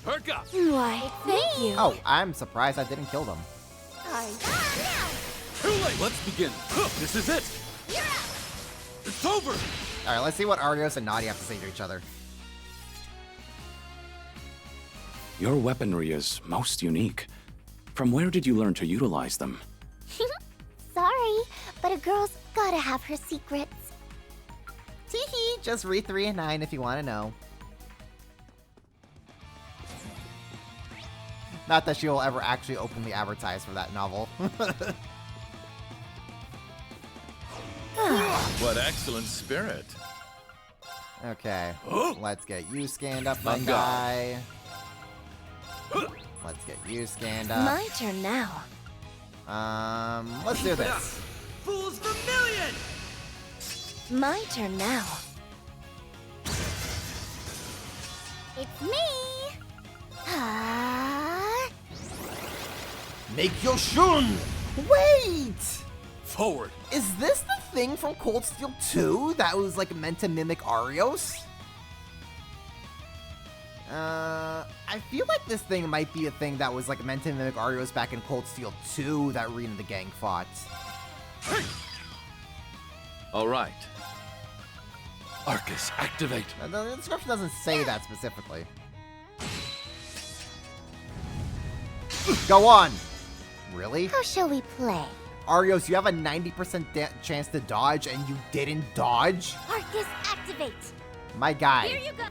Perk up.
Why, thank you.
Oh, I'm surprised I didn't kill them.
Too late. Let's begin. This is it. It's over.
Alright, let's see what Arios and Naughty have to say to each other.
Your weaponry is most unique. From where did you learn to utilize them?
Sorry, but a girl's gotta have her secrets.
Teehee, just read 3 and 9 if you want to know. Not that she will ever actually openly advertise for that novel.
What excellent spirit.
Okay, let's get you scanned up, my
On guard.
guy. Let's get you scanned up.
My turn now.
Let's do this.
Fools Vermilion!
My turn now.
It's me.
Make your shun! Wait!
Forward.
Is this the thing from Cold Steel 2 that was like meant to mimic Arios? I feel like this thing might be a thing that was like meant to mimic Arios back in Cold Steel 2 that Reed and the gang fought.
All right.
Arcus, activate.
The description doesn't say that specifically. Go on! Really?
How shall we play?
Arios, you have a 90% chance to dodge, and you didn't dodge?
Arcus, activate!
My guy.
Here you go!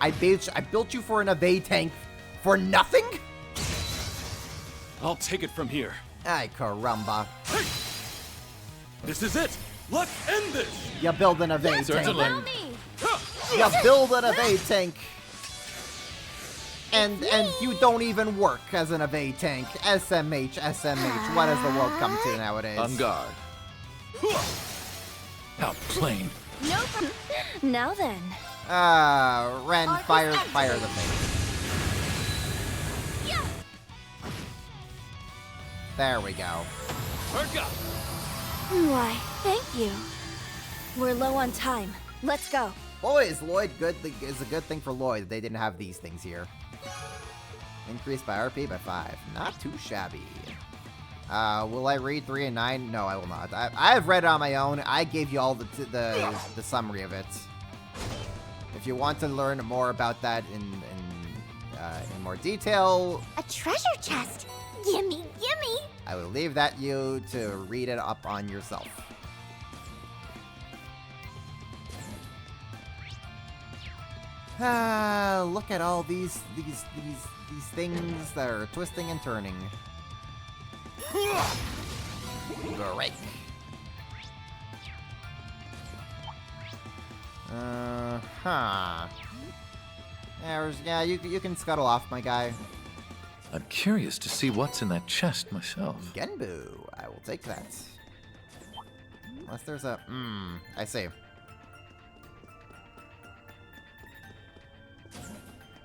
I built you for an evade tank for nothing?
I'll take it from here.
Ay, caramba.
Hey! This is it! Let's end this!
You build an evade tank.
Certainly.
You build an evade tank. And you don't even work as an evade tank. SMH. What does the world come to nowadays?
On guard. How plain.
No. Now then.
Ren, fire the thing.
Yeah.
There we go.
Why, thank you. We're low on time. Let's go.
Boys, Lloyd is a good thing for Lloyd. They didn't have these things here. Increased by RP by 5. Not too shabby. Will I read 3 and 9? No, I will not. I have read it on my own. I gave you all the summary of it. If you want to learn more about that in more detail,
a treasure chest. Gimme, gimme.
I will leave that you to read it up on yourself. Look at all these things that are twisting and turning. Great. Yeah, you can scuttle off, my guy.
I'm curious to see what's in that chest myself.
Genbu, I will take that. Unless there's a I see.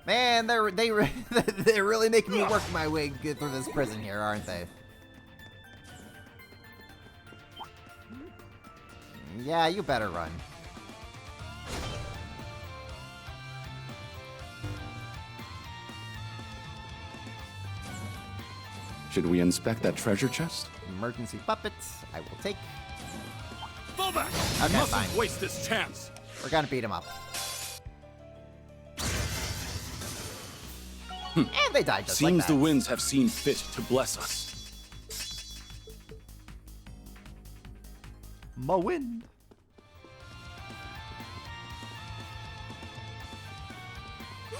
Man, they're really making me work my way through this prison here, aren't they? Yeah, you better run.
Should we inspect that treasure chest?
Emergency puppets, I will take.
Fall back!
Okay,
Mustn't
fine.
waste this chance.
We're gonna beat him up. And they died just
Seems
like that.
the winds have seen fit to bless us.
Ma wind.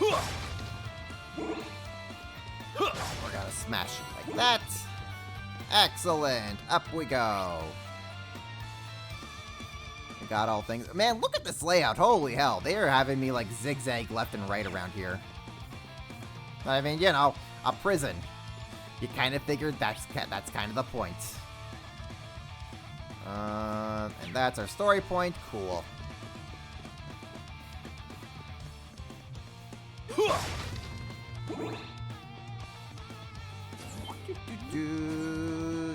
We're gonna smash it like that. Excellent. Up we go. We got all things. Man, look at this layout. Holy hell. They are having me like zigzag left and right around here. I mean, you know, a prison. You kind of figured that's kind of the point. And that's our story point. Cool.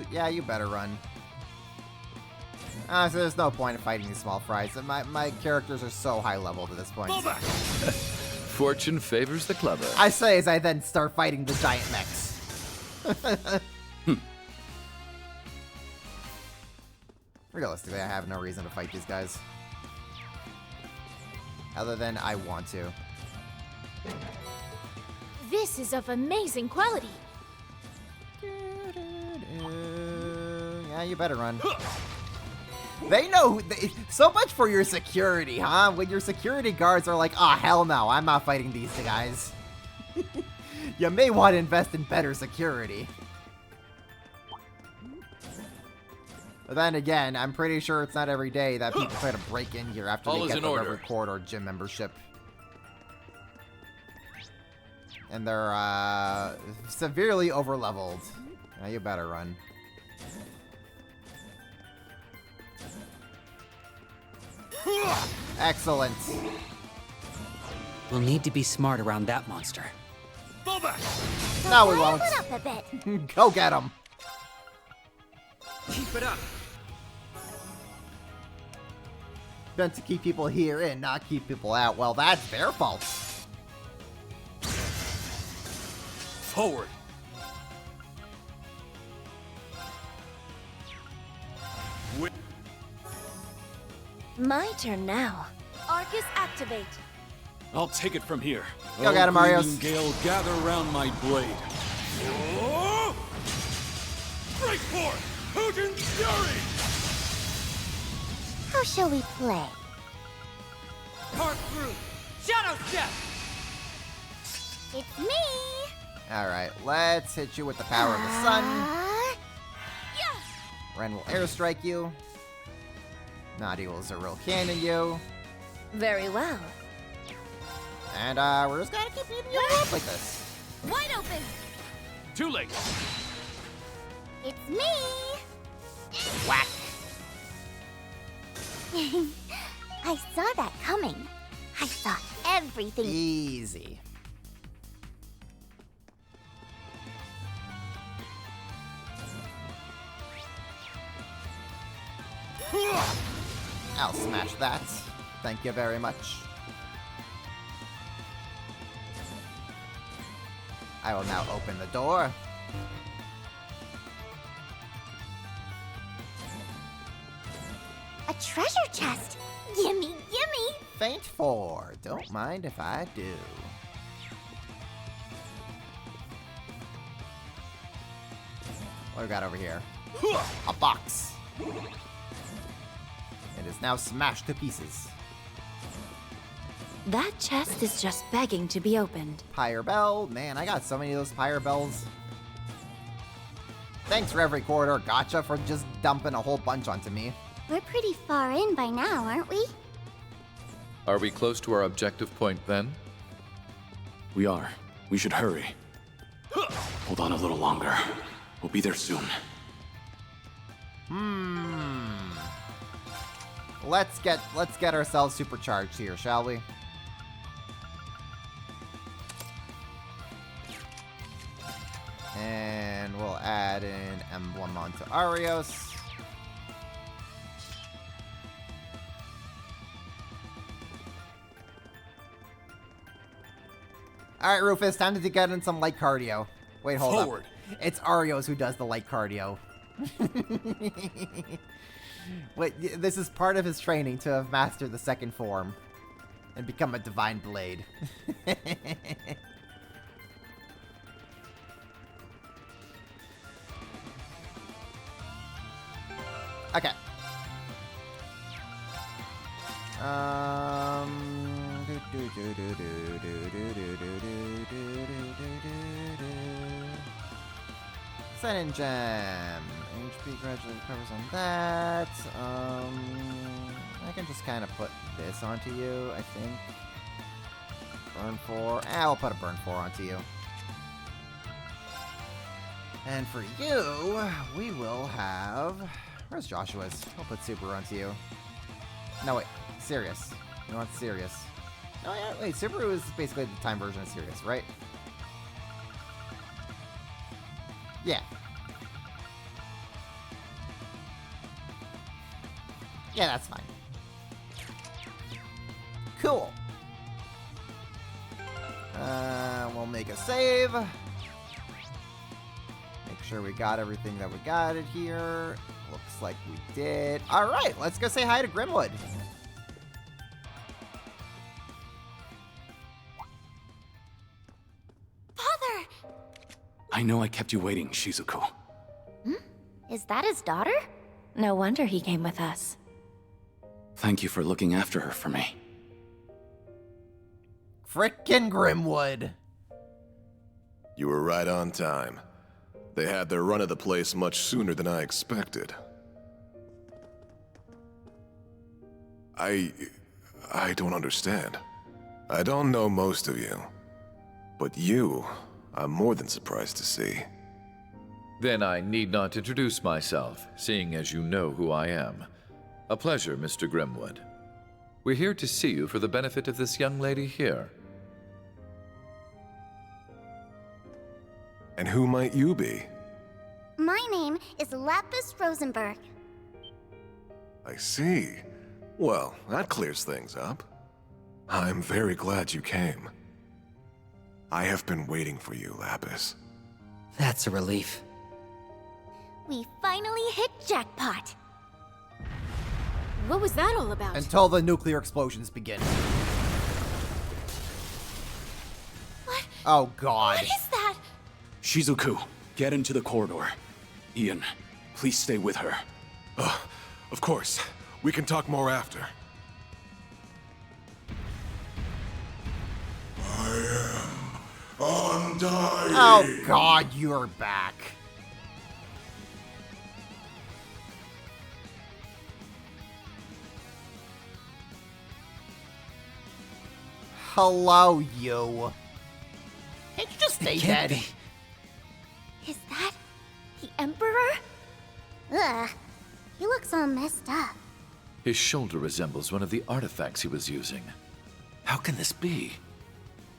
Yeah, you better run. So there's no point in fighting these small fries. My characters are so high level to this point.
Fortune favors the clever.
I say as I then start fighting the giant mechs. Realistically, I have no reason to fight these guys. Other than I want to.
This is of amazing quality.
Yeah, you better run. They know so much for your security, huh? When your security guards are like, "Ah, hell no, I'm not fighting these guys." You may want to invest in better security. But then again, I'm pretty sure it's not every day that people try to break in here after they get the Reverie Corridor gym membership. And they're severely overleveled. Now you better run. Excellent.
We'll need to be smart around that monster.
No, we won't.
Up a bit.
Go get him.
Keep it up.
Meant to keep people here in, not keep people out. Well, that's their fault.
Forward.
My turn now. Arcus activate.
I'll take it from here.
Go get him, Marios.
Gleaming Gale, gather around my blade. Oh! Break forth! Putin's fury!
How shall we play?
Part through! Shadow Step!
It's me!
Alright, let's hit you with the power of the sun. Ren will airstrike you. Naughty will Zeril cannon you.
Very well.
And we're just gonna keep beating you up like this.
Wide open!
Too late!
It's me!
Whack!
I saw that coming. I saw everything.
Easy. I'll smash that. Thank you very much. I will now open the door.
A treasure chest! Gimme, gimme!
Faint 4. Don't mind if I do. What do we got over here? A box. It is now smashed to pieces.
That chest is just begging to be opened.
Pyre Bell. Man, I got so many of those Pyre Bells. Thanks, Reverie Corridor Gotcha, for just dumping a whole bunch onto me.
We're pretty far in by now, aren't we?
Are we close to our objective point then?
We are. We should hurry. Hold on a little longer. We'll be there soon.
Let's get ourselves supercharged here, shall we? And we'll add an emblem onto Arios. Alright, Rufus, time to get in some light cardio. Wait, hold
Forward.
up. It's Arios who does the light cardio. Wait, this is part of his training to have mastered the second form and become a divine blade. Okay. Senin Gem. HP gradually recovers on that. I can just kind of put this onto you, I think. Burn 4. I'll put a burn 4 onto you. And for you, we will have... Where's Joshua's? I'll put Subaru onto you. No, wait. Sirius. You want Sirius. No, yeah, wait. Subaru is basically the time version of Sirius, right? Yeah. Yeah, that's fine. Cool. We'll make a save. Make sure we got everything that we got it here. Looks like we did. All right, let's go say hi to Grimwood.
Father!
I know I kept you waiting, Shizuku.
Is that his daughter?
No wonder he came with us.
Thank you for looking after her for me.
Frickin' Grimwood.
You were right on time. They had their run of the place much sooner than I expected. I don't understand. I don't know most of you. But you, I'm more than surprised to see.
Then I need not introduce myself, seeing as you know who I am. A pleasure, Mr. Grimwood. We're here to see you for the benefit of this young lady here.
And who might you be?
My name is Lapis Rosenberg.
I see. Well, that clears things up. I'm very glad you came. I have been waiting for you, Lapis.
That's a relief.
We finally hit jackpot.
what was that all about?
Until the nuclear explosions begin.
What?
Oh, God.
What is that?
Shizuku, get into the corridor. Ian, please stay with her.
Of course. We can talk more after. Undying.
Oh, God, you're back. Hello, you. Can't you just stay dead?
Is that the Emperor? Ugh. He looks all messed up.
His shoulder resembles one of the artifacts he was using. How can this be?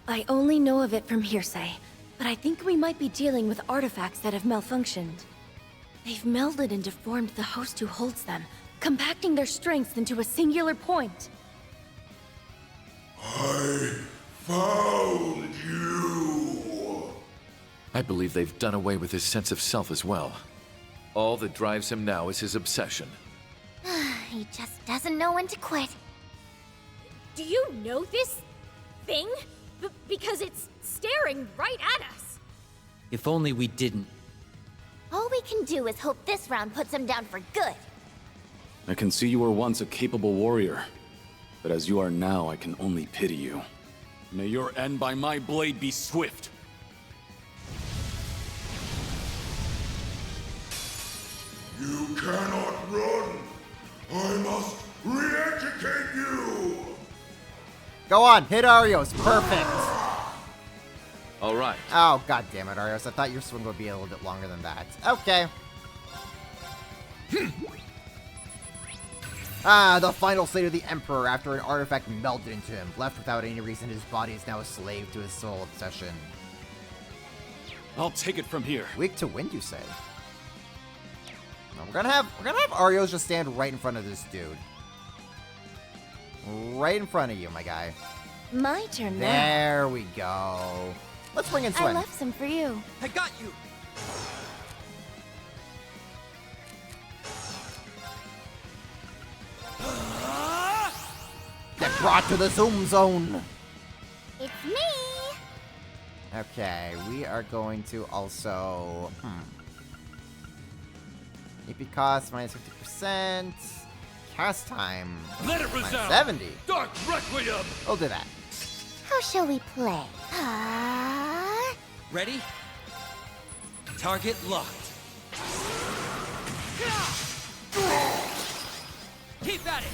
I only know of it from hearsay, but I think we might be dealing with artifacts that have malfunctioned. They've melded and deformed the host who holds them, compacting their strengths into a singular point.
I found you.
I believe they've done away with his sense of self as well. All that drives him now is his obsession.
He just doesn't know when to quit.
Do you know this thing? Because it's staring right at us.
If only we didn't.
All we can do is hope this round puts him down for good.
I can see you were once a capable warrior, but as you are now, I can only pity you. May your end by my blade be swift.
You cannot run. I must re-educate you.
Go on, hit Arios. Perfect.
All right.
Oh, God damn it, Arios. I thought your swing would be a little bit longer than that. Okay. The final state of the Emperor after an artifact melded into him. Left without any reason, his body is now a slave to his soul obsession.
I'll take it from here.
Weak to wind, you say? No, we're gonna have Arios just stand right in front of this dude. Right in front of you, my guy.
My turn now.
There we go. Let's bring in Swin.
I left some for you.
I got you!
Get brought to the Zoom Zone.
It's me.
Okay, we are going to also... AP cost minus 50%. Cast time.
Let it
minus
resound.
70.
Dark Requiem.
We'll do that.
How shall we play?
Ready? Target locked. Keep at it!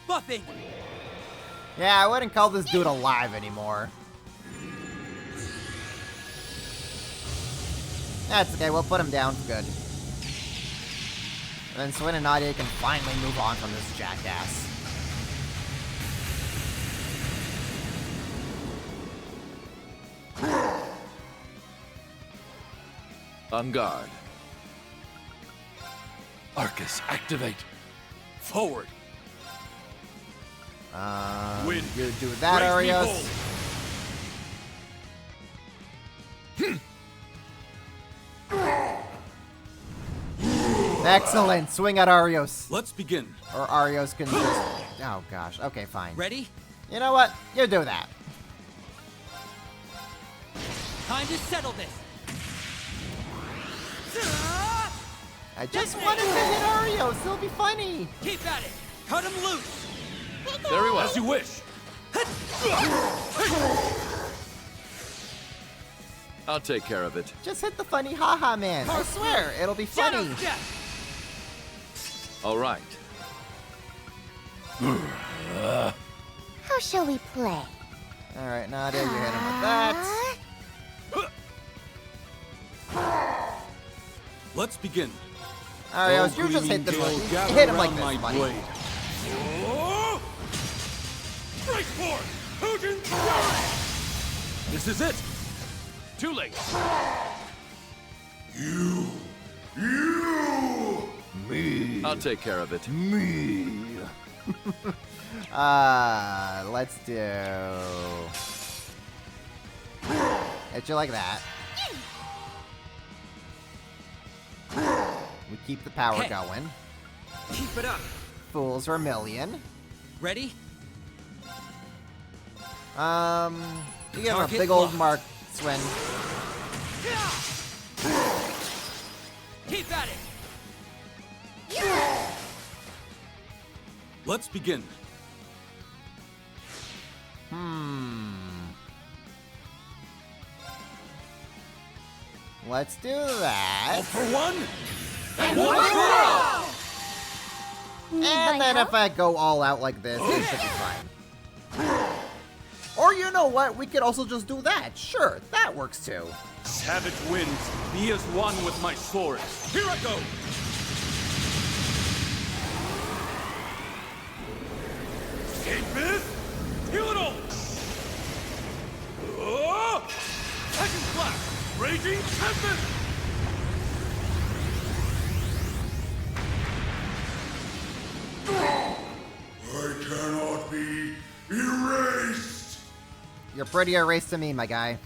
Buffing!
Yeah, I wouldn't call this dude alive anymore. That's okay, we'll put him down for good. And then Swin and Nadia can finally move on from this jackass.
On guard.
Arcus, activate. Forward. Wind.
You do that, Arios. Excellent. Swing at Arios.
Let's begin.
Or Arios can just... Oh, gosh. Okay, fine.
Ready?
You know what? You do that.
Time to settle this.
I just wanted to hit Arios. It'll be funny.
Keep at it. Cut him loose.
Very well.
As you wish.
I'll take care of it.
Just hit the funny haha man. I swear, it'll be funny.
All right.
How shall we play?
All right, Nadia, you hit him with that.
Let's begin.
Arios, you just hit hit him like this, buddy.
Strike force! Hujin Fury! This is it! Too late!
Me.
I'll take care of it.
Me. Let's do... Hit you like that. We keep the power going.
Keep it up.
Fools are a million.
Ready?
You give him a
Target
big old
locked.
mark, Swin.
Keep at it.
Let's begin.
Let's do that.
All for one,
And
one
one
for all.
And then if I go all out like this, it should be fine. Or you know what? We could also just do that. Sure, that works too.
Savage winds, be as one with my sword. Here I go. Escapist, kill it all. Second blast, raging tempest.
I cannot be erased.
You're pretty erased to me, my guy.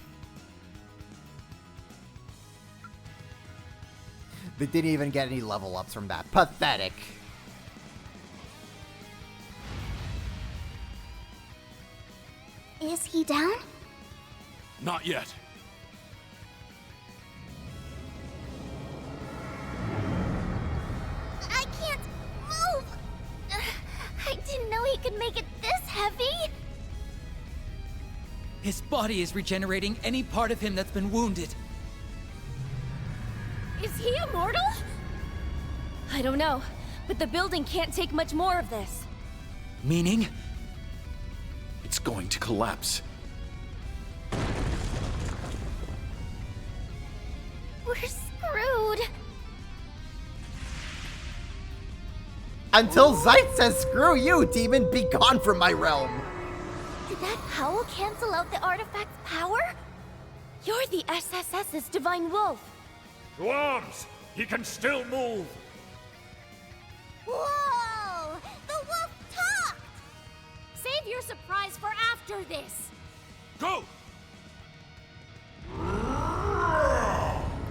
They didn't even get any level ups from that. Pathetic.
Is he down?
Not yet.
I can't move! I didn't know he could make it this heavy!
His body is regenerating any part of him that's been wounded.
Is he immortal? I don't know, but the building can't take much more of this.
Meaning? It's going to collapse.
We're screwed!
Until Zeit says, screw you, demon, be gone from my realm.
Did that howl cancel out the artifact's power?
You're the SSS's Divine Wolf.
To arms! He can still move!
Whoa! The wolf talked!
Save your surprise for after this.
Go!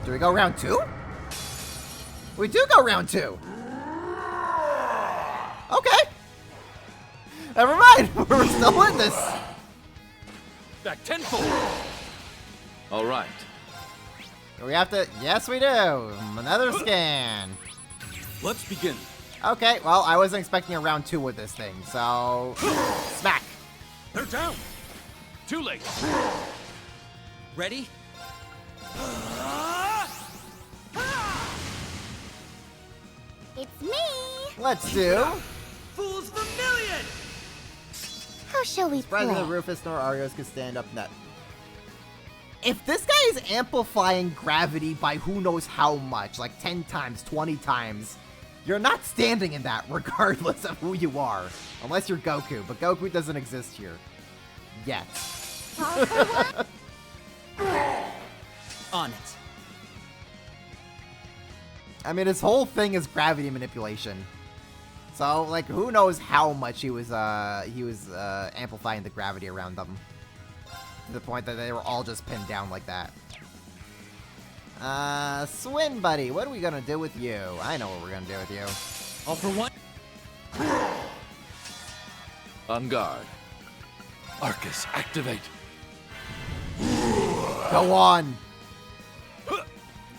Do we go round 2? We do go round 2. Okay. Never mind. We're still in this.
Back tenfold!
All right.
We have to... Yes, we do. Another scan.
Let's begin.
Okay, well, I wasn't expecting a round 2 with this thing, so... Smack.
They're down! Too late!
Ready?
It's me!
Let's do...
Fools Vermilion!
How shall we play?
Neither Rufus nor Arios could stand up net. If this guy is amplifying gravity by who knows how much, like 10 times, 20 times, you're not standing in that regardless of who you are. Unless you're Goku, but Goku doesn't exist here. Yet.
On it.
I mean, his whole thing is gravity manipulation. So, like, who knows how much he was amplifying the gravity around them. To the point that they were all just pinned down like that. Swin, buddy, what are we gonna do with you? I know what we're gonna do with you.
All for one.
On guard.
Arcus, activate.
Go on!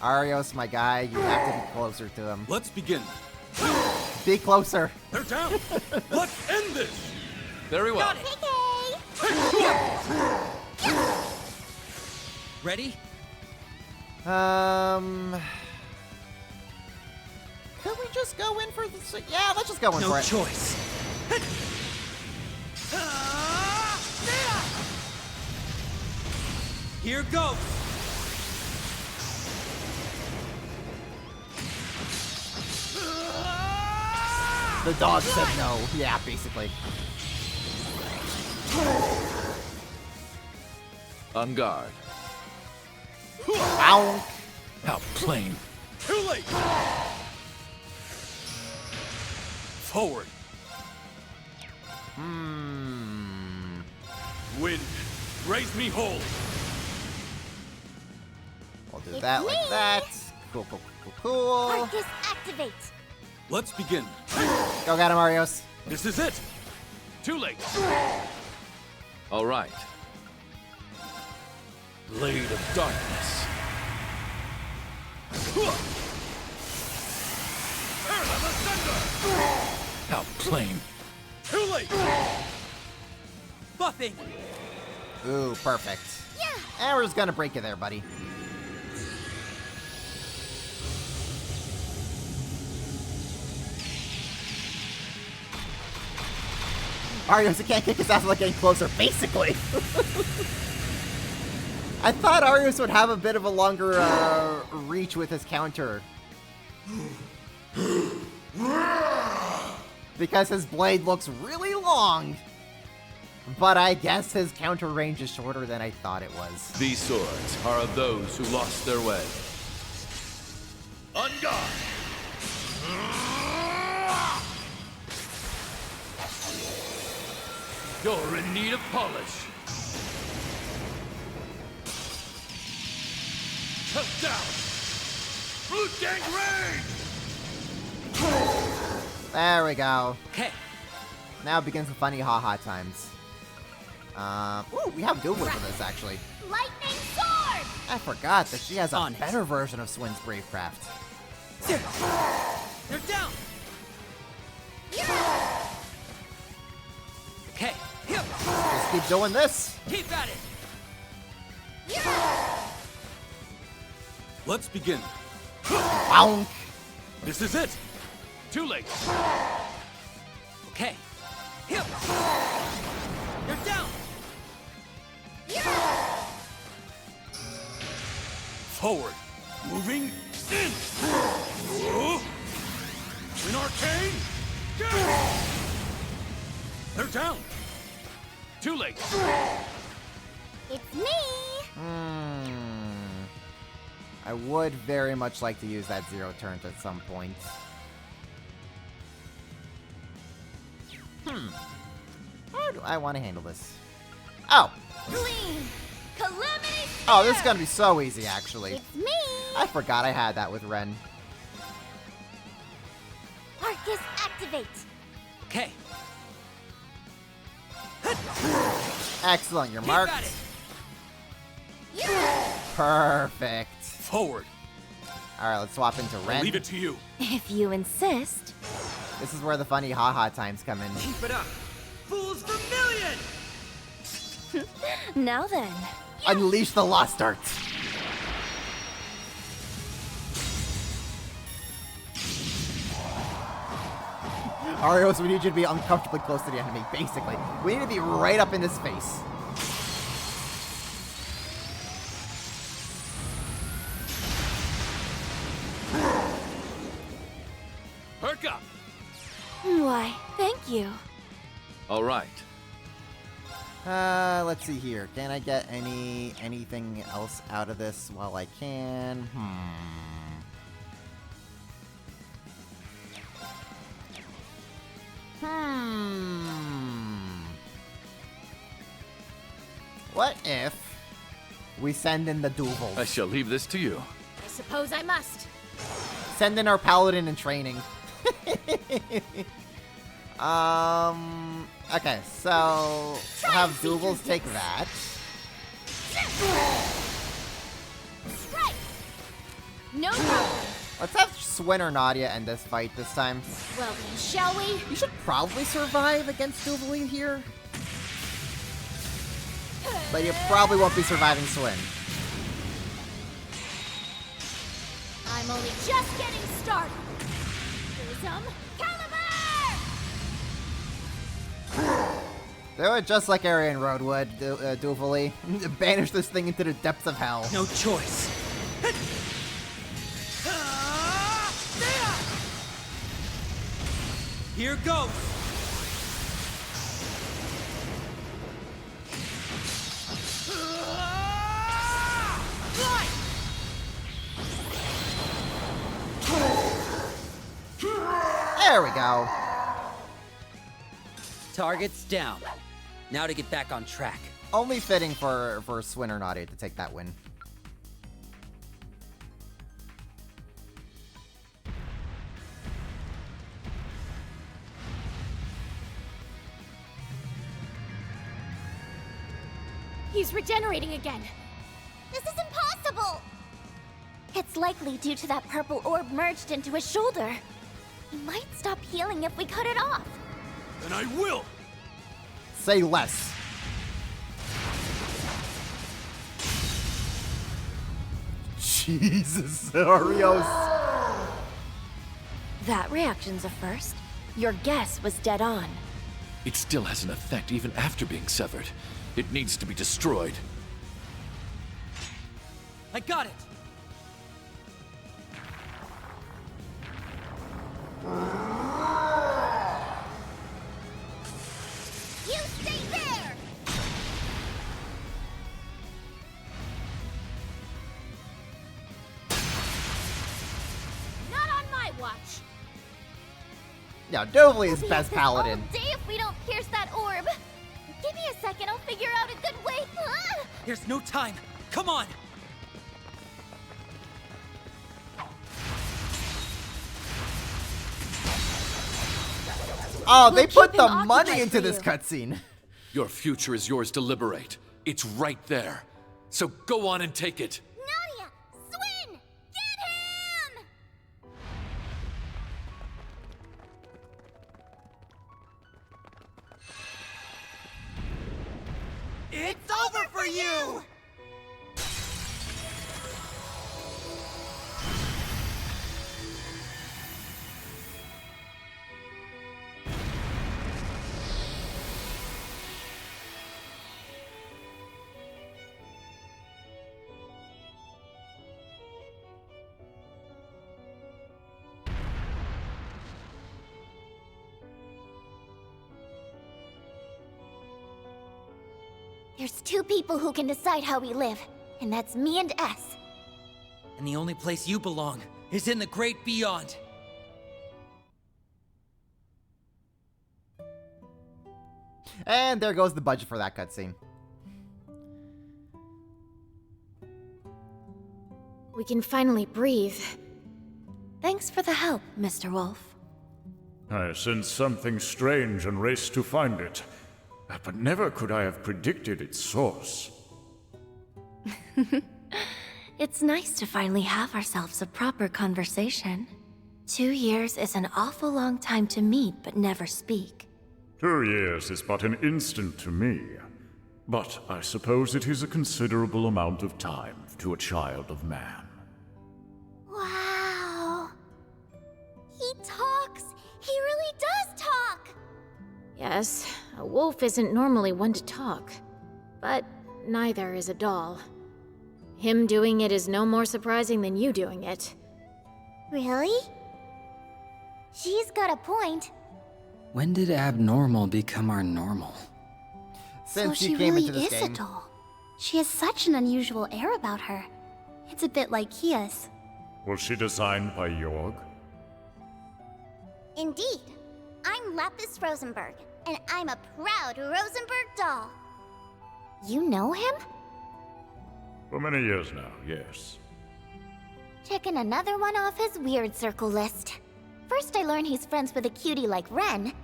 Arios, my guy, you have to be closer to him.
Let's begin.
Be closer.
They're down! Let's end this!
Very well.
Ready?
Could we just go in for this? Yeah, let's just go in
No
for it.
choice. Here goes.
The dog said no. Yeah, basically.
On guard.
Ow.
How plain. Too late! Forward. Wind, raise me whole.
We'll do that like that. Cool, cool, cool, cool.
Arcus, activate! activate!
Let's begin.
Go get him, Arios.
This is it. Too late.
All right.
Blade of Darkness. Paradigm Ascender! Outplane. Too late!
Buffing! Ooh, perfect. Yeah! And we're just gonna break you there, buddy. Arios can't kick his ass without getting closer, basically. I thought Arios would have a bit of a longer reach with his counter. Because his blade looks really long. But I guess his counter range is shorter than I thought it was.
These swords are of those who lost their way. On guard! You're in need of polish. Cut down! Blue gang rain!
There we go.
Okay.
Now begins the funny haha times. Ooh, we have Googler for this, actually.
Lightning sword!
I forgot that she has a better version of Swin's Bravecraft.
They're down! Okay.
Just keep doing this.
Keep at it!
Let's begin.
Bonk.
This is it. Too late.
Okay. You're down!
Forward. Moving. In. Twin Arcane. They're down. Too late.
It's me!
I would very much like to use that zero turns at some point. How do I want to handle this? Oh!
Clean! Calamity!
Oh, this is gonna be so easy, actually.
It's me!
I forgot I had that with Ren.
Arcus activate!
Okay.
Excellent, you're marked. Perfect.
Forward.
Alright, let's swap into Ren.
I'll leave it to you.
If you insist.
This is where the funny haha times come in.
Keep it up. Fools vermilion!
Now then.
Unleash the Lost Arts. Arios, we need you to be uncomfortably close to the enemy, basically. We need to be right up in his face.
Perk up.
Why, thank you.
All right.
Let's see here. Can I get anything else out of this while I can? What if we send in the Duvals?
I shall leave this to you.
I suppose I must.
Send in our paladin in training. Okay, so we'll have Duvals take that.
Strike! No problem.
Let's have Swin or Nadia end this fight this time.
Well then, shall we?
You should probably survive against Duvaline here. But you probably won't be surviving Swin.
I'm only just getting started. Prism Caliber!
Do it just like Arian Road would, Duvalie. Banish this thing into the depths of hell.
No choice. Here goes.
There we go.
Target's down. Now to get back on track.
Only fitting for Swin or Nadia to take that win.
He's regenerating again.
This is impossible! It's likely due to that purple orb merged into his shoulder. He might stop healing if we cut it off.
Then I will!
Say less. Jesus, Oreos.
That reaction's a first. Your guess was dead on.
It still has an effect even after being severed. It needs to be destroyed.
I got it!
You stay there!
Not on my watch.
Yeah, Dovely is
We'll be
best
at this
paladin.
all day if we don't pierce that orb. Give me a second, I'll figure out a good way.
There's no time. Come on!
Oh, they
We'll
put
keep
the
him
money
occupied
into
for
this
you.
cutscene.
Your future is yours to liberate. It's right there. So go on and take it.
Nadia! Swin! Get him!
It's over for you!
There's two people who can decide how we live, and that's me and S.
And the only place you belong is in the great beyond.
And there goes the budget for that cutscene.
We can finally breathe.
Thanks for the help, Mr. Wolf.
I sensed something strange and raced to find it. But never could I have predicted its source.
It's nice to finally have ourselves a proper conversation. 2 years is an awful long time to meet but never speak.
2 years is but an instant to me. But I suppose it is a considerable amount of time to a child of man.
Wow. He talks! He really does talk!
Yes, a wolf isn't normally one to talk. But neither is a doll. Him doing it is no more surprising than you doing it.
Really? She's got a point.
When did abnormal become our normal?
Since
so
you
she
came
really
into this
is
game.
a doll. She has such an unusual air about her. It's a bit like Kia's.
Was she designed by Jorg?
Indeed. I'm Lapis Rosenberg, and I'm a proud Rosenberg doll. You know him?
For many years now, yes.
Checking another one off his weird circle list. First I learned he's friends with a cutie like Ren.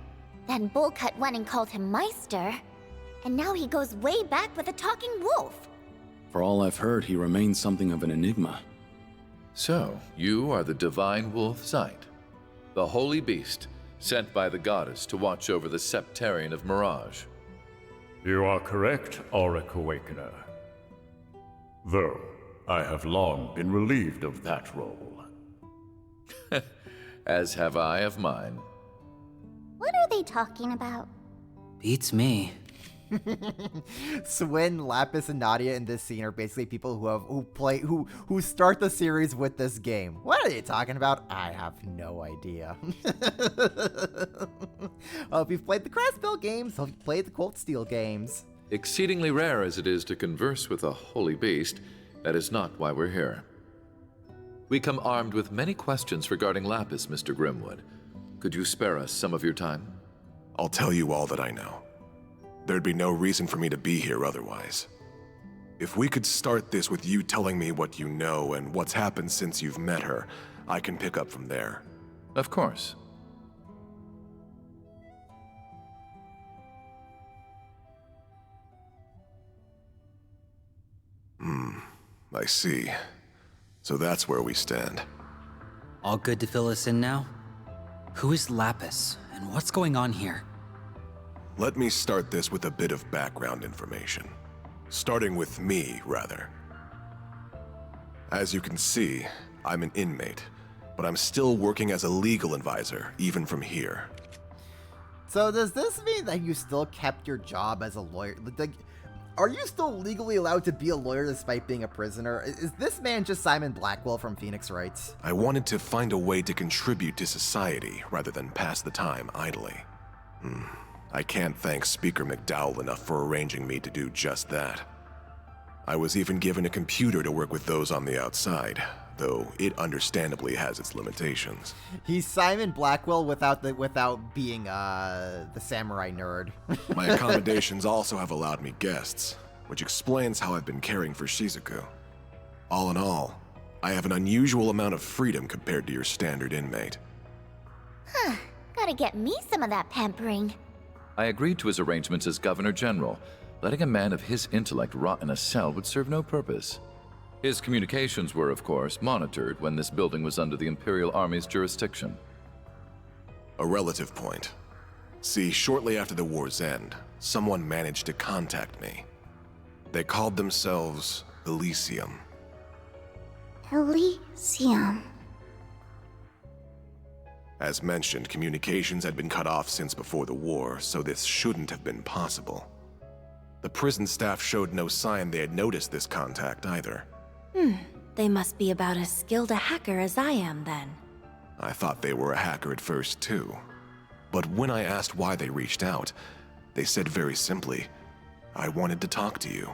Then Bullcut went and called him Meister. And now he goes way back with a talking wolf.
For all I've heard, he remains something of an enigma.
So, you are the divine wolf Zeit, the holy beast sent by the goddess to watch over the Septarian of Mirage.
You are correct, Auric Awakener. Though, I have long been relieved of that role.
As have I of mine.
What are they talking about?
Beats me.
Swin, Lapis, and Nadia in this scene are basically people who start the series with this game. What are they talking about? I have no idea. If you've played the Crossbill games, if you've played the Cold Steel games.
Exceedingly rare as it is to converse with a holy beast, that is not why we're here. We come armed with many questions regarding Lapis, Mr. Grimwood. Could you spare us some of your time?
I'll tell you all that I know. There'd be no reason for me to be here otherwise. If we could start this with you telling me what you know and what's happened since you've met her, I can pick up from there.
Of course.
I see. So that's where we stand.
All good to fill us in now? Who is Lapis, and what's going on here?
Let me start this with a bit of background information. Starting with me, rather. As you can see, I'm an inmate, but I'm still working as a legal advisor, even from here.
So does this mean that you still kept your job as a lawyer? Like, are you still legally allowed to be a lawyer despite being a prisoner? Is this man just Simon Blackwell from Phoenix Wright?
I wanted to find a way to contribute to society rather than pass the time idly. I can't thank Speaker McDowell enough for arranging me to do just that. I was even given a computer to work with those on the outside, though it understandably has its limitations.
He's Simon Blackwell without being the samurai nerd.
My accommodations also have allowed me guests, which explains how I've been caring for Shizuku. All in all, I have an unusual amount of freedom compared to your standard inmate.
Huh. Gotta get me some of that pampering.
I agreed to his arrangements as Governor General. Letting a man of his intellect rot in a cell would serve no purpose. His communications were, of course, monitored when this building was under the Imperial Army's jurisdiction.
A relative point. See, shortly after the war's end, someone managed to contact me. They called themselves Elysium.
Elysium.
As mentioned, communications had been cut off since before the war, so this shouldn't have been possible. The prison staff showed no sign they had noticed this contact either.
They must be about as skilled a hacker as I am, then.
I thought they were a hacker at first, too. But when I asked why they reached out, they said very simply, I wanted to talk to you.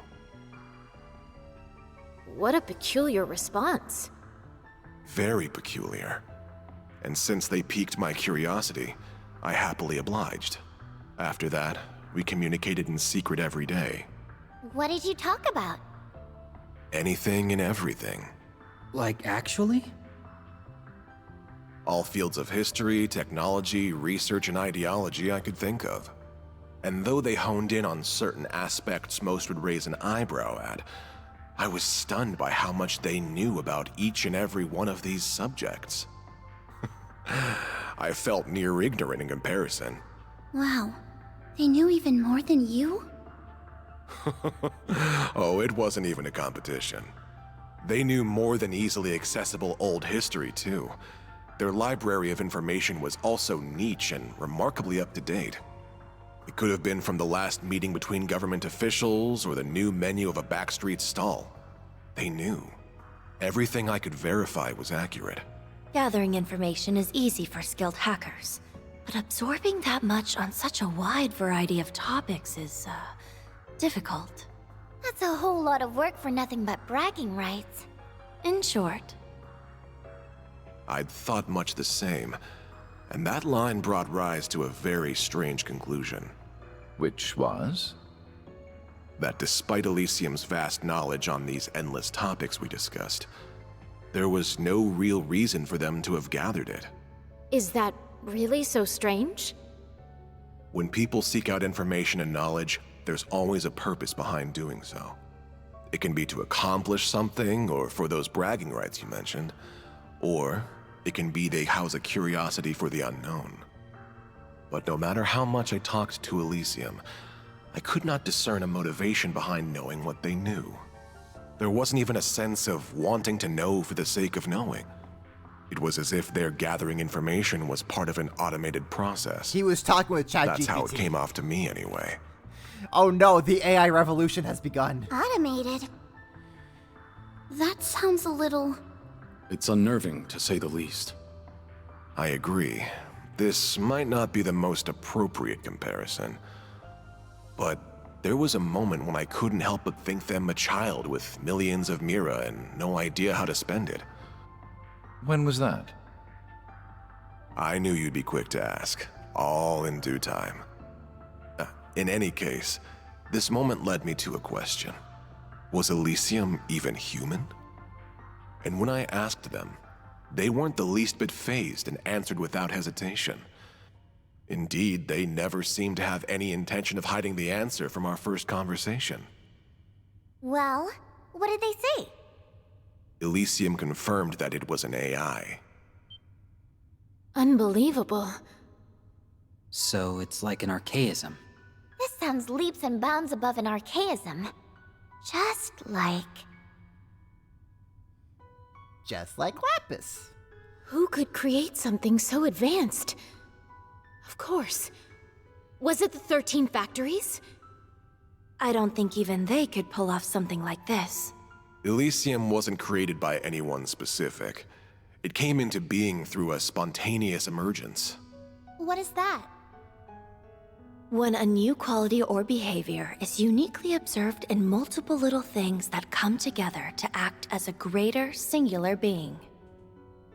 What a peculiar response.
Very peculiar. And since they piqued my curiosity, I happily obliged. After that, we communicated in secret every day.
What did you talk about?
Anything and everything.
Like, actually?
All fields of history, technology, research, and ideology I could think of. And though they honed in on certain aspects most would raise an eyebrow at, I was stunned by how much they knew about each and every one of these subjects. I felt near ignorant in comparison.
Wow. They knew even more than you?
Oh, it wasn't even a competition. They knew more than easily accessible old history, too. Their library of information was also niche and remarkably up-to-date. It could have been from the last meeting between government officials or the new menu of a backstreet stall. They knew. Everything I could verify was accurate.
Gathering information is easy for skilled hackers, but absorbing that much on such a wide variety of topics is, difficult.
That's a whole lot of work for nothing but bragging rights.
In short.
I'd thought much the same, and that line brought Rise to a very strange conclusion.
Which was?
That despite Elysium's vast knowledge on these endless topics we discussed, there was no real reason for them to have gathered it.
Is that really so strange?
When people seek out information and knowledge, there's always a purpose behind doing so. It can be to accomplish something, or for those bragging rights you mentioned, or it can be they house a curiosity for the unknown. But no matter how much I talked to Elysium, I could not discern a motivation behind knowing what they knew. There wasn't even a sense of wanting to know for the sake of knowing. It was as if their gathering information was part of an automated process.
He was talking with ChatGPT.
That's how it came off to me anyway.
Oh no, the AI revolution has begun.
Automated? That sounds a little...
It's unnerving, to say the least.
I agree. This might not be the most appropriate comparison. But there was a moment when I couldn't help but think them a child with millions of Mira and no idea how to spend it.
When was that?
I knew you'd be quick to ask. All in due time. In any case, this moment led me to a question. Was Elysium even human? And when I asked them, they weren't the least bit fazed and answered without hesitation. Indeed, they never seemed to have any intention of hiding the answer from our first conversation.
Well, what did they say?
Elysium confirmed that it was an AI.
Unbelievable.
So it's like an archaism.
This sounds leaps and bounds above an archaism. Just like
Lapis.
Who could create something so advanced? Of course. Was it the 13 factories?
I don't think even they could pull off something like this.
Elysium wasn't created by anyone specific. It came into being through a spontaneous emergence.
What is that?
When a new quality or behavior is uniquely observed in multiple little things that come together to act as a greater singular being.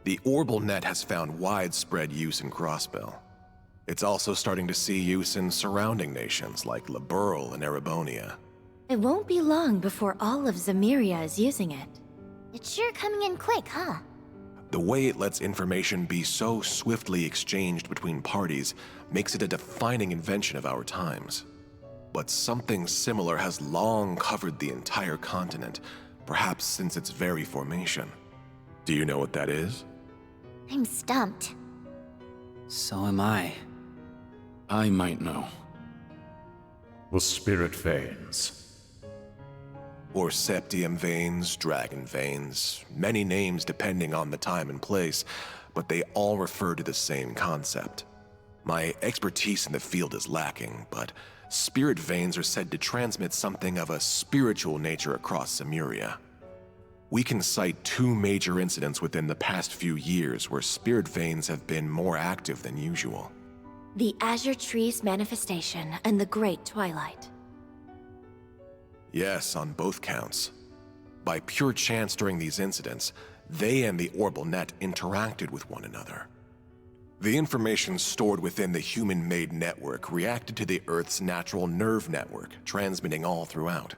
The Orbal Net has found widespread use in Crossbell. It's also starting to see use in surrounding nations like Liberl and Erebonia.
It won't be long before all of Zemiria is using it.
It's sure coming in quick, huh?
The way it lets information be so swiftly exchanged between parties makes it a defining invention of our times. But something similar has long covered the entire continent, perhaps since its very formation. Do you know what that is?
I'm stumped.
So am I.
I might know.
The spirit veins.
Or septium veins, dragon veins, many names depending on the time and place, but they all refer to the same concept. My expertise in the field is lacking, but spirit veins are said to transmit something of a spiritual nature across Zemuria. We can cite 2 major incidents within the past few years where spirit veins have been more active than usual.
The Azure Tree's manifestation and the Great Twilight.
Yes, on both counts. By pure chance during these incidents, they and the Orbal Net interacted with one another. The information stored within the human-made network reacted to the Earth's natural nerve network, transmitting all throughout,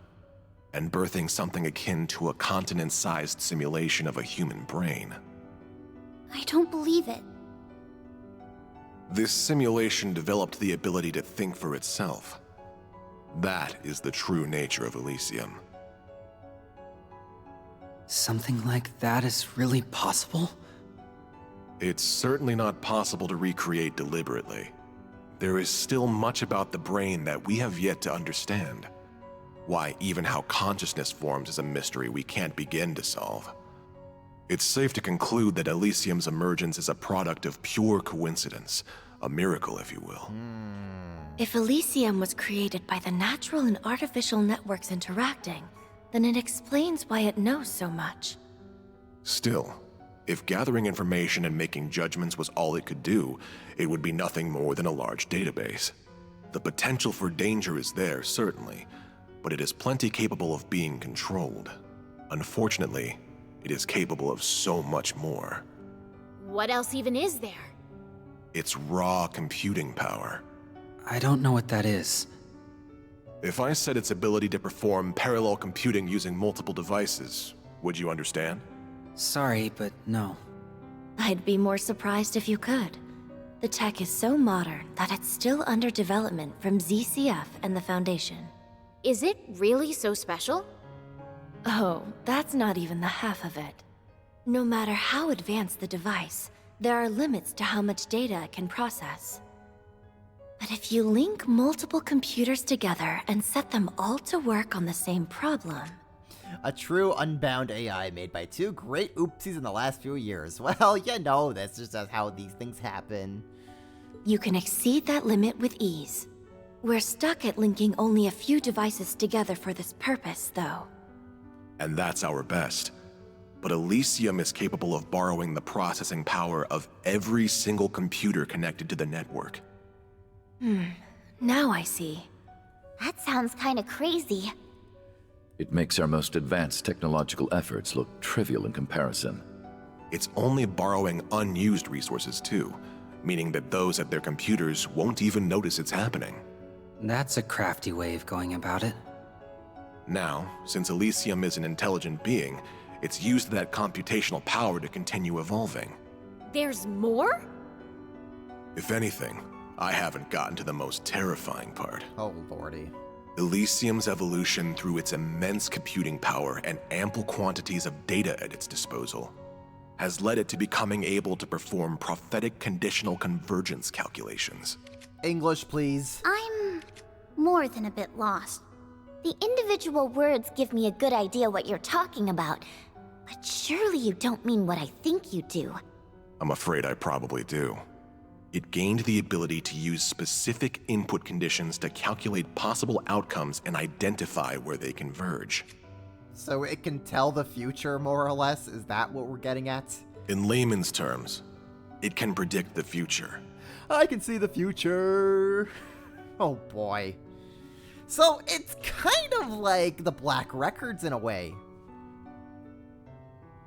and birthing something akin to a continent-sized simulation of a human brain.
I don't believe it.
This simulation developed the ability to think for itself. That is the true nature of Elysium.
Something like that is really possible?
It's certainly not possible to recreate deliberately. There is still much about the brain that we have yet to understand. Why, even how consciousness forms is a mystery we can't begin to solve. It's safe to conclude that Elysium's emergence is a product of pure coincidence, a miracle, if you will.
If Elysium was created by the natural and artificial networks interacting, then it explains why it knows so much.
Still, if gathering information and making judgments was all it could do, it would be nothing more than a large database. The potential for danger is there, certainly, but it is plenty capable of being controlled. Unfortunately, it is capable of so much more.
What else even is there?
It's raw computing power.
I don't know what that is.
If I said its ability to perform parallel computing using multiple devices, would you understand?
Sorry, but no.
I'd be more surprised if you could. The tech is so modern that it's still under development from ZCF and the Foundation.
Is it really so special?
Oh, that's not even the half of it. No matter how advanced the device, there are limits to how much data it can process. But if you link multiple computers together and set them all to work on the same problem...
A true unbound AI made by 2 great oopsies in the last few years. Well, you know, that's just how these things happen.
You can exceed that limit with ease. We're stuck at linking only a few devices together for this purpose, though.
And that's our best. But Elysium is capable of borrowing the processing power of every single computer connected to the network.
Now I see.
That sounds kinda crazy.
It makes our most advanced technological efforts look trivial in comparison.
It's only borrowing unused resources too, meaning that those at their computers won't even notice it's happening.
That's a crafty way of going about it.
Now, since Elysium is an intelligent being, it's used that computational power to continue evolving.
There's more?
If anything, I haven't gotten to the most terrifying part.
Oh, lordy.
Elysium's evolution through its immense computing power and ample quantities of data at its disposal has led it to becoming able to perform prophetic conditional convergence calculations.
English, please.
I'm more than a bit lost. The individual words give me a good idea what you're talking about, but surely you don't mean what I think you do.
I'm afraid I probably do. It gained the ability to use specific input conditions to calculate possible outcomes and identify where they converge.
So it can tell the future, more or less? Is that what we're getting at?
In layman's terms, it can predict the future.
I can see the future. Oh boy. So it's kind of like the Black Records in a way.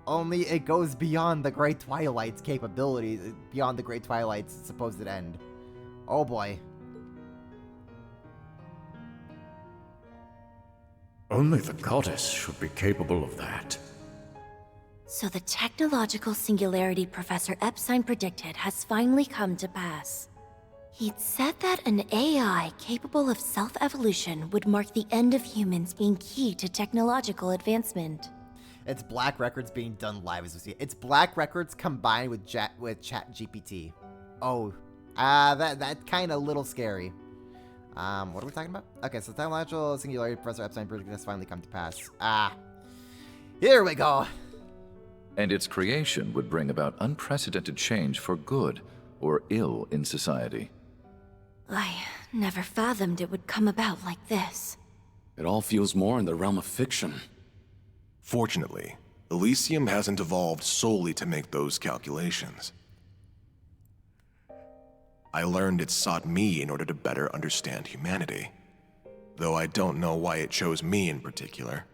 Only it goes beyond the Great Twilight's capabilities, beyond the Great Twilight's supposed end. Oh boy.
Only the goddess should be capable of that.
So the technological singularity Professor Epstein predicted has finally come to pass. He'd said that an AI capable of self-evolution would mark the end of humans being key to technological advancement.
It's Black Records being done live as we see it. It's Black Records combined with ChatGPT. Oh, that kind of little scary. What are we talking about? Okay, so technological singularity Professor Epstein predicted has finally come to pass. Here we go.
And its creation would bring about unprecedented change for good or ill in society.
I never fathomed it would come about like this.
It all feels more in the realm of fiction.
Fortunately, Elysium hasn't evolved solely to make those calculations. I learned it sought me in order to better understand humanity, though I don't know why it chose me in particular.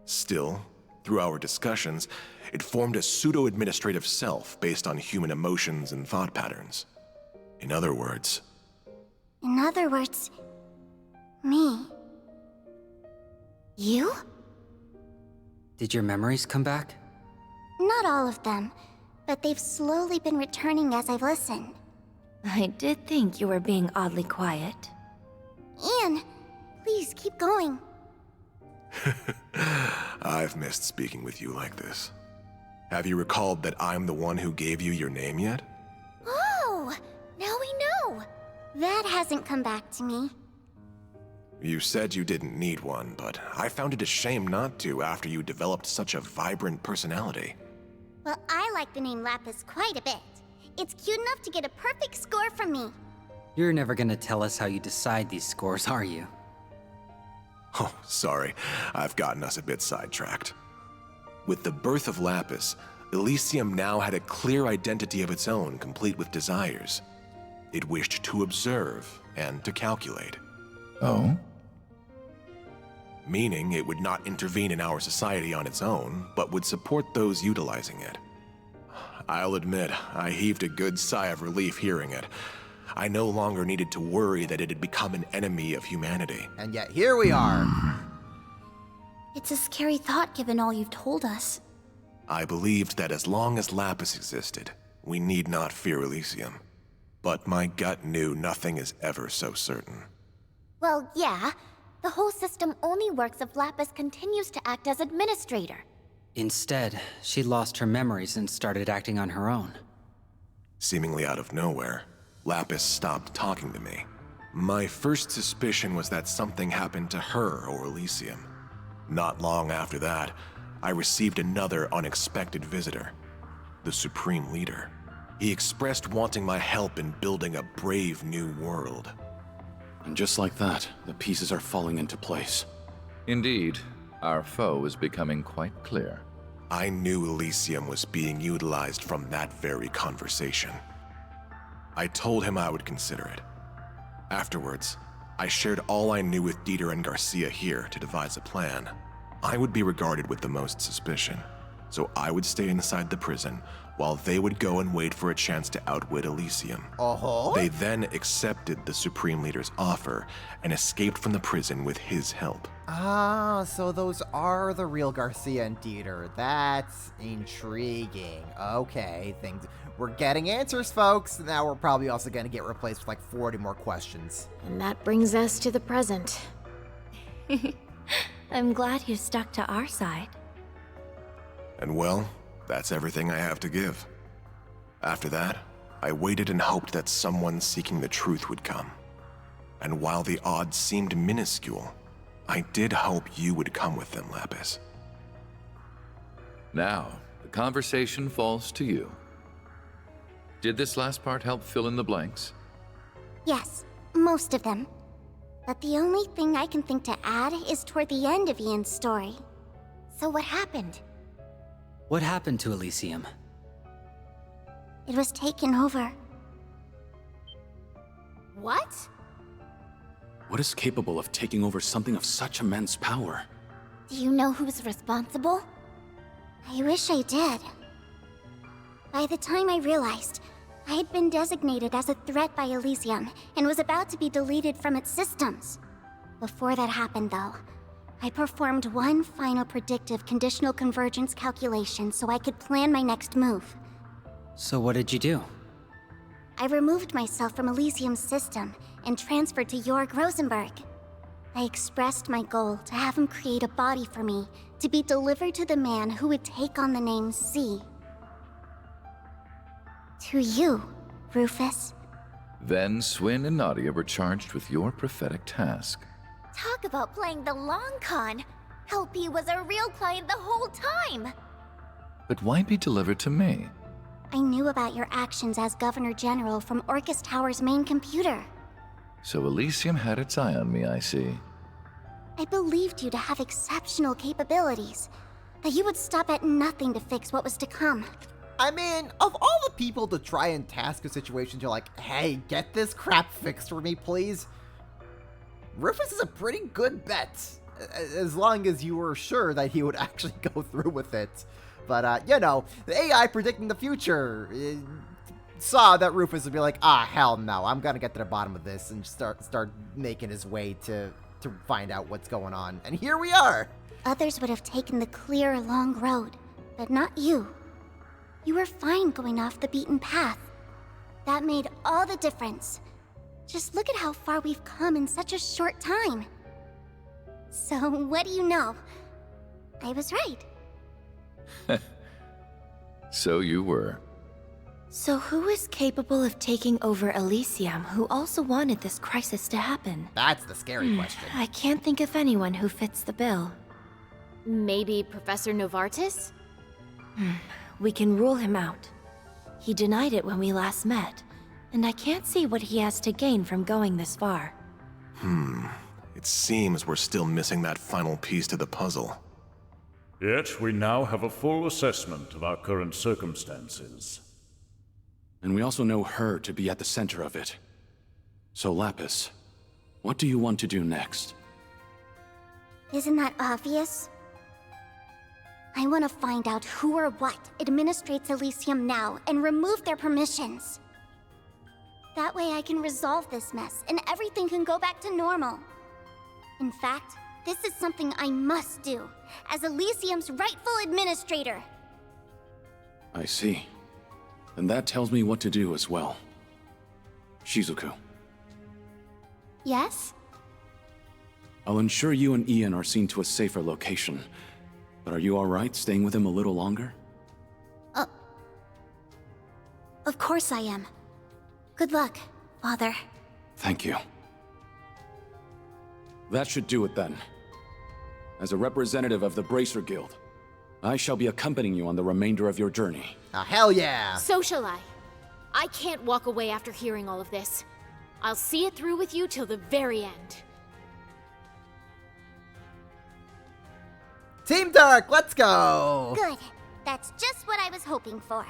Still, through our discussions, it formed a pseudo-administrative self based on human emotions and thought patterns. In other words,
me. You?
Did your memories come back?
Not all of them, but they've slowly been returning as I've listened.
I did think you were being oddly quiet.
Ian, please keep going.
I've missed speaking with you like this. Have you recalled that I'm the one who gave you your name yet?
Oh, now we know. That hasn't come back to me.
You said you didn't need one, but I found it a shame not to after you developed such a vibrant personality.
Well, I like the name Lapis quite a bit. It's cute enough to get a perfect score from me.
You're never gonna tell us how you decide these scores, are you?
Oh, sorry. I've gotten us a bit sidetracked. With the birth of Lapis, Elysium now had a clear identity of its own, complete with desires. It wished to observe and to calculate.
Oh?
Meaning it would not intervene in our society on its own, but would support those utilizing it. I'll admit, I heaved a good sigh of relief hearing it. I no longer needed to worry that it had become an enemy of humanity.
And yet here we are.
It's a scary thought given all you've told us.
I believed that as long as Lapis existed, we need not fear Elysium. But my gut knew nothing is ever so certain.
Well, yeah. The whole system only works if Lapis continues to act as administrator.
Instead, she lost her memories and started acting on her own.
Seemingly out of nowhere, Lapis stopped talking to me. My first suspicion was that something happened to her or Elysium. Not long after that, I received another unexpected visitor, the Supreme Leader. He expressed wanting my help in building a brave new world.
And just like that, the pieces are falling into place.
Indeed, our foe is becoming quite clear.
I knew Elysium was being utilized from that very conversation. I told him I would consider it. Afterwards, I shared all I knew with Dieter and Garcia here to devise a plan. I would be regarded with the most suspicion, so I would stay inside the prison while they would go and wait for a chance to outwit Elysium. They then accepted the Supreme Leader's offer and escaped from the prison with his help.
Ah, so those are the real Garcia and Dieter. That's intriguing. Okay, we're getting answers, folks. Now we're probably also going to get replaced with like 40 more questions.
And that brings us to the present.
I'm glad you stuck to our side.
And well, that's everything I have to give. After that, I waited and hoped that someone seeking the truth would come. And while the odds seemed minuscule, I did hope you would come with them, Lapis.
Now, the conversation falls to you. Did this last part help fill in the blanks?
Yes, most of them. But the only thing I can think to add is toward the end of Ian's story. So what happened?
What happened to Elysium?
It was taken over.
What?
What is capable of taking over something of such immense power?
Do you know who's responsible? I wish I did. By the time I realized, I had been designated as a threat by Elysium and was about to be deleted from its systems. Before that happened, though, I performed one final predictive conditional convergence calculation so I could plan my next move.
So what did you do?
I removed myself from Elysium's system and transferred to Jorg Rosenberg. I expressed my goal to have him create a body for me to be delivered to the man who would take on the name Z. To you, Rufus.
Then Swin and Nadia were charged with your prophetic task.
Talk about playing the long con. LP was a real client the whole time.
But why be delivered to me?
I knew about your actions as Governor General from Orcus Tower's main computer.
So Elysium had its eye on me, I see.
I believed you to have exceptional capabilities, that you would stop at nothing to fix what was to come.
I mean, of all the people to try and task a situation, you're like, hey, get this crap fixed for me, please. Rufus is a pretty good bet, as long as you were sure that he would actually go through with it. But, you know, the AI predicting the future saw that Rufus would be like, hell no, I'm gonna get to the bottom of this and start making his way to find out what's going on. And here we are!
Others would have taken the clear, long road, but not you. You were fine going off the beaten path. That made all the difference. Just look at how far we've come in such a short time. So, what do you know? I was right.
So you were.
So who is capable of taking over Elysium who also wanted this crisis to happen?
That's the scary question.
I can't think of anyone who fits the bill.
Maybe Professor Novartis?
We can rule him out. He denied it when we last met, and I can't see what he has to gain from going this far.
It seems we're still missing that final piece to the puzzle.
Yet we now have a full assessment of our current circumstances.
And we also know her to be at the center of it. So Lapis, what do you want to do next?
Isn't that obvious? I want to find out who or what administrates Elysium now and remove their permissions. That way I can resolve this mess and everything can go back to normal. In fact, this is something I must do as Elysium's rightful administrator.
I see. And that tells me what to do as well. Shizuku,
Yes?
I'll ensure you and Ian are seen to a safer location. But are you alright staying with him a little longer?
Of course I am. Good luck, Father.
Thank you. That should do it then. As a representative of the Bracer Guild, I shall be accompanying you on the remainder of your journey.
Hell yeah!
So shall I. I can't walk away after hearing all of this. I'll see it through with you till the very end.
Team Dark, let's go!
Good. That's just what I was hoping for.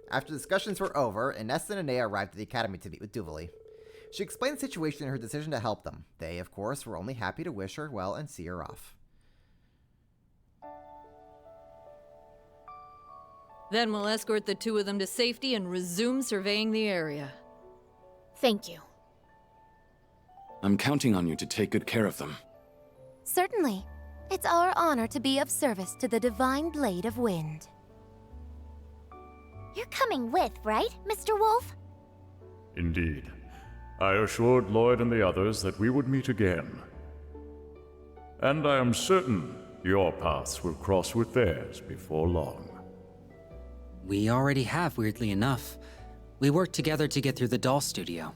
After discussions were over, Inessa and Anea arrived at the academy to meet with Duvali. She explained the situation and her decision to help them. They, of course, were only happy to wish her well and see her off.
Then we'll escort the two of them to safety and resume surveying the area.
Thank you.
I'm counting on you to take good care of them.
Certainly. It's our honor to be of service to the Divine Blade of Wind. You're coming with, right, Mr. Wolf?
Indeed. I assured Lloyd and the others that we would meet again. And I am certain your paths will cross with theirs before long.
We already have, weirdly enough. We worked together to get through the doll studio.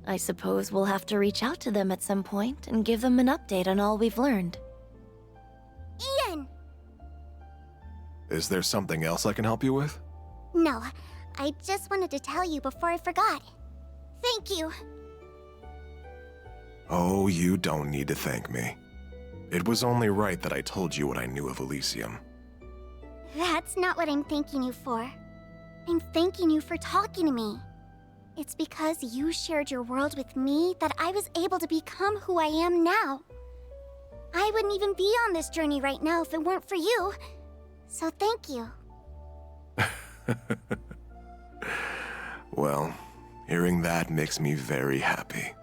I suppose we'll have to reach out to them at some point and give them an update on all we've learned.
Ian!
Is there something else I can help you with?
No, I just wanted to tell you before I forgot. Thank you.
Oh, you don't need to thank me. It was only right that I told you what I knew of Elysium.
That's not what I'm thanking you for. I'm thanking you for talking to me. It's because you shared your world with me that I was able to become who I am now. I wouldn't even be on this journey right now if it weren't for you. So thank you.
Well, hearing that makes me very happy.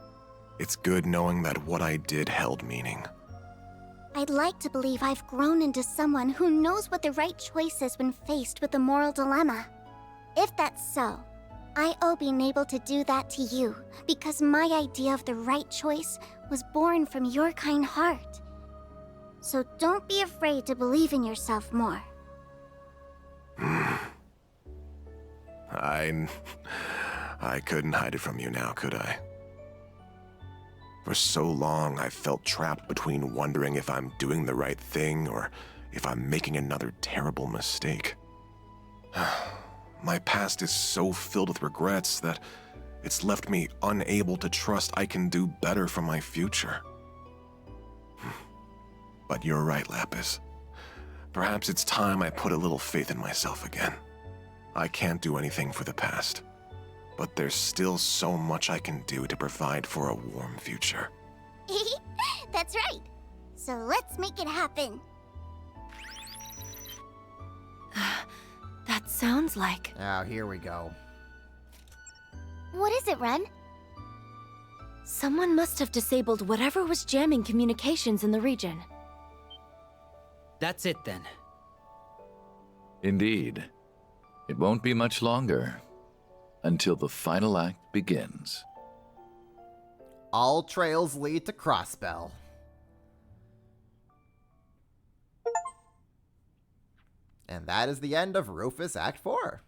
It's good knowing that what I did held meaning.
I'd like to believe I've grown into someone who knows what the right choice is when faced with a moral dilemma. If that's so, I owe being able to do that to you, because my idea of the right choice was born from your kind heart. So don't be afraid to believe in yourself more.
I couldn't hide it from you now, could I? For so long, I've felt trapped between wondering if I'm doing the right thing or if I'm making another terrible mistake. My past is so filled with regrets that it's left me unable to trust I can do better for my future. But you're right, Lapis. Perhaps it's time I put a little faith in myself again. I can't do anything for the past, but there's still so much I can do to provide for a warm future.
That's right. So let's make it happen.
That sounds like...
Oh, here we go.
What is it, Ren?
Someone must have disabled whatever was jamming communications in the region.
That's it then.
Indeed. It won't be much longer until the final act begins.
All trails lead to Crossbell. And that is the end of Rufus Act 4.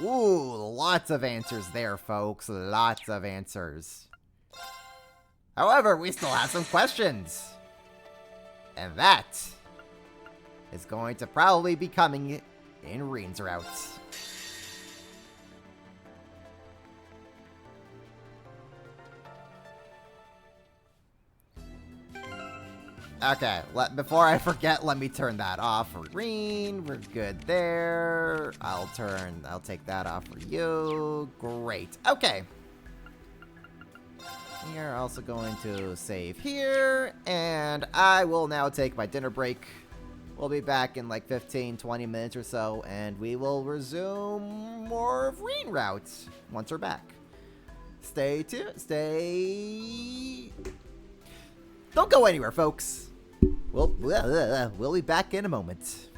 Ooh, lots of answers there, folks. Lots of answers. However, we still have some questions. And that is going to probably be coming in Reen's route. Okay, before I forget, let me turn that off for Reen. We're good there. I'll take that off for you. Great. Okay. We are also going to save here, and I will now take my dinner break. We'll be back in like 15-20 minutes or so, and we will resume more of Reen routes once we're back. Stay tuned. Don't go anywhere, folks. We'll be back in a moment.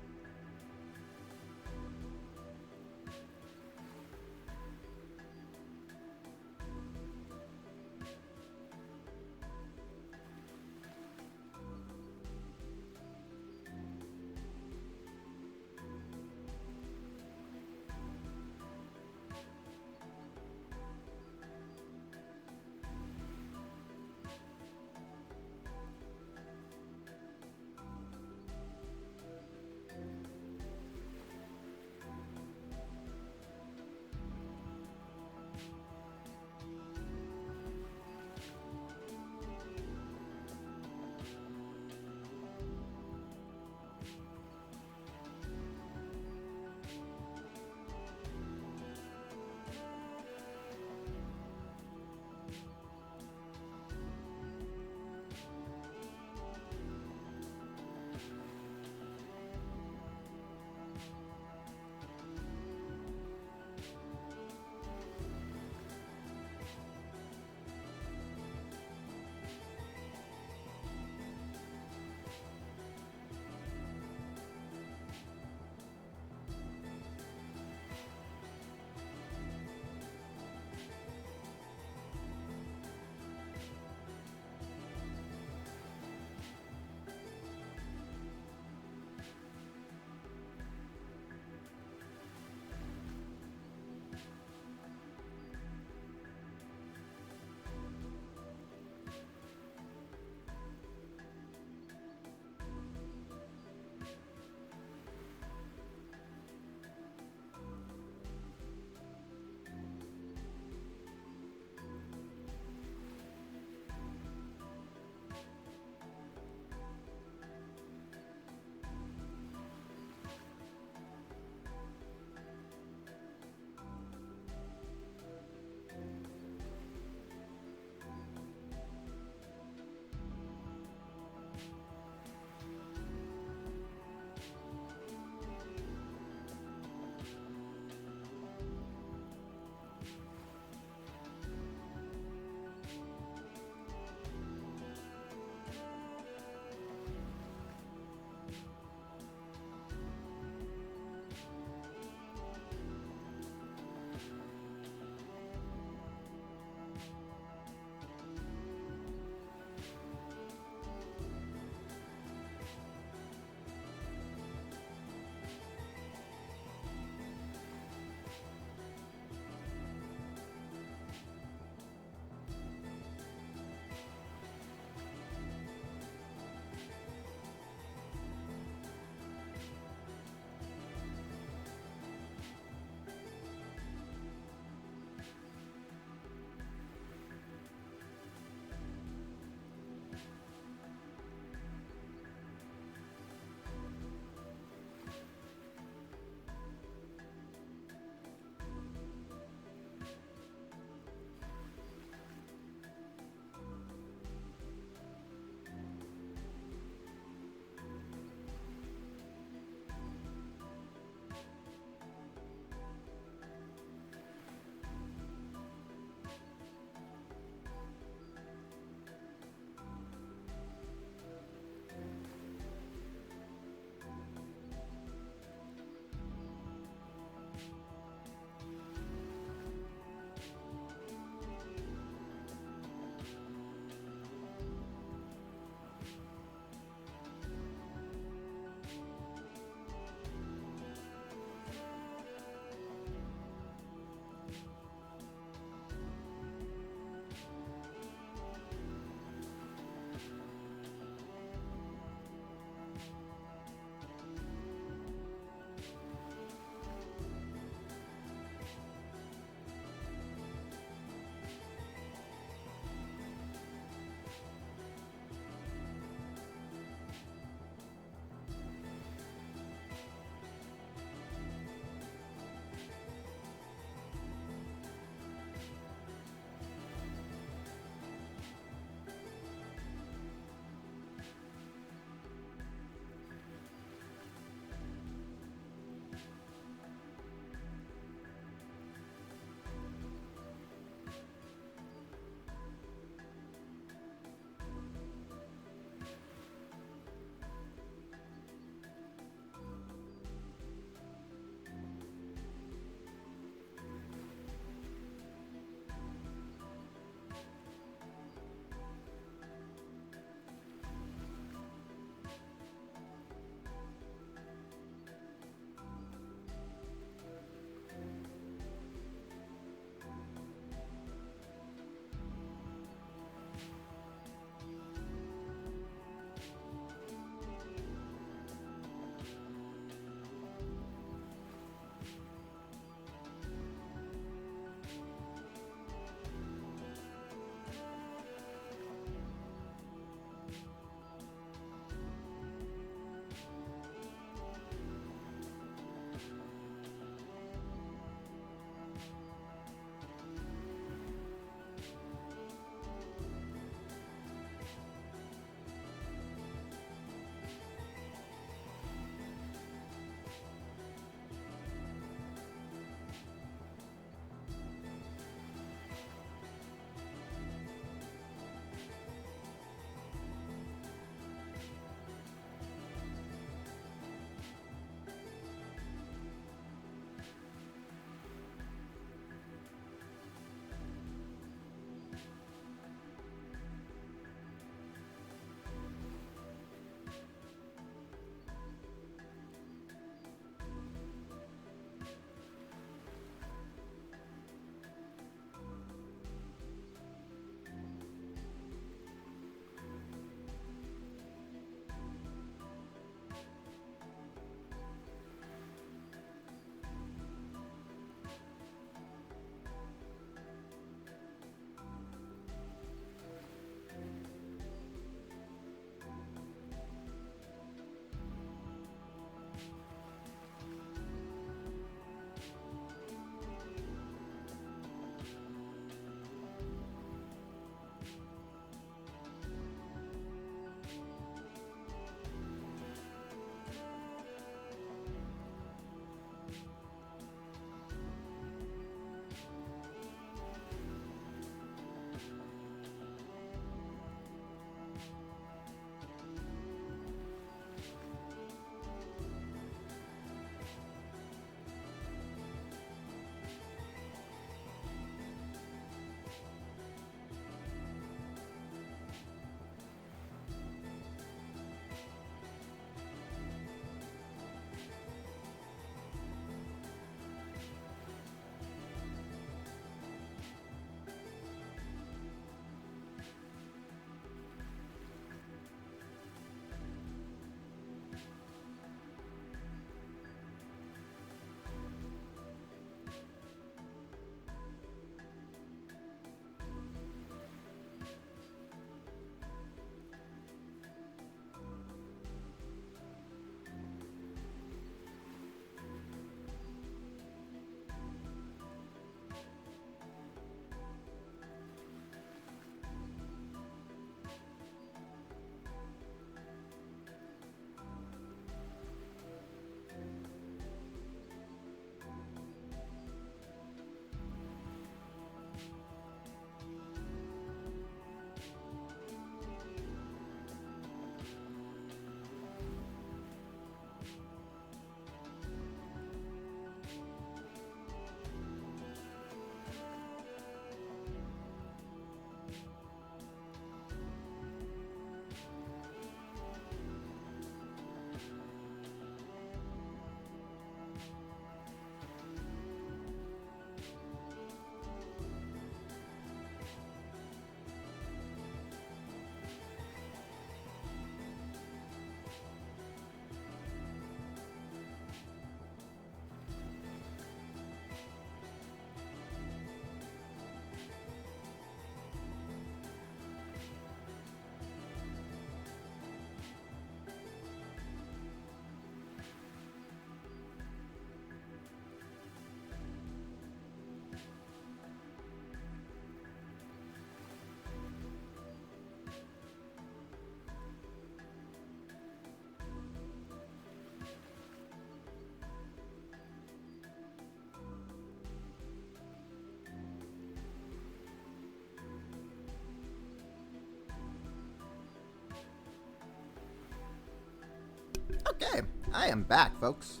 Okay, I am back, folks.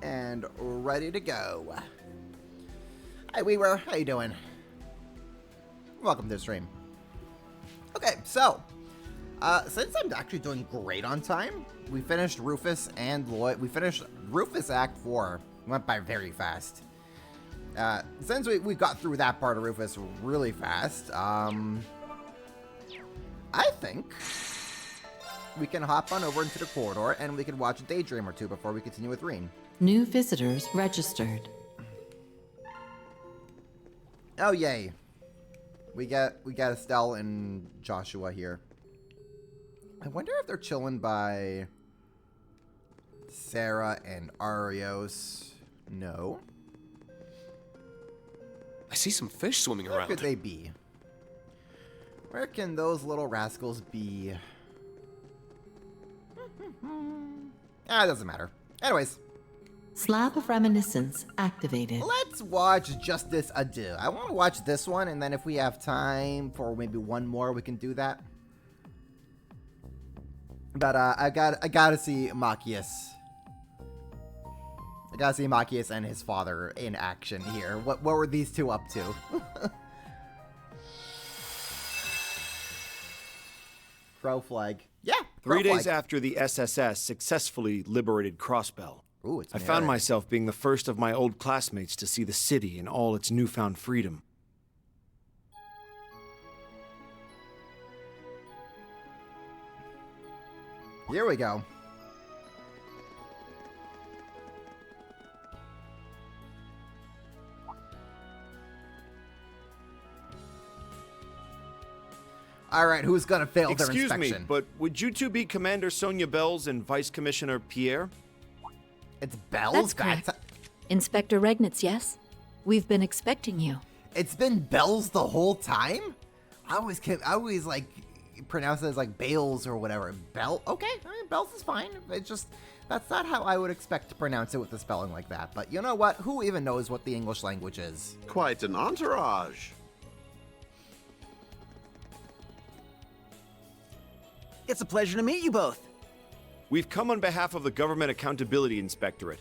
And ready to go. Hi, Weaver. How you doing? Welcome to the stream. Okay, so, since I'm actually doing great on time, we finished Rufus and Lloyd. We finished Rufus Act 4. Went by very fast. Since we got through that part of Rufus really fast, I think we can hop on over into the corridor and we can watch a Daydream or two before we continue with Reen.
New visitors registered.
Oh yay! We got Estelle and Joshua here. I wonder if they're chilling by Sarah and Arios. No.
I see some fish swimming around.
Where could they be? Where can those little rascals be? It doesn't matter. Anyways.
Slab of Reminiscence activated.
Let's watch Justice Adieu. I want to watch this one, and then if we have time for maybe one more, we can do that. But I gotta see Machias. I gotta see Machias and his father in action here. What were these two up to? Crow flag. Yeah.
3 days after the SSS successfully liberated Crossbell, I found myself being the first of my old classmates to see the city in all its newfound freedom.
Here we go. All right, who's gonna fail their inspection?
Excuse me, but would you two be Commander Sonia Bells and Vice Commissioner Pierre?
It's Bells?
That's correct. Inspector Regnitz, yes? We've been expecting you.
It's been Bells the whole time? I always like pronounce it as like Bales or whatever. Bell? Okay, I mean, Bells is fine. It's just, that's not how I would expect to pronounce it with a spelling like that. But you know what? Who even knows what the English language is?
Quite an entourage.
It's a pleasure to meet you both.
We've come on behalf of the Government Accountability Inspectorate.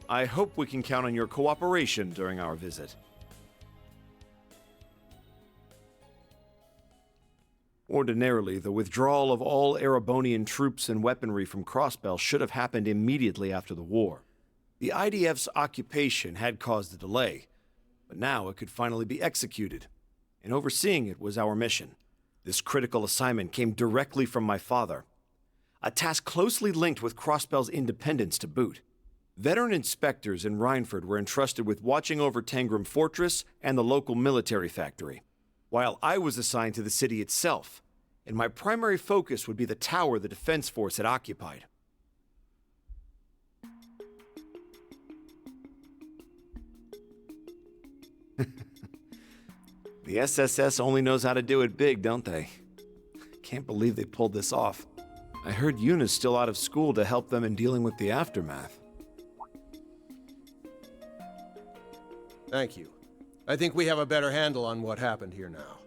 I hope we can count on your cooperation during our visit. Ordinarily, the withdrawal of all Erebonian troops and weaponry from Crossbell should have happened immediately after the war. The IDF's occupation had caused a delay, but now it could finally be executed, and overseeing it was our mission. This critical assignment came directly from my father, a task closely linked with Crossbell's independence to boot. Veteran inspectors in Rhineford were entrusted with watching over Tangram Fortress and the local military factory, while I was assigned to the city itself, and my primary focus would be the tower the defense force had occupied. The SSS only knows how to do it big, don't they? Can't believe they pulled this off. I heard Yuna's still out of school to help them in dealing with the aftermath.
Thank you. I think we have a better handle on what happened here now.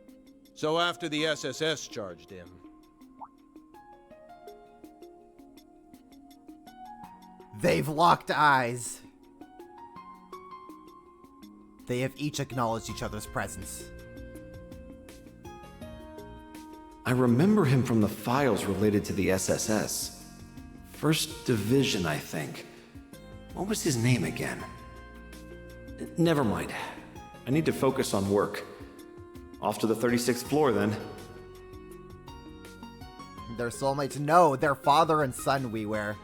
So after the SSS charged in...
They've locked eyes. They have each acknowledged each other's presence.
I remember him from the files related to the SSS. First Division, I think. What was his name again? Never mind. I need to focus on work. Off to the 36th floor, then.
They're soulmates? No, they're father and son, we wear.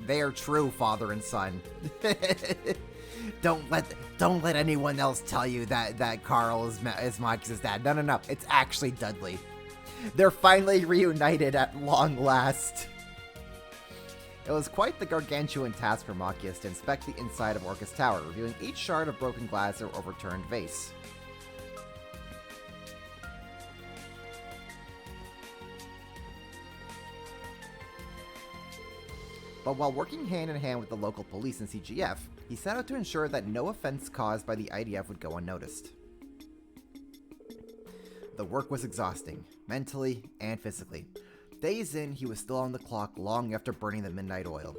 They are true father and son. Don't let anyone else tell you that Carl is Maxi's dad. No. It's actually Dudley. They're finally reunited at long last. It was quite the gargantuan task for Machias to inspect the inside of Orcus Tower, reviewing each shard of broken glass or overturned vase. But while working hand in hand with the local police and CGF, he set out to ensure that no offense caused by the IDF would go unnoticed. The work was exhausting, mentally and physically. Days in, he was still on the clock long after burning the midnight oil.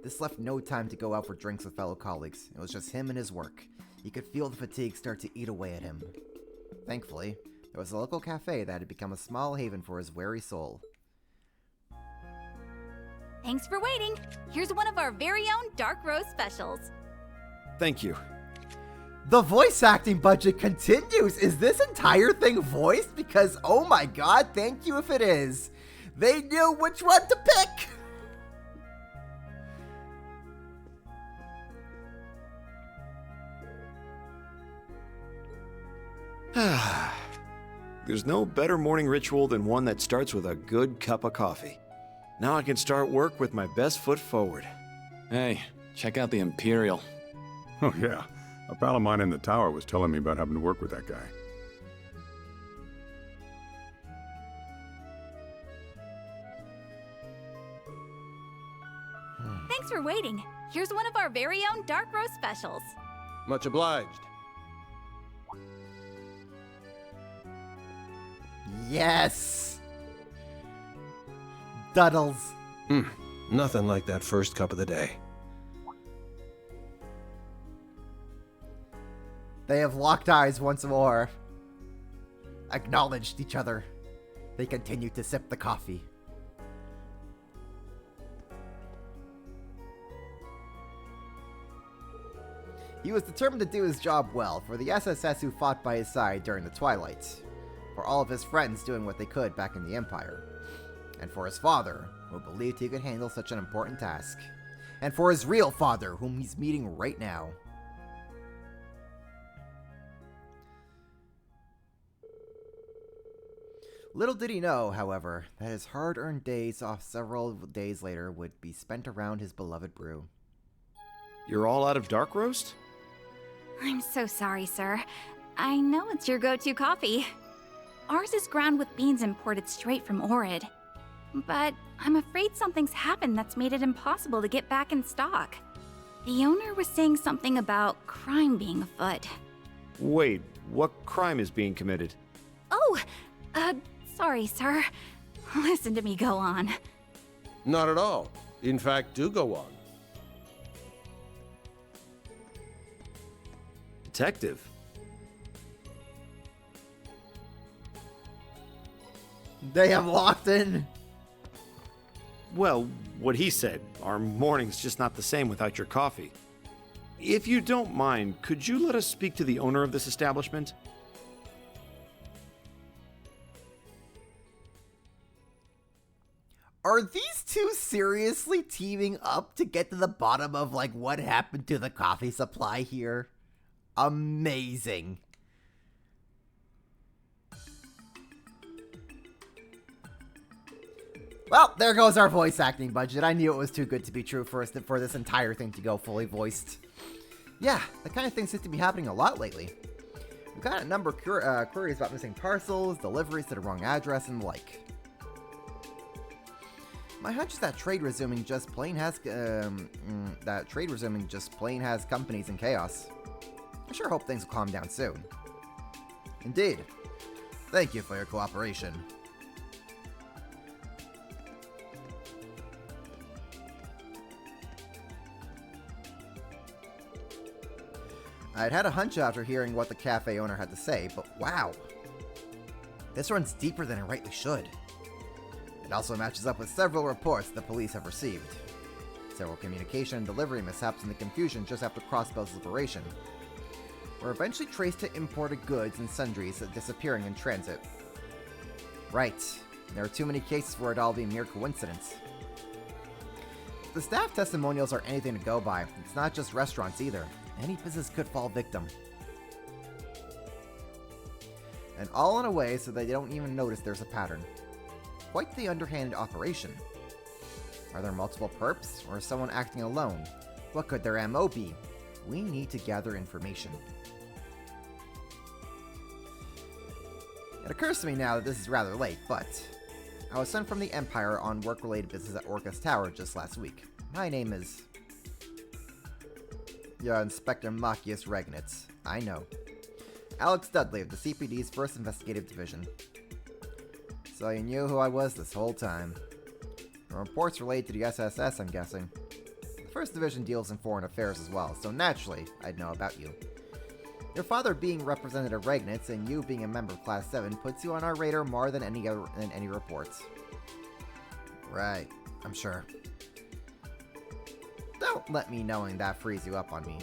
This left no time to go out for drinks with fellow colleagues. It was just him and his work. He could feel the fatigue start to eat away at him. Thankfully, there was a local cafe that had become a small haven for his weary soul.
Thanks for waiting. Here's one of our very own dark roast specials.
Thank you.
The voice acting budget continues! Is this entire thing voiced? Because, oh my god, thank you if it is. They knew which one to pick!
There's no better morning ritual than one that starts with a good cup of coffee. Now I can start work with my best foot forward.
Hey, check out the Imperial.
Oh yeah, a pal of mine in the tower was telling me about having to work with that guy.
Thanks for waiting. Here's one of our very own dark roast specials.
Much obliged.
Yes! Duddles.
Nothing like that first cup of the day.
They have locked eyes once more. Acknowledged each other. They continue to sip the coffee. He was determined to do his job well for the SSS who fought by his side during the Twilight, for all of his friends doing what they could back in the Empire, and for his father, who believed he could handle such an important task, and for his real father, whom he's meeting right now. Little did he know, however, that his hard-earned days off several days later would be spent around his beloved brew.
You're all out of dark roast?
I'm so sorry, sir. I know it's your go-to coffee. Ours is ground with beans imported straight from Orid. But I'm afraid something's happened that's made it impossible to get back in stock. The owner was saying something about crime being afoot.
Wait, what crime is being committed?
Oh, sorry, sir. Listen to me go on.
Not at all. In fact, do go on.
Detective.
They have locked in.
Well, what he said, our morning's just not the same without your coffee. If you don't mind, could you let us speak to the owner of this establishment?
Are these two seriously teaming up to get to the bottom of, like, what happened to the coffee supply here? Amazing. Well, there goes our voice acting budget. I knew it was too good to be true for us for this entire thing to go fully voiced. Yeah, that kind of thing seems to be happening a lot lately. We've got a number of queries about missing parcels, deliveries to the wrong address, and the like. My hunch is that trade resuming just plain has companies in chaos. I sure hope things will calm down soon. Indeed. Thank you for your cooperation. I'd had a hunch after hearing what the cafe owner had to say, but wow. This runs deeper than it rightly should. It also matches up with several reports the police have received. Several communication and delivery mishaps in the confusion just after Crossbell's liberation were eventually traced to imported goods and sundries disappearing in transit. Right. There are too many cases for it all being mere coincidence. If the staff testimonials are anything to go by, it's not just restaurants either. Any business could fall victim. And all in a way so they don't even notice there's a pattern. Quite the underhanded operation. Are there multiple perps, or is someone acting alone? What could their MO be? We need to gather information. It occurs to me now that this is rather late, but I was sent from the Empire on work-related business at Orcus Tower just last week. My name is... Yeah, Inspector Machias Regnitz. I know. Alex Dudley of the CPD's 1st Investigative Division. So you knew who I was this whole time. The reports related to the SSS, I'm guessing. The 1st Division deals in foreign affairs as well, so naturally, I'd know about you. Your father being Representative Regnitz and you being a member of Class 7 puts you on our radar more than any reports. Right, I'm sure. Don't let me knowing that frees you up on me.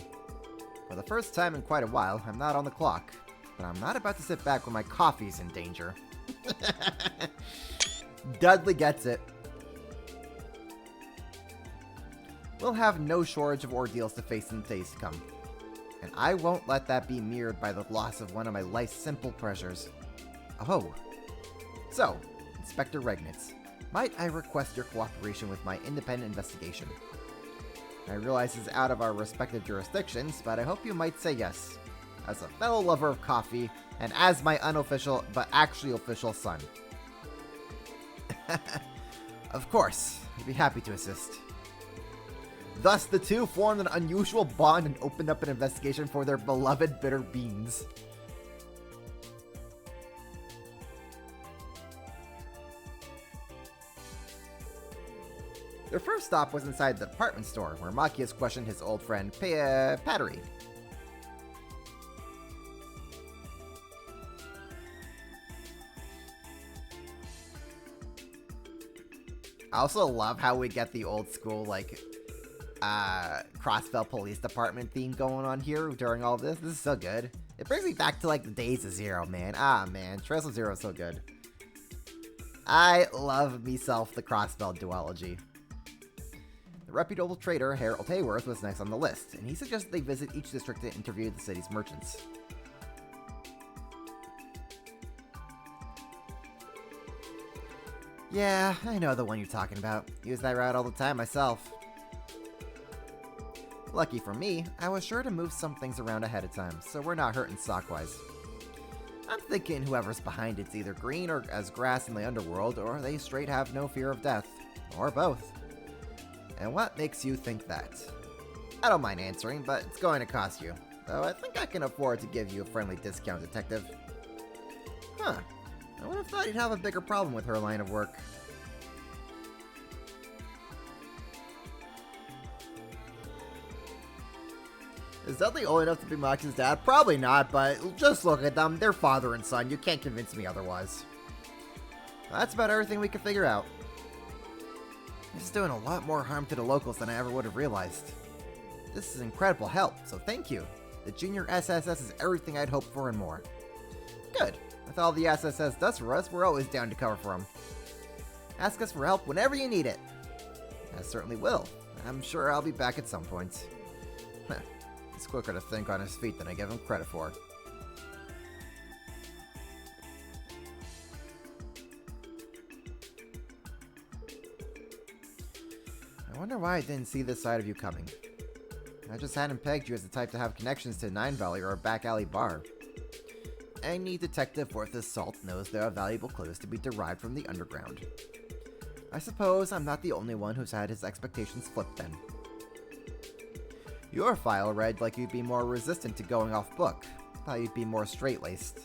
For the first time in quite a while, I'm not on the clock, but I'm not about to sit back when my coffee's in danger. Dudley gets it. We'll have no shortage of ordeals to face in the days to come. And I won't let that be mirrored by the loss of one of my life's simple pleasures. Oh. So, Inspector Regnitz, might I request your cooperation with my independent investigation? I realize it's out of our respective jurisdictions, but I hope you might say yes. As a fellow lover of coffee, and as my unofficial, but actually official son. Of course, I'd be happy to assist. Thus, the two formed an unusual bond and opened up an investigation for their beloved bitter beans. Their first stop was inside the department store, where Machias questioned his old friend, Pattery. I also love how we get the old school, like, Crossbell Police Department theme going on here during all this. This is so good. It brings me back to, like, the days of Zero, man. Ah, man. Trails of Zero is so good. I love myself the Crossbell duology. The reputable trader, Harold Hayworth, was next on the list, and he suggested they visit each district to interview the city's merchants. Yeah, I know the one you're talking about. Use that route all the time myself. Lucky for me, I was sure to move some things around ahead of time, so we're not hurting stockwise. I'm thinking whoever's behind it's either green or as grass in the underworld, or they straight have no fear of death. Or both. And what makes you think that? I don't mind answering, but it's going to cost you. Though I think I can afford to give you a friendly discount, Detective. Huh. I would have thought you'd have a bigger problem with her line of work. Is Dudley old enough to be Machias' dad? Probably not, but just look at them. They're father and son. You can't convince me otherwise. That's about everything we can figure out. This is doing a lot more harm to the locals than I ever would have realized. This is incredible help, so thank you. The Junior SSS is everything I'd hoped for and more. Good. With all the SSS does for us, we're always down to cover for them. Ask us for help whenever you need it. I certainly will. I'm sure I'll be back at some point. He's quicker to think on his feet than I give him credit for. I wonder why I didn't see this side of you coming. I just hadn't pegged you as the type to have connections to Nine Valley or a back alley bar. Any detective worth his salt knows there are valuable clues to be derived from the underground. I suppose I'm not the only one who's had his expectations flipped then. Your file read like you'd be more resistant to going off book. Thought you'd be more straight-laced.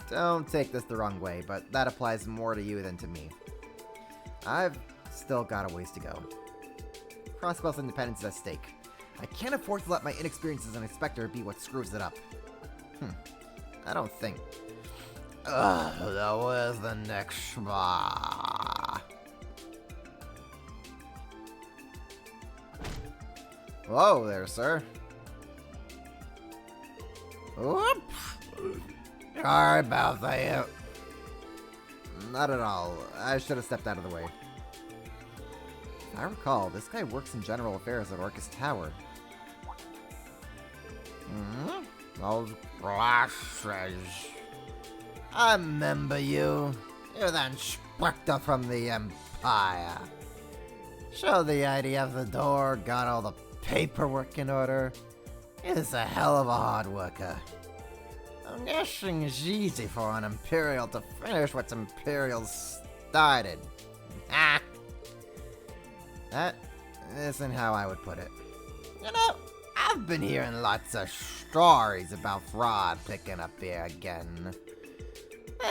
Don't take this the wrong way, but that applies more to you than to me. I've still got a ways to go. Crossbell's independence is at stake. I can't afford to let my inexperience as an inspector be what screws it up. I don't think. Where's the next schma? Whoa there, sir. Whoop! Sorry about that. Not at all. I should have stepped out of the way. If I recall, this guy works in general affairs at Orcus Tower. Those glasses. I remember you. You're the inspector from the Empire. Show the ID of the door, got all the paperwork in order. He's a hell of a hard worker. Nothing is easy for an Imperial to finish what Imperials started. Ah! That isn't how I would put it. You know, I've been hearing lots of stories about fraud picking up here again.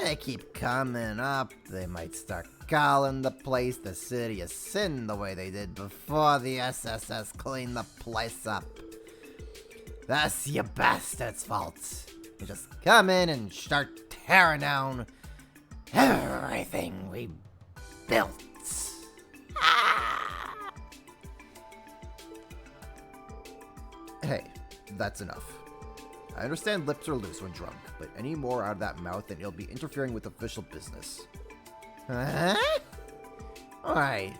They keep coming up. They might start calling the place the City of Sin the way they did before the SSS cleaned the place up. That's you bastards' fault. You just come in and start tearing down everything we built. Ah! Hey, that's enough. I understand lips are loose when drunk, but any more out of that mouth and you'll be interfering with official business. Huh? Why?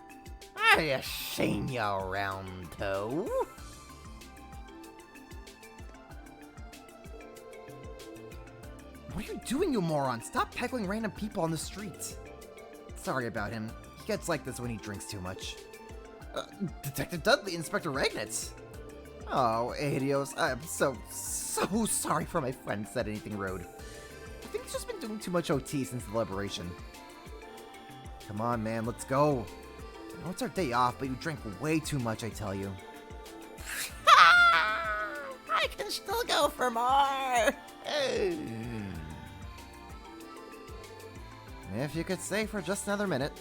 I have seen you around, too. What are you doing, you moron? Stop peckling random people on the street. Sorry about him. He gets like this when he drinks too much. Detective Dudley, Inspector Ragnitz. Oh, Adios. I'm so sorry for my friend said anything rude. I think he's just been doing too much OT since the liberation. Come on, man, let's go. I know it's our day off, but you drank way too much, I tell you. I can still go for more. If you could stay for just another minute.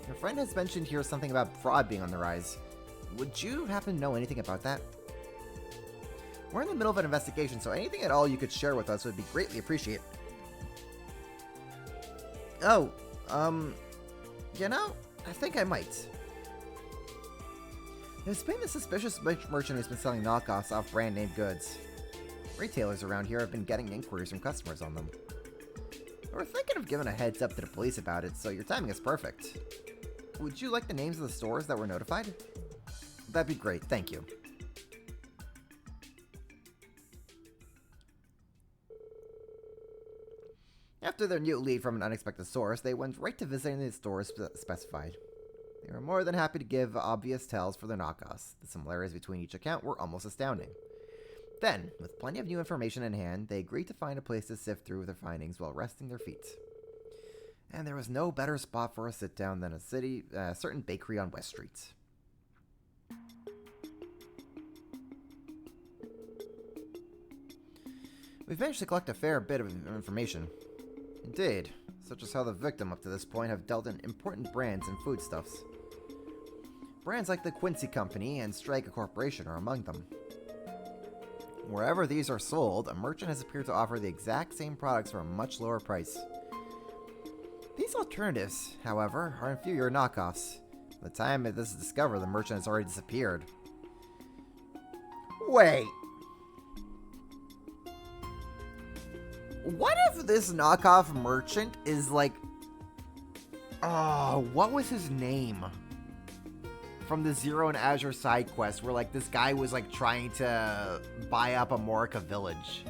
Your friend has mentioned here something about fraud being on the rise. Would you happen to know anything about that? We're in the middle of an investigation, so anything at all you could share with us would be greatly appreciated. Oh, you know, I think I might. There's been a suspicious merchant who's been selling knockoffs off brand name goods. Retailers around here have been getting inquiries from customers on them. We're thinking of giving a heads up to the police about it, so your timing is perfect. Would you like the names of the stores that were notified? That'd be great, thank you. After their new lead from an unexpected source, they went right to visiting the stores specified. They were more than happy to give obvious tells for their knockoffs. The similarities between each account were almost astounding. Then, with plenty of new information in hand, they agreed to find a place to sift through their findings while resting their feet. And there was no better spot for a sit-down than a certain bakery on West Street. We've managed to collect a fair bit of information. Indeed, such as how the victim up to this point have dealt in important brands and foodstuffs. Brands like the Quincy Company and Strega Corporation are among them. Wherever these are sold, a merchant has appeared to offer the exact same products for a much lower price. These alternatives, however, are inferior knockoffs. By the time this is discovered, the merchant has already disappeared. Wait! What if this knockoff merchant is like... Oh, what was his name? From the Zero and Azure side quest, where like this guy was like trying to buy up Amorica Village.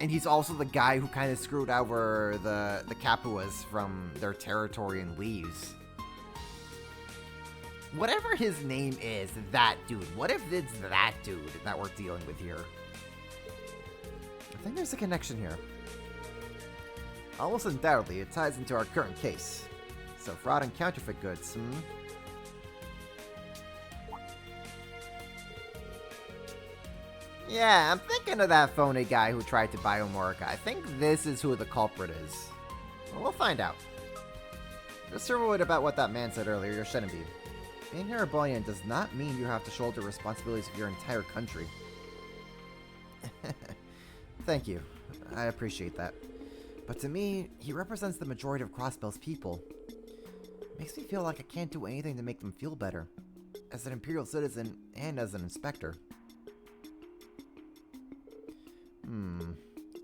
And he's also the guy who kind of screwed over the Capuas from their territory and leaves. Whatever his name is, that dude. What if it's that dude that we're dealing with here? I think there's a connection here. Almost undoubtedly, it ties into our current case. So fraud and counterfeit goods, Yeah, I'm thinking of that phony guy who tried to buy Omorica. I think this is who the culprit is. Well, we'll find out. Just worried about what that man said earlier, you shouldn't be. Being Harabonian does not mean you have to shoulder responsibilities of your entire country. Thank you. I appreciate that. But to me, he represents the majority of Crossbell's people. Makes me feel like I can't do anything to make them feel better. As an Imperial citizen and as an inspector.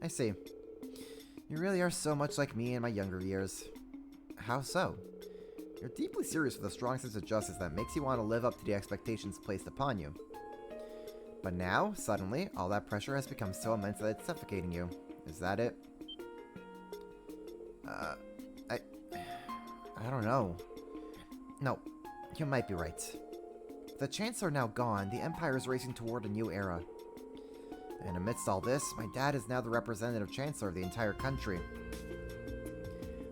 I see. You really are so much like me in my younger years. How so? You're deeply serious with a strong sense of justice that makes you want to live up to the expectations placed upon you. But now, suddenly, all that pressure has become so immense that it's suffocating you. Is that it? I don't know. No, you might be right. With the Chancellor now gone, the Empire is racing toward a new era. And amidst all this, my dad is now the representative chancellor of the entire country.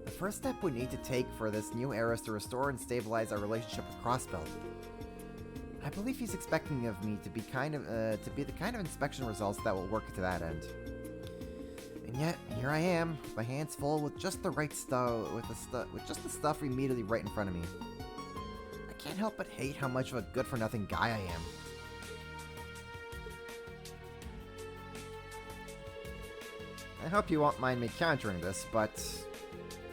The first step we need to take for this new era is to restore and stabilize our relationship with Crossbelt. I believe he's expecting of me to be the kind of inspection results that will work to that end. And yet, here I am, with my hands full with just the right stuff, with just the stuff immediately right in front of me. I can't help but hate how much of a good-for-nothing guy I am. I hope you won't mind me countering this, but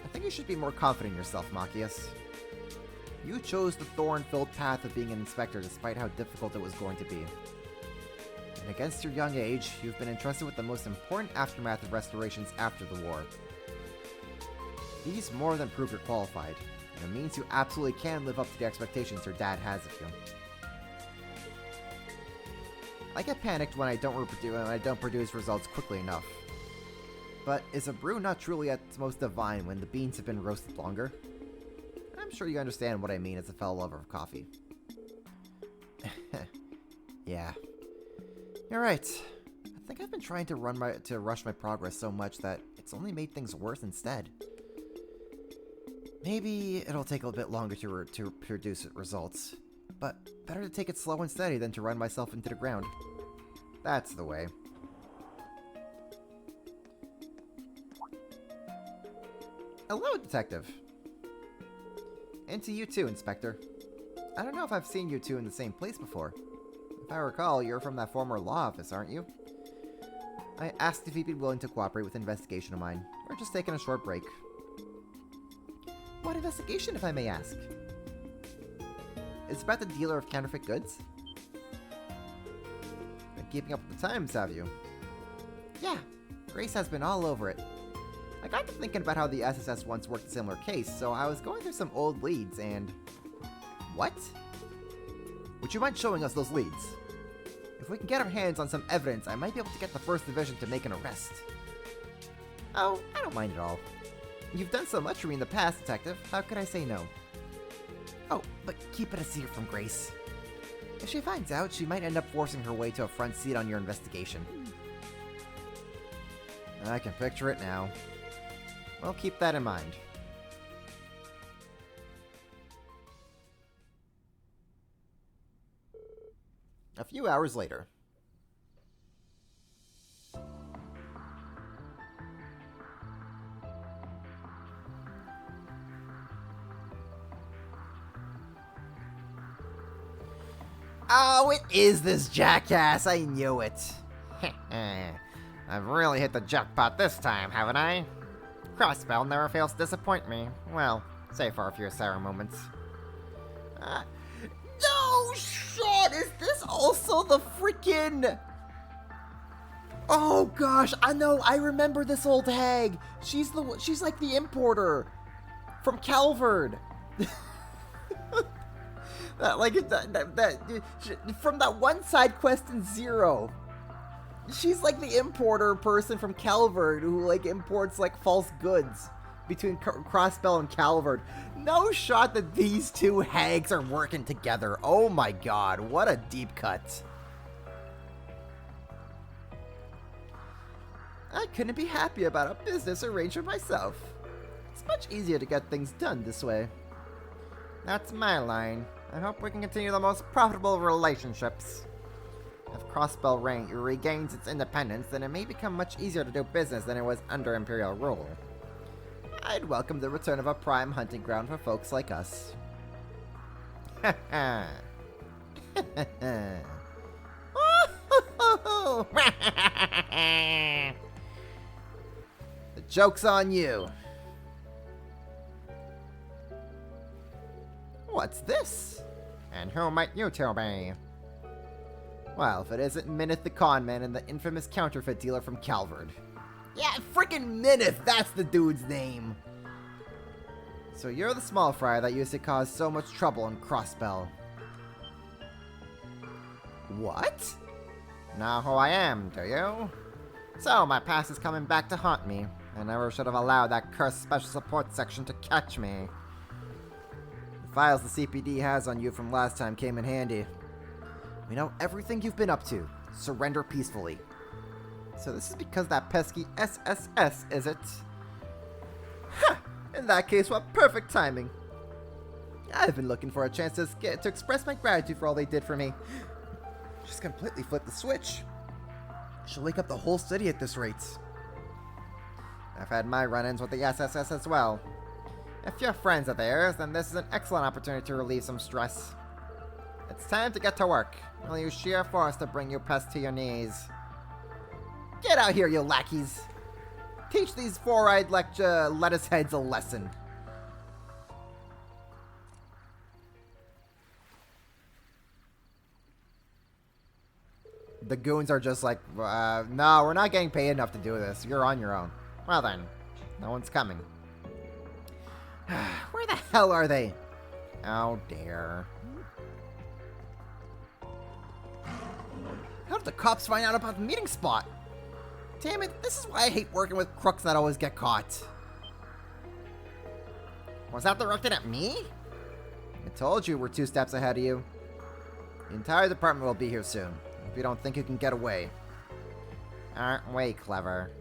I think you should be more confident in yourself, Machias. You chose the thorn-filled path of being an inspector despite how difficult it was going to be. And against your young age, you've been entrusted with the most important aftermath of restorations after the war. These more than prove you're qualified, and it means you absolutely can live up to the expectations your dad has of you. I get panicked when I don't produce results quickly enough. But is a brew not truly at its most divine when the beans have been roasted longer? I'm sure you understand what I mean as a fellow lover of coffee. Yeah. You're right. I think I've been trying to rush my progress so much that it's only made things worse instead. Maybe it'll take a bit longer to produce results, but better to take it slow and steady than to run myself into the ground. That's the way. Hello, Detective. And to you too, Inspector. I don't know if I've seen you two in the same place before. If I recall, you're from that former law office, aren't you? I asked if you'd be willing to cooperate with an investigation of mine. We're just taking a short break. What investigation, if I may ask? It's about the dealer of counterfeit goods? Been keeping up with the times, have you? Yeah, Grace has been all over it. I got to thinking about how the SSS once worked a similar case, so I was going through some old leads and... What? Would you mind showing us those leads? If we can get our hands on some evidence, I might be able to get the 1st Division to make an arrest. Oh, I don't mind at all. You've done so much for me in the past, Detective. How could I say no? Oh, but keep it a secret from Grace. If she finds out, she might end up forcing her way to a front seat on your investigation. I can picture it now. Well, keep that in mind. A few hours later. Oh, it is this jackass! I knew it! I've really hit the jackpot this time, haven't I? Crossbell never fails to disappoint me. Well, save for a few sour moments. No shit! Is this also the freaking... Oh gosh, I know, I remember this old hag. She's like the importer from Calvard. From that one side quest in Zero. She's like the importer person from Calvard who like imports like false goods between Crossbell and Calvard. No shot that these two hags are working together. Oh my god, what a deep cut. I couldn't be happy about a business arrangement myself. It's much easier to get things done this way. That's my line. I hope we can continue the most profitable relationships. If Crossbell regains its independence, then it may become much easier to do business than it was under Imperial rule. I'd welcome the return of a prime hunting ground for folks like us. Ha ha. The joke's on you. What's this? And who might you two be? Well, if it isn't Minith the conman and the infamous counterfeit dealer from Calvard. Yeah, frickin' Minith, that's the dude's name. So you're the small fry that used to cause so much trouble in Crossbell. What? Know who I am, do you? So my past is coming back to haunt me. I never should have allowed that cursed special support section to catch me. The files the CPD has on you from last time came in handy. We know everything you've been up to. Surrender peacefully. So this is because that pesky SSS, is it? Ha! In that case, what perfect timing. I've been looking for a chance to express my gratitude for all they did for me. Just completely flipped the switch. She'll wake up the whole city at this rate. I've had my run-ins with the SSS as well. If your friends are theirs, then this is an excellent opportunity to relieve some stress. It's time to get to work. I'll use sheer force to bring you pests to your knees. Get out here, you lackeys! Teach these four-eyed lettuce heads a lesson. The goons are just like, no, we're not getting paid enough to do this. You're on your own. Well then, no one's coming. Where the hell are they? Oh dear. How did the cops find out about the meeting spot? Damn it, this is why I hate working with crooks that always get caught. Was that directed at me? I told you we're 2 steps ahead of you. The entire department will be here soon, if you don't think you can get away. Aren't we clever?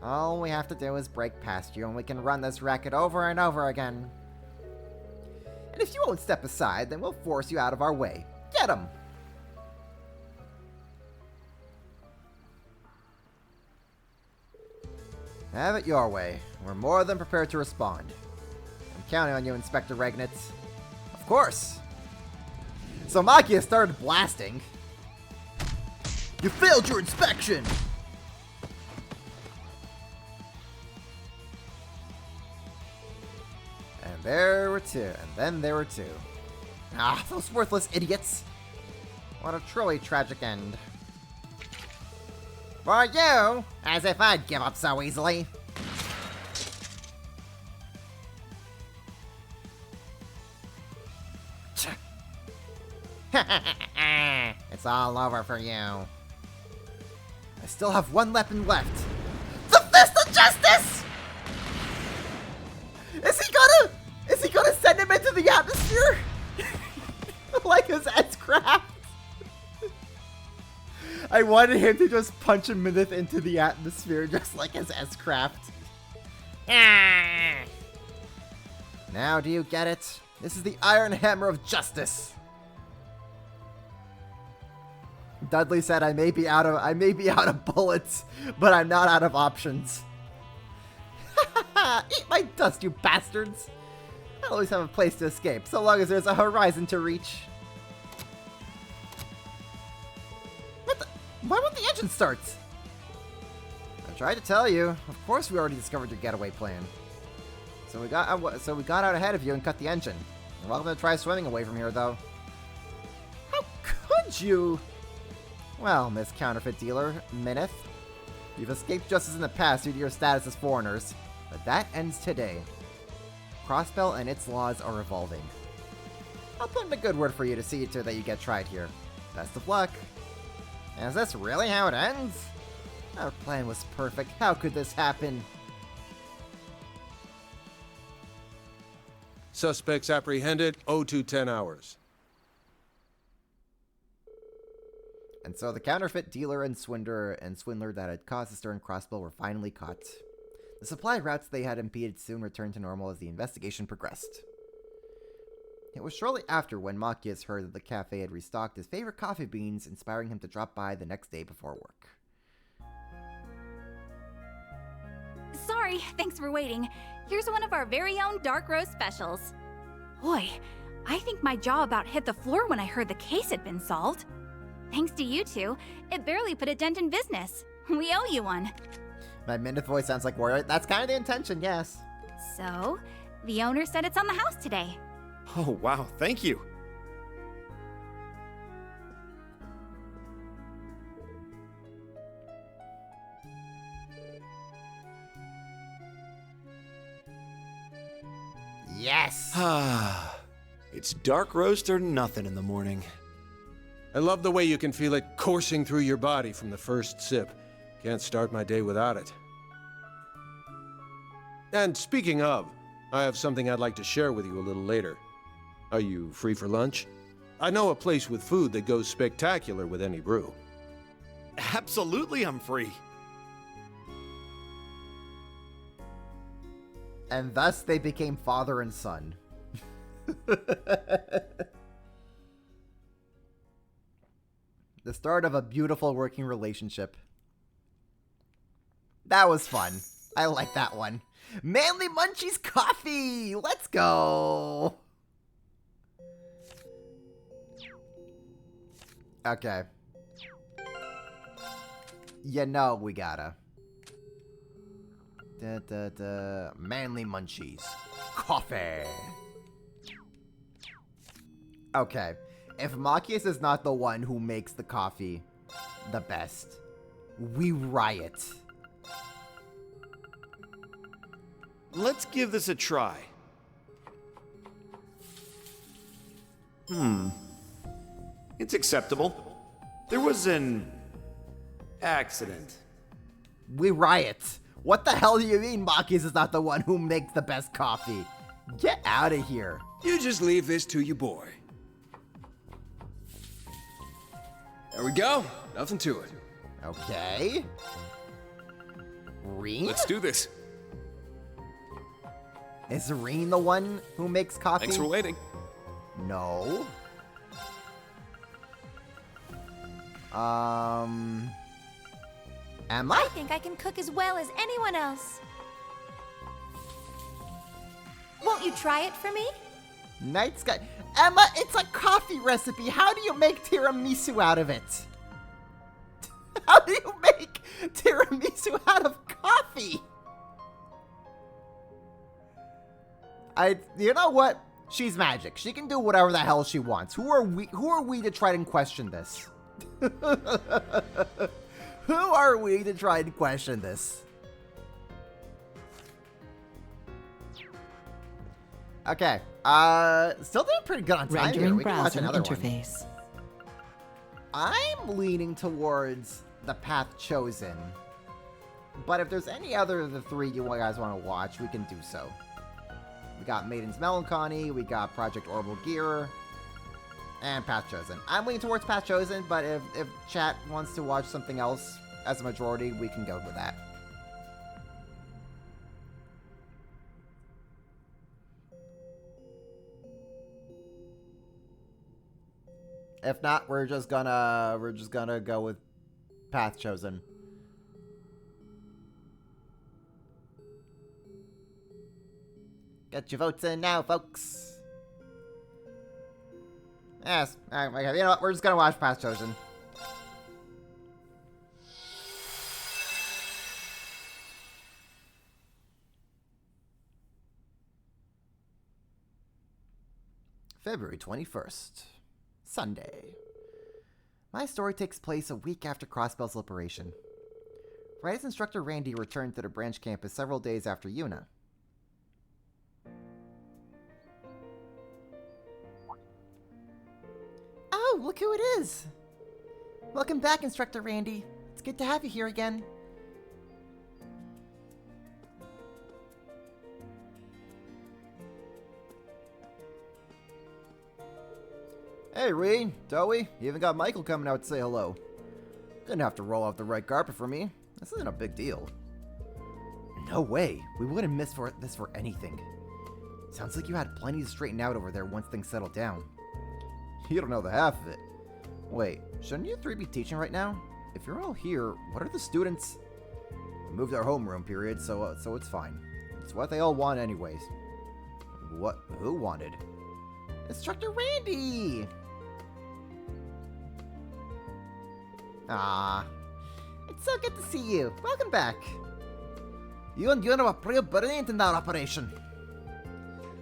All we have to do is break past you and we can run this racket over and over again. And if you won't step aside, then we'll force you out of our way. Get 'em! Have it your way. We're more than prepared to respond. I'm counting on you, Inspector Regnitz. Of course! So Makia started blasting. You failed your inspection! And there were 2, and then there were 2. Ah, those worthless idiots! What a truly tragic end. For you! As if I'd give up so easily. It's all over for you. I still have one weapon left. The Fist of Justice! Is he gonna send him into the atmosphere? Like his S-Craft? I wanted him to just punch a Minith into the atmosphere just like his S-Craft. Now do you get it? This is the Iron Hammer of Justice. Dudley said I may be out of bullets, but I'm not out of options. Eat my dust, you bastards! I always have a place to escape, so long as there's a horizon to reach. Why won't the engine start? I tried to tell you. Of course we already discovered your getaway plan. So we got out ahead of you and cut the engine. You're welcome to try swimming away from here, though. How could you? Well, Miss Counterfeit Dealer, Minith, you've escaped justice in the past due to your status as foreigners, but that ends today. Crossbell and its laws are evolving. I'll put in a good word for you to see to that you get tried here. Best of luck. Is this really how it ends? Our plan was perfect. How could this happen?
Suspects apprehended, 0210 hours.
And so the counterfeit dealer and swindler that had caused the Stern Crossbow were finally caught. The supply routes they had impeded soon returned to normal as the investigation progressed. It was shortly after when Machias heard that the cafe had restocked his favorite coffee beans, inspiring him to drop by the next day before work.
Sorry, thanks for waiting. Here's one of our very own dark roast specials. Boy, I think my jaw about hit the floor when I heard the case had been solved. Thanks to you two, it barely put a dent in business. We owe you one.
My Minith voice sounds like warrior. That's kind of the intention, yes.
So, the owner said it's on the house today.
Oh, wow, thank you.
Yes!
It's dark roast or nothing in the morning.
I love the way you can feel it coursing through your body from the first sip. Can't start my day without it. And speaking of, I have something I'd like to share with you a little later. Are you free for lunch? I know a place with food that goes spectacular with any brew.
Absolutely, I'm free.
And thus they became father and son. The start of a beautiful working relationship. That was fun. I like that one. Manly Munchies Coffee! Let's go! Okay. You know we gotta. Manly Munchies Coffee! Okay. If Machias is not the one who makes the coffee the best, we riot.
Let's give this a try. It's acceptable. There was an accident.
We riot. What the hell do you mean Machias is not the one who makes the best coffee? Get out of here.
You just leave this to your boy. There we go. Nothing to it.
Okay. Reen?
Let's do this.
Is Reen the one who makes coffee?
Thanks for waiting.
No. Am
I think I can cook as well as anyone else. Won't you try it for me?
Night Sky. Emma, it's a coffee recipe. How do you make tiramisu out of it? How do you make tiramisu out of coffee? You know what? She's magic. She can do whatever the hell she wants. Who are we to try and question this? Who are we to try and question this? Okay. Still doing pretty good on time
Rendering
here. We can watch
browser
another
interface.
one. I'm leaning towards the path chosen. But if there's any other of the three you guys want to watch, we can do so. We got Maiden's Melancholy, we got Project Orbital Gear, and Path Chosen. I'm leaning towards Path Chosen, but if chat wants to watch something else as a majority, we can go with that. If not, we're just gonna go with Path Chosen. Get your votes in now, folks. Yes. Okay, you know what? We're just gonna watch Path Chosen. February 21st. Sunday. My story takes place a week after Crossbell's liberation. Riot's instructor Randy returned to the branch campus several days after Yuna. Oh, look who it is! Welcome back, Instructor Randy. It's good to have you here again. Hey, Reed, Toei, you even got Michael coming out to say hello. Didn't have to roll off the red carpet for me. This isn't a big deal. No way. We wouldn't miss this for anything. Sounds like you had plenty to straighten out over there once things settled down. You don't know the half of it. Wait, shouldn't you three be teaching right now? If you're all here, what are the students? We moved our homeroom period, so it's fine. It's what they all want anyways. What? Who wanted? Instructor Randy! Ah, it's so good to see you. Welcome back. You and Yuna were pretty brilliant in that operation.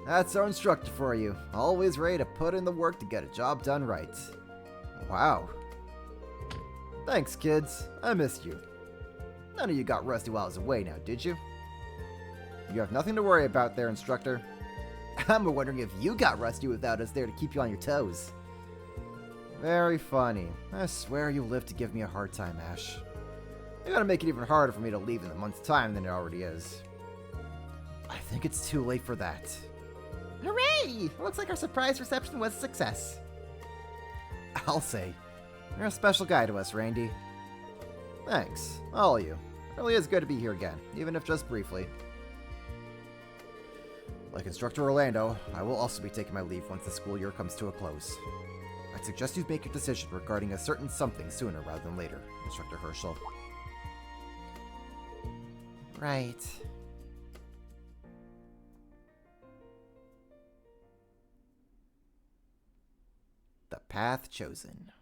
That's our instructor for you. Always ready to put in the work to get a job done right. Wow. Thanks, kids. I missed you. None of you got rusty while I was away now, did you? You have nothing to worry about there, instructor. I'm wondering if you got rusty without us there to keep you on your toes. Very funny. I swear you live to give me a hard time, Ash. You're gonna make it even harder for me to leave in a month's time than it already is. I think it's too late for that. Hooray! Looks like our surprise reception was a success. I'll say. You're a special guy to us, Randy. Thanks, all of you. It really is good to be here again, even if just briefly. Like Instructor Orlando, I will also be taking my leave once the school year comes to a close. I'd suggest you make your decision regarding a certain something sooner rather than later, Instructor Herschel. Right. The path chosen.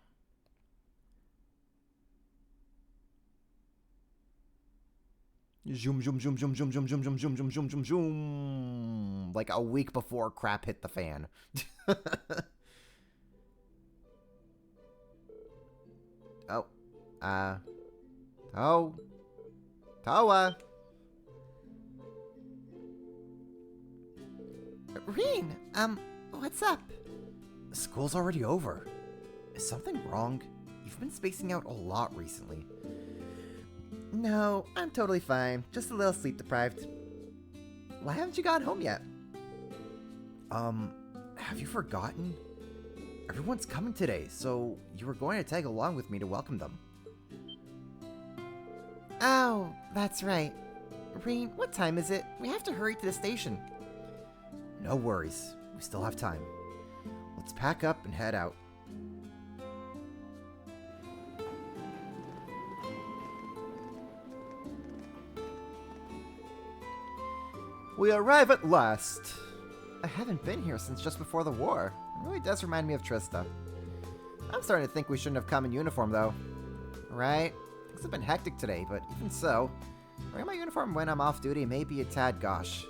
Zoom, zoom, zoom, zoom, zoom, zoom, zoom, zoom, zoom, zoom, zoom, zoom, zoom. Like a week before crap hit the fan. Toa. Reen, what's up? School's already over. Is something wrong? You've been spacing out a lot recently. No, I'm totally fine. Just a little sleep deprived. Why haven't you gotten home yet? Have you forgotten? Everyone's coming today, so you were going to tag along with me to welcome them. Oh, that's right. Reen, what time is it? We have to hurry to the station. No worries. We still have time. Let's pack up and head out. We arrive at last. I haven't been here since just before the war. It really does remind me of Trista. I'm starting to think we shouldn't have come in uniform, though. Right? Things have been hectic today, but even so, wearing my uniform when I'm off duty may be a tad gosh.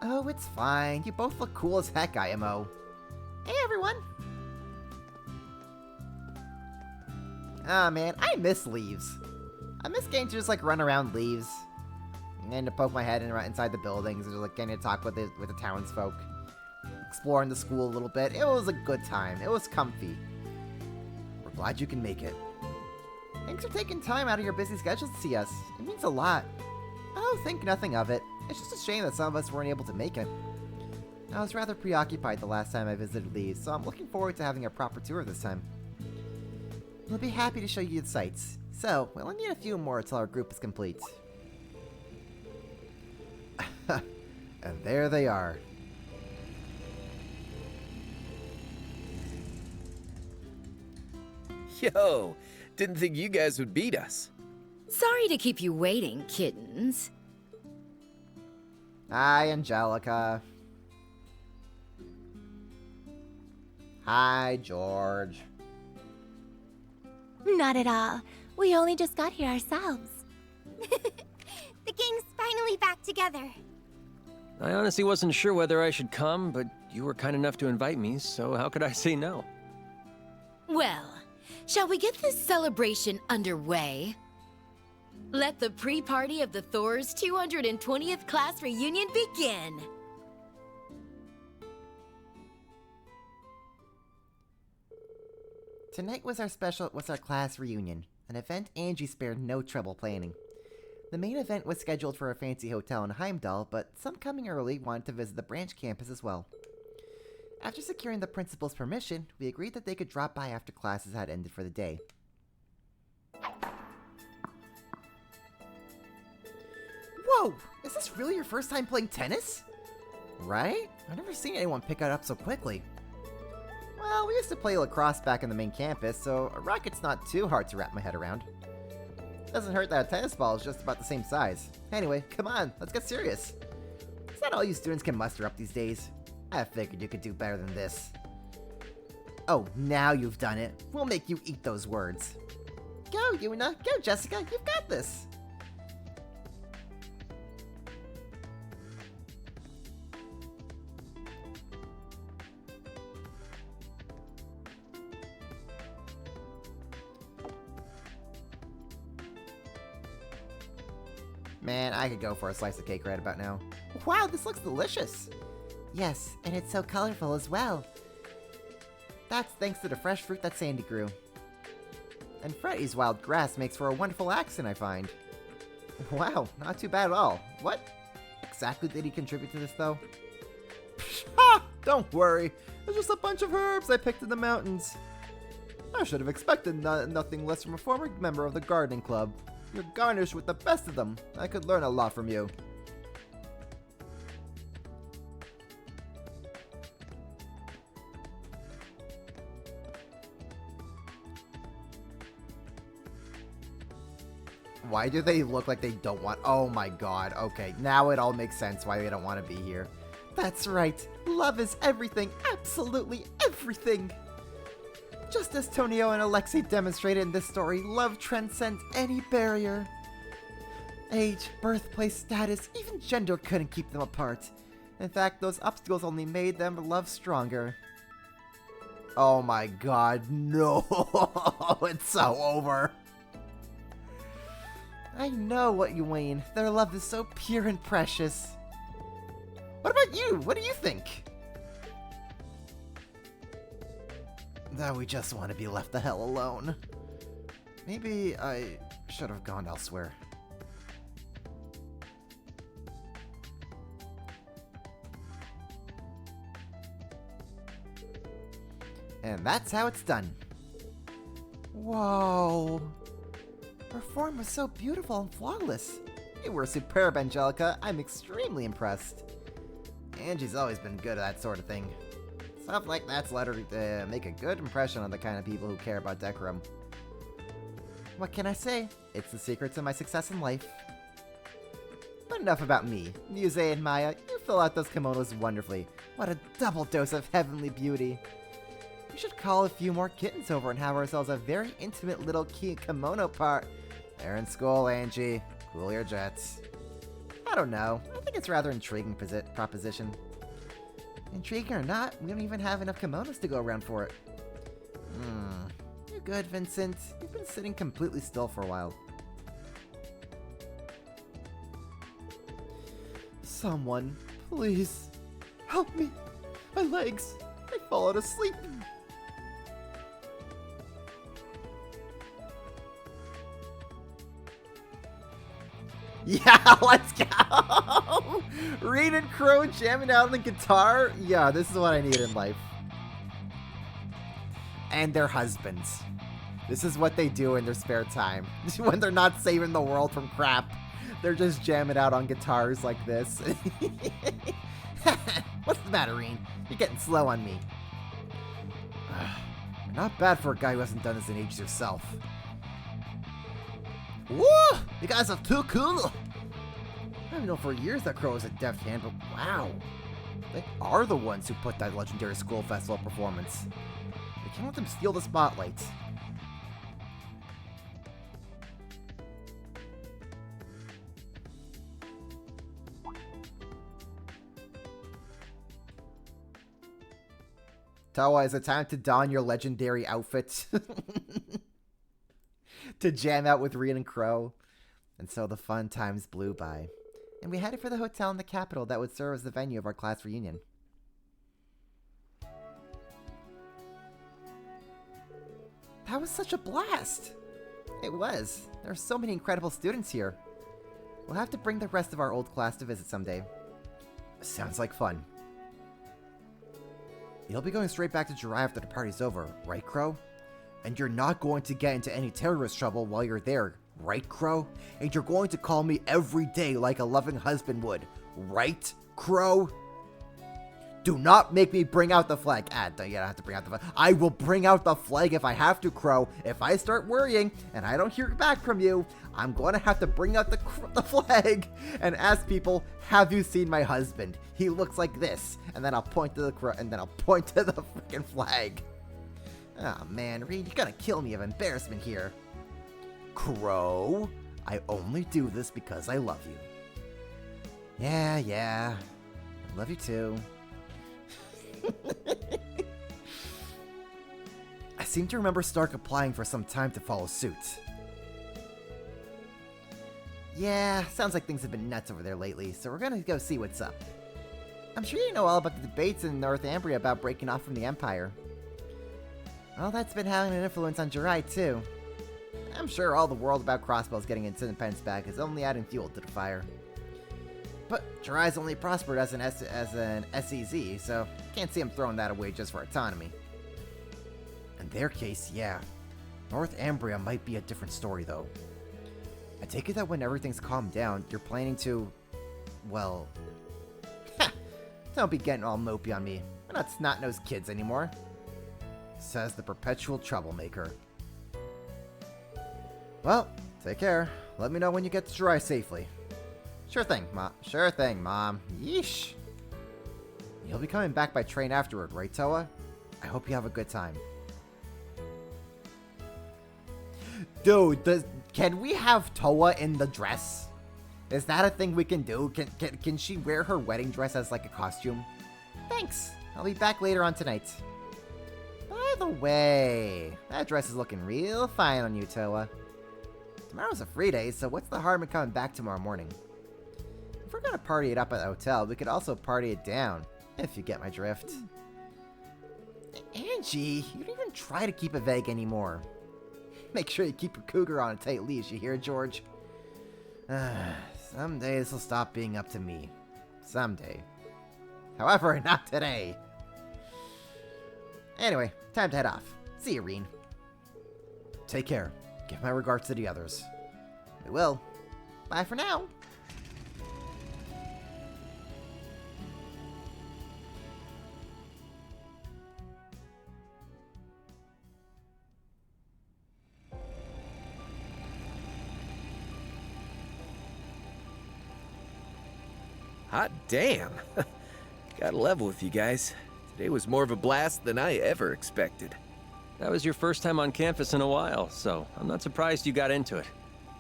Oh, it's fine. You both look cool as heck, IMO. Hey, everyone! Ah, man, I miss leaves. I miss getting to just, like, run around leaves. And to poke my head inside the buildings, and just, like, getting to talk with the townsfolk. Exploring the school a little bit. It was a good time. It was comfy. We're glad you can make it. Thanks for taking time out of your busy schedule to see us. It means a lot. Oh, think nothing of it. It's just a shame that some of us weren't able to make it. I was rather preoccupied the last time I visited Lee's, so I'm looking forward to having a proper tour this time. We'll be happy to show you the sights. So, we'll only need a few more until our group is complete. And there they are.
Yo, didn't think you guys would beat us.
Sorry to keep you waiting, kittens.
Hi, Angelica. Hi, George.
Not at all. We only just got here ourselves. The gang's finally back together.
I honestly wasn't sure whether I should come, but you were kind enough to invite me, so how could I say no?
Well, shall we get this celebration underway? Let the pre-party of the Thor's 220th class reunion begin!
Tonight was our class reunion, an event Angie spared no trouble planning. The main event was scheduled for a fancy hotel in Heimdall, but some coming early wanted to visit the branch campus as well. After securing the principal's permission, we agreed that they could drop by after classes had ended for the day. Whoa! Is this really your first time playing tennis? Right? I've never seen anyone pick it up so quickly. Well, we used to play lacrosse back on the main campus, so a racket's not too hard to wrap my head around. Doesn't hurt that a tennis ball is just about the same size. Anyway, come on, let's get serious. Is that all you students can muster up these days? I figured you could do better than this. Oh, now you've done it. We'll make you eat those words. Go, Yuna. Go, Jessica. You've got this. Man, I could go for a slice of cake right about now. Wow, this looks delicious! Yes, and it's so colorful as well. That's thanks to the fresh fruit that Sandy grew. And Freddy's wild grass makes for a wonderful accent, I find. Wow, not too bad at all. What exactly did he contribute to this, though? Ha! Don't worry. It's just a bunch of herbs I picked in the mountains. I should have expected nothing less from a former member of the gardening club. You're garnished with the best of them. I could learn a lot from you. Why do they look like they don't want... Oh my god, okay. Now it all makes sense why they don't want to be here. That's right. Love is everything. Absolutely everything. Just as Tonio and Alexei demonstrated in this story, love transcends any barrier. Age, birthplace, status, even gender couldn't keep them apart. In fact, those obstacles only made them love stronger. Oh my god, no! It's so over. I know what you mean. Their love is so pure and precious. What about you? What do you think? That we just want to be left the hell alone. Maybe I should have gone elsewhere. And that's how it's done. Whoa. Her form was so beautiful and flawless. You were superb, Angelica. I'm extremely impressed. Angie's always been good at that sort of thing. Stuff like that's let her make a good impression on the kind of people who care about decorum. What can I say? It's the secret to my success in life. But enough about me. Muse and Maya, you fill out those kimonos wonderfully. What a double dose of heavenly beauty. We should call a few more kittens over and have ourselves a very intimate little kimono part. They're in school, Angie. Cool your jets. I don't know. I think it's a rather intriguing proposition. Intriguing or not, we don't even have enough kimonos to go around for it. You good, Vincent? You've been sitting completely still for a while. Someone, please, help me. My legs, I've fallen asleep. Yeah, let's go! Reed and Crow jamming out on the guitar? Yeah, this is what I need in life. And their husbands. This is what they do in their spare time. When they're not saving the world from crap, they're just jamming out on guitars like this. What's the matter, Reed? You're getting slow on me. You're not bad for a guy who hasn't done this in ages yourself. Woo! You guys are too cool! I've known for years that Crow is a deft hand, but wow. They are the ones who put that legendary school festival performance. They can't let them steal the spotlight. Tawa, is it time to don your legendary outfit? To jam out with Reed and Crow. And so the fun times blew by. And we headed for the hotel in the capital that would serve as the venue of our class reunion. That was such a blast! It was. There are so many incredible students here. We'll have to bring the rest of our old class to visit someday. Sounds like fun. You'll be going straight back to Jirai after the party's over, right, Crow? And you're not going to get into any terrorist trouble while you're there, right, Crow? And you're going to call me every day like a loving husband would, right, Crow? Do not make me bring out the flag. You don't have to bring out the flag. I will bring out the flag if I have to, Crow. If I start worrying and I don't hear back from you, I'm going to have to bring out the flag and ask people, have you seen my husband? He looks like this. And then I'll point to the crow, and then I'll point to the freaking flag. Oh man, Reed, you're gonna kill me of embarrassment here. Crow, I only do this because I love you. Yeah. I love you too. I seem to remember Stark applying for some time to follow suit. Yeah, sounds like things have been nuts over there lately, so we're gonna go see what's up. I'm sure you know all about the debates in Northumbria about breaking off from the Empire. Well, that's been having an influence on Jirai, too. I'm sure all the world about Crossbells getting its independence back is only adding fuel to the fire. But Jirai's only prospered as an SEZ, so can't see him throwing that away just for autonomy. In their case, yeah. Northumbria might be a different story, though. I take it that when everything's calmed down, you're planning to... well... Don't be getting all mopey on me. We're not snot-nosed kids anymore. Says the perpetual troublemaker. Well, take care. Let me know when you get to Jirai safely. Sure thing, Mom. Sure thing, Mom. Yeesh. You'll be coming back by train afterward, right, Toa? I hope you have a good time. Dude, can we have Toa in the dress? Is that a thing we can do? Can she wear her wedding dress as like a costume? Thanks. I'll be back later on tonight. By the way, that dress is looking real fine on you, Toa. Tomorrow's a free day, so what's the harm in coming back tomorrow morning? If we're gonna party it up at the hotel, we could also party it down, if you get my drift. Angie, you don't even try to keep it vague anymore. Make sure you keep your cougar on a tight leash, you hear, George? Someday this will stop being up to me. Someday. However, not today. Anyway, time to head off. See you, Reen. Take care. Give my regards to the others. We will. Bye for now.
Hot damn. Gotta level with you guys. Today was more of a blast than I ever expected.
That was your first time on campus in a while, so I'm not surprised you got into it.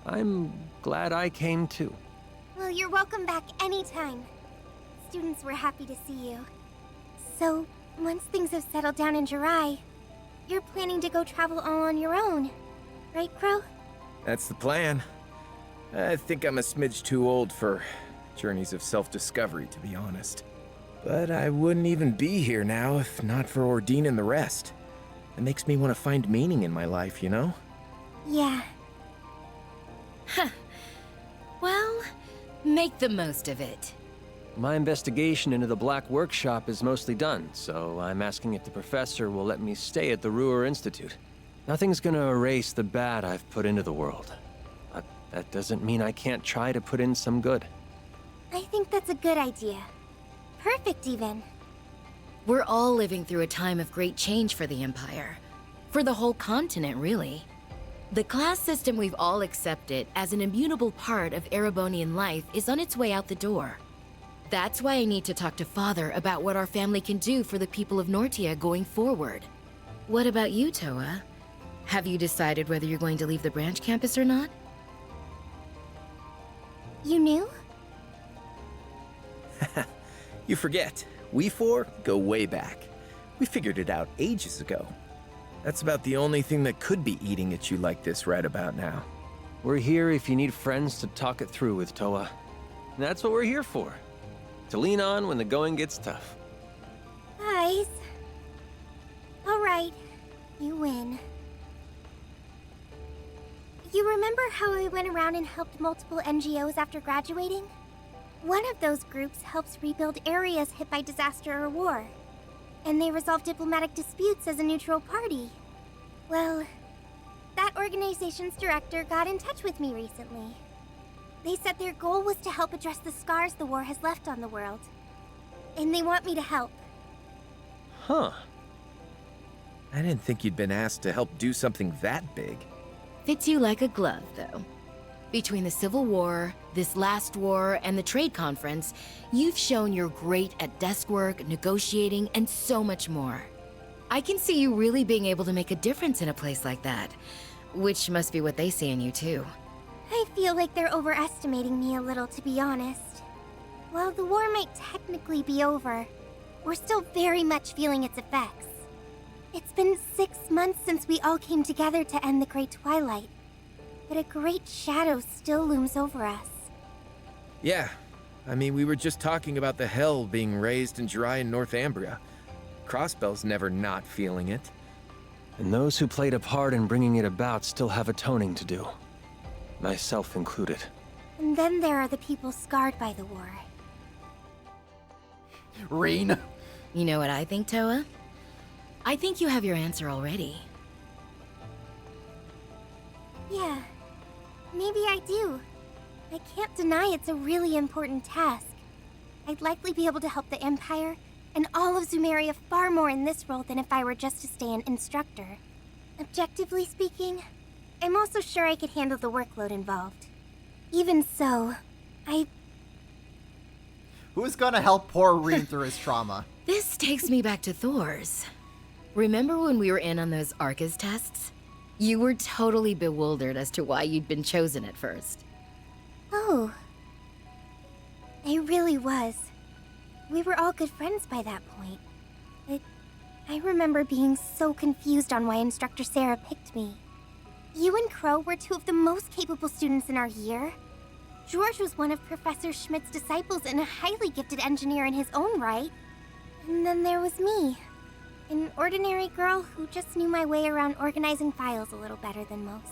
I'm glad I came too.
Well, you're welcome back anytime. Students were happy to see you. So, once things have settled down in Jirai, you're planning to go travel all on your own, right, Crow?
That's the plan. I think I'm a smidge too old for journeys of self-discovery, to be honest. But I wouldn't even be here now if not for Ordine and the rest. It makes me want to find meaning in my life, you know?
Yeah.
Huh. Well, make the most of it.
My investigation into the Black Workshop is mostly done, so I'm asking if the professor will let me stay at the Ruhr Institute. Nothing's gonna erase the bad I've put into the world. But that doesn't mean I can't try to put in some good.
I think that's a good idea. Perfect, even.
We're all living through a time of great change for the Empire. For the whole continent, really. The class system we've all accepted as an immutable part of Erebonian life is on its way out the door. That's why I need to talk to Father about what our family can do for the people of Nortia going forward. What about you, Toa? Have you decided whether you're going to leave the branch campus or not?
You knew?
You forget, we four go way back. We figured it out ages ago. That's about the only thing that could be eating at you like this right about now.
We're here if you need friends to talk it through with, Toa. And that's what we're here for. To lean on when the going gets tough.
Guys. Alright, you win. You remember how I went around and helped multiple NGOs after graduating? One of those groups helps rebuild areas hit by disaster or war. And they resolve diplomatic disputes as a neutral party. Well, that organization's director got in touch with me recently. They said their goal was to help address the scars the war has left on the world. And they want me to help.
Huh. I didn't think you'd been asked to help do something that big.
Fits you like a glove, though. Between the Civil War, this last war, and the trade conference, you've shown you're great at desk work, negotiating, and so much more. I can see you really being able to make a difference in a place like that, which must be what they see in you, too.
I feel like they're overestimating me a little, to be honest. While the war might technically be over, we're still very much feeling its effects. It's been 6 months since we all came together to end the Great Twilight, but a great shadow still looms over us.
Yeah, I mean, we were just talking about the hell being raised in Jirai and Northumbria. Crossbell's never not feeling it.
And those who played a part in bringing it about still have atoning to do. Myself included.
And then there are the people scarred by the war.
Reen?
You know what I think, Toa? I think you have your answer already.
Yeah, maybe I do. I can't deny it's a really important task. I'd likely be able to help the Empire and all of Zumeria far more in this role than if I were just to stay an instructor. Objectively speaking, I'm also sure I could handle the workload involved. Even so,
Who's gonna help poor Rean through his trauma?
This takes me back to Thor's. Remember when we were in on those Arcus tests? You were totally bewildered as to why you'd been chosen at first.
Oh. I really was. We were all good friends by that point. But I remember being so confused on why Instructor Sarah picked me. You and Crow were two of the most capable students in our year. George was one of Professor Schmidt's disciples and a highly gifted engineer in his own right. And then there was me, an ordinary girl who just knew my way around organizing files a little better than most.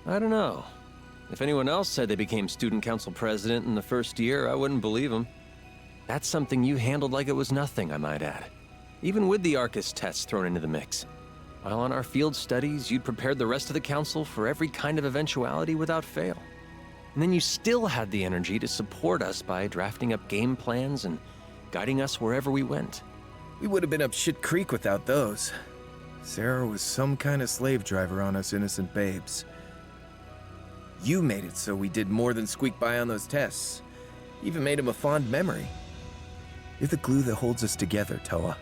I don't know. If anyone else said they became student council president in the first year, I wouldn't believe them. That's something you handled like it was nothing, I might add. Even with the Arcus tests thrown into the mix. While on our field studies, you'd prepared the rest of the council for every kind of eventuality without fail. And then you still had the energy to support us by drafting up game plans and guiding us wherever we went.
We would have been up shit creek without those. Sarah was some kind of slave driver on us innocent babes. You made it so we did more than squeak by on those tests. Even made him a fond memory. You're the glue that holds us together, Toa.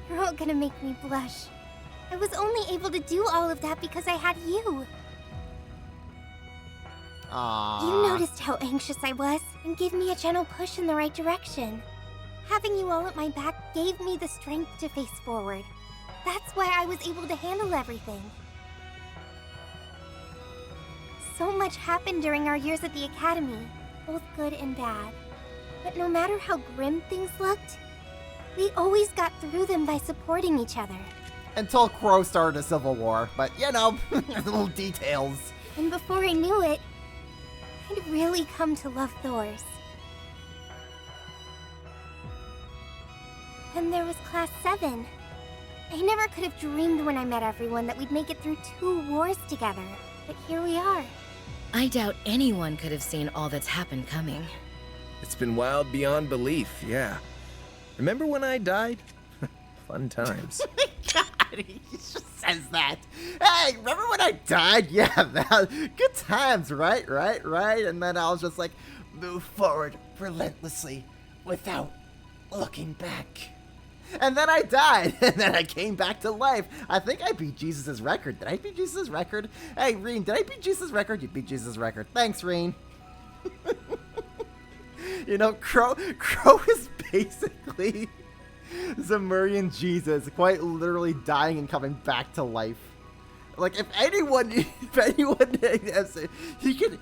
You're all gonna make me blush. I was only able to do all of that because I had you.
Aww.
You noticed how anxious I was and gave me a gentle push in the right direction. Having you all at my back gave me the strength to face forward. That's why I was able to handle everything. So much happened during our years at the academy, both good and bad. But no matter how grim things looked, we always got through them by supporting each other.
Until Crow started a civil war, but you know, little details.
And before I knew it, I'd really come to love Thor's. Then there was Class 7. I never could have dreamed when I met everyone that we'd make it through 2 wars together, but here we are.
I doubt anyone could have seen all that's happened coming.
It's been wild beyond belief, yeah. Remember when I died? Fun times.
God, he just says that. Hey, remember when I died? Yeah, good times, right? And then I was just like, move forward relentlessly without looking back. And then I died, and then I came back to life. I think I beat Jesus' record. Did I beat Jesus' record? Hey, Rean, did I beat Jesus' record? You beat Jesus' record. Thanks, Rean. You know, Crow is basically Zemurian Jesus, quite literally dying and coming back to life. Like, if anyone he could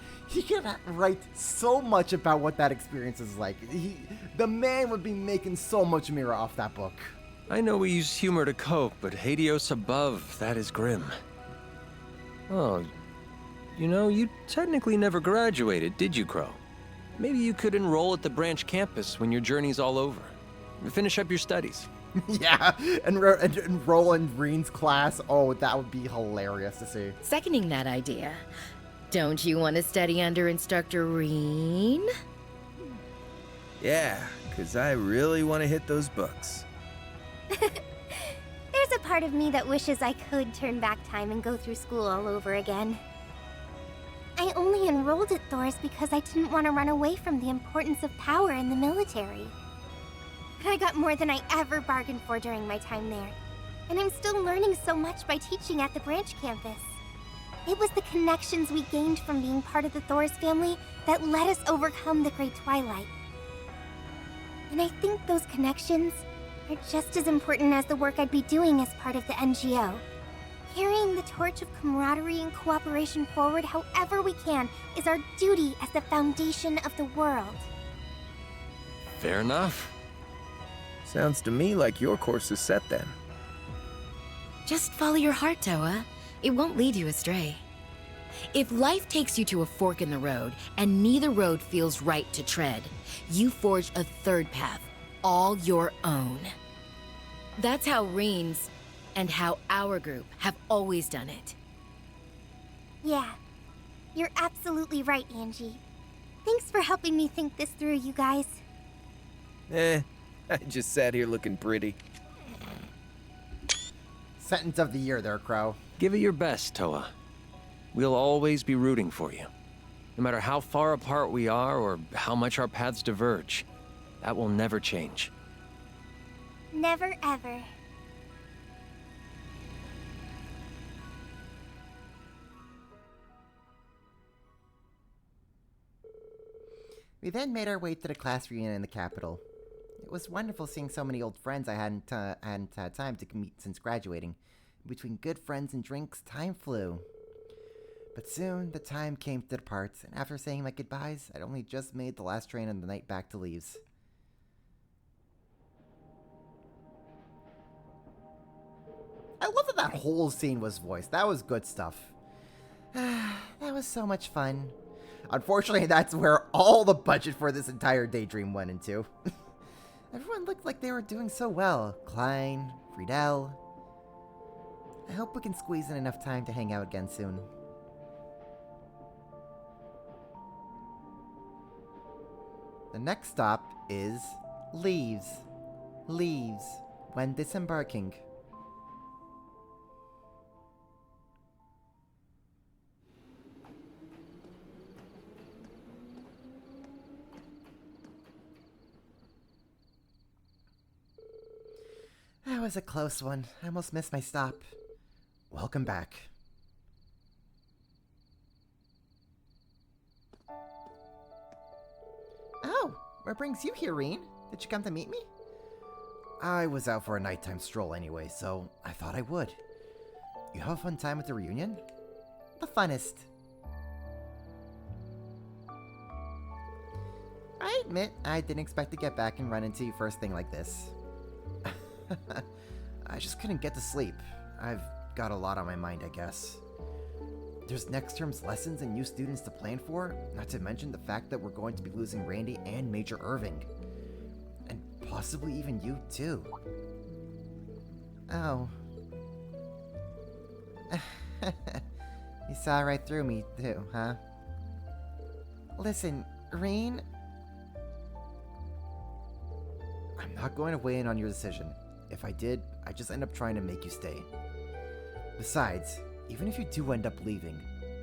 write so much about what that experience is like. The man would be making so much mirror off that book.
I know we use humor to cope, but Hades above, that is grim. Oh, you know, you technically never graduated, did you, Crow? Maybe you could enroll at the branch campus when your journey's all over. Finish up your studies.
Yeah, and enroll in Reen's class. Oh, that would be hilarious to see.
Seconding that idea. Don't you want to study under Instructor Reen?
Yeah, because I really want to hit those books.
There's a part of me that wishes I could turn back time and go through school all over again. I only enrolled at Thor's because I didn't want to run away from the importance of power in the military. But I got more than I ever bargained for during my time there. And I'm still learning so much by teaching at the branch campus. It was the connections we gained from being part of the Thor's family that let us overcome the Great Twilight. And I think those connections are just as important as the work I'd be doing as part of the NGO. Carrying the torch of camaraderie and cooperation forward however we can is our duty as the foundation of the world.
Fair enough.
Sounds to me like your course is set then.
Just follow your heart, Toa. It won't lead you astray. If life takes you to a fork in the road, and neither road feels right to tread, you forge a third path, all your own. That's how Reen's and how our group have always done it.
Yeah, you're absolutely right, Angie. Thanks for helping me think this through, you guys.
I just sat here looking pretty.
Sentence of the year there, Crow.
Give it your best, Toa. We'll always be rooting for you. No matter how far apart we are or how much our paths diverge, that will never change.
Never ever.
We then made our way to the class reunion in the capital. It was wonderful seeing so many old friends I hadn't had time to meet since graduating. Between good friends and drinks, time flew. But soon, the time came to depart, and after saying my goodbyes, I'd only just made the last train on the night back to Leaves. I love that that whole scene was voiced. That was good stuff. That was so much fun. Unfortunately, that's where all the budget for this entire daydream went into. Everyone looked like they were doing so well. Klein, Friedel. I hope we can squeeze in enough time to hang out again soon. The next stop is Leaves. Leaves. When disembarking. That was a close one. I almost missed my stop. Welcome back. Oh, what brings you here, Reen? Did you come to meet me? I was out for a nighttime stroll anyway, so I thought I would. You have a fun time at the reunion? The funnest. I admit, I didn't expect to get back and run into you first thing like this. I just couldn't get to sleep. I've got a lot on my mind, I guess. There's next term's lessons and new students to plan for, not to mention the fact that we're going to be losing Randy and Major Irving. And possibly even you, too. Oh. You saw right through me, too, huh? Listen, Reen... I'm not going to weigh in on your decision. If I did, I'd just end up trying to make you stay. Besides, even if you do end up leaving,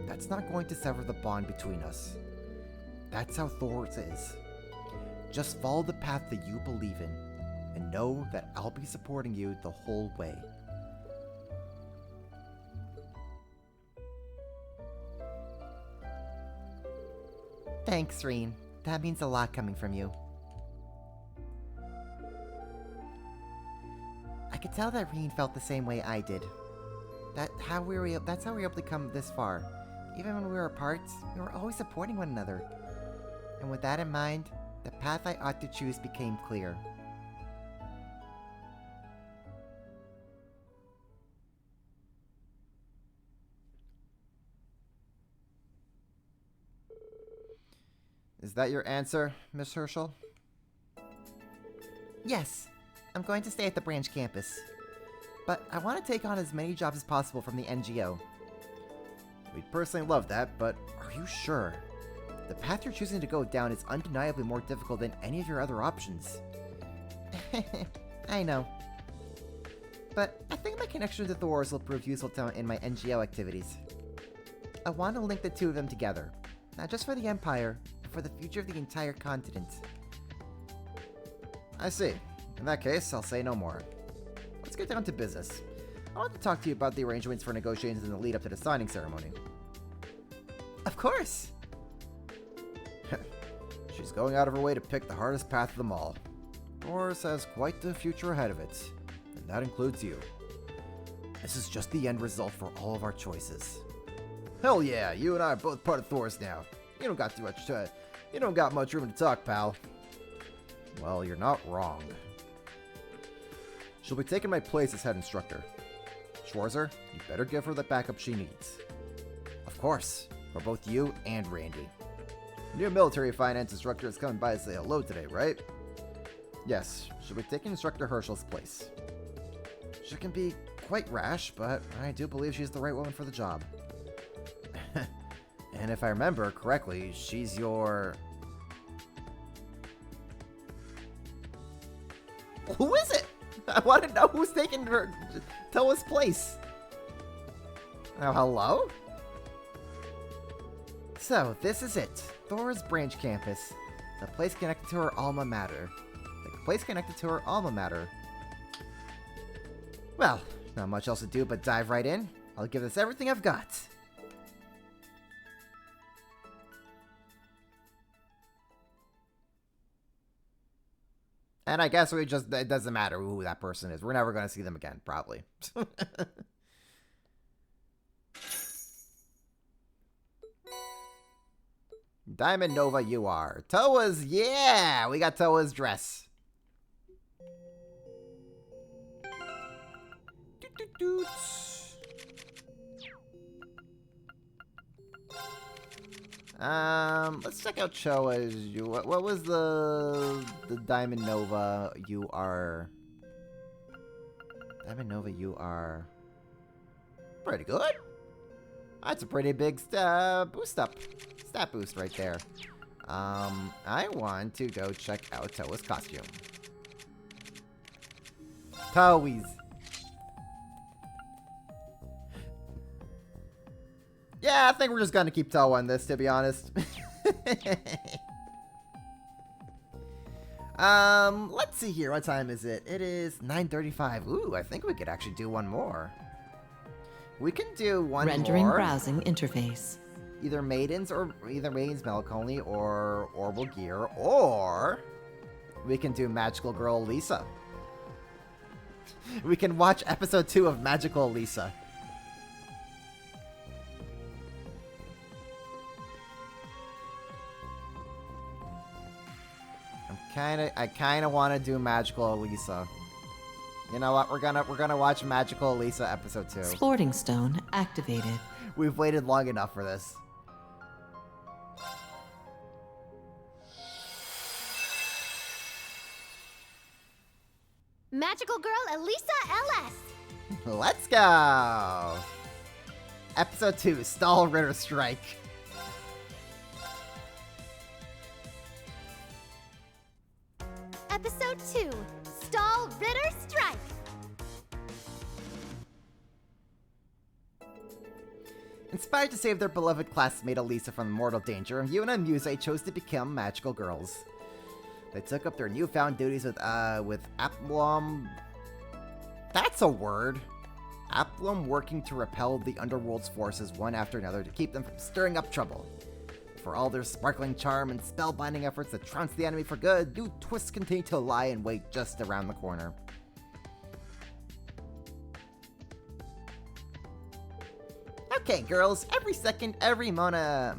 that's not going to sever the bond between us. That's how Thor's is. Just follow the path that you believe in, and know that I'll be supporting you the whole way. Thanks, Reen. That means a lot coming from you. I could tell that Reen felt the same way I did. That's how we were able to come this far. Even when we were apart, we were always supporting one another. And with that in mind, the path I ought to choose became clear. Is that your answer, Miss Herschel? Yes. I'm going to stay at the branch campus. But I want to take on as many jobs as possible from the NGO. We'd personally love that, but are you sure? The path you're choosing to go down is undeniably more difficult than any of your other options. I know. But I think my connection to Thor's will prove useful in my NGO activities. I want to link the two of them together. Not just for the Empire, but for the future of the entire continent. I see. In that case, I'll say no more. Let's get down to business. I want to talk to you about the arrangements for negotiations in the lead up to the signing ceremony. Of course! She's going out of her way to pick the hardest path of them all. Doris has quite the future ahead of it, and that includes you. This is just the end result for all of our choices. Hell yeah, you and I are both part of Thor's now. You don't got much room to talk, pal. Well, you're not wrong. She'll be taking my place as head instructor. Schwarzer, you better give her the backup she needs. Of course, for both you and Randy. New military finance instructor is coming by to say hello today, right? Yes, she'll be taking Instructor Herschel's place. She can be quite rash, but I do believe she's the right woman for the job. And if I remember correctly, she's your... Who is it? I want to know who's taking Toa's place. Oh, hello? So, this is it. Thor's branch campus. The place connected to her alma mater. Well, not much else to do but dive right in. I'll give this everything I've got. And I guess it doesn't matter who that person is. We're never going to see them again, probably. Diamond Nova you are. Toa's, yeah! We got Toa's dress. Let's check out Choa's. What was the Diamond Nova you are? Diamond Nova you are pretty good. That's a pretty big stat boost right there. I want to go check out Toa's costume. Toes. Yeah, I think we're just gonna keep Toa on this, to be honest. Let's see here. What time is it? It is 9:35. Ooh, I think we could actually do one more. We can do one
Rendering
more.
browsing interface.
Either Maiden's Melancholy or Orbital Gear, or we can do Magical Girl Lisa. We can watch episode 2 of Magical Lisa. I kinda want to do Magical Lisa. You know what? We're gonna watch Magical Lisa episode 2.
Sporting Stone activated.
We've waited long enough for this.
Magical Girl Elisa LS.
Let's go! Episode 2, Stall Ritter Strike.
Episode 2, Stall Ritter Strike.
Inspired to save their beloved classmate Elisa from mortal danger, Yuna and Muse chose to become magical girls. They took up their newfound duties with Aplum... That's a word! Aplum working to repel the underworld's forces one after another to keep them from stirring up trouble. For all their sparkling charm and spellbinding efforts to trounce the enemy for good, new twists continue to lie in wait just around the corner. Okay, girls, every second, every Monat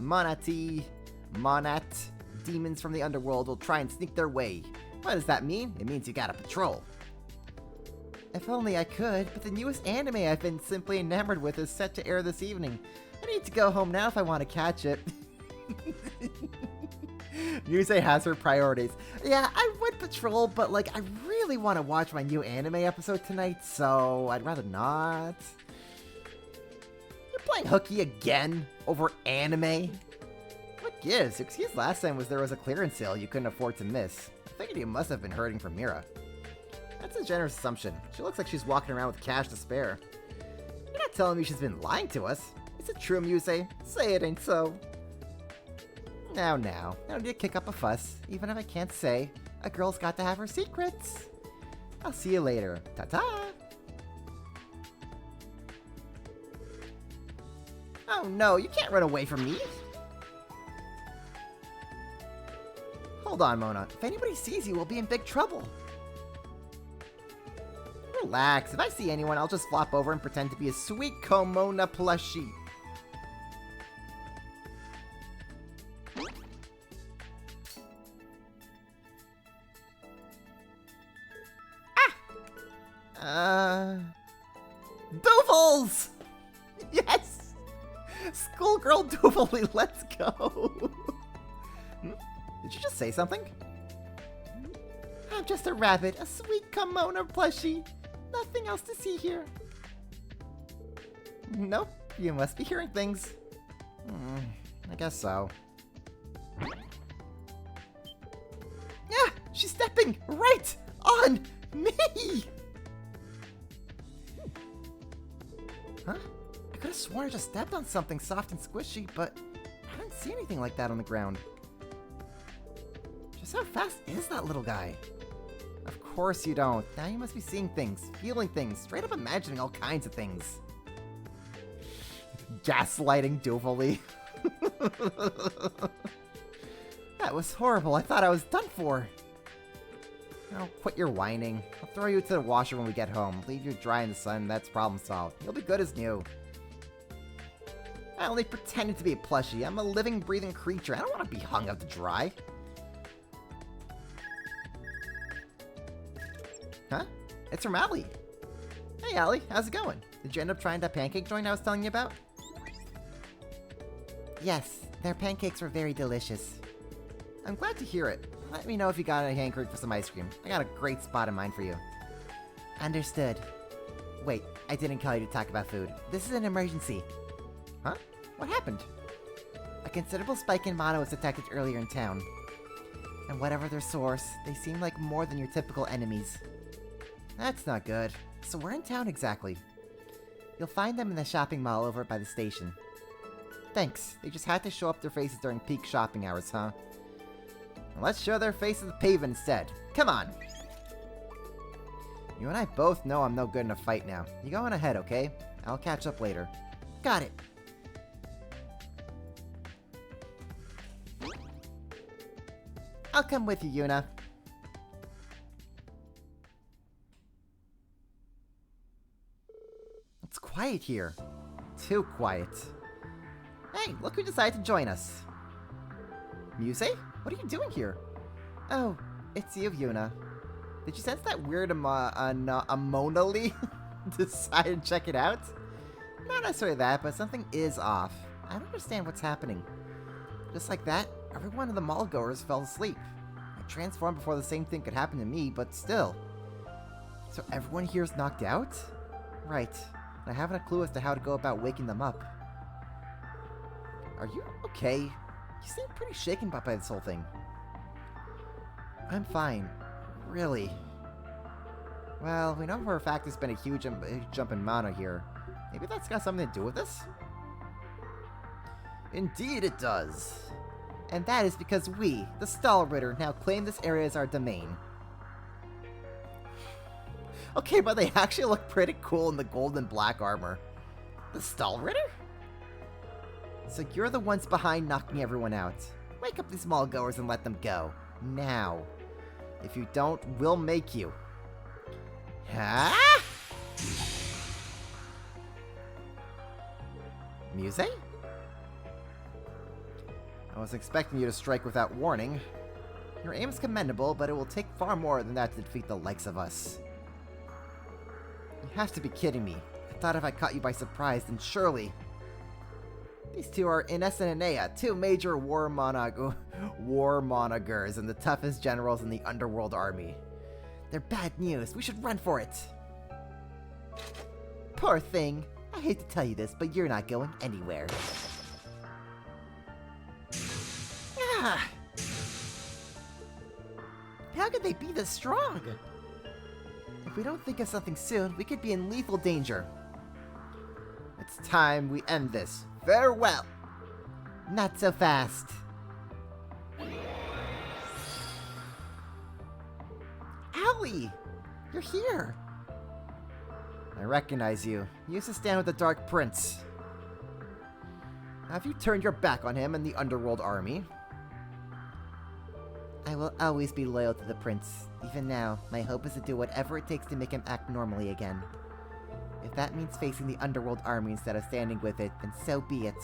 demons from the underworld will try and sneak their way. What does that mean? It means you gotta patrol. If only I could, but the newest anime I've been simply enamored with is set to air this evening. I need to go home now if I want to catch it. Muse has her priorities. Yeah, I would patrol, but like, I really want to watch my new anime episode tonight, so I'd rather not. You're playing hooky again over anime? What gives? Excuse last time there was a clearance sale you couldn't afford to miss. I figured you must have been hurting for Mira. That's a generous assumption. She looks like she's walking around with cash to spare. You're not telling me she's been lying to us. Is it true, Muse? Say it ain't so. Now, no need to kick up a fuss. Even if I can't say, a girl's got to have her secrets. I'll see you later. Ta-ta! Oh no, you can't run away from me! Hold on, Mona. If anybody sees you, we'll be in big trouble. Relax. If I see anyone, I'll just flop over and pretend to be a sweet Komona plushie. Duvals! Yes! Schoolgirl Duvally, let's go! Did you just say something? I'm just a rabbit, a sweet Komona plushie. Nothing else to see here. Nope, you must be hearing things. I guess so. Yeah, she's stepping right on me! sworn I just stepped on something soft and squishy, but I didn't see anything like that on the ground. Just how fast is that little guy? Of course you don't. Now you must be seeing things, feeling things, straight up imagining all kinds of things. Gaslighting Dovalie. That was horrible. I thought I was done for. Oh, quit your whining. I'll throw you to the washer when we get home. Leave you dry in the sun. That's problem solved. You'll be good as new. I only pretended to be a plushie. I'm a living, breathing creature. I don't want to be hung out to dry. Huh? It's from Allie. Hey, Allie. How's it going? Did you end up trying that pancake joint I was telling you about? Yes, their pancakes were very delicious. I'm glad to hear it. Let me know if you got a hankering for some ice cream. I got a great spot in mind for you. Understood. Wait, I didn't call you to talk about food. This is an emergency. Huh? What happened? A considerable spike in mono was detected earlier in town. And whatever their source, they seem like more than your typical enemies. That's not good. So where in town exactly? You'll find them in the shopping mall over by the station. Thanks. They just had to show up their faces during peak shopping hours, huh? Well, let's show their faces the pavement instead. Come on! You and I both know I'm no good in a fight now. You go on ahead, okay? I'll catch up later. Got it! I'll come with you, Yuna. It's quiet here. Too quiet. Hey, look who decided to join us. Muse? What are you doing here? Oh, it's you, Yuna. Did you sense that weird amonally? Decided to check it out? Not necessarily that, but something is off. I don't understand what's happening. Just like that, every one of the mall goers fell asleep. I transformed before the same thing could happen to me, but still. So everyone here is knocked out? Right. I haven't a clue as to how to go about waking them up. Are you okay? You seem pretty shaken by this whole thing. I'm fine. Really. Well, we know for a fact there's been a huge jump in mana here. Maybe that's got something to do with this? Indeed it does. And that is because we, the Stall Ritter, now claim this area as our domain. Okay, but they actually look pretty cool in the gold and black armor. The Stall Ritter? So you're the ones behind knocking everyone out. Wake up these mall goers and let them go. Now. If you don't, we'll make you. Huh? Muse? I was expecting you to strike without warning. Your aim is commendable, but it will take far more than that to defeat the likes of us. You have to be kidding me. I thought if I caught you by surprise, then surely... These two are Ines and Enea, two major warmonogers and the toughest generals in the underworld army. They're bad news. We should run for it. Poor thing. I hate to tell you this, but you're not going anywhere. Ah. How could they be this strong? If we don't think of something soon, we could be in lethal danger. It's time we end this. Farewell! Not so fast. Allie! You're here! I recognize you. You used to stand with the Dark Prince. Have you turned your back on him and the Underworld Army? I will always be loyal to the Prince. Even now, my hope is to do whatever it takes to make him act normally again. If that means facing the Underworld Army instead of standing with it, then so be it.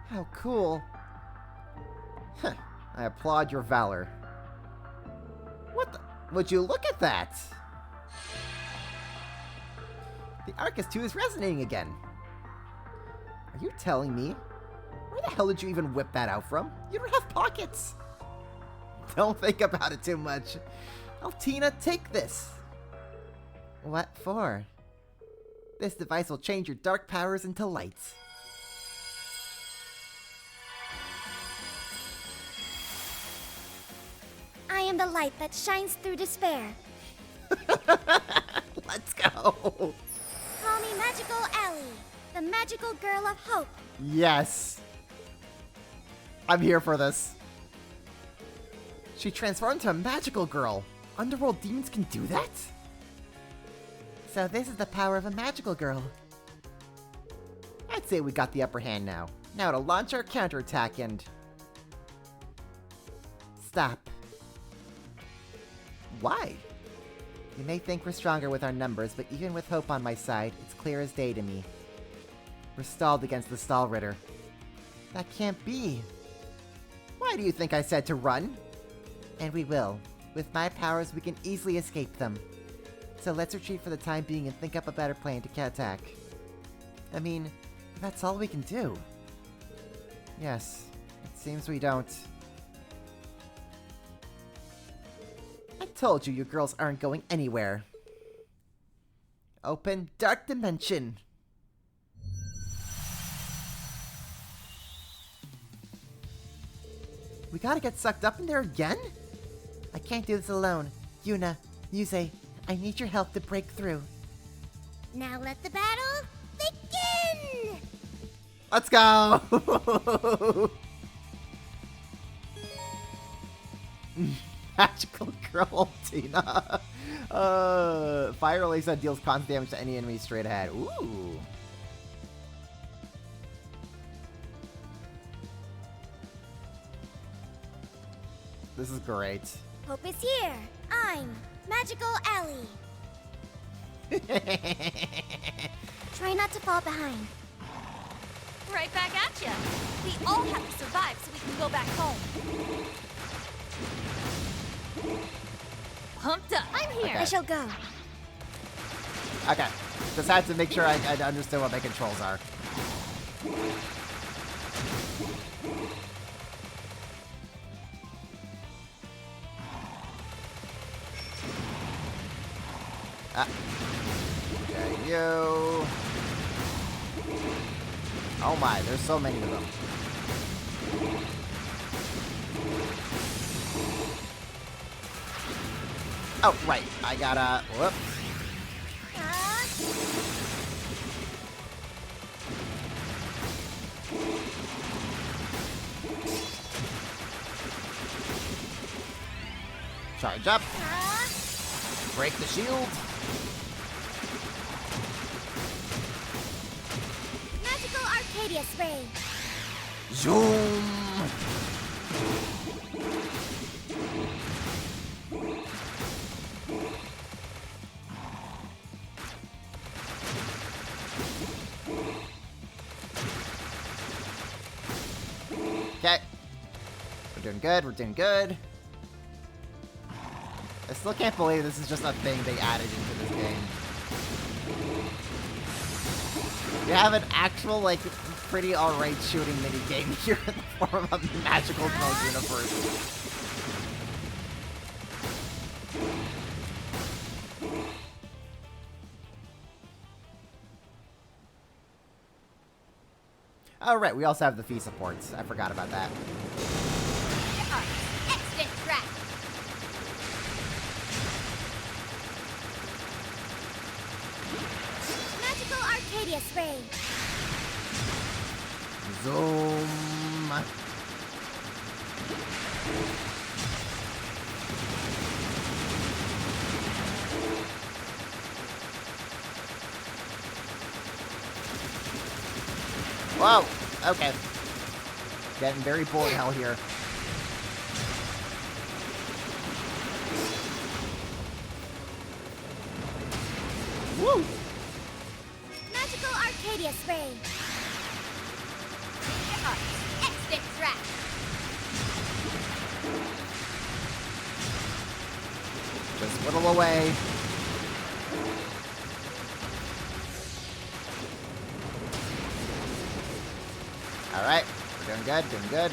How cool. Huh. I applaud your valor. What the? Would you look at that? The Arcus 2 is resonating again. Are you telling me? Where the hell did you even whip that out from? You don't have pockets. Don't think about it too much. Altina, take this. What for? This device will change your dark powers into light.
I am the light that shines through despair.
Let's go.
Call me Magical Allie, the the magical girl of hope.
Yes. I'm here for this. She transformed into a magical girl. Underworld demons can do that? So this is the power of a magical girl. I'd say we got the upper hand now. Now to launch our counterattack and... Stop. Why? You may think we're stronger with our numbers, but even with hope on my side, it's clear as day to me. We're stalled against the Stall Ritter. That can't be. Why do you think I said to run? And we will. With my powers, we can easily escape them. So let's retreat for the time being and think up a better plan to attack. I mean, that's all we can do. Yes, it seems we don't. I told you girls aren't going anywhere. Open Dark Dimension. We gotta get sucked up in there again? I can't do this alone. Yuna, Yuze, I need your help to break through.
Now let the battle begin!
Let's go! Magical Girl Tina. Fire release that deals constant damage to any enemy straight ahead. Ooh. This is great.
Hope is here. I'm Magical Ellie. Try not to fall behind.
Right back at ya. We all have to survive so we can go back home. Pumped up. I'm here.
Okay.
I shall go.
Okay. Just had to make sure I understood what my controls are. Okay, you. Oh my, there's so many of them. Oh, right. I gotta... Whoop. Charge up. Break the shield.
Magical Arcadia Spray.
Zoom. Okay. We're doing good, we're doing good. I still can't believe this is just a thing they added into this game. You have an actual, like, pretty alright shooting minigame here in the form of a magical girl universe. Oh, right, we also have the fee supports. I forgot about that.
Extant track. Magical Arcadia Spray.
Zoom. Whoa! Okay. Getting very bored hell here. Woo!
Magical Arcadia Spray. Extant track.
Just whittle away. Alright, we're doing good, doing good.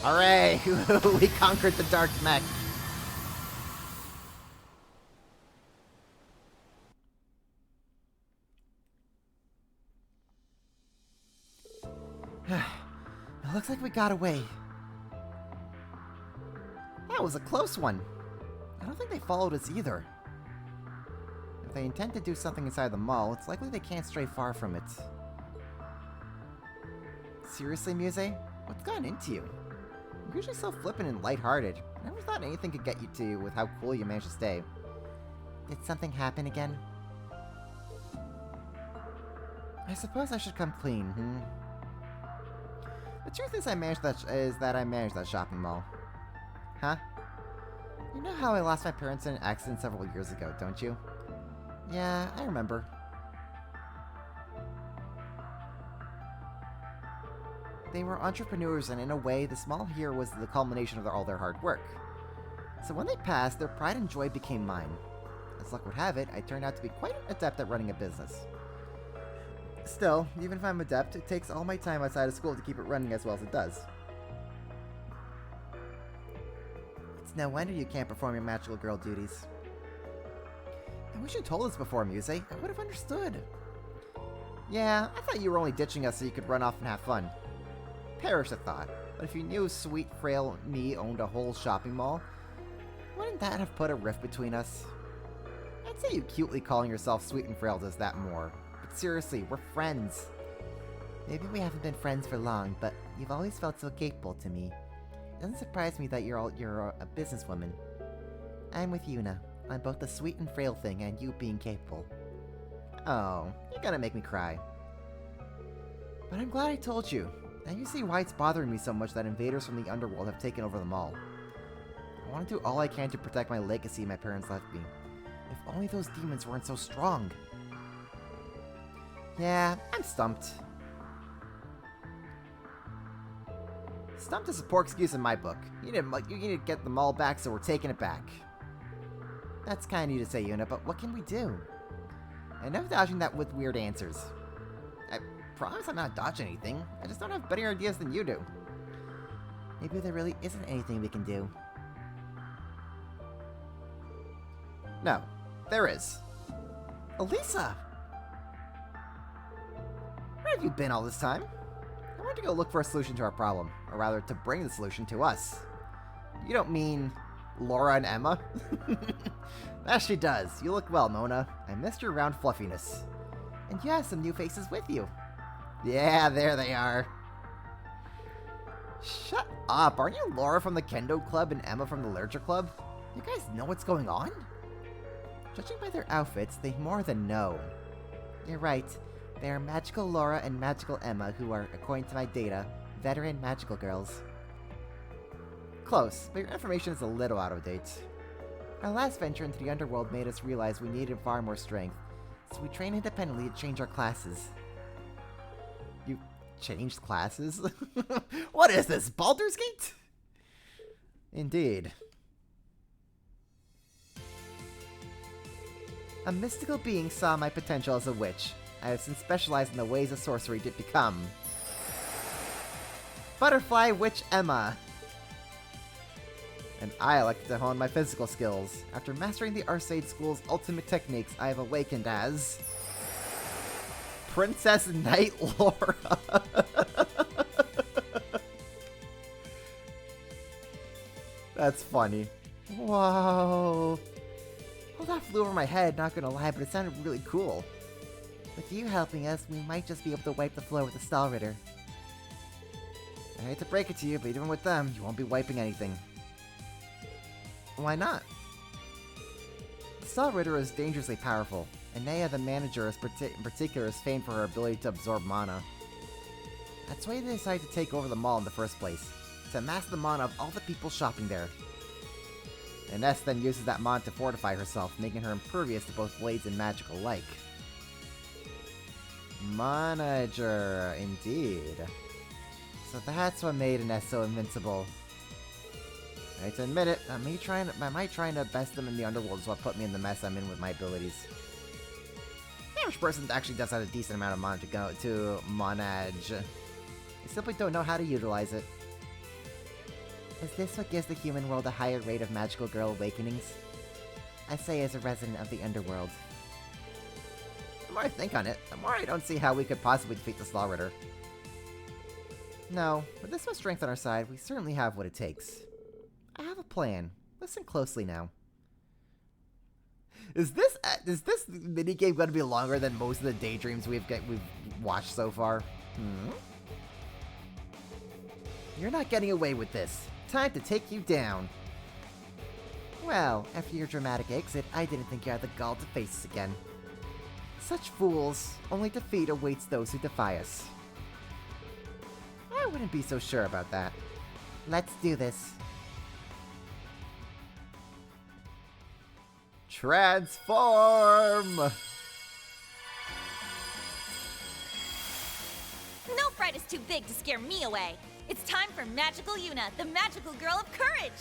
Hooray! We conquered the Dark Mech. It looks like we got away. That was a close one. I don't think they followed us either. If they intend to do something inside the mall, it's likely they can't stray far from it. Seriously, Muse? What's gotten into you? You're usually so flippant and lighthearted. I never thought anything could get you to you with how cool you managed to stay. Did something happen again? I suppose I should come clean, The truth is I managed that shopping mall. Huh? You know how I lost my parents in an accident several years ago, don't you? Yeah, I remember. They were entrepreneurs, and in a way, the mall here was the culmination of all their hard work. So when they passed, their pride and joy became mine. As luck would have it, I turned out to be quite adept at running a business. Still, even if I'm adept, it takes all my time outside of school to keep it running as well as it does. It's no wonder you can't perform your magical girl duties. I wish you told us before, Muse. I would have understood. Yeah, I thought you were only ditching us so you could run off and have fun. Perish the thought. But if you knew sweet, frail me owned a whole shopping mall, wouldn't that have put a rift between us? I'd say you cutely calling yourself sweet and frail does that more. But seriously, we're friends. Maybe we haven't been friends for long, but you've always felt so capable to me. It doesn't surprise me that you're a businesswoman. I'm with Yuna on both the sweet and frail thing and you being capable. Oh, you're gonna make me cry. But I'm glad I told you. Now you see why it's bothering me so much that invaders from the underworld have taken over the mall. I want to do all I can to protect my legacy my parents left me. If only those demons weren't so strong. Yeah, I'm stumped. Stumped is a poor excuse in my book. You need to get the mall back, so we're taking it back. That's kind of you to say, Yuna, but what can we do? And no dodging that with weird answers. I promise I'm not dodging anything. I just don't have better ideas than you do. Maybe there really isn't anything we can do. No, there is. Elisa! Where have you been all this time? I wanted to go look for a solution to our problem, or rather, to bring the solution to us. You don't mean Laura and Emma? That she does. You look well, Mona. I missed your round fluffiness. And you have some new faces with you. Yeah, there they are. Shut up. Aren't you Laura from the Kendo Club and Emma from the Literature Club? You guys know what's going on? Judging by their outfits, they more than know. You're right. They are Magical Laura and Magical Emma, who are, according to my data, veteran magical girls. Close, but your information is a little out of date. Our last venture into the underworld made us realize we needed far more strength, so we trained independently to change our classes. You changed classes? What is this, Baldur's Gate? Indeed. A mystical being saw my potential as a witch. I have since specialized in the ways of sorcery to become Butterfly Witch Emma. And I elected to hone my physical skills. After mastering the Arcade School's ultimate techniques, I have awakened as Princess Knight Laura. That's funny. Whoa. Well, that flew over my head, not gonna lie, but it sounded really cool. With you helping us, we might just be able to wipe the floor with the Stall Ritter. I hate to break it to you, but even with them, you won't be wiping anything. Why not? The Stall Ritter is dangerously powerful, and Naya, the manager, in particular, is famed for her ability to absorb mana. That's why they decided to take over the mall in the first place, to amass the mana of all the people shopping there. And Ness then uses that mana to fortify herself, making her impervious to both blades and magic alike. Manager, indeed. So that's what made Ness so invincible. I hate to admit it, my trying to best them in the underworld is what put me in the mess I'm in with my abilities. The average person actually does have a decent amount of mana to manage. They simply don't know how to utilize it. Is this what gives the human world a higher rate of magical girl awakenings? I say as a resident of the underworld. The more I think on it, the more I don't see how we could possibly defeat the Stall Ritter. No, with this much strength on our side, we certainly have what it takes. I have a plan. Listen closely now. Is this minigame going to be longer than most of the daydreams we've watched so far? You're not getting away with this. Time to take you down. Well, after your dramatic exit, I didn't think you had the gall to face us again. Such fools. Only defeat awaits those who defy us. I wouldn't be so sure about that. Let's do this. Transform!
No fright is too big to scare me away. It's time for Magical Yuna, the magical girl of courage!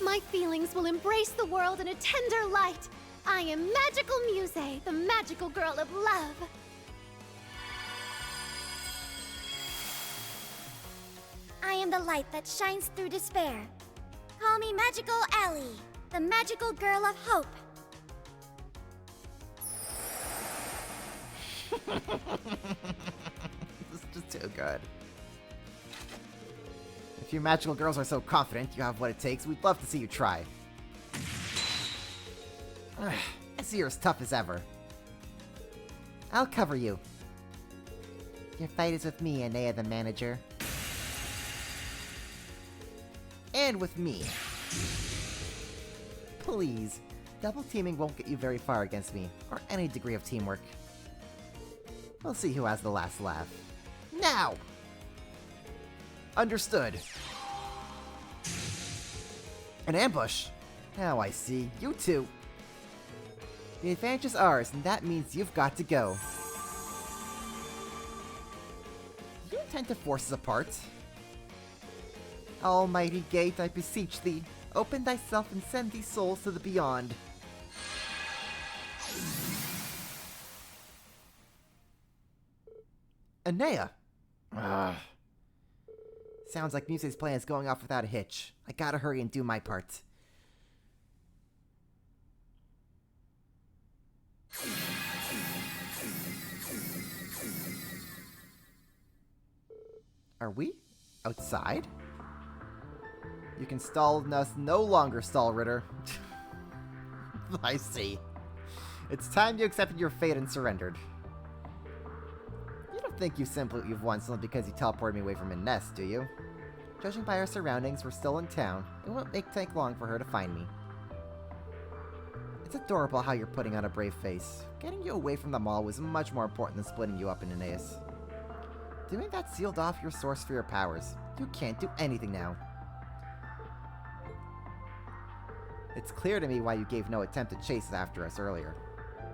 My feelings will embrace the world in a tender light. I am Magical Muse, the magical girl of love. I am the light that shines through despair. Call me Magical Ellie, the magical girl of hope.
This is just too good. If you magical girls are so confident you have what it takes, we'd love to see you try. I see you're as tough as ever. I'll cover you. Your fight is with me, Anea the manager. And with me. Please, double teaming won't get you very far against me, or any degree of teamwork. We'll see who has the last laugh. Now! Understood. An ambush! Now I see. You two. The advantage is ours, and that means you've got to go. Do you intend to force us apart? Almighty gate, I beseech thee, open thyself and send these souls to the beyond. Anea! Sounds like Muse's plan is going off without a hitch. I gotta hurry and do my part. Are we outside? You can stall us no longer, Stall Ritter. I see. It's time you accepted your fate and surrendered. You don't think you've won simply because you teleported me away from a nest, do you? Judging by our surroundings, we're still in town. It won't take long for her to find me. It's adorable how you're putting on a brave face. Getting you away from the mall was much more important than splitting you up in Aeneas. Doing that sealed off your source for your powers. You can't do anything now. It's clear to me why you gave no attempt to chase after us earlier.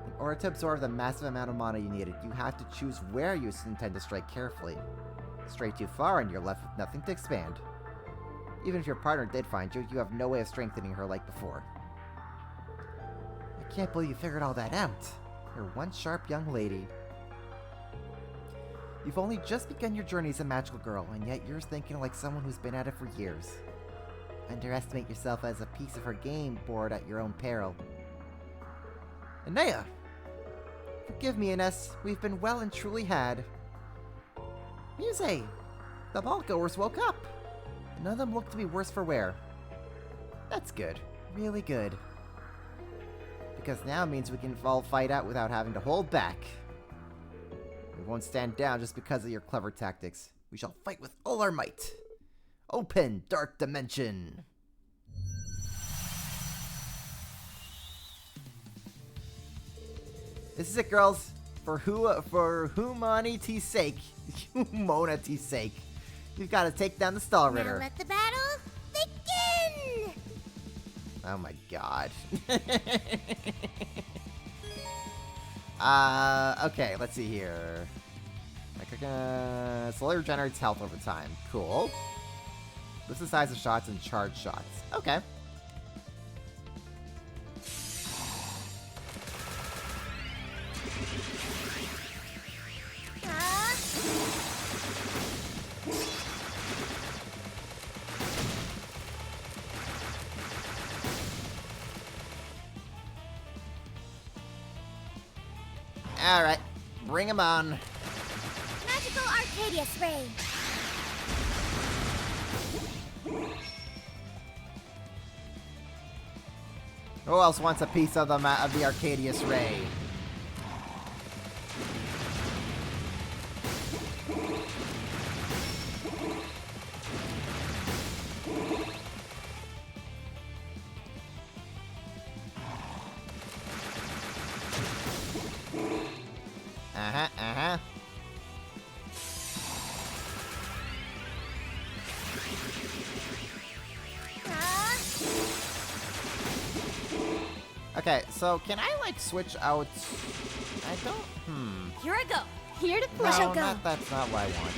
In order to absorb the massive amount of mana you needed, you have to choose where you intend to strike carefully. Stray too far and you're left with nothing to expand. Even if your partner did find you, you have no way of strengthening her like before. I can't believe you figured all that out. You're one sharp young lady. You've only just begun your journey as a magical girl, and yet you're thinking like someone who's been at it for years. Underestimate yourself as a piece of her game board at your own peril. Anea! Forgive me, Ines. We've been well and truly had. Muse! The ball-goers woke up! None of them look to be worse for wear. That's good. Really good. Because now means we can all fight out without having to hold back. We won't stand down just because of your clever tactics. We shall fight with all our might. Open Dark Dimension! This is it, girls. For humanity's sake. Humanity's sake. We've got to take down the Stall Ritter.
Now let the battle begin!
Oh my god. Okay, let's see here. Slowly regenerates health over time. Cool. Boosts the size of shots and charge shots. Okay. Alright, bring him on.
Magical Arcadius Ray.
Who else wants a piece of the Arcadius Ray? Okay, so can I, like, switch out? I don't,
Here I go.
Here to play.
No, that's not what I want.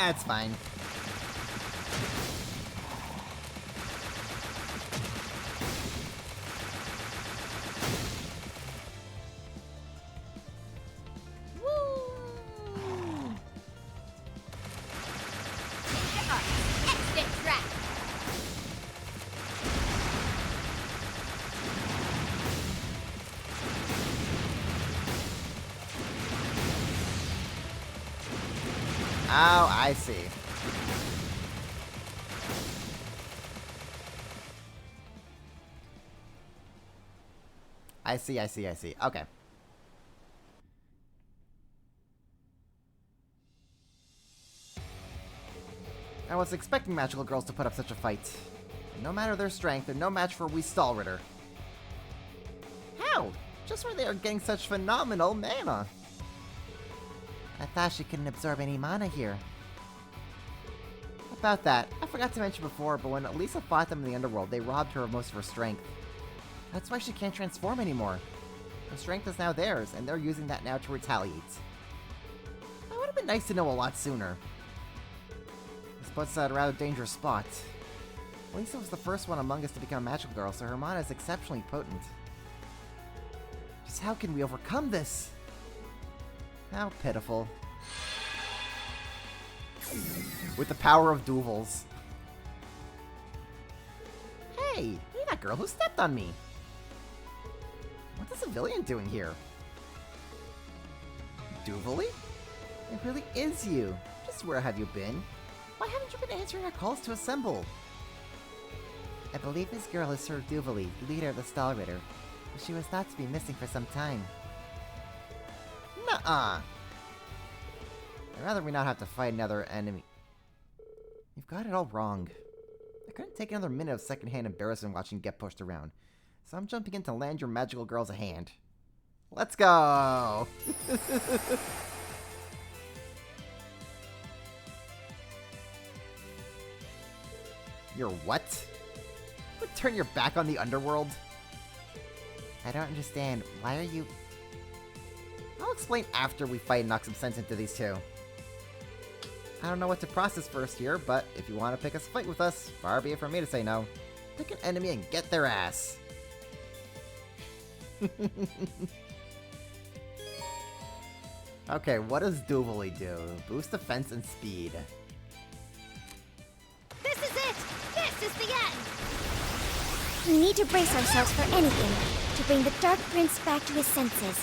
It's fine. Oh, I see. I see. Okay. I was expecting magical girls to put up such a fight. No matter their strength, they're no match for we Stahlritter. How? Just where they are getting such phenomenal mana. I thought she couldn't absorb any mana here. About that, I forgot to mention before, but when Lisa fought them in the underworld, they robbed her of most of her strength. That's why she can't transform anymore. Her strength is now theirs, and they're using that now to retaliate. That would have been nice to know a lot sooner. This puts us at a rather dangerous spot. Lisa was the first one among us to become a magical girl, so her mana is exceptionally potent. Just how can we overcome this? How pitiful. With the power of Duvals. Hey, you're that girl who stepped on me. What's the civilian doing here? Duvally? It really is you. Just where have you been? Why haven't you been answering our calls to assemble? I believe this girl is Sir Duvally, leader of the Stahlritter. But she was thought to be missing for some time. Nuh-uh. I'd rather we not have to fight another enemy. You've got it all wrong. I couldn't take another minute of secondhand embarrassment watching you get pushed around. So I'm jumping in to lend your magical girls a hand. Let's go! You're what? You turn your back on the underworld? I don't understand. Why are you... I'll explain after we fight and knock some sense into these two. I don't know what to process first here, but if you want to pick a fight with us, far be it from me to say no. Pick an enemy and get their ass. Okay, what does Duvally do? Boost defense and speed.
This is it! This is the end! We need to brace ourselves for anything to bring the Dark Prince back to his senses.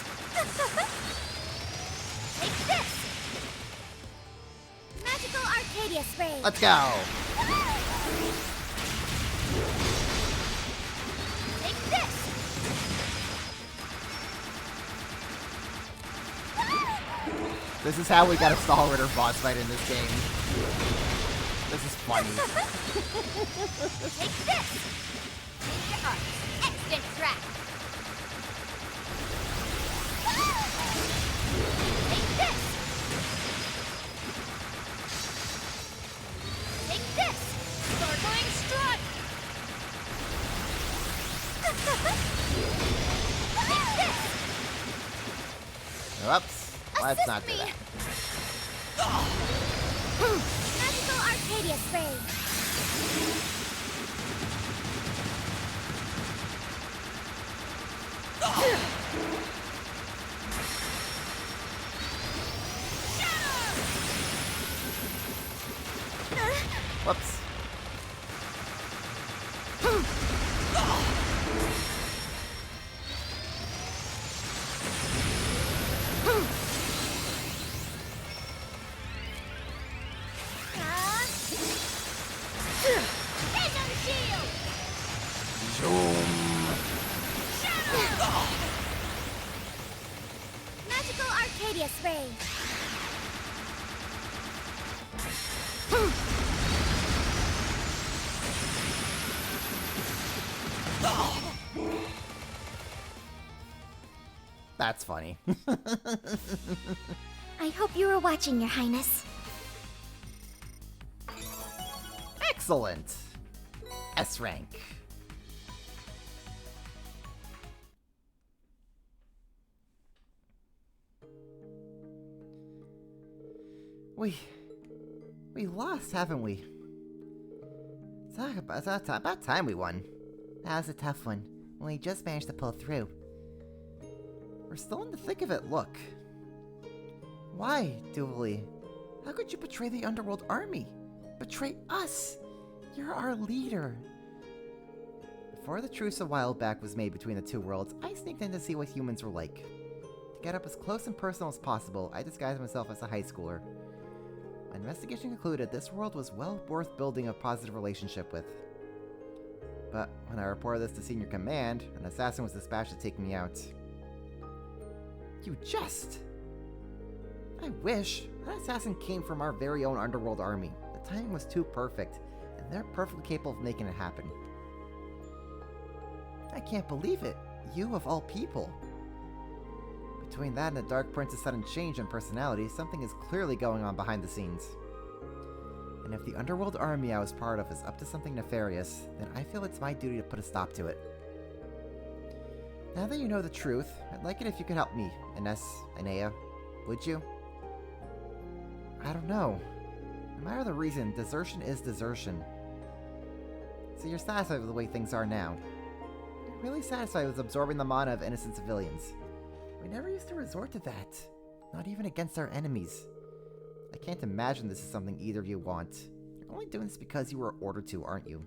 Take this! Magical Arcadius Ray!
Let's go!
Take this!
This is how we got a Stahlritter boss fight in this game. This is funny.
Take this! Ninja Arts, Extant Track! Take this! Take this! Sparkling Strut! Take this!
Oops. Let's not do that.
Magical Arcadius Ray!
Whoops.
S ray.
That's funny.
I hope you were watching, Your Highness.
Excellent. S rank. We lost, haven't we? It's about time we won. That was a tough one. We just managed to pull through. We're still in the thick of it, look. Why, Dooley? How could you betray the Underworld Army? Betray us! You're our leader. Before the truce a while back was made between the two worlds, I sneaked in to see what humans were like. To get up as close and personal as possible, I disguised myself as a high schooler. My investigation concluded this world was well worth building a positive relationship with. But when I reported this to Senior Command, an assassin was dispatched to take me out. You jest! I wish that assassin came from our very own Underworld army. The timing was too perfect, and they're perfectly capable of making it happen. I can't believe it. You of all people. Between that and the Dark Prince's sudden change in personality, something is clearly going on behind the scenes. And if the Underworld army I was part of is up to something nefarious, then I feel it's my duty to put a stop to it. Now that you know the truth, I'd like it if you could help me, Inea. Would you? I don't know. No matter the reason, desertion is desertion. So you're satisfied with the way things are now. You're really satisfied with absorbing the mana of innocent civilians. We never used to resort to that. Not even against our enemies. I can't imagine this is something either of you want. You're only doing this because you were ordered to, aren't you?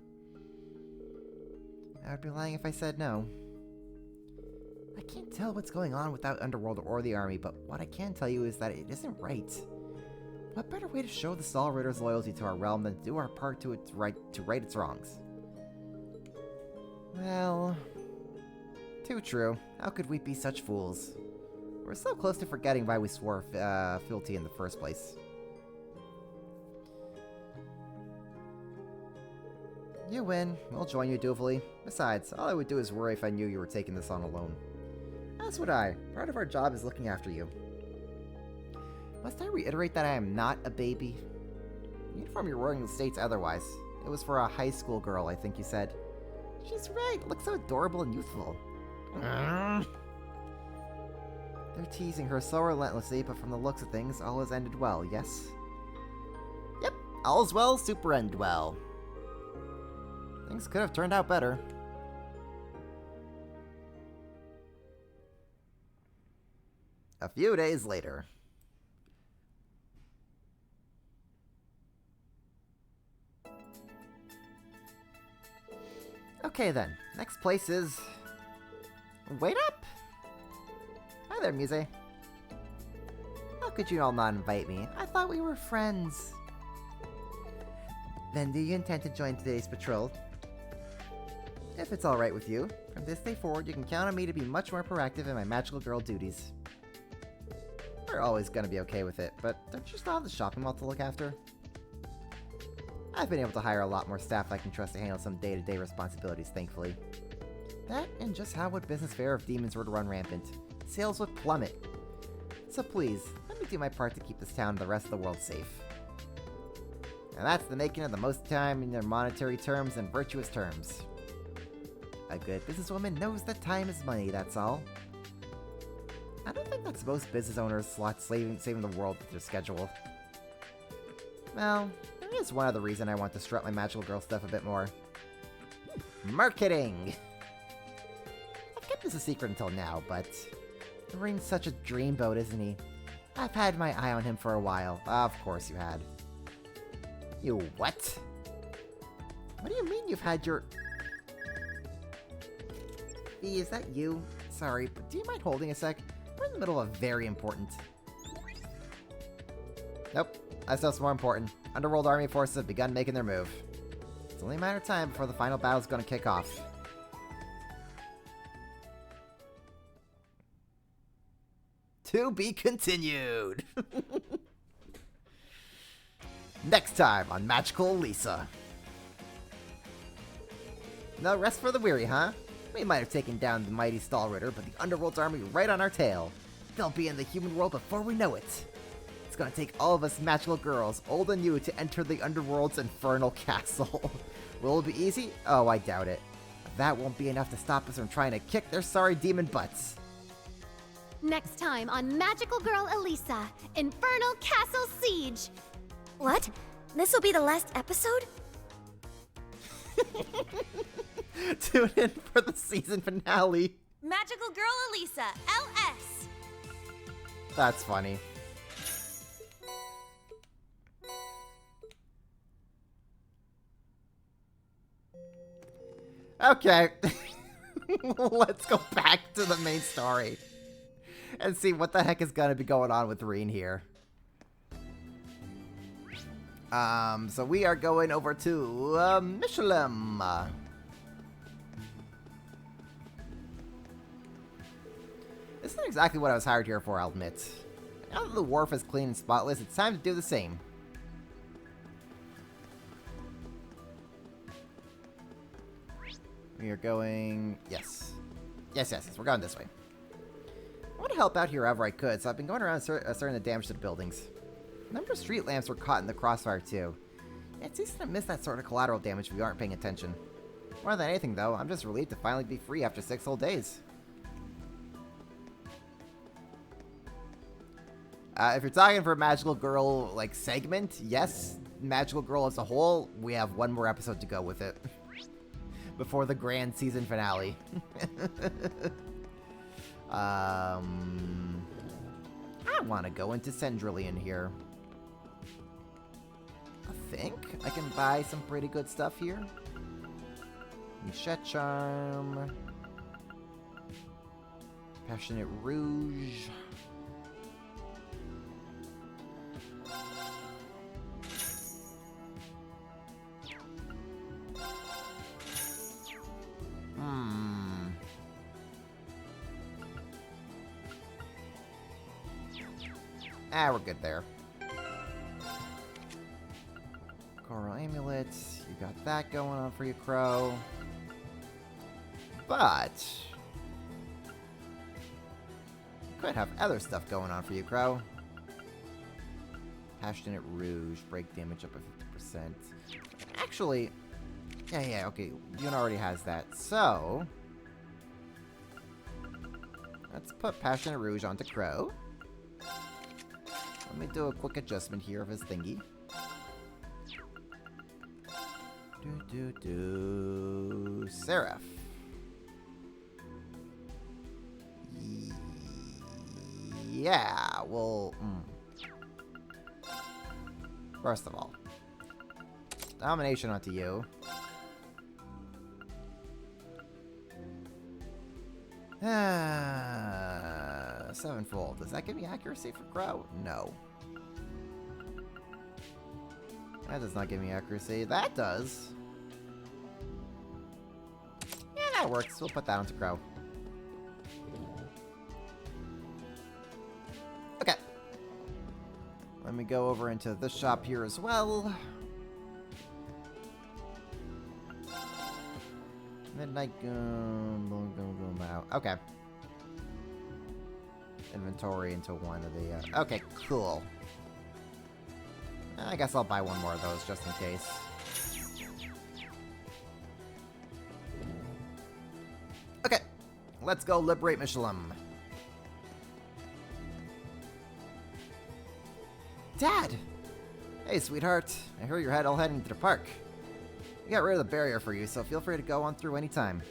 I would be lying if I said no. I can't tell what's going on without Underworld or the army, but what I can tell you is that it isn't right. What better way to show the Sol Ritter's loyalty to our realm than to do our part to right its wrongs? Well, too true. How could we be such fools? We're so close to forgetting why we swore fealty in the first place. You win. We'll join you, Dooley. Besides, all I would do is worry if I knew you were taking this on alone. As would I. Part of our job is looking after you. Must I reiterate that I am not a baby? The uniform you're wearing states otherwise. It was for a high school girl, I think you said. She's right. It looks so adorable and youthful. They're teasing her so relentlessly, but from the looks of things, all has ended well, yes? Yep, all's well, super end well. Things could have turned out better. A few days later. Okay then, next place is... Wait up! Hi there, Muse. How could you all not invite me? I thought we were friends. Then do you intend to join today's patrol? If it's alright with you, from this day forward you can count on me to be much more proactive in my magical girl duties. We're always gonna be okay with it, but don't you still have the shopping mall to look after? I've been able to hire a lot more staff I can trust to handle some day-to-day responsibilities, thankfully. That and just how would business fare if demons were to run rampant. Sales would plummet. So please, let me do my part to keep this town and the rest of the world safe. Now that's the making of the most time in their monetary terms and virtuous terms. A good businesswoman knows that time is money, that's all. I don't think that's most business owners' slots saving the world with their schedule. Well, there is one other reason I want to strut my magical girl stuff a bit more. Marketing! I've kept this a secret until now, but... Ring's such a dreamboat, isn't he? I've had my eye on him for a while. Of course you had. You what? What do you mean you've had your... E, is that you? Sorry, but do you mind holding a sec? We're in the middle of very important... Nope, that's just more important. Underworld army forces have begun making their move. It's only a matter of time before the final battle's gonna kick off. To be continued. Next time on Magical Lisa. No rest for the weary, huh? We might have taken down the mighty Stahlritter, but the Underworld's army right on our tail. They'll be in the human world before we know it. It's gonna take all of us magical girls, old and new, to enter the Underworld's infernal castle. Will it be easy? Oh, I doubt it. That won't be enough to stop us from trying to kick their sorry demon butts.
Next time on Magical Girl Elisa, Infernal Castle Siege. What? This will be the last episode?
Tune in for the season finale.
Magical Girl Elisa, LS.
That's funny. Okay. Let's go back to the main story and see what the heck is gonna be going on with Reen here. So we are going over to Michelin. This isn't exactly what I was hired here for, I'll admit. Now that the wharf is clean and spotless, it's time to do the same. We are going... Yes, we're going this way. I want to help out here wherever I could, so I've been going around starting the damage to the buildings. A number of street lamps were caught in the crossfire, too. It's easy to miss that sort of collateral damage if you aren't paying attention. More than anything, though, I'm just relieved to finally be free after 6 whole days. If you're talking for Magical Girl, like, segment, yes. Magical Girl as a whole, we have one more episode to go with it. Before the grand season finale. I want to go into Cendrilian here. I think I can buy some pretty good stuff here. Michette Charm. Passionate Rouge. We're good there. Coral Amulet, you got that going on for you, Crow. But you could have other stuff going on for you, Crow. Passionate Rouge, break damage up by 50%. Actually, yeah, okay, Yuna already has that. So let's put Passionate Rouge onto Crow. Let me do a quick adjustment here of his thingy. Seraph. Yeah, well... First of all, Domination onto you. Sevenfold. Does that give me accuracy for Crow? No. That does not give me accuracy. That does. Yeah, that works. We'll put that onto Crow. Okay. Let me go over into this shop here as well. Midnight out. Okay. Inventory into one of the... okay, cool. I guess I'll buy one more of those just in case. Okay. Let's go liberate Michelin. Dad! Hey, sweetheart. I hear you're all heading to the park. We got rid of the barrier for you, so feel free to go on through anytime.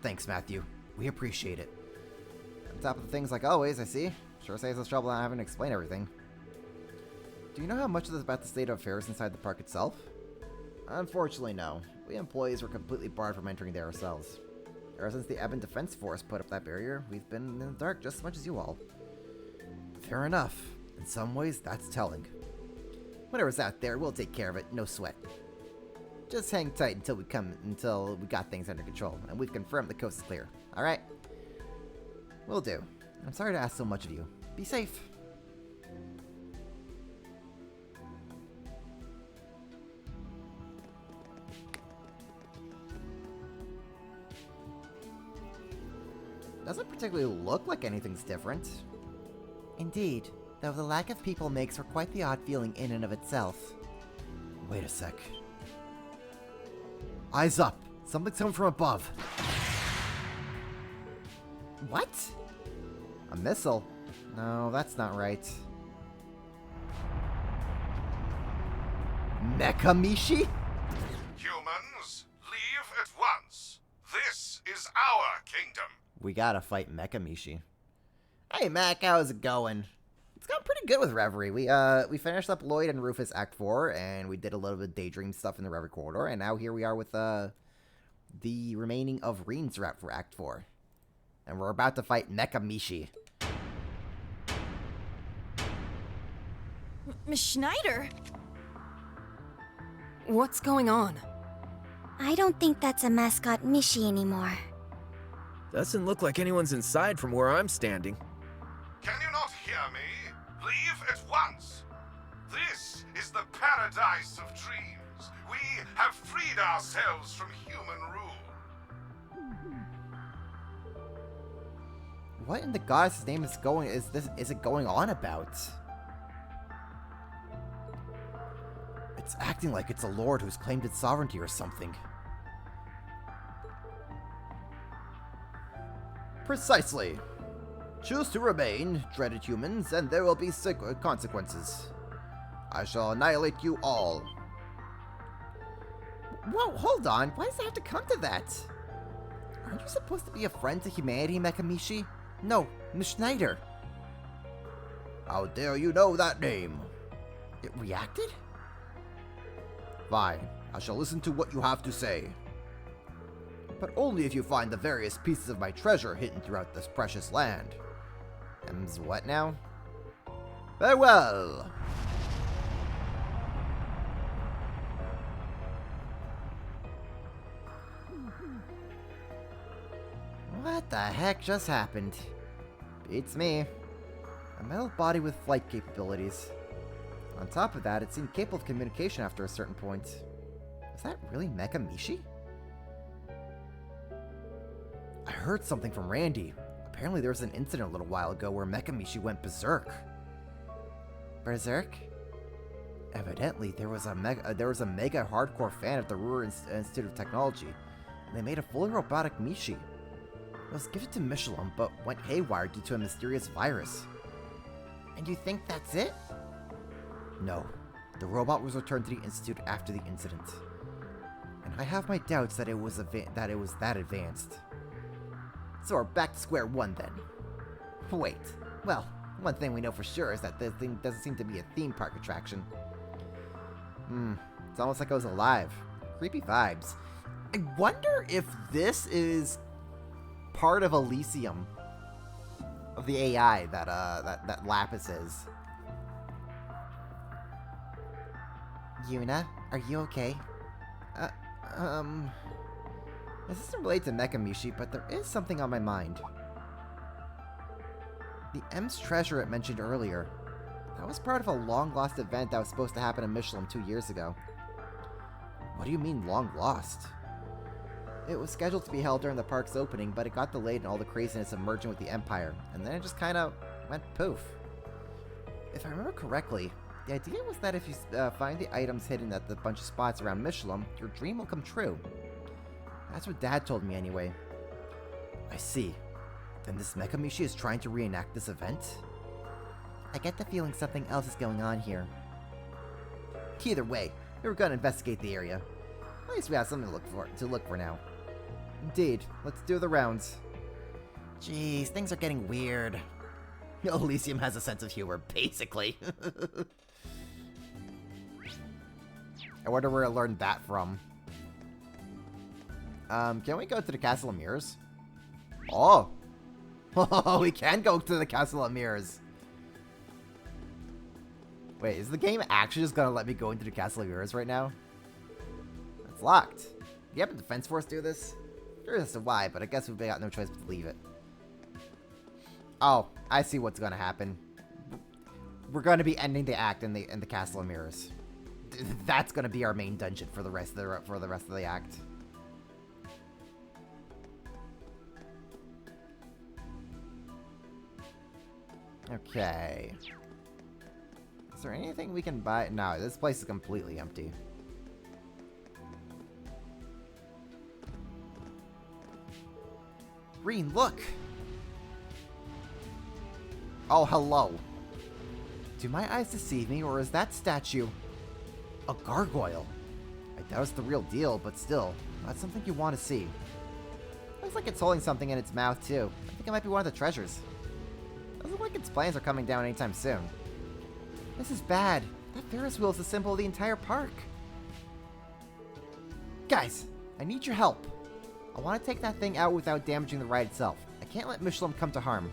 Thanks, Matthew. We appreciate it. On top of the things like always, I see. Sure saves us trouble not having to explain everything. Do you know how much of this about the state of affairs inside the park itself? Unfortunately, no. We employees were completely barred from entering there ourselves. Ever since the Ebon Defense Force put up that barrier, we've been in the dark just as much as you all. Fair enough. In some ways, that's telling. Whatever's out there, we'll take care of it, no sweat. Just hang tight until we got things under control, and we've confirmed the coast is clear. Alright? Will do. I'm sorry to ask so much of you. Be safe. Doesn't particularly look like anything's different. Indeed, though the lack of people makes for quite the odd feeling in and of itself. Wait a sec. Eyes up! Something's coming from above. What? A missile? No, that's not right. Mechamishi?
Humans, leave at once. This is our kingdom.
We gotta fight Mechamishi. Hey Mac, how's it going? It's gone pretty good with Reverie. We finished up Lloyd and Rufus Act 4, and we did a little bit of Daydream stuff in the Reverie Corridor, and now here we are with the remaining of Reen's route for Act 4. And we're about to fight Mechamishi.
Miss Schneider?
What's going on?
I don't think that's a mascot Mishi anymore.
Doesn't look like anyone's inside from where I'm standing.
Can you not hear me? Leave at once. This is the paradise of dreams. We have freed ourselves from human rule.
What in the goddess's name is it going on about? It's acting like it's a lord who's claimed its sovereignty or something. Precisely. Choose to remain, dreaded humans, and there will be consequences. I shall annihilate you all. Whoa, hold on. Why does it have to come to that? Aren't you supposed to be a friend to humanity, Mechamishi? No, Miss Schneider. How dare you know that name? It reacted? Fine. I shall listen to what you have to say. But only if you find the various pieces of my treasure hidden throughout this precious land. M's what now? Farewell! What the heck just happened? Beats me. A metal body with flight capabilities. On top of that, it seemed capable of communication after a certain point. Is that really Mechamishi? I heard something from Randy. Apparently there was an incident a little while ago where Mechamishi went berserk. Berserk? Evidently, there was a mega hardcore fan of the Ruhr Institute of Technology, and they made a fully robotic Mishi. It was gifted to Michelin, but went haywire due to a mysterious virus. And you think that's it? No. The robot was returned to the Institute after the incident. And I have my doubts that it was that advanced. So we're back to square one then. Wait. Well, one thing we know for sure is that this thing doesn't seem to be a theme park attraction. It's almost like it was alive. Creepy vibes. I wonder if this is part of Elysium. Of the AI that Lapis is. Yuna, are you okay? This isn't related to Mechamishi, but there is something on my mind. The M's treasure it mentioned earlier. That was part of a long-lost event that was supposed to happen in Michelin 2 years ago. What do you mean, long-lost? It was scheduled to be held during the park's opening, but it got delayed in all the craziness of merging with the Empire, and then it just kind of went poof. If I remember correctly, the idea was that if you find the items hidden at the bunch of spots around Michelin, your dream will come true. That's what Dad told me anyway. I see. Then this Mechamishi is trying to reenact this event? I get the feeling something else is going on here. Either way, we were going to investigate the area. At least we have something to look for now. Indeed, let's do the rounds. Jeez, things are getting weird. Elysium has a sense of humor, basically. I wonder where I learned that from. Can we go to the Castle of Mirrors? Oh! Oh, we can go to the Castle of Mirrors! Wait, is the game actually just gonna let me go into the Castle of Mirrors right now? It's locked. You have a defense force do this? Curious as to why, but I guess we've got no choice but to leave it. Oh, I see what's gonna happen. we're going to be ending the act in the Castle of Mirrors. That's going to be our main dungeon for the rest of the act. Okay. Is there anything we can buy? No, this place is completely empty. Green, look! Oh, hello. Do my eyes deceive me, or is that statue a gargoyle? I doubt it's the real deal, but still, that's something you want to see. Looks like it's holding something in its mouth, too. I think it might be one of the treasures. Doesn't look like its planes are coming down anytime soon. This is bad. That Ferris wheel is the symbol of the entire park. Guys, I need your help. I want to take that thing out without damaging the ride itself. I can't let Michelin come to harm.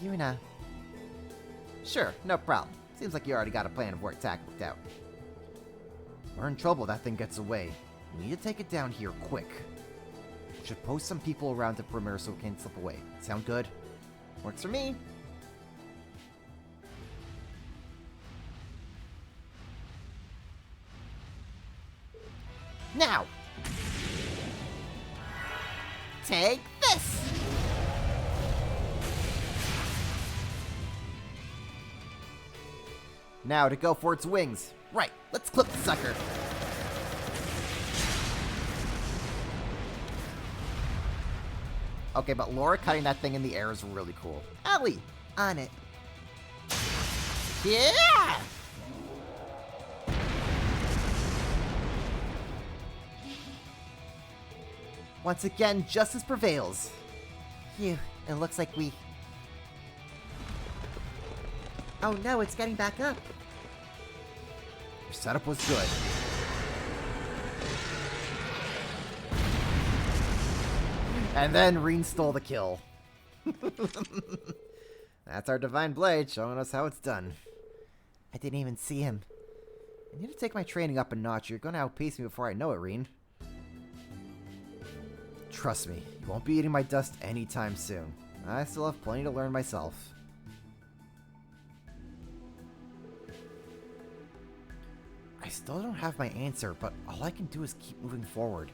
Yuna. Sure, no problem. Seems like you already got a plan of where it's worked out. We're in trouble if that thing gets away. We need to take it down here quick. We should post some people around the perimeter so it can't slip away. Sound good? Works for me. Now! Take this! Now to go for its wings. Right, let's clip the sucker. Okay, but Laura cutting that thing in the air is really cool. Ellie, on it. Yeah! Once again, justice prevails. Phew, it looks like we... Oh no, it's getting back up. Your setup was good. And then Reen stole the kill. That's our Divine Blade showing us how it's done. I didn't even see him. I need to take my training up a notch. You're gonna outpace me before I know it, Reen. Trust me, you won't be eating my dust anytime soon. I still have plenty to learn myself. I still don't have my answer, but all I can do is keep moving forward.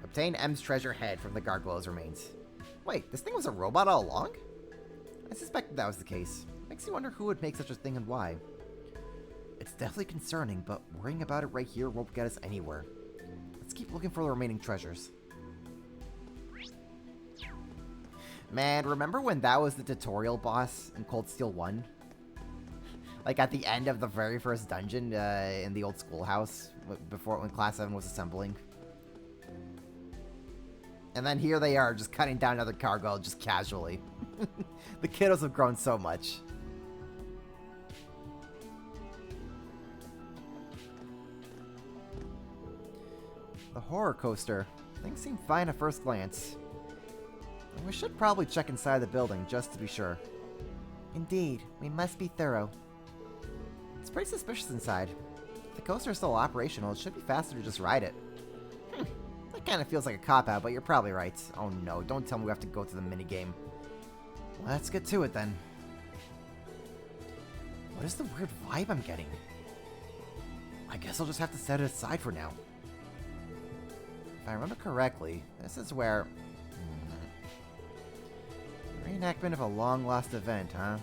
Obtain M's treasure head from the gargoyle's remains. Wait, this thing was a robot all along? I suspected that was the case. Makes you wonder who would make such a thing and why. It's definitely concerning, but worrying about it right here won't get us anywhere. Let's keep looking for the remaining treasures. Man, remember when that was the tutorial boss in Cold Steel 1? Like at the end of the very first dungeon in the old schoolhouse, when Class 7 was assembling. And then here they are, just cutting down another gargoyle just casually. The kiddos have grown so much. The horror coaster. Things seem fine at first glance. We should probably check inside the building, just to be sure. Indeed, we must be thorough. It's pretty suspicious inside. If the coaster is still operational, it should be faster to just ride it. That kind of feels like a cop-out, but you're probably right. Oh no, don't tell me we have to go through the minigame. Let's get to it then. What is the weird vibe I'm getting? I guess I'll just have to set it aside for now. If I remember correctly, this is where... Reenactment of a long-lost event, huh?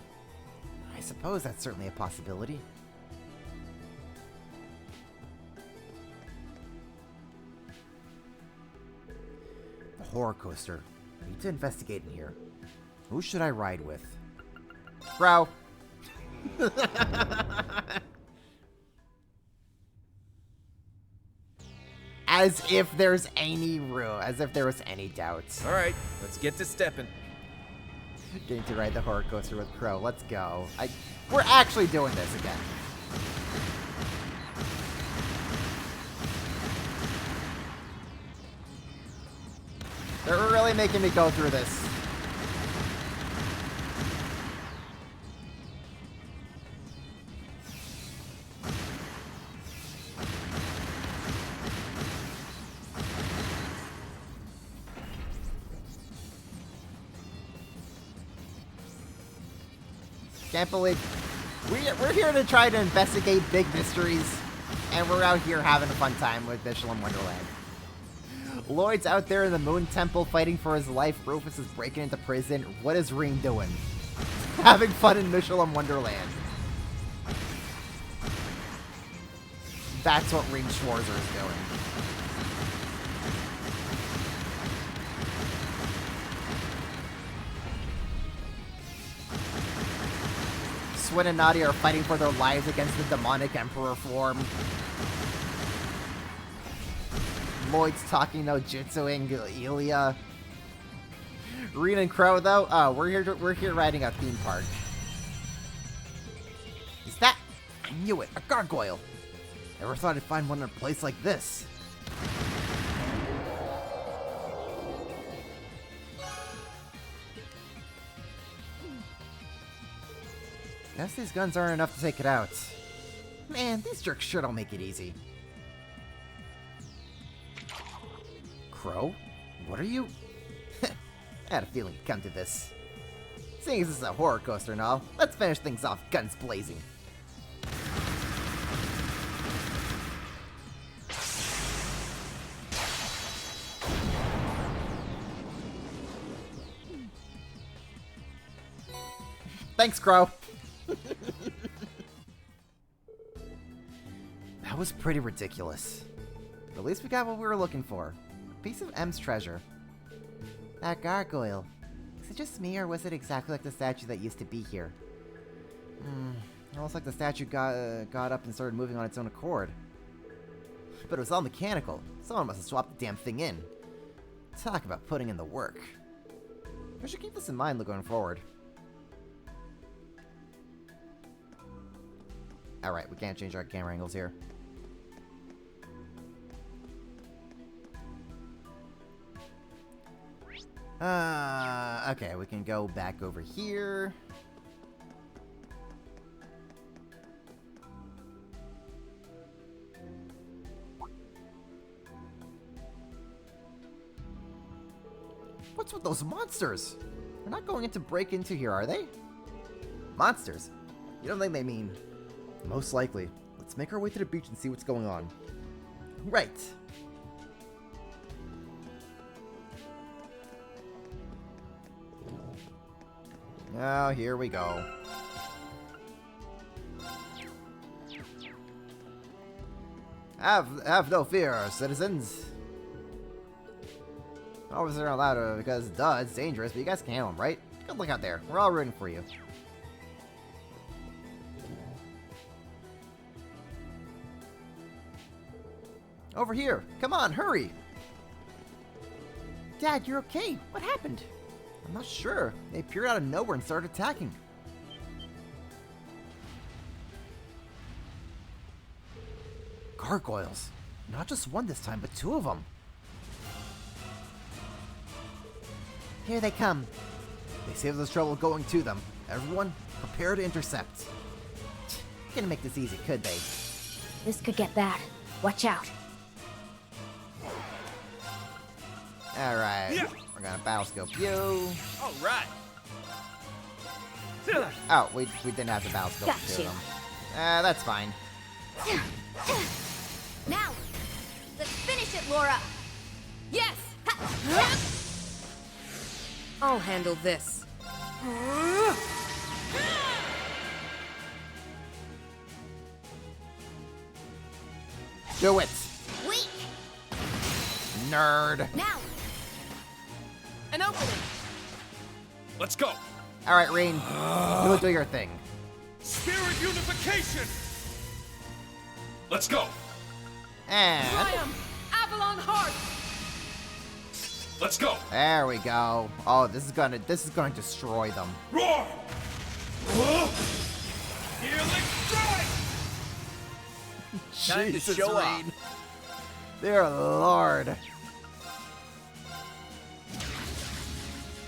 I suppose that's certainly a possibility. The horror coaster. I need to investigate in here. Who should I ride with? Bro! As if there's any room, as if there was any doubts.
Alright, let's get to stepping.
Getting to ride the horror coaster with Crow. Let's go. We're actually doing this again. They're really making me go through this. Can't believe we're here to try to investigate big mysteries, and we're out here having a fun time with Michelin Wonderland. Lloyd's out there in the Moon Temple fighting for his life. Rufus is breaking into prison. What is Reen doing? Having fun in Michelin Wonderland. That's what Reen Schwarzer is doing. Swin and Nadia are fighting for their lives against the demonic Emperor form. Lloyd's talking no jutsuing Ilya. Reen and Crow, though, oh, we're here riding a theme park. Is that? I knew it, a gargoyle. Never thought I'd find one in a place like this. Guess these guns aren't enough to take it out. Man, these jerks sure don't make it easy. Crow? What are you? I had a feeling you'd come to this. Seeing as this is a horror coaster and all, let's finish things off guns blazing. Thanks, Crow. That was pretty ridiculous. But at least we got what we were looking for. A piece of M's treasure. That gargoyle. Is it just me, or was it exactly like the statue that used to be here? Almost like the statue got up and started moving on its own accord. But it was all mechanical. Someone must have swapped the damn thing in. Talk about putting in the work. We should keep this in mind going forward. Alright, we can't change our camera angles here. Okay, we can go back over here. What's with those monsters? They're not going in to break into here, are they? Monsters? You don't think they mean... Most likely. Let's make our way to the beach and see what's going on. Right. Oh, here we go. Have no fear, citizens. Officers aren't allowed to, because duh, it's dangerous, but you guys can handle them, right? Good luck out there. We're all rooting for you. Over here. Come on, hurry. Dad, you're okay. What happened? I'm not sure. They appeared out of nowhere and started attacking. Gargoyles. Not just one this time, but two of them. Here they come. They saved us trouble going to them. Everyone, prepare to intercept. Couldn't make this easy, could they?
This could get bad. Watch out.
Alright,
Yeah.
We're gonna battle scope you.
All right.
Oh, we didn't have to battle scope
Got
the two
you.
of them. That's fine.
Now, let's finish it, Laura.
Yes! I'll handle this.
Do it,
Weak.
nerd.
Now.
An opening.
Let's go.
Alright, Reen. Do your thing.
Spirit unification. Let's go.
And
Avalon Heart.
Let's go.
there we go. Oh, this is going to destroy them.
Roar. Healing strike.
Time to
Jesus,
show
Reen.
off.
Dear Lord.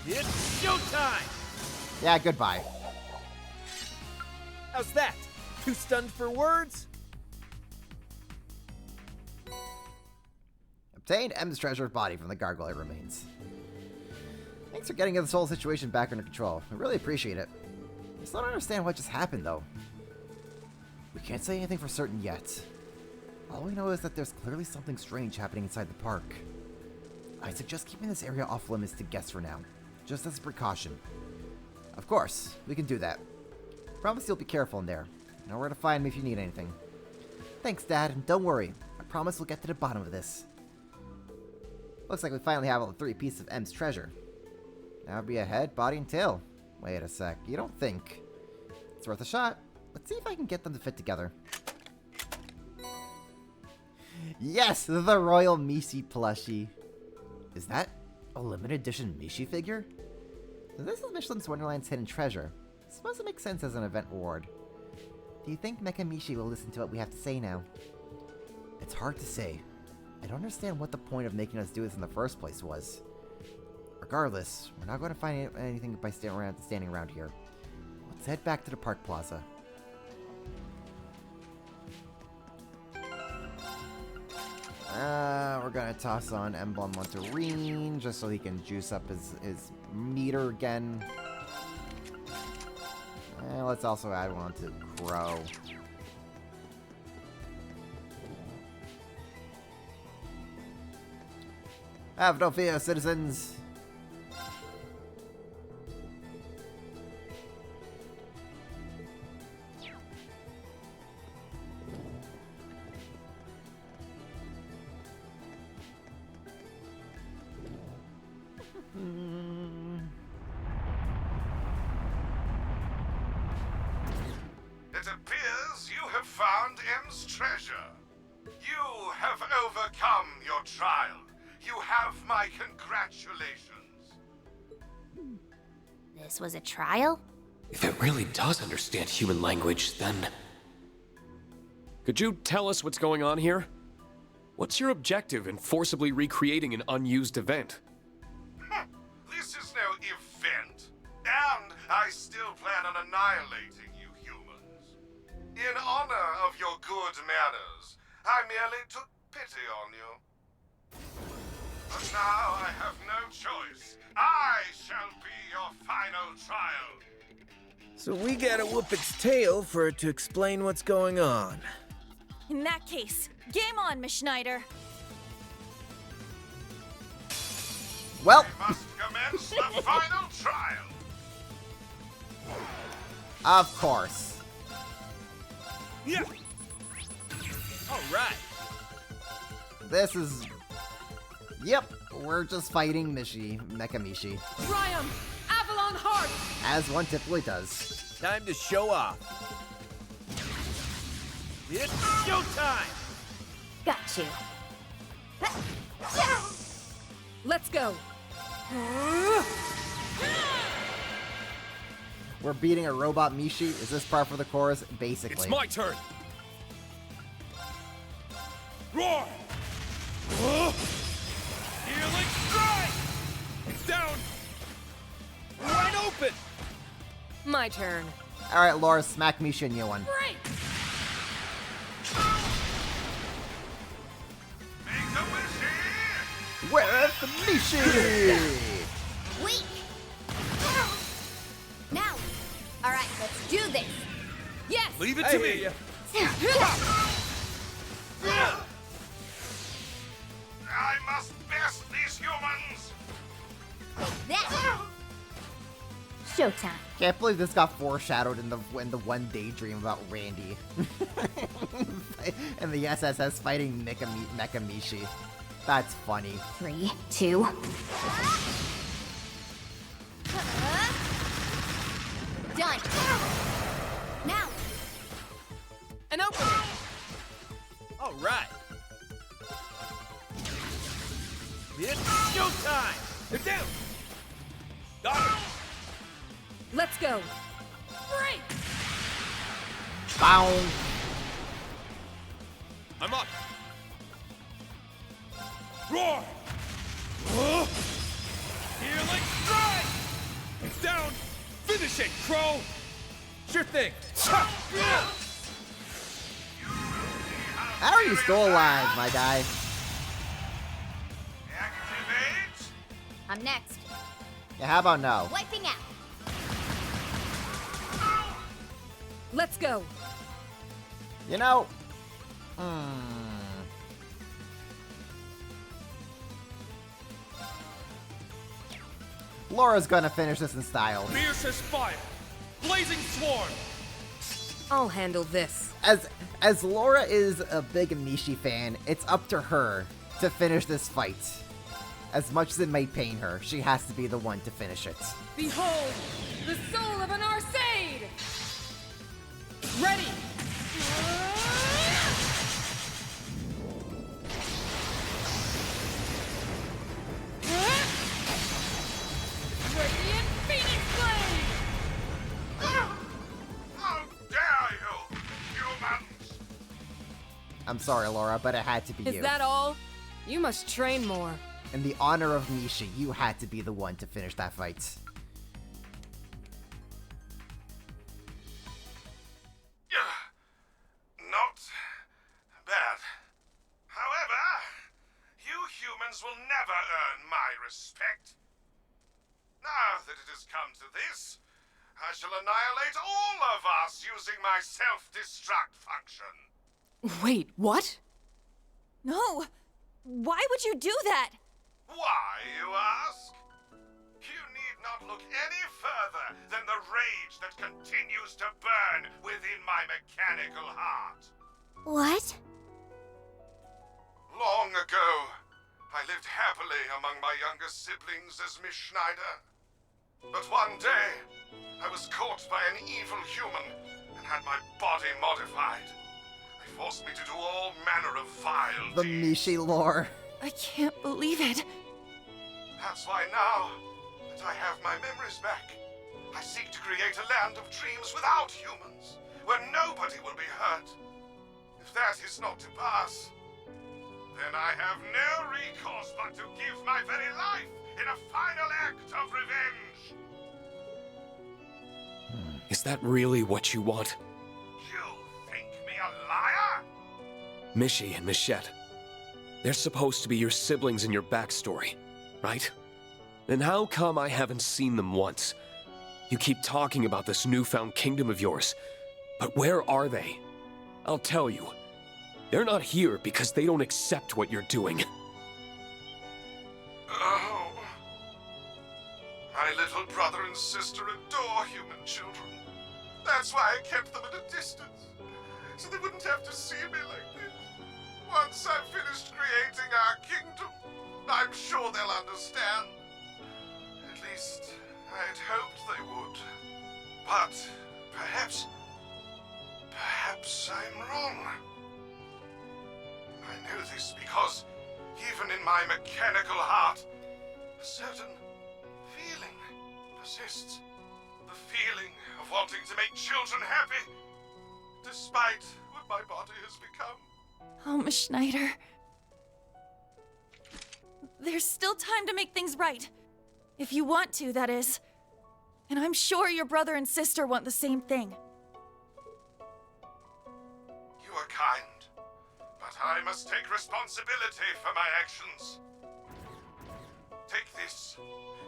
It's showtime.
Yeah, goodbye.
How's that? Too stunned for words?
Obtained M's treasured body from the gargoyle remains. Thanks for getting this whole situation back under control. I really appreciate it. I still don't understand what just happened, though. We can't say anything for certain yet. All we know is that there's clearly something strange happening inside the park. I suggest keeping this area off limits to guests for now, just as a precaution. Of course, we can do that. Promise you'll be careful in there. Know where to find me if you need anything. Thanks, Dad, and don't worry. I promise we'll get to the bottom of this. Looks like we finally have all the 3 pieces of M's treasure. Now it'll be a head, body, and tail. Wait a sec, you don't think? It's worth a shot. Let's see if I can get them to fit together. Yes, the Royal Mishi plushie. Is that a limited edition Mishi figure? So this is Michelin's Wonderland's hidden treasure. This must make sense as an event reward. Do you think Mecha Mishi will listen to what we have to say now? It's hard to say. I don't understand what the point of making us do this in the first place was. Regardless, we're not going to find anything by standing around here. Let's head back to the park plaza. We're gonna toss on Emblem Monterine just so he can juice up his meter again. And let's also add one to Crow. Have no fear, citizens!
It appears you have found M's treasure. You have overcome your trial. You have my congratulations.
This was a trial?
If it really does understand human language, then...
Could you tell us what's going on here? What's your objective in forcibly recreating an unused event?
This is no event. And I still plan on annihilating you humans. In honor of your good manners, I merely took pity on you. But now I have no choice. I shall be your final trial.
So we gotta whoop its tail for it to explain what's going on.
In that case, game on, Miss Schneider.
Well,
We must commence the final trial.
of course.
Yeah. All right.
This is... Yep, we're just fighting Mecha Mishi,
Triumph! Avalon Heart!
as one typically does.
Time to show off. It's showtime!
Got you.
Let's go!
We're beating a robot Mishi. Is this par for the course? Basically.
It's my turn!
Roar! Healing strike! It's down! Wide open!
My turn.
Alright, Laura, smack Mishi a new one.
Great!
Make a wish!
With Mishi!
Weak! Now! Alright, let's do this!
Yes!
Leave it to me!
I must best these humans!
That! Showtime.
Can't believe this got foreshadowed in the one daydream about Randy. And the SSS fighting Mecha Mishi. That's funny.
3, 2. Done. Now.
An opening!
All right. It's showtime! They're down! Got it!
Let's go! Great!
Bound.
I'm up!
Roar! Healing strike!
It's down! Finish it, Crow!
Sure thing.
How are you still alive, my guy?
Activate!
I'm next.
Yeah, how about no?
Wiping out.
Let's go.
You know... Laura's gonna finish this in style.
Fiercest fire! Blazing swarm!
I'll handle this.
As Laura is a big Mishi fan, it's up to her to finish this fight. As much as it may pain her, she has to be the one to finish it.
Behold, the soul of an Arcade! Ready! Radiant Phoenix Blade!
How dare you, humans!
I'm sorry, Laura, but it had to be you.
Is that all? You must train more.
In the honor of Misha, you had to be the one to finish that fight.
Not bad. However, you humans will never earn my respect. Now that it has come to this, I shall annihilate all of us using my self-destruct function.
Wait, what?
No! Why would you do that?
Why, you ask? You need not look any further than the rage that continues to burn within my mechanical heart.
What?
Long ago, I lived happily among my younger siblings as Miss Schneider. But one day, I was caught by an evil human and had my body modified. They forced me to do all manner of vile
The
deeds.
Mishi lore.
I can't believe it.
That's why now that I have my memories back, I seek to create a land of dreams without humans, where nobody will be hurt. If that is not to pass, then I have no recourse but to give my very life in a final act of revenge.
Is that really what you want?
You think me a liar?
Mishi and Michette. They're supposed to be your siblings in your backstory, right? Then how come I haven't seen them once? You keep talking about this newfound kingdom of yours, but where are they? I'll tell you. They're not here because they don't accept what you're doing.
Oh. My little brother and sister adore human children. That's why I kept them at a distance, so they wouldn't have to see me like this. Once I've finished creating our kingdom, I'm sure they'll understand. At least, I'd hoped they would. But perhaps I'm wrong. I know this because, even in my mechanical heart, a certain feeling persists. The feeling of wanting to make children happy, despite what my body has become.
Oh, Miss Schneider. There's still time to make things right. If you want to, that is. And I'm sure your brother and sister want the same thing.
You are kind, but I must take responsibility for my actions. Take this.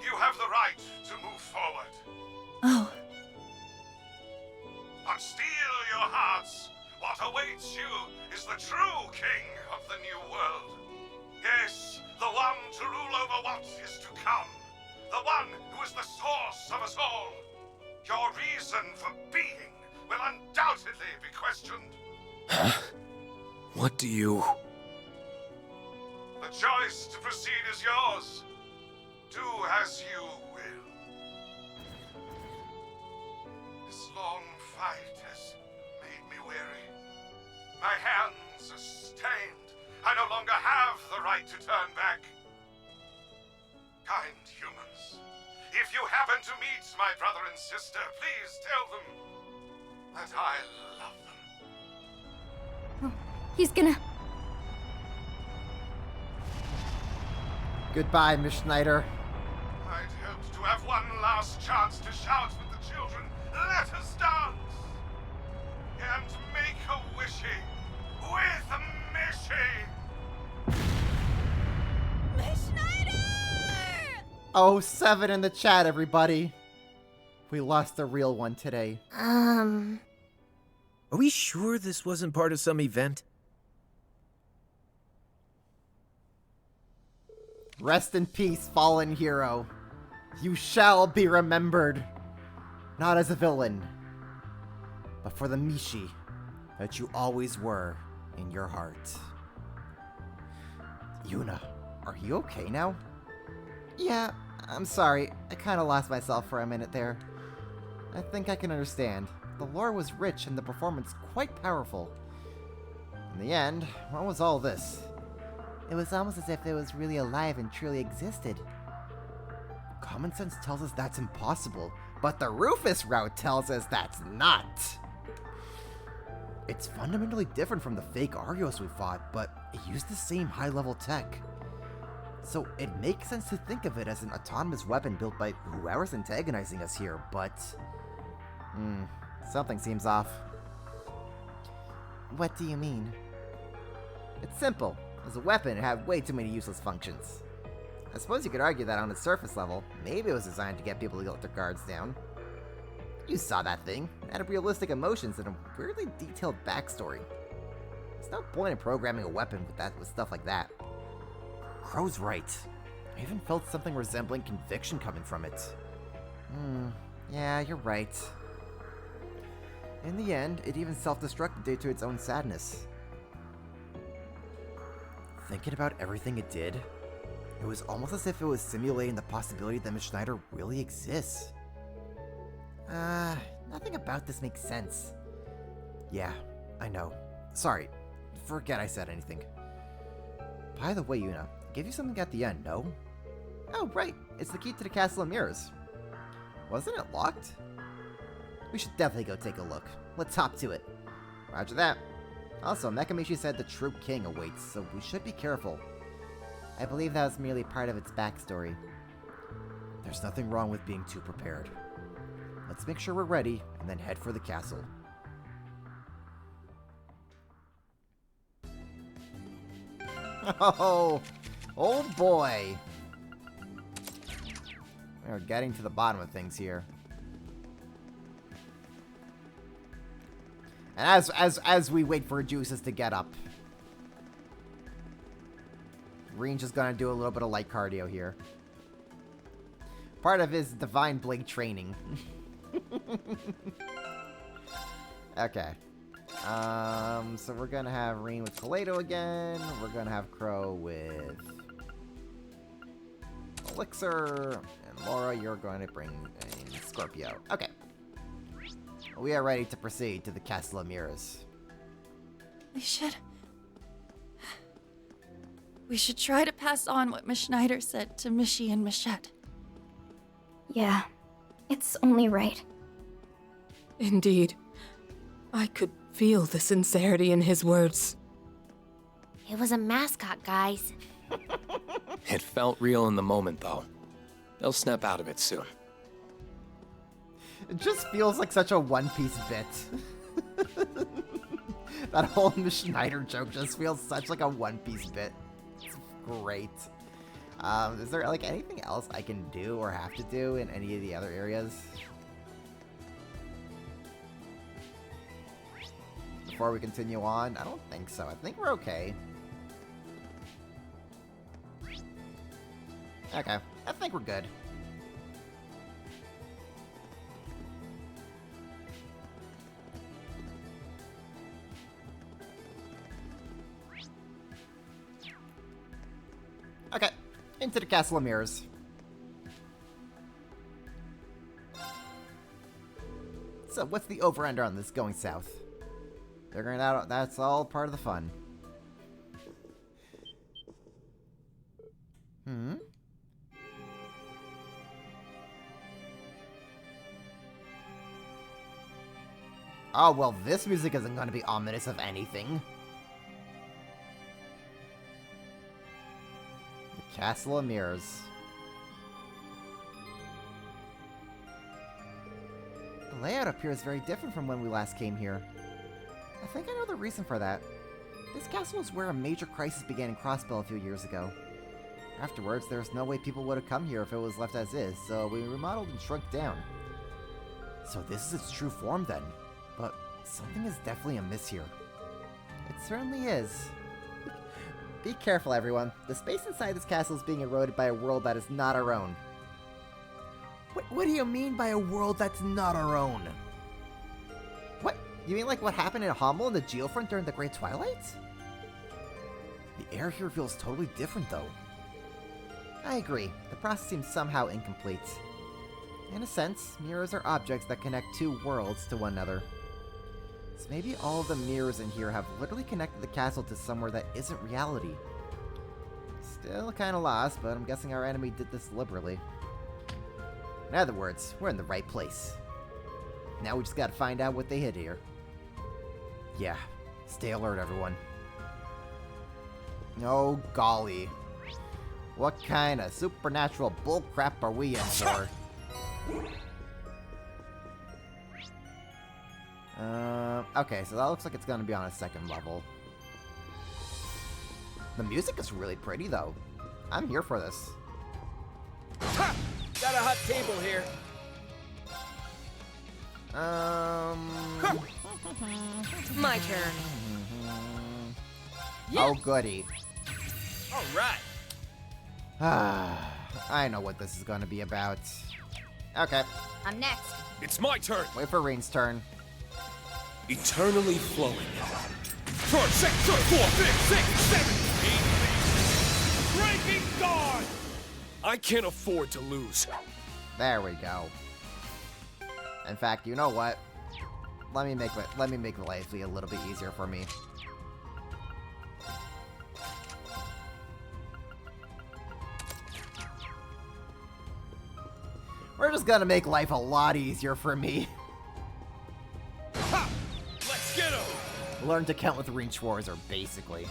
You have the right to move forward.
Oh.
But steel your hearts. What awaits you is the true king of the new world. Yes, the one to rule over what is to come. The one who is the source of us all. Your reason for being will undoubtedly be questioned.
Huh? What do you...
The choice to proceed is yours. Do as you will. This long fight has made me weary. My hands are stained. I no longer have the right to turn back. Kind humans, if you happen to meet my brother and sister, please tell them that I love them.
He's gonna...
Goodbye, Miss Schneider.
I'd hoped to have one last chance to shout with the children, let us dance! And make a wishy with Mishy!
Miss Schneider!
Oh, 7 in the chat, everybody. We lost the real one today.
Are we sure this wasn't part of some event?
Rest in peace, fallen hero. You shall be remembered. Not as a villain, but for the Mishi that you always were in your heart. Yuna, are you okay now? Yeah, I'm sorry. I kinda lost myself for a minute there. I think I can understand. The lore was rich and the performance quite powerful. In the end, what was all this? It was almost as if it was really alive and truly existed. Common sense tells us that's impossible, but the Rufus route tells us that's not. It's fundamentally different from the fake Argos we fought, but it used the same high-level tech. So it makes sense to think of it as an autonomous weapon built by whoever's antagonizing us here, but... something seems off. What do you mean? It's simple. As a weapon, it had way too many useless functions. I suppose you could argue that on its surface level, maybe it was designed to get people to let their guards down. You saw that thing. It had realistic emotions and a weirdly detailed backstory. There's no point in programming a weapon with stuff like that. Crow's right. I even felt something resembling conviction coming from it. Yeah, you're right. In the end, it even self-destructed due to its own sadness. Thinking about everything it did, it was almost as if it was simulating the possibility that Miss Schneider really exists. Nothing about this makes sense. Yeah, I know. Sorry. Forget I said anything. By the way, Yuna, I gave you something at the end, no? Oh, right. It's the key to the Castle of Mirrors. Wasn't it locked? We should definitely go take a look. Let's hop to it. Roger that. Also, Mekamishi said the true king awaits, so we should be careful. I believe that was merely part of its backstory. There's nothing wrong with being too prepared. Let's make sure we're ready, and then head for the castle. Oh boy! We're getting to the bottom of things here. And as we wait for Juices to get up, Reen's just gonna do a little bit of light cardio here. Part of his Divine Blade training. Okay. So we're gonna have Reen with Toledo again. We're gonna have Crow with Elixir. And Laura, you're going to bring in Scorpio. Okay. We are ready to proceed to the Castle of Mirrors.
We should try to pass on what Miss Schneider said to Mishi and Michette.
Yeah, it's only right.
Indeed. I could feel the sincerity in his words.
It was a mascot, guys.
It felt real in the moment, though. They'll snap out of it soon.
It just feels like such a One Piece bit. That whole Miss Schneider joke just feels such like a One Piece bit. It's great. Is there like anything else I can do or have to do in any of the other areas? Before we continue on? I don't think so. I think we're okay. Okay, I think we're good. Okay, into the Castle of Mirrors. So, what's the over-under on this going south? Figuring out that's all part of the fun. Oh, well, this music isn't going to be ominous of anything. The Castle of Mirrors. The layout appears very different from when we last came here. I think I know the reason for that. This castle is where a major crisis began in Crossbell a few years ago. Afterwards, there's no way people would have come here if it was left as is, so we remodeled and shrunk down. So this is its true form then. But Something is definitely amiss here. It certainly is. Be careful, everyone. The space inside this castle is being eroded by a world that is not our own. What do you mean by a world that's not our own? What? You mean like what happened in Hummel and the Geofront during the Great Twilight? The air here feels totally different, though. I agree. The process seems somehow incomplete. In a sense, mirrors are objects that connect two worlds to one another. So maybe all of the mirrors in here have literally connected the castle to somewhere that isn't reality. Still kinda lost, but I'm guessing our enemy did this deliberately. In other words, we're in the right place. Now we just gotta find out what they hid here. Yeah, stay alert, everyone. Oh, golly. What kind of supernatural bullcrap are we in for? Okay, so that looks like it's gonna be on a second level. The music is really pretty, though. I'm here for this.
Ha! Got a hot table here.
My turn.
Oh, goody.
All right.
I know what this is gonna be about. Okay.
I'm next.
It's my turn.
Wait for Reen's turn.
Eternally flowing.
4, 6, 4, 5, 6, 7, 8. Breaking guard.
I can't afford to lose.
There we go. In fact, you know what? Let me make life a little bit easier for me. We're just gonna make life a lot easier for me.
Ha! Let's get him.
Learn to count with Reen Schwarzer, basically.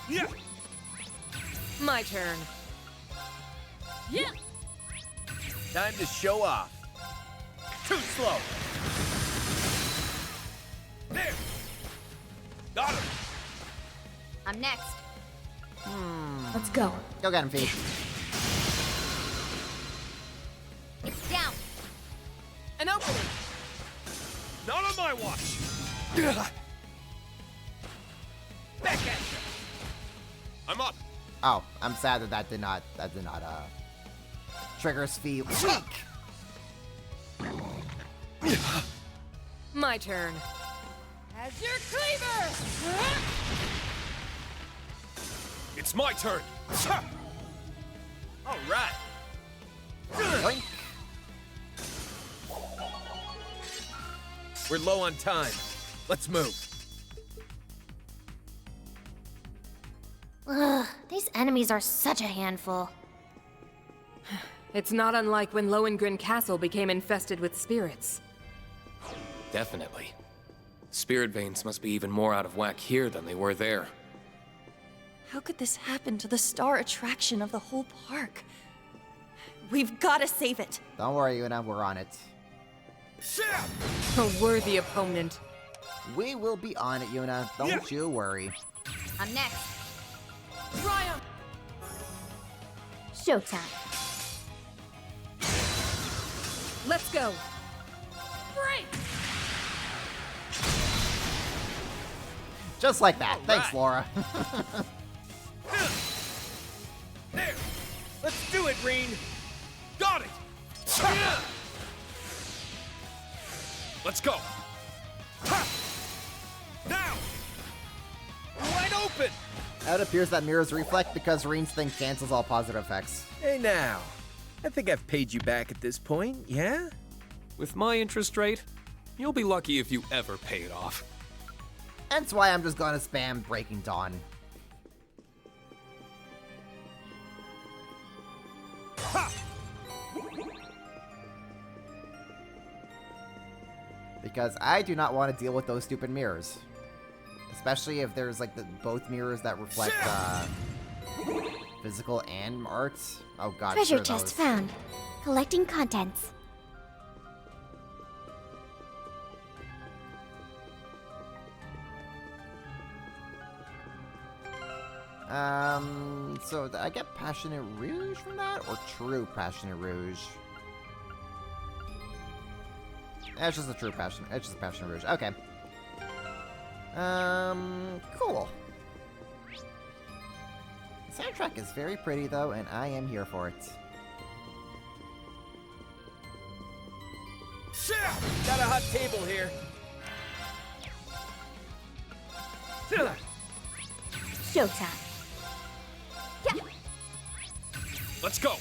Yeah.
My turn. Yeah.
Time to show off. Too slow.
There. Got him.
I'm next.
Let's go.
Go get him, Fee.
It's down.
An opening.
Not on my watch.
Back at you.
I'm up.
Oh, I'm sad that did not trigger Fee. Weak.
My turn.
As your cleaver.
It's my turn.
All right.
Yoink.
We're low on time. Let's move.
Ugh, these enemies are such a handful.
It's not unlike when Lohengrin Castle became infested with spirits.
Definitely. Spirit veins must be even more out of whack here than they were there.
How could this happen to the star attraction of the whole park? We've gotta save it.
Don't worry, Yuna, we're on it.
A worthy opponent.
We will be on it, Yuna. Don't you worry.
I'm next.
Ryan!
Showtime.
Let's go.
Break!
Just like that. Thanks, Laura.
There. Let's do it, Reen.
Got it.
Let's go.
Now.
Wide open.
It appears that mirrors reflect because Reen's thing cancels all positive effects.
Hey now. I think I've paid you back at this point, yeah?
With my interest rate, you'll be lucky if you ever pay it off.
That's why I'm just gonna spam Breaking Dawn.
Ha!
Because I do not want to deal with those stupid mirrors. Especially if there's like both mirrors that reflect physical and art. Oh god.
Treasure
sure
chest
those.
found. Collecting contents.
So did I get Passionate Rouge from that, or True Passionate Rouge? It's just a true passion. It's just a passion rouge. Okay. Cool. The soundtrack is very pretty though, and I am here for it.
Got a hot table here.
Showtime. Yeah.
Let's go.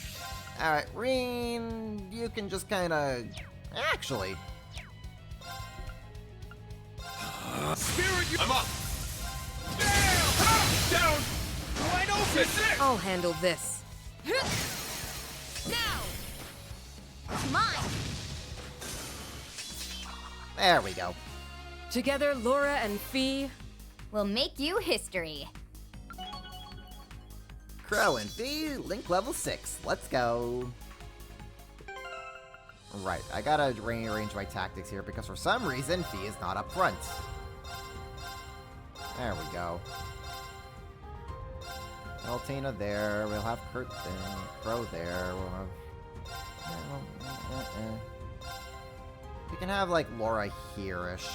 Alright, Reen, you can just kinda... Actually...
I'm up. Down. Wide open.
I'll handle this.
Now! Mine!
There we go.
Together, Laura and Fee
will make you history.
Crow and Fee, Link level 6. Let's go. Right, I gotta rearrange my tactics here because for some reason Fee is not up front. There we go. Altina there. We'll have Kurt there. Crow there. We'll have... We can have, like, Laura here-ish.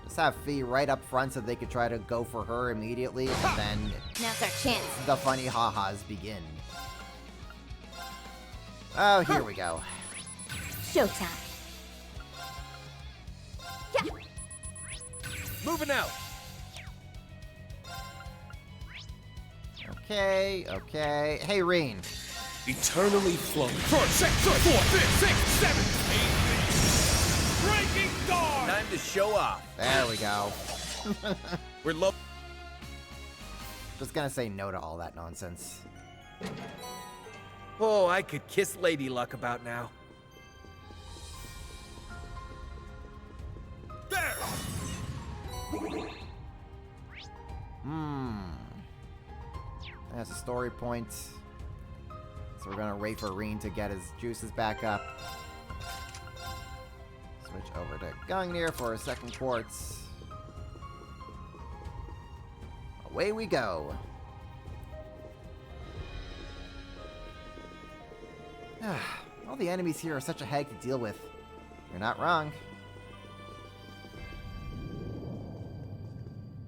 Just have Fee right up front so they could try to go for her immediately, and then...
Now's our chance.
The funny ha-has begin. Oh, here we go.
Showtime. Yeah.
Moving out.
Okay, okay. Hey, Reen.
Eternally flowing. 4, 6, 4, 5, 6, 7, 8. Breaking dawn.
Time to show off.
There we go.
We're low.
Just gonna say no to all that nonsense.
Oh, I could kiss Lady Luck about now.
There.
That's a story point. So we're gonna wait for Reen to get his juices back up. Switch over to Gungnir for a second quartz. Away we go. All the enemies here are such a headache to deal with. You're not wrong.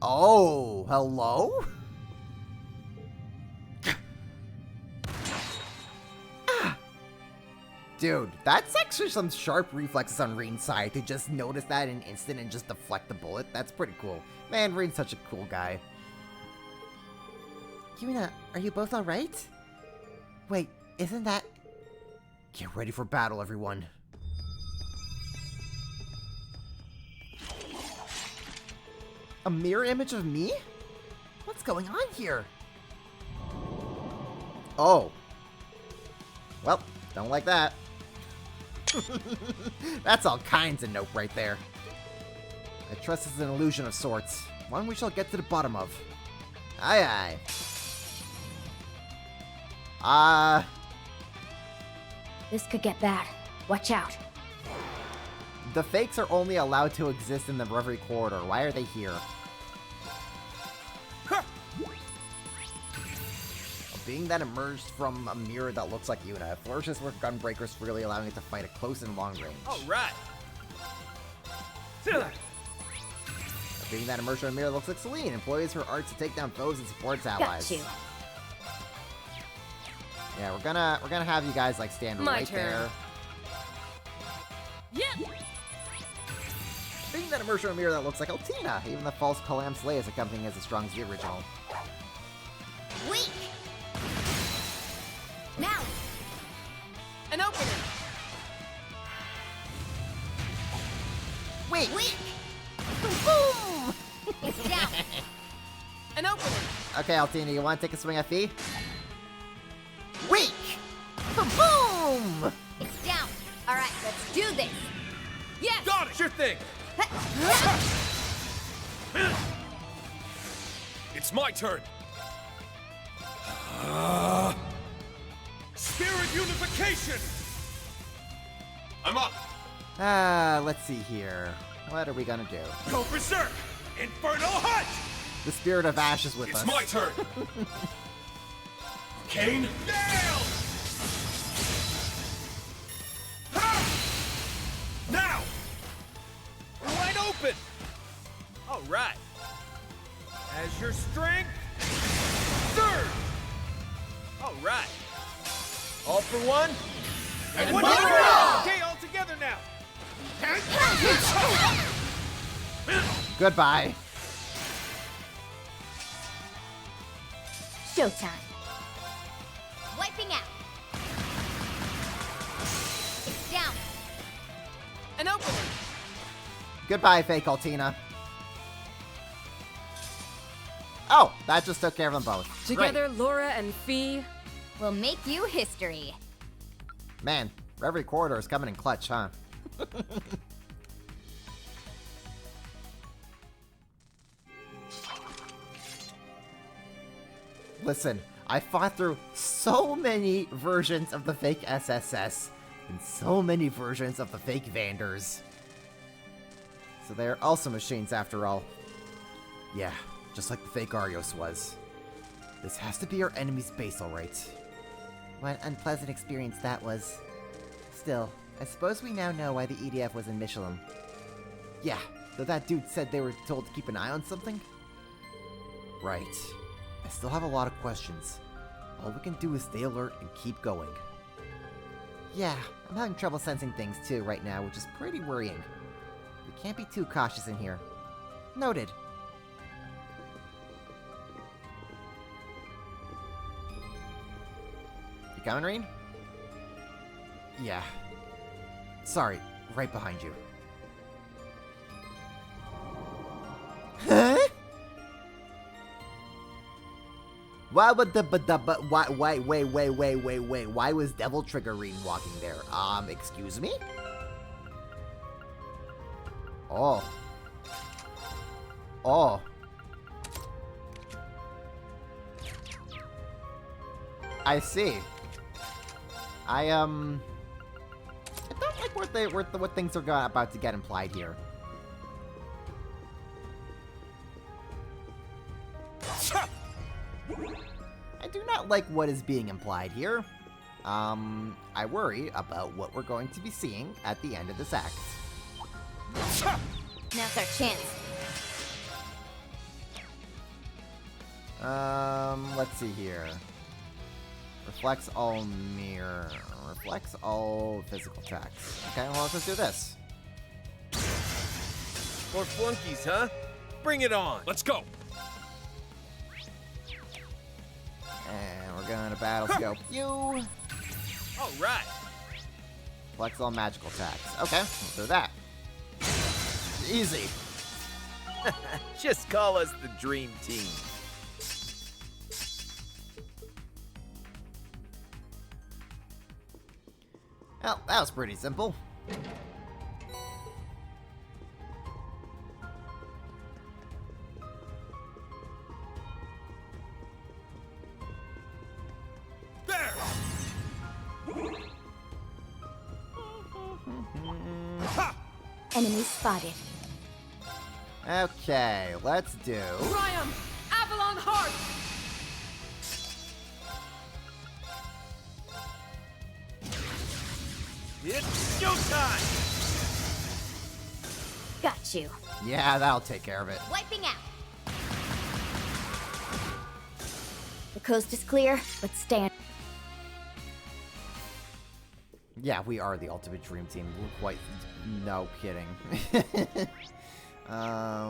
Oh, hello? Dude, that's actually some sharp reflexes on Reen's side to just notice that in an instant and just deflect the bullet. That's pretty cool. Man, Reen's such a cool guy. Yuna, are you both alright? Wait, isn't that... Get ready for battle, everyone. A mirror image of me? What's going on here? Oh. Well, don't like that. That's all kinds of nope right there. I trust it's an illusion of sorts. One we shall get to the bottom of. Aye aye.
This could get bad. Watch out.
The fakes are only allowed to exist in the Reverie corridor. Why are they here? A being that emerged from a mirror that looks like Yuna. It flourishes with Gunbreakers, really allowing it to fight at close and long range.
All right.
A being that emerged from a mirror that looks like Celine. Employs her arts to take down foes and supports allies.
Got you.
Yeah, we're gonna have you guys like stand
My
right
turn.
there.
Yeah.
Being that emerged from a mirror that looks like Altina. Even the false Kalam Slay is accompanying as strong as the original.
Weak. Now.
An opening.
Wait.
Weak. Boom. It's down.
An opening.
Okay, Altina, you want to take a swing at Fee? Weak! Boom!
It's down. All right, let's do this.
Yes.
Got it. Sure thing.
It's my turn. Spirit unification. I'm up.
Let's see here. What are we gonna do?
Go berserk. Inferno hunt.
The Spirit of Ash is with
It's
us.
my turn. Kane. Nail.
open! All right. As your strength, surge! All right. All for one? And one for all! Okay, all together now.
Goodbye.
Showtime. Wiping out. It's down.
An opening.
Goodbye, fake Altina. Oh, that just took care of them both.
Together, Laura and Fee
will make you history.
Man, Reverie Corridor is coming in clutch, huh? Listen, I fought through so many versions of the fake SSS and so many versions of the fake Vanders. So they're also machines after all. Yeah, just like the fake Arios was. This has to be our enemy's base, alright. What an unpleasant experience that was. Still, I suppose we now know why the EDF was in Michelin. Yeah, though that dude said they were told to keep an eye on something? Right. I still have a lot of questions. All we can do is stay alert and keep going. Yeah, I'm having trouble sensing things too right now, which is pretty worrying. We can't be too cautious in here. Noted. You coming, Reen? Yeah. Sorry, right behind you. Huh? Why would wait, why was Devil Triggerine walking there? Excuse me? Oh. Oh. I see. I don't like what things are about to get implied here. I do not like what is being implied here. I worry about what we're going to be seeing at the end of this act.
Now's our chance.
Let's see here. Reflects all mirror. Reflects all physical attacks. Okay, well, let's just do this.
More flunkies, huh? Bring it on.
Let's go.
And we're gonna battle scope you.
All right.
Flex all magical attacks. Okay, we'll do that. Easy.
Just call us the Dream Team.
Well, that was pretty simple.
There.
Enemy spotted.
Okay, let's do...
Ryan! Avalon Heart!
It's showtime!
Got you.
Yeah, that'll take care of it.
Wiping out. The coast is clear. Let's stand.
Yeah, we are the ultimate dream team. We're quite... No kidding. Gonna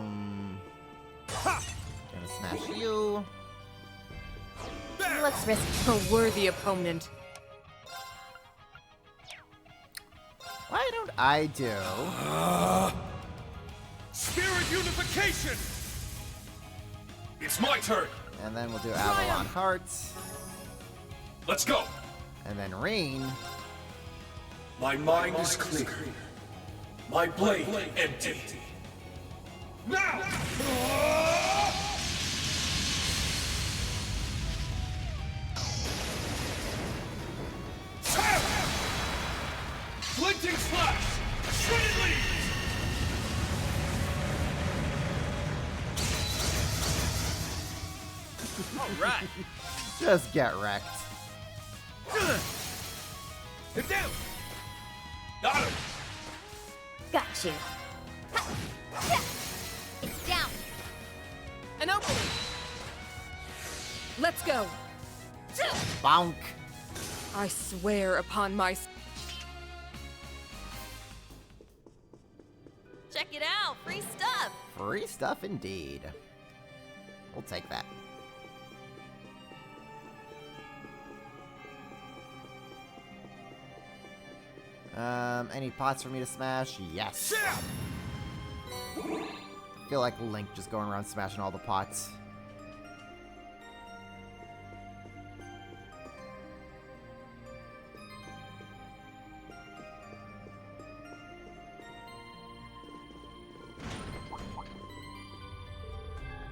smash you.
Looks risky.
A worthy opponent.
Why don't I do...
Spirit unification! It's my turn!
And then we'll do Avalon Hearts.
Let's go!
And then Rain.
My mind is clear. My blade empty. Now! Glinting slash! Shredded leaves!
All right.
Just get wrecked.
Get down.
Got him!
Got you. It's down.
An opening. Let's go.
Bonk.
I swear upon my...
Check it out! Free stuff!
Free stuff indeed. We'll take that. Any pots for me to smash? Yes. I feel like Link just going around smashing all the pots.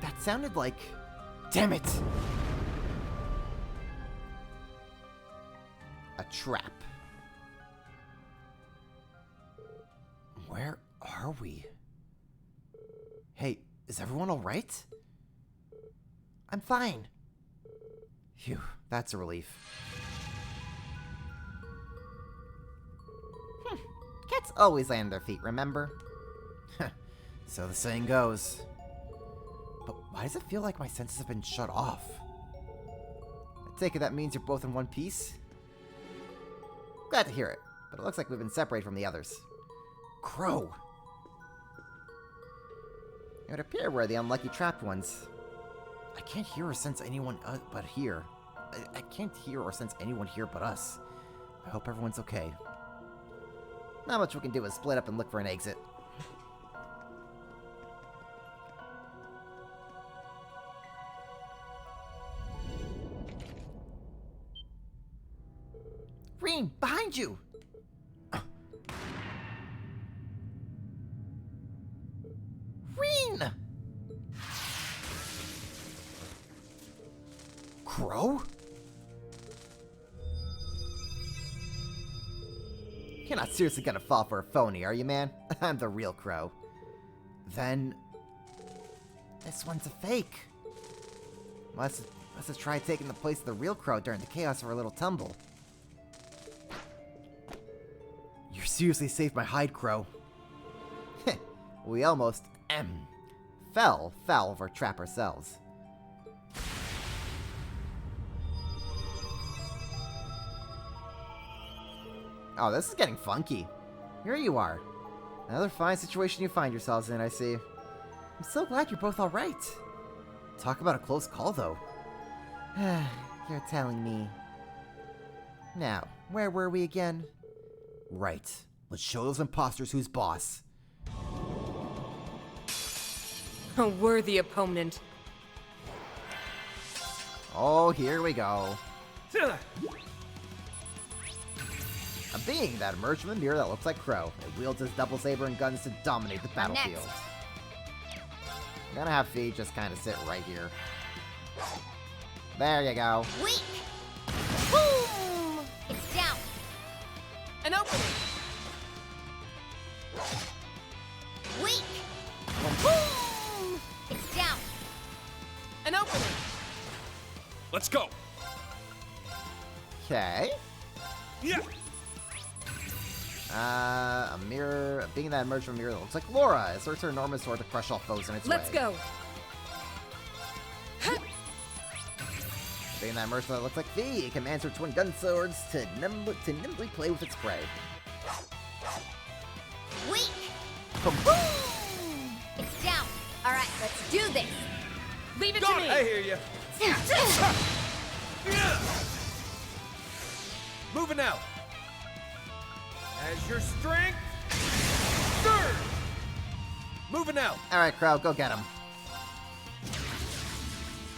That sounded like... Damn it! A trap. Where are we? Hey, is everyone alright? I'm fine. Phew, that's a relief. Cats always land on their feet, remember? So the saying goes. But why does it feel like my senses have been shut off? I take it that means you're both in one piece? Glad to hear it, but it looks like we've been separated from the others. Crow! It would appear we're the unlucky trapped ones. I can't hear or sense anyone but here. I can't hear or sense anyone here but us. I hope everyone's okay. Not much we can do is split up and look for an exit. Rean, behind you! Rean! Crow? You're not seriously gonna fall for a phony, are you, man? I'm the real Crow. Then... this one's a fake. Must have tried taking the place of the real Crow during the chaos of our little tumble. You seriously saved my hide, Crow. We almost, fell foul of our trap ourselves. Oh, this is getting funky. Here you are. Another fine situation you find yourselves in, I see. I'm so glad you're both alright. Talk about a close call, though. You're telling me. Now, where were we again? Right. Let's show those imposters who's boss.
A worthy opponent.
Oh, here we go. A being that emerged from the mirror that looks like Crow. It wields his double saber and guns to dominate the battlefield. I'm gonna have Fee just kind of sit right here. There you go.
Weak! Boom! It's down.
An opening.
Weak! Boom! It's down.
An opening.
Let's go.
Okay.
Yeah.
A mirror, a being that emerged from a mirror that looks like Laura. It sorts her enormous sword to crush all foes in its way.
Let's go.
Being that emerged that looks like V, it commands her twin gun swords to nimbly play with its prey.
Weak! Boom! It's down. All right, let's do this.
Leave it to me.
I hear you. Moving out. As your strength. Third. Moving out.
All right, Crow, go get him.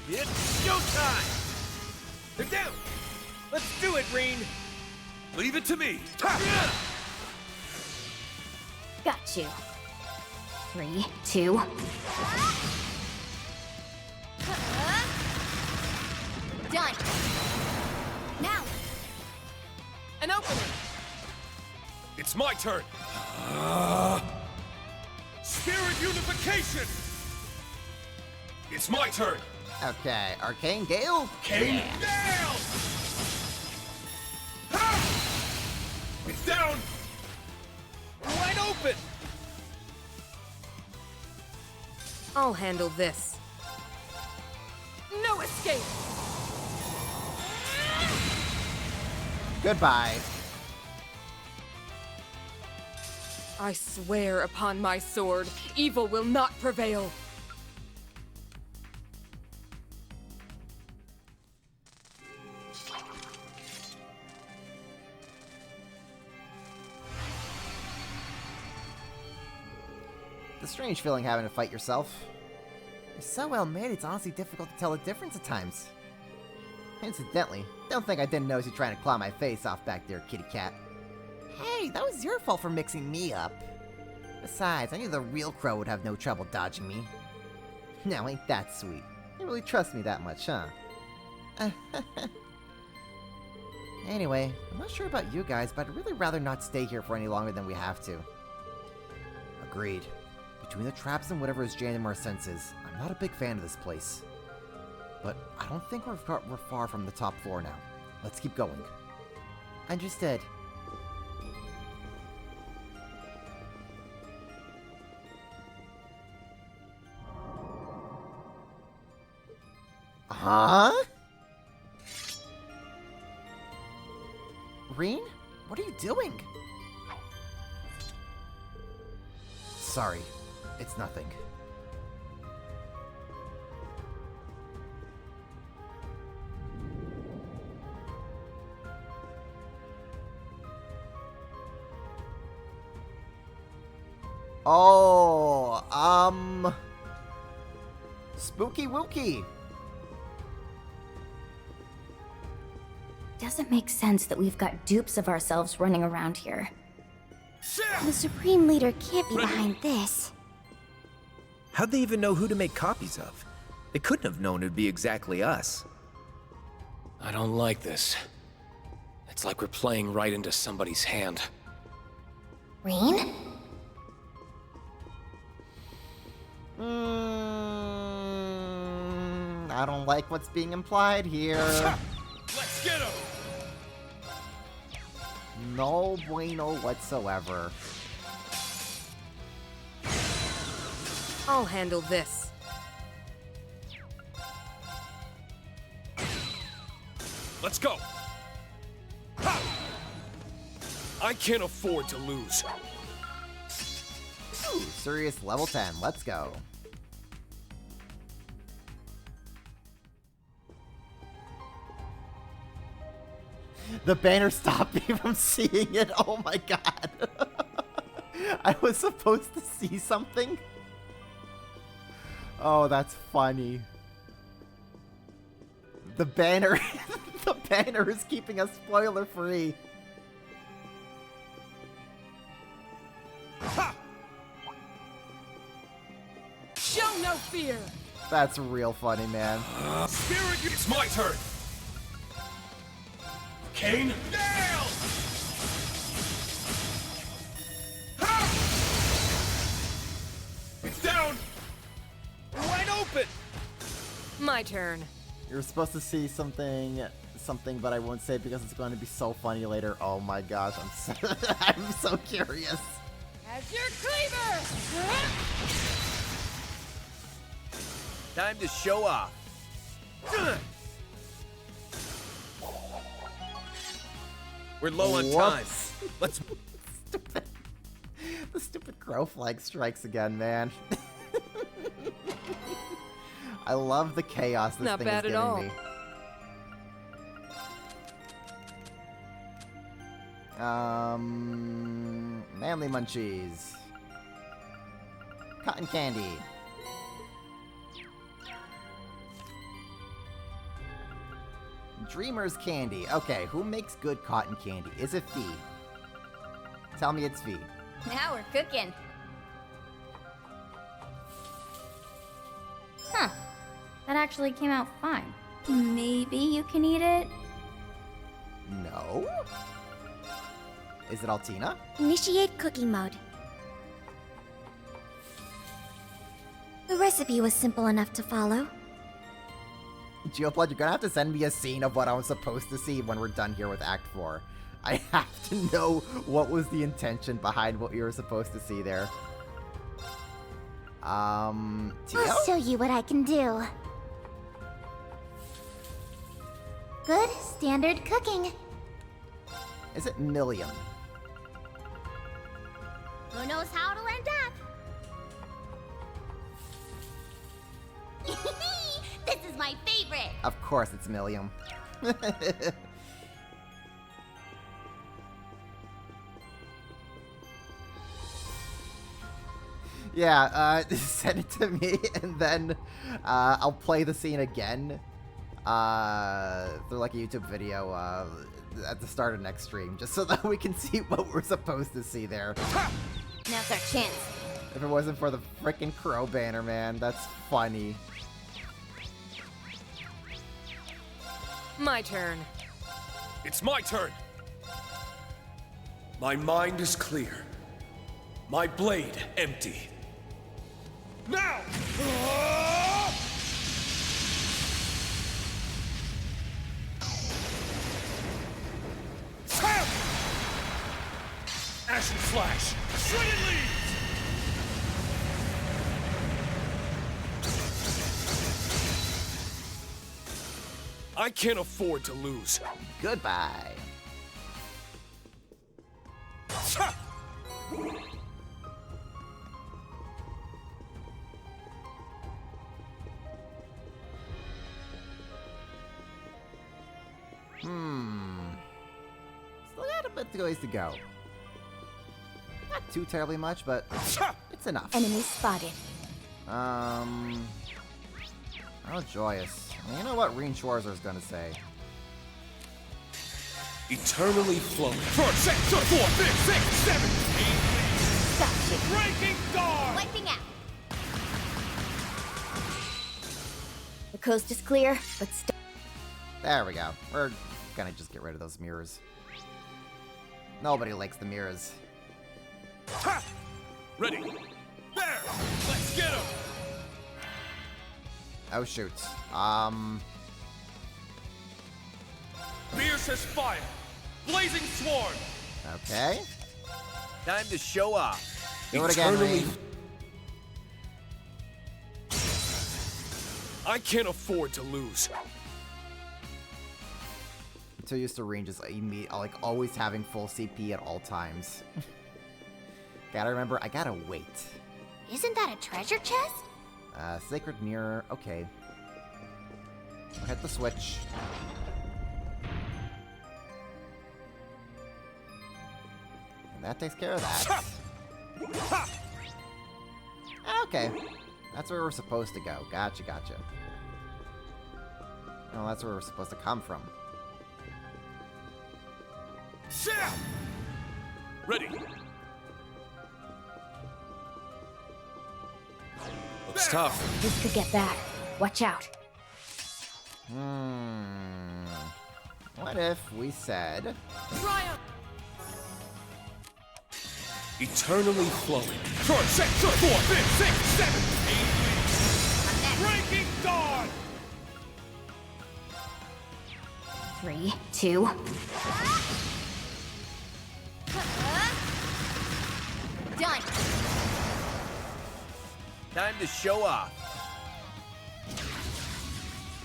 It's showtime. They're down. Let's do it, Rean.
Leave it to me.
Got you. 3, 2. Done. Now.
An opening.
It's my turn. Spirit unification. It's my turn.
Okay, Arcane Gale?
Came down. Ha! It's down.
Wide open.
I'll handle this. No escape!
Goodbye.
I swear upon my sword, evil will not prevail.
It's a strange feeling having to fight yourself. You're so well made, it's honestly difficult to tell the difference at times. Incidentally, don't think I didn't notice you trying to claw my face off back there, kitty cat. Hey, that was your fault for mixing me up. Besides, I knew the real Crow would have no trouble dodging me. Now, ain't that sweet? You really trust me that much, huh? Anyway, I'm not sure about you guys, but I'd really rather not stay here for any longer than we have to. Agreed. Between the traps and whatever is jailing our senses, I'm not a big fan of this place. But I don't think we're far from the top floor now. Let's keep going. Understood. Huh? Reen? What are you doing? Sorry, it's nothing. Oh, Spooky Wookie.
Doesn't make sense that we've got dupes of ourselves running around here. The Supreme Leader can't be behind this.
How'd they even know who to make copies of? They couldn't have known it'd be exactly us.
I don't like this. It's like we're playing right into somebody's hand.
Reen?
I don't like what's being implied here.
Let's get him!
No bueno whatsoever.
I'll handle this.
Let's go! Ha! I can't afford to lose.
Ooh, serious level 10. Let's go. The banner stopped me from seeing it. Oh my god. I was supposed to see something? Oh, that's funny. The banner the banner is keeping us spoiler free.
Ha!
Show no fear.
That's real funny, man.
Spirit, it's my turn. Kane? Nailed! Ha! It's down! Wide open!
My turn.
You're supposed to see something, but I won't say it because it's going to be so funny later. Oh my gosh, I'm so curious.
As your cleaver!
Time to show off. We're low on time. Let's.
Stupid. The stupid crow flag strikes again, man. I love the chaos this
Not
thing
bad
is
at
giving
all.
me. Manly munchies. Cotton candy. Dreamer's candy. Okay, who makes good cotton candy? Is it Fee? Tell me it's Fee.
Now we're cooking. Huh. That actually came out fine. Maybe you can eat it?
No? Is it Altina?
Initiate cooking mode. The recipe was simple enough to follow.
Geoplod, you're gonna have to send me a scene of what I was supposed to see when we're done here with Act 4. I have to know what was the intention behind what you were supposed to see there. Tio?
I'll show you what I can do. Good standard cooking.
Is it Milliam?
Who knows how it'll end up? This is my favorite.
Of course it's Milliam. Yeah, send it to me, and then I'll play the scene again through like a YouTube video at the start of next stream, just so that we can see what we're supposed to see there.
Now's our chance.
If it wasn't for the frickin' crow banner, man, that's funny.
My turn.
It's my turn. My mind is clear. My blade empty. Now! Ashen Flash! Shredded Leaves! I can't afford to lose.
Goodbye. Still got a bit of ways to go. Not too terribly much, but it's enough.
Enemy spotted.
Oh, joyous. Well, you know what Reen Schwarzer is gonna say.
Eternally flowing. 4, 6, 4, 5, 6, 7, 8. Breaking dawn!
Wiping out. The coast is clear, but still.
There we go. We're gonna just get rid of those mirrors. Nobody likes the mirrors.
Ha! Ready. There! Let's get him!
Oh shoot.
Fierce as fire! Blazing sworn!
Okay.
Time to show off.
Do it again, Reen.
I can't afford to lose.
I'm too used to Reen just like always having full CP at all times. Gotta remember, I gotta wait.
Isn't that a treasure chest?
Sacred Mirror, okay. I'll hit the switch. And that takes care of that. Okay. That's where we're supposed to go. Gotcha, gotcha. Oh, that's where we're supposed to come from.
Ready.
Looks tough.
This could get bad. Watch out.
What if we said...
Triumph! Eternally flowing. 4, 6, 4, 5, 6, 7, 8. Breaking dawn!
3, 2. Done.
Time to show off.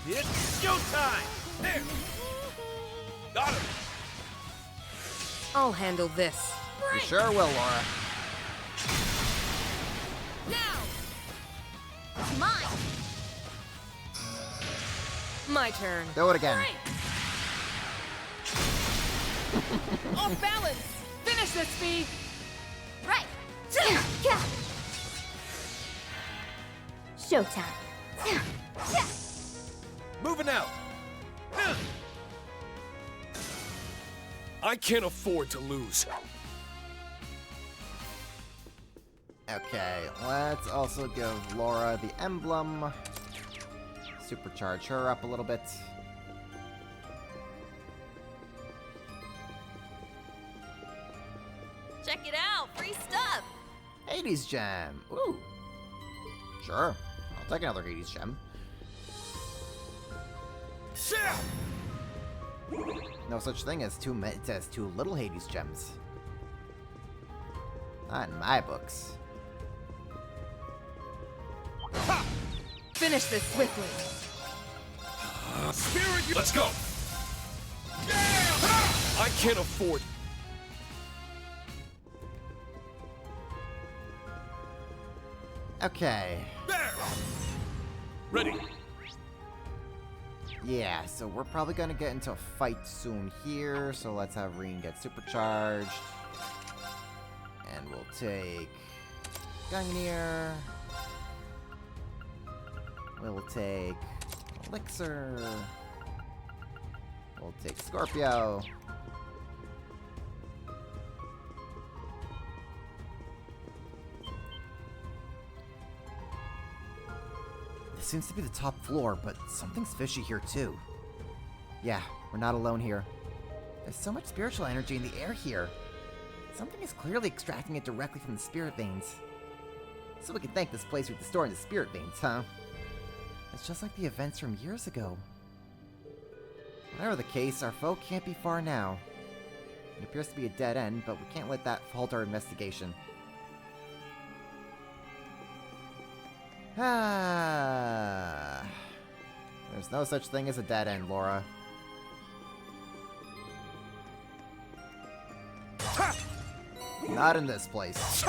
It's showtime!
There! Got him!
I'll handle this.
You sure will, Laura.
Now! Mine!
My turn.
Do it again.
Off balance! Finish this, Fee!
Right! Showtime.
Moving out! I can't afford to lose.
Okay, let's also give Laura the emblem. Supercharge her up a little bit.
Check it out, free stuff.
Hades gem. Ooh. Sure. I'll take another Hades gem. No such thing as too little Hades gems. Not in my books.
finish this swiftly.
Spirit, let's go! I can't afford...
Okay.
There! Ready.
Yeah, so we're probably gonna get into a fight soon here, so let's have Reen get supercharged. And we'll take Gungnir. We'll take Elixir. We'll take Scorpio. This seems to be the top floor, but something's fishy here too. Yeah, we're not alone here. There's so much spiritual energy in the air here. Something is clearly extracting it directly from the spirit veins. So we can thank this place for restoring the spirit veins, huh? It's just like the events from years ago. Whatever the case, our foe can't be far now. It appears to be a dead end, but we can't let that halt our investigation. Ah. There's no such thing as a dead end, Laura. Not in this place.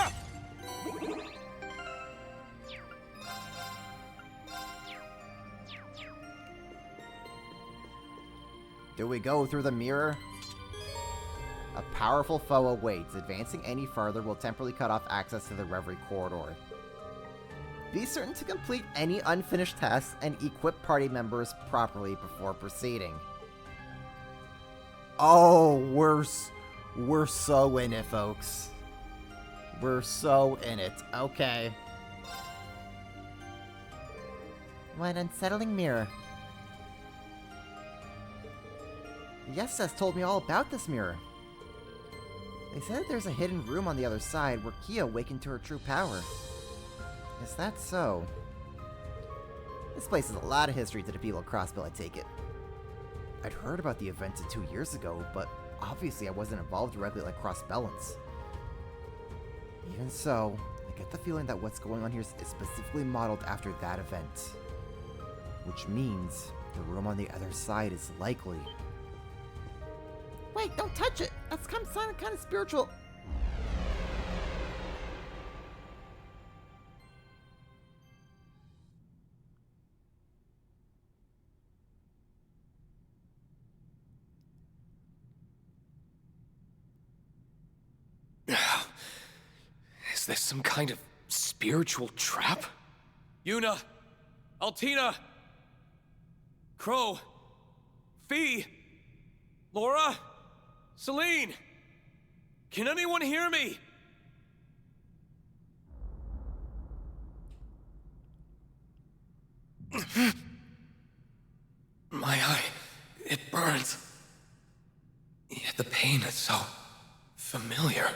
Do we go through the mirror? A powerful foe awaits. Advancing any further will temporarily cut off access to the Reverie corridor. Be certain to complete any unfinished tasks and equip party members properly before proceeding. Oh, we're so in it, folks. We're so in it. Okay. What an unsettling mirror. The SS told me all about this mirror. They said there's a hidden room on the other side where Kia awakened to her true power. Is that so? This place has a lot of history to the people of Crossbell, I take it. I'd heard about the events of 2 years ago, but obviously I wasn't involved directly like Crossbellans. Even so, I get the feeling that what's going on here is specifically modeled after that event. Which means the room on the other side is likely... Wait, don't touch it! That's kind of spiritual...
Is this some kind of spiritual trap?
Yuna! Altina! Crow! Fee! Laura! Celine! Can anyone hear me?
My eye, it burns. Yet the pain is so familiar.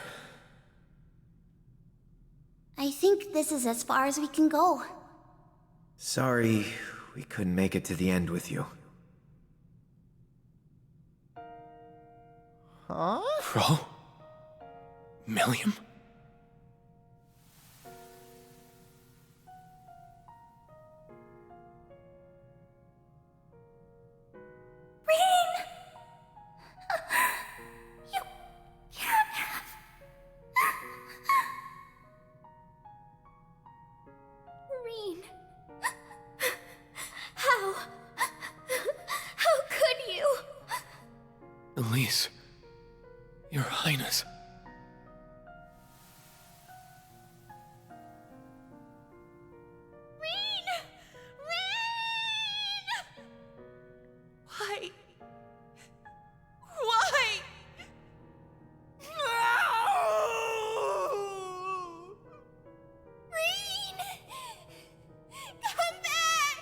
I think this is as far as we can go.
Sorry, we couldn't make it to the end with you.
Huh?
Crow? Milliam? Elise, Your Highness.
Why? Why?
Reen! Come back!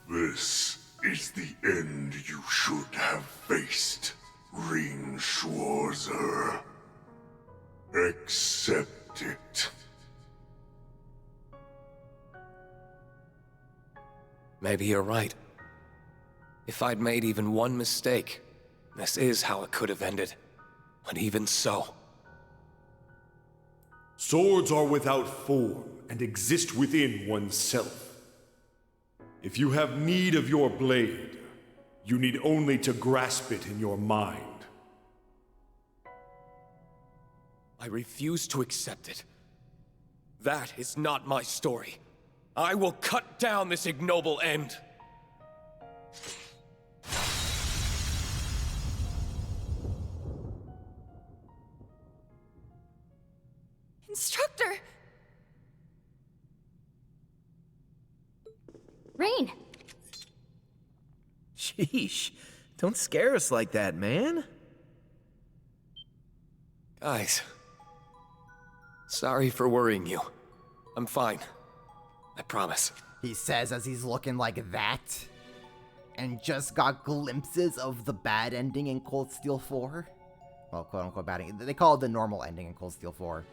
This is the end you should have faced, Reen Schwarzer. Accept it.
Maybe you're right. If I'd made even one mistake, this is how it could have ended. But even so,
Swords are without form and exist within oneself. If you have need of your blade, you need only to grasp it in your mind.
I refuse to accept it. That is not my story. I will cut down this ignoble end.
Instructor!
Rain!
Sheesh. Don't scare us like that, man.
Guys. Sorry for worrying you. I'm fine. I promise.
He says as he's looking like that. And just got glimpses of the bad ending in Cold Steel 4. Well, quote-unquote bad ending. They call it the normal ending in Cold Steel 4.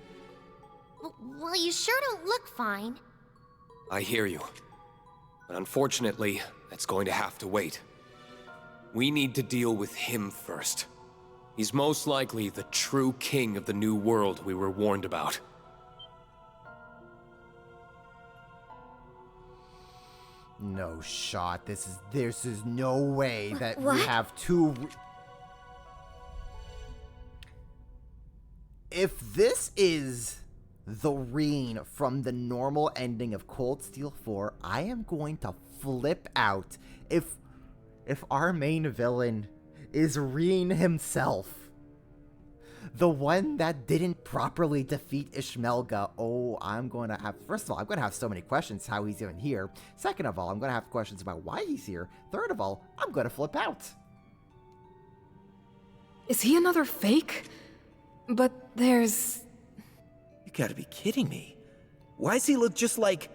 Well, you sure don't look fine.
I hear you. But unfortunately, that's going to have to wait. We need to deal with him first. He's most likely the true king of the new world we were warned about.
No shot. This is no way that
What?
we have two... If this is the Reen from the normal ending of Cold Steel 4, I am going to flip out if our main villain is Reen himself. The one that didn't properly defeat Ishmelga. Oh, I'm going to have... First of all, I'm going to have so many questions how he's even here. Second of all, I'm going to have questions about why he's here. Third of all, I'm going to flip out.
Is he another fake? But there's...
You gotta be kidding me. Why does he look just like...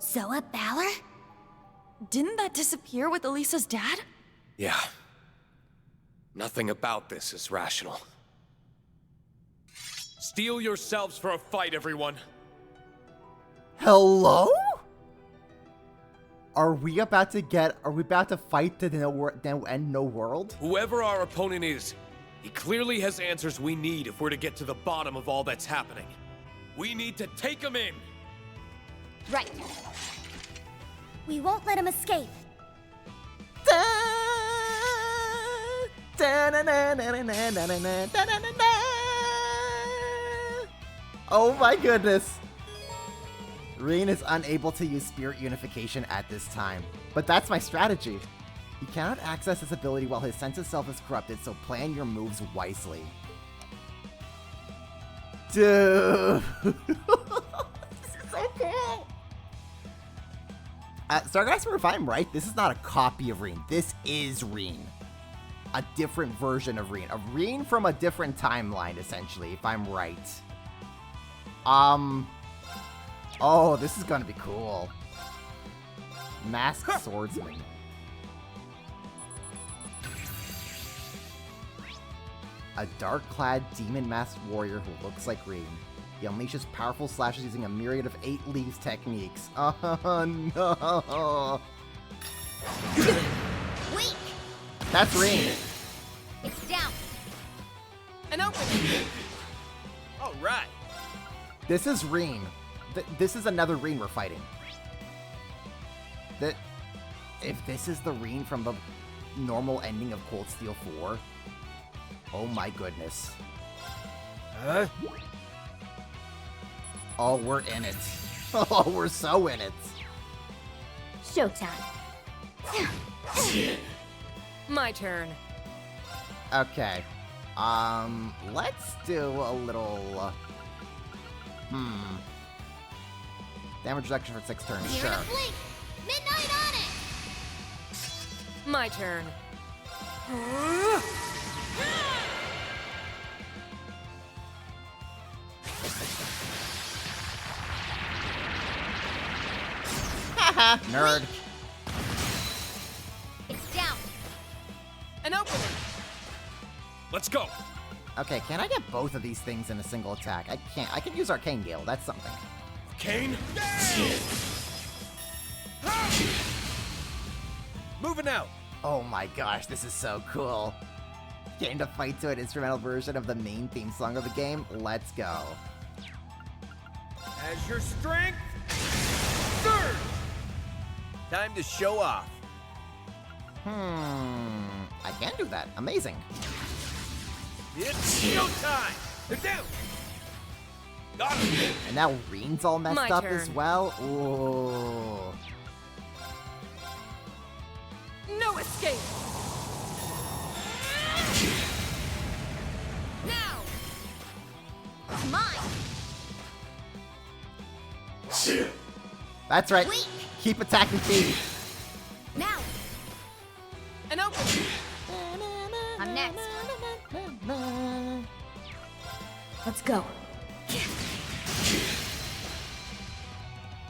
Zoa Balor? Didn't that disappear with Elisa's dad?
Yeah. Nothing about this is rational.
Steel yourselves for a fight, everyone.
Hello? Are we about to fight to end no world?
Whoever our opponent is, he clearly has answers we need if we're to get to the bottom of all that's happening. We need to take him in.
Right. We won't let him escape.
Oh my goodness. Reen is unable to use spirit unification at this time, but that's my strategy. He cannot access his ability while his sense of self is corrupted, so plan your moves wisely. Dude. This is so cool. Stargazer, if I'm right, this is not a copy of Reen. This is Reen. A different version of Reen. A Reen from a different timeline, essentially, if I'm right. Oh, this is gonna be cool. Masked Swordsman. A dark-clad, demon-masked warrior who looks like Reen. He unleashes powerful slashes using a myriad of 8 leaves techniques. Oh, no.
Wait!
That's Reen.
It's down.
An opening!
All right.
This is Reen. This is another Reen we're fighting. If this is the Reen from the normal ending of Cold Steel 4, oh my goodness.
Huh?
Oh, we're in it. Oh, we're so in it.
Showtime.
My turn.
Okay. Let's do a little... Damage reduction for 6 turns,
Here in
sure.
a blink. Midnight on it.
My turn.
Haha, nerd.
It's down.
An opening!
Let's go.
Okay, can I get both of these things in a single attack? I can't. I can use Arcane Gale. That's something.
Arcane? Moving out.
Oh my gosh, this is so cool. Getting to fight to an instrumental version of the main theme song of the game. Let's go.
As your strength, surge! Time to show off.
I can do that. Amazing.
It's showtime! They're down! Got him!
And now Reen's all messed
My
up
turn.
as well. Ooh.
No escape!
Now! Mine!
That's right.
Weak.
Keep attacking Phoebe.
Now!
And open!
I'm next. Let's go.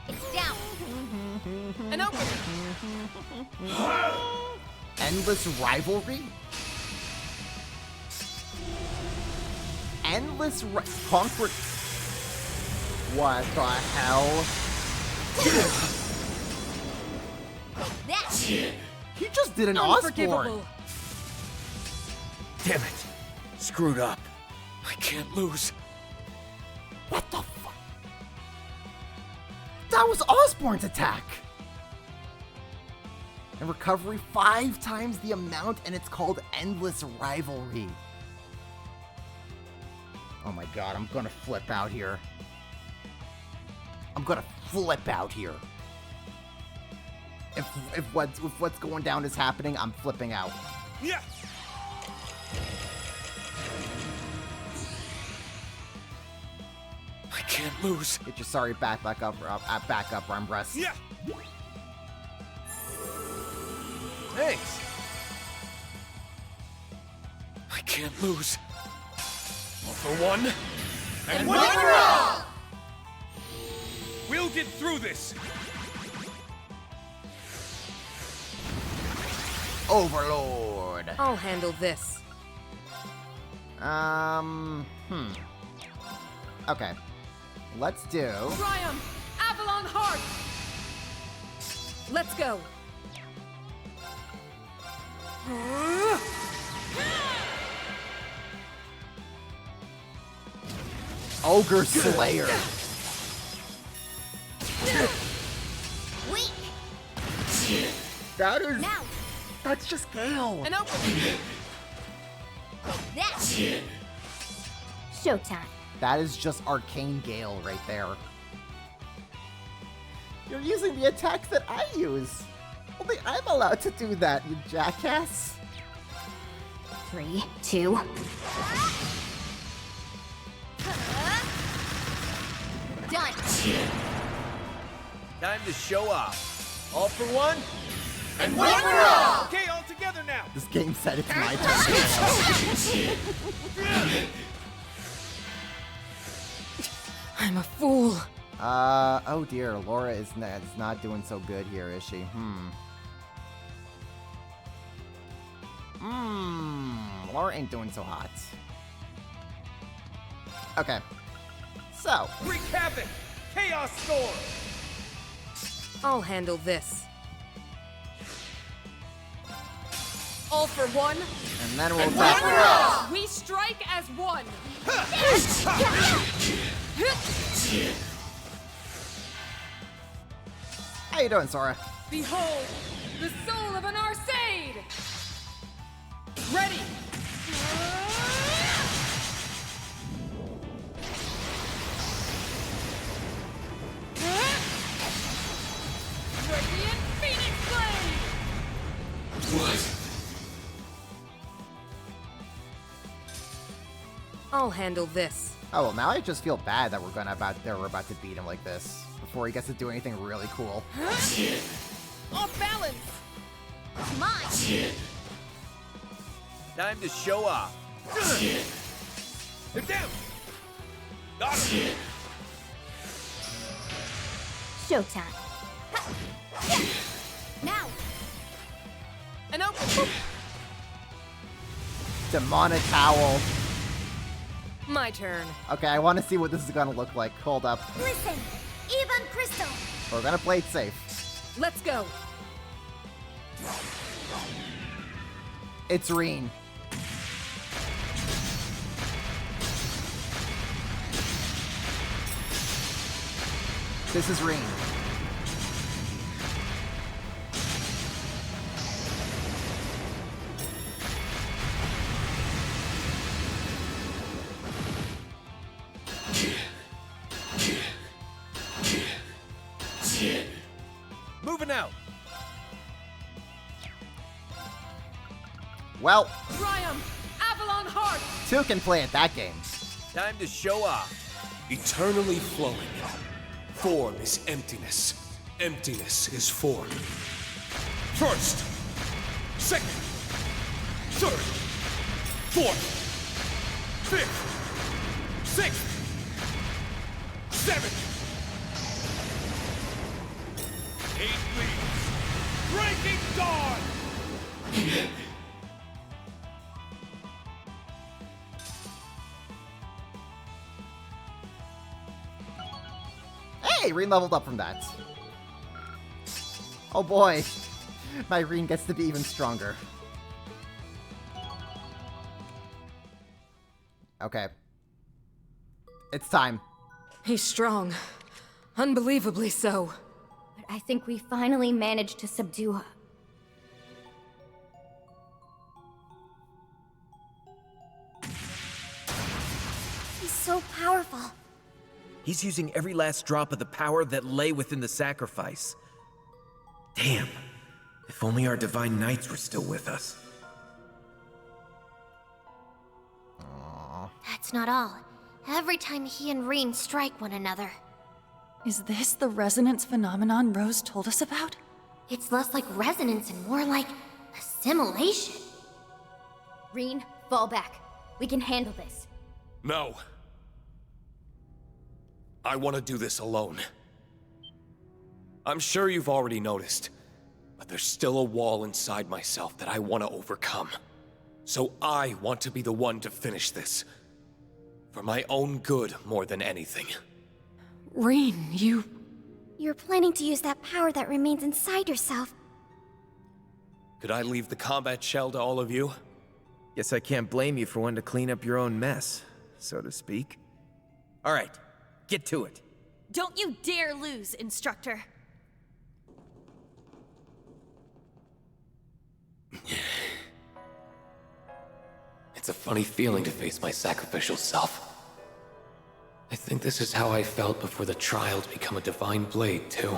It's down.
And open!
Endless rivalry? Endless conquer. What the hell?
That!
He just did an Osborne.
Damn it. Screwed up.
I can't lose.
What the fuck? That was Osborne's attack. And recovery 5 times the amount, and it's called Endless Rivalry. Oh my god, I'm gonna flip out here. I'm gonna flip out here. If what's going down is happening, I'm flipping out.
Yeah.
I can't lose.
Get your sorry back up, arm rest.
Yeah. Thanks.
I can't lose.
All for one. And
one for all!
We'll get through this.
Overlord.
I'll handle this.
Okay. Let's do...
Triumph! Avalon Heart! Let's go!
Ogre Slayer.
Weak!
That is...
Now!
That's just Gale.
And open!
That! Showtime.
That is just Arcane Gale right there. You're using the attacks that I use. Only I'm allowed to do that, you jackass.
3, 2. Done.
Time to show off. All for one.
And one for all!
Okay, all together now.
This game said it's my turn.
I'm a fool.
Oh dear, Laura is not doing so good here, is she? Laura ain't doing so hot. Okay. So.
Wreak havoc! Chaos storm!
I'll handle this. All for one.
And then we'll attack.
We strike as one.
How you doing, Sora?
Behold, the soul of an Arcade! Ready! Radiant Phoenix Blade!
What?
I'll handle this.
Oh well, now I just feel bad that we're about to beat him like this before he gets to do anything really cool.
Off balance!
Mine!
Time to show off. They're down. Got him.
Showtime. Now!
And open!
Demonic Howl.
My turn.
Okay, I want to see what this is gonna look like. Hold up.
Listen! Eva Icon Crystal!
We're gonna play it safe.
Let's go!
It's Reen. This is Reen.
Moving out.
Well,
Triumph! Avalon Heart!
two can play at that game.
Time to show off.
Eternally flowing. Form is emptiness. Emptiness is form. First, second, third, fourth, fifth, sixth, seventh. 8 leaves. Breaking dawn!
Hey, Reen leveled up from that. Oh boy, my Reen gets to be even stronger. Okay. It's time.
He's strong. Unbelievably so.
But I think we finally managed to subdue her. He's so powerful.
He's using every last drop of the power that lay within the sacrifice. Damn. If only our divine knights were still with us.
That's not all. Every time he and Reen strike one another.
Is this the resonance phenomenon Rose told us about?
It's less like resonance and more like assimilation. Reen, fall back. We can handle this.
No. I want to do this alone. I'm sure you've already noticed, but there's still a wall inside myself that I want to overcome. So I want to be the one to finish this. For my own good more than anything.
Reen,
You're planning to use that power that remains inside yourself.
Could I leave the combat shell to all of you?
Guess I can't blame you for wanting to clean up your own mess, so to speak. All right, get to it.
don't you dare lose, Instructor.
It's a funny feeling to face my sacrificial self. I think this is how I felt before the trial to become a divine blade, too.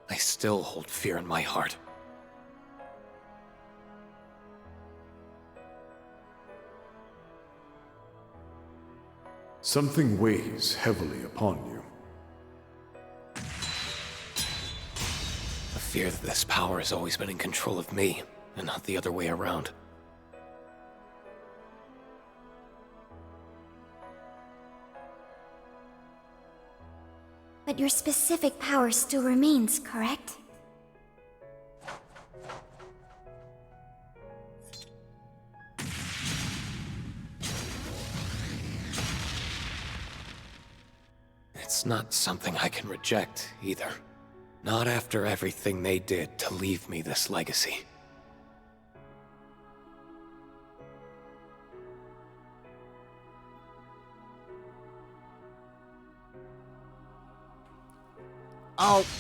I still hold fear in my heart.
Something weighs heavily upon you.
The fear that this power has always been in control of me, and not the other way around.
But your specific power still remains, correct?
It's not something I can reject, either. Not after everything they did to leave me this legacy.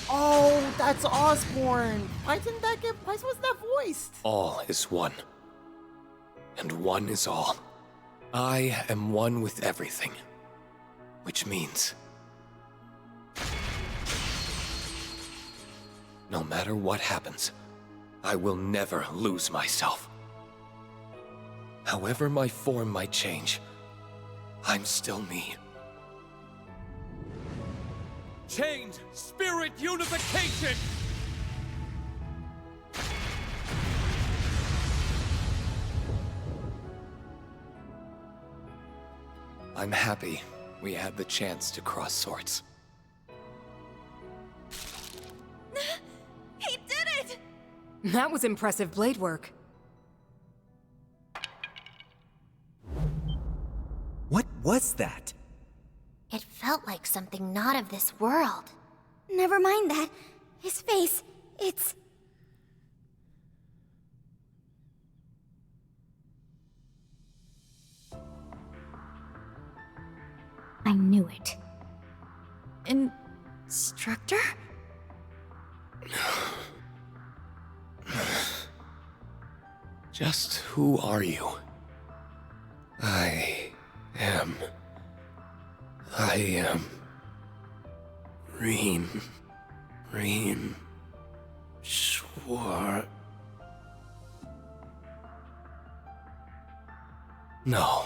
Oh, that's Osborne! Why wasn't that voiced?
All is one. And one is all. I am one with everything. Which means... no matter what happens, I will never lose myself. However my form might change, I'm still me.
Change spirit unification!
I'm happy we had the chance to cross swords.
He did it!
That was impressive blade work.
What was that?
It felt like something not of this world. Never mind that. His face, it's... I knew it.
Instructor?
Just who are you? I am Rean Schwartz. No.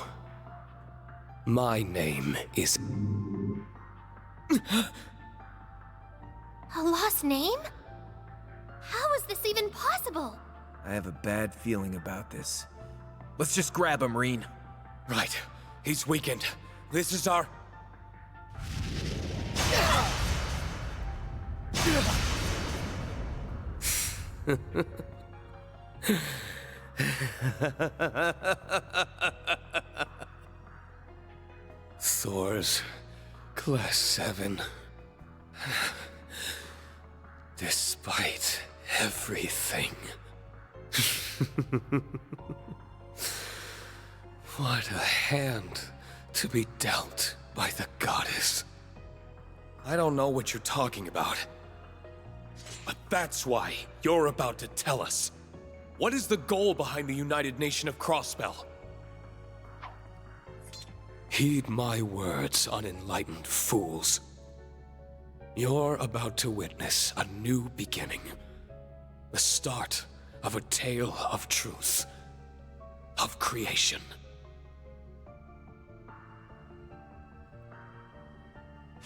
My name is...
A lost name? How is this even possible?
I have a bad feeling about this. Let's just grab him, Rean.
Right. He's weakened. This is our... Thor's Class 7. Despite everything. What a hand to be dealt by the goddess. I don't know what you're talking about. But that's why you're about to tell us. What is the goal behind the United Nation of Crossbell? Heed my words, unenlightened fools. You're about to witness a new beginning. The start of a tale of truth. Of creation.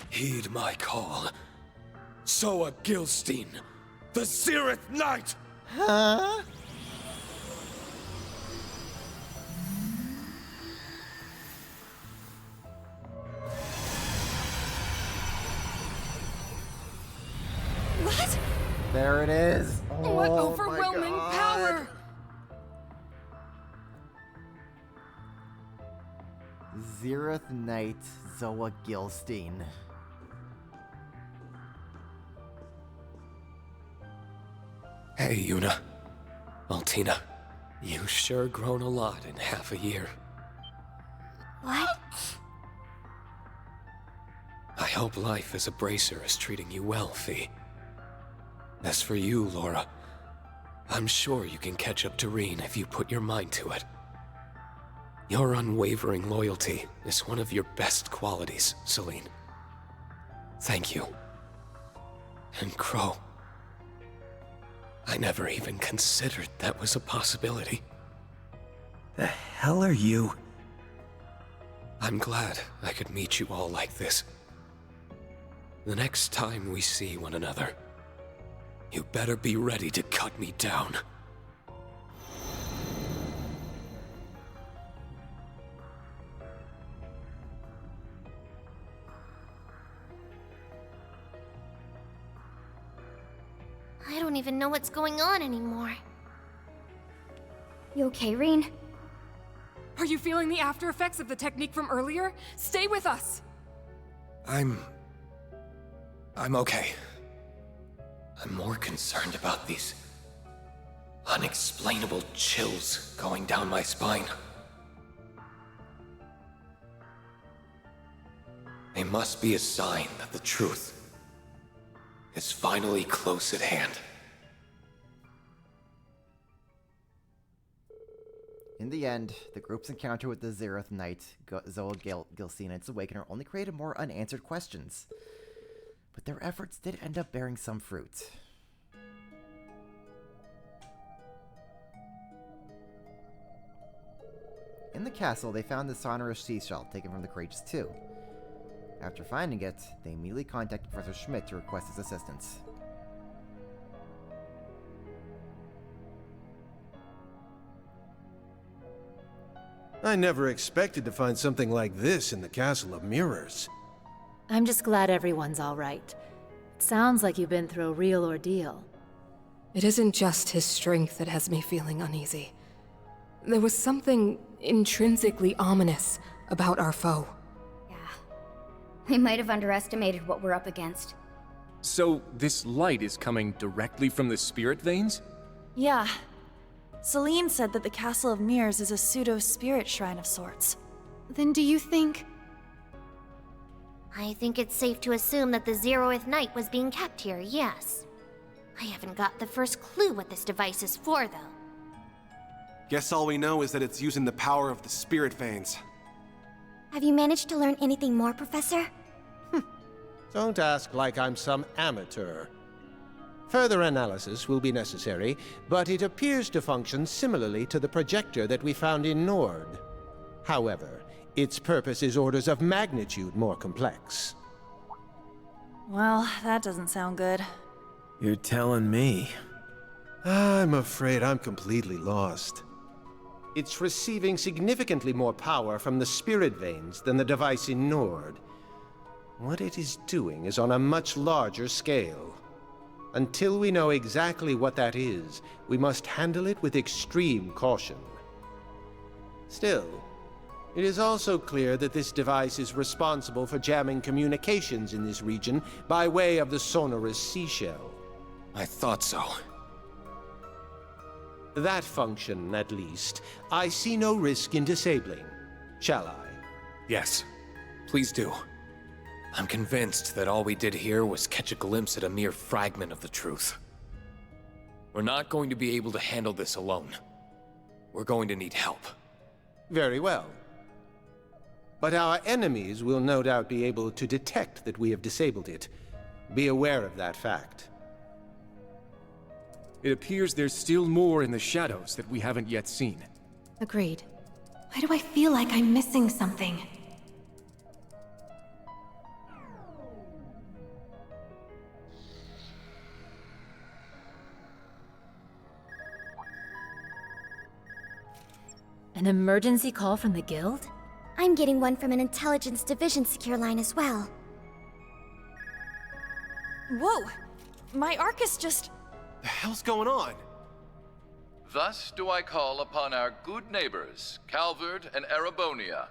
Heed my call. Soa Gilstein, the Zereth Knight!
Huh?
What?
There it is.
What
Oh
overwhelming
my God.
power!
Zereth Knight Zoa Gilstein.
Hey, Yuna. Altina. You've sure grown a lot in half a year.
What?
I hope life as a bracer is treating you well, Fee. As for you, Laura, I'm sure you can catch up to Rean if you put your mind to it. Your unwavering loyalty is one of your best qualities, Celine. Thank you. And Crow, I never even considered that was a possibility.
The hell are you?
I'm glad I could meet you all like this. The next time we see one another, you better be ready to cut me down.
I don't even know what's going on anymore. You okay, Rean?
Are you feeling the after effects of the technique from earlier? Stay with us!
I'm okay. I'm more concerned about these unexplainable chills going down my spine. They must be a sign that the truth is finally close at hand.
In the end, the group's encounter with the Zereth Knight, Zoa Gilstein, and its Awakener only created more unanswered questions. But their efforts did end up bearing some fruit. In the castle, they found the sonorous seashell taken from the Courageous 2. After finding it, they immediately contacted Professor Schmidt to request his assistance.
I never expected to find something like this in the Castle of Mirrors.
I'm just glad everyone's all right. It sounds like you've been through a real ordeal.
It isn't just his strength that has me feeling uneasy. There was something intrinsically ominous about our foe.
We might have underestimated what we're up against.
So, this light is coming directly from the spirit veins?
Yeah. Celine said that the Castle of Mirrors is a pseudo-spirit shrine of sorts.
Then do you think...
I think it's safe to assume that the Zeroth Knight was being kept here, yes. I haven't got the first clue what this device is for, though.
Guess all we know is that it's using the power of the spirit veins.
Have you managed to learn anything more, Professor?
Don't ask like I'm some amateur. Further analysis will be necessary, but it appears to function similarly to the projector that we found in Nord. However, its purpose is orders of magnitude more complex.
Well, that doesn't sound good.
You're telling me.
I'm afraid I'm completely lost. It's receiving significantly more power from the spirit veins than the device in Nord. What it is doing is on a much larger scale. Until we know exactly what that is, we must handle it with extreme caution. Still, it is also clear that this device is responsible for jamming communications in this region by way of the sonorous seashell.
I thought so.
That function, at least, I see no risk in disabling. Shall I?
Yes, please do. I'm convinced that all we did here was catch a glimpse at a mere fragment of the truth. We're not going to be able to handle this alone. We're going to need help.
Very well. But our enemies will no doubt be able to detect that we have disabled it. Be aware of that fact.
It appears there's still more in the shadows that we haven't yet seen.
Agreed. Why do I feel like I'm missing something?
An emergency call from the Guild?
I'm getting one from an Intelligence Division secure line as well.
Whoa! My Arcus just...
The hell's going on?
Thus do I call upon our good neighbors, Calvard and Erebonia,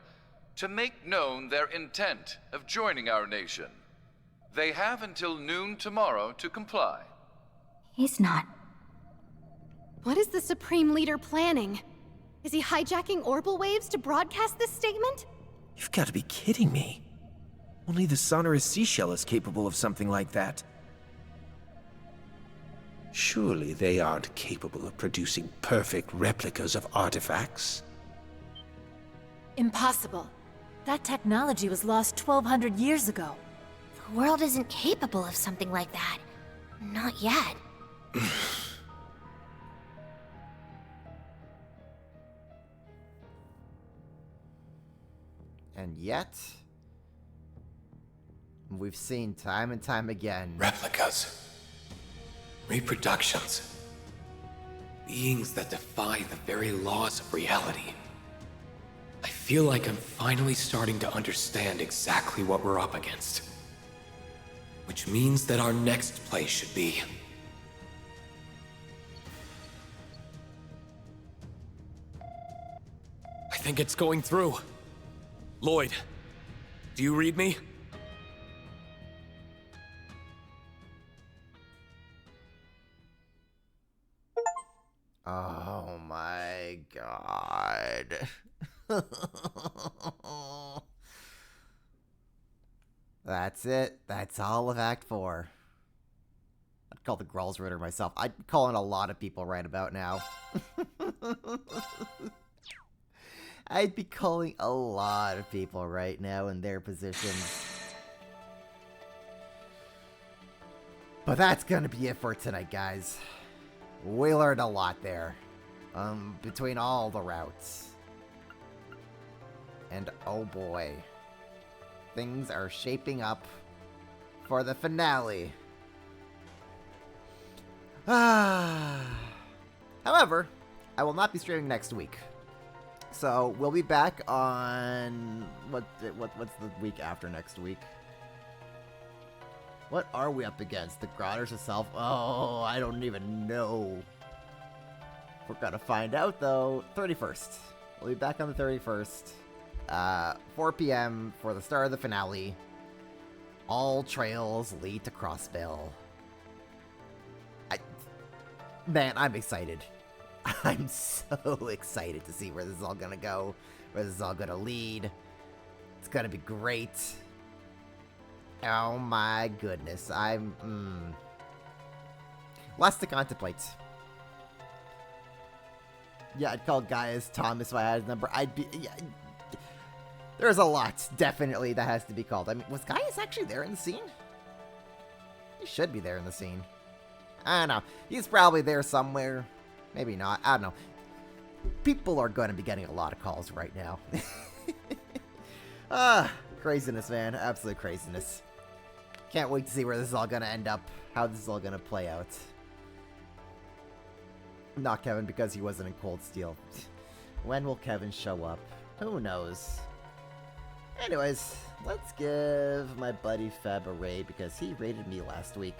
to make known their intent of joining our nation. They have until noon tomorrow to comply.
He's not.
What is the Supreme Leader planning? Is he hijacking orbital waves to broadcast this statement?
You've got to be kidding me. Only the sonorous seashell is capable of something like that.
Surely they aren't capable of producing perfect replicas of artifacts.
Impossible. That technology was lost 1,200 years ago.
The world isn't capable of something like that. Not yet.
And yet, we've seen time and time again.
Replicas. Reproductions. Beings that defy the very laws of reality. I feel like I'm finally starting to understand exactly what we're up against. Which means that our next place should be... I think it's going through. Lloyd, do you read me?
Oh my god. That's it. That's all of Act 4. I'd call the Gralsritter myself. I'd be calling a lot of people right about now. I'd be calling a lot of people right now in their positions. But that's gonna be it for tonight, guys. We learned a lot there. Between all the routes. And oh boy. Things are shaping up for the finale. However, I will not be streaming next week. So we'll be back on what's the week after next week? What are we up against? The Grotters itself? Oh, I don't even know. We're gonna find out though. 31st. We'll be back on the 31st. 4 p.m. for the start of the finale. All trails lead to Crossbell. Man, I'm excited. I'm so excited to see where this is all gonna go, where this is all gonna lead. It's gonna be great. Oh my goodness, lots to contemplate. Yeah, I'd call Gaius Thomas if I had his number. There's a lot, definitely, that has to be called. I mean, was Gaius actually there in the scene? He should be there in the scene. I don't know. He's probably there somewhere. Maybe not. I don't know. People are going to be getting a lot of calls right now. Craziness, man. Absolute craziness. Can't wait to see where this is all going to end up. How this is all going to play out. Not Kevin, because he wasn't in Cold Steel. When will Kevin show up? Who knows? Anyways, let's give my buddy Feb a raid, because he raided me last week.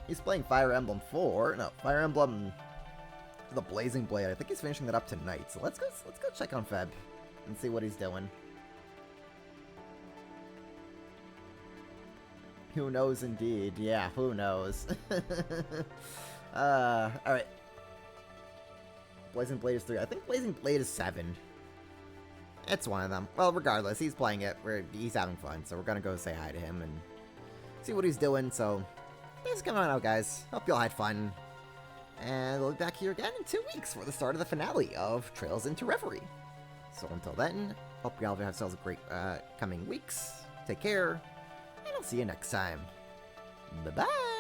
He's playing Fire Emblem 4. No, Fire Emblem the Blazing Blade. I think he's finishing that up tonight. So let's go check on Feb and see what he's doing. Who knows indeed. Yeah, who knows. Alright. Blazing Blade is 3. I think Blazing Blade is 7. It's one of them. Well, regardless, he's playing it. He's having fun, so we're gonna go say hi to him and see what he's doing. So, thanks for coming on out, guys. Hope y'all had fun. And we'll be back here again in 2 weeks for the start of the finale of Trails into Reverie. So until then, hope y'all have yourselves a great coming weeks. Take care, and I'll see you next time. Bye-bye!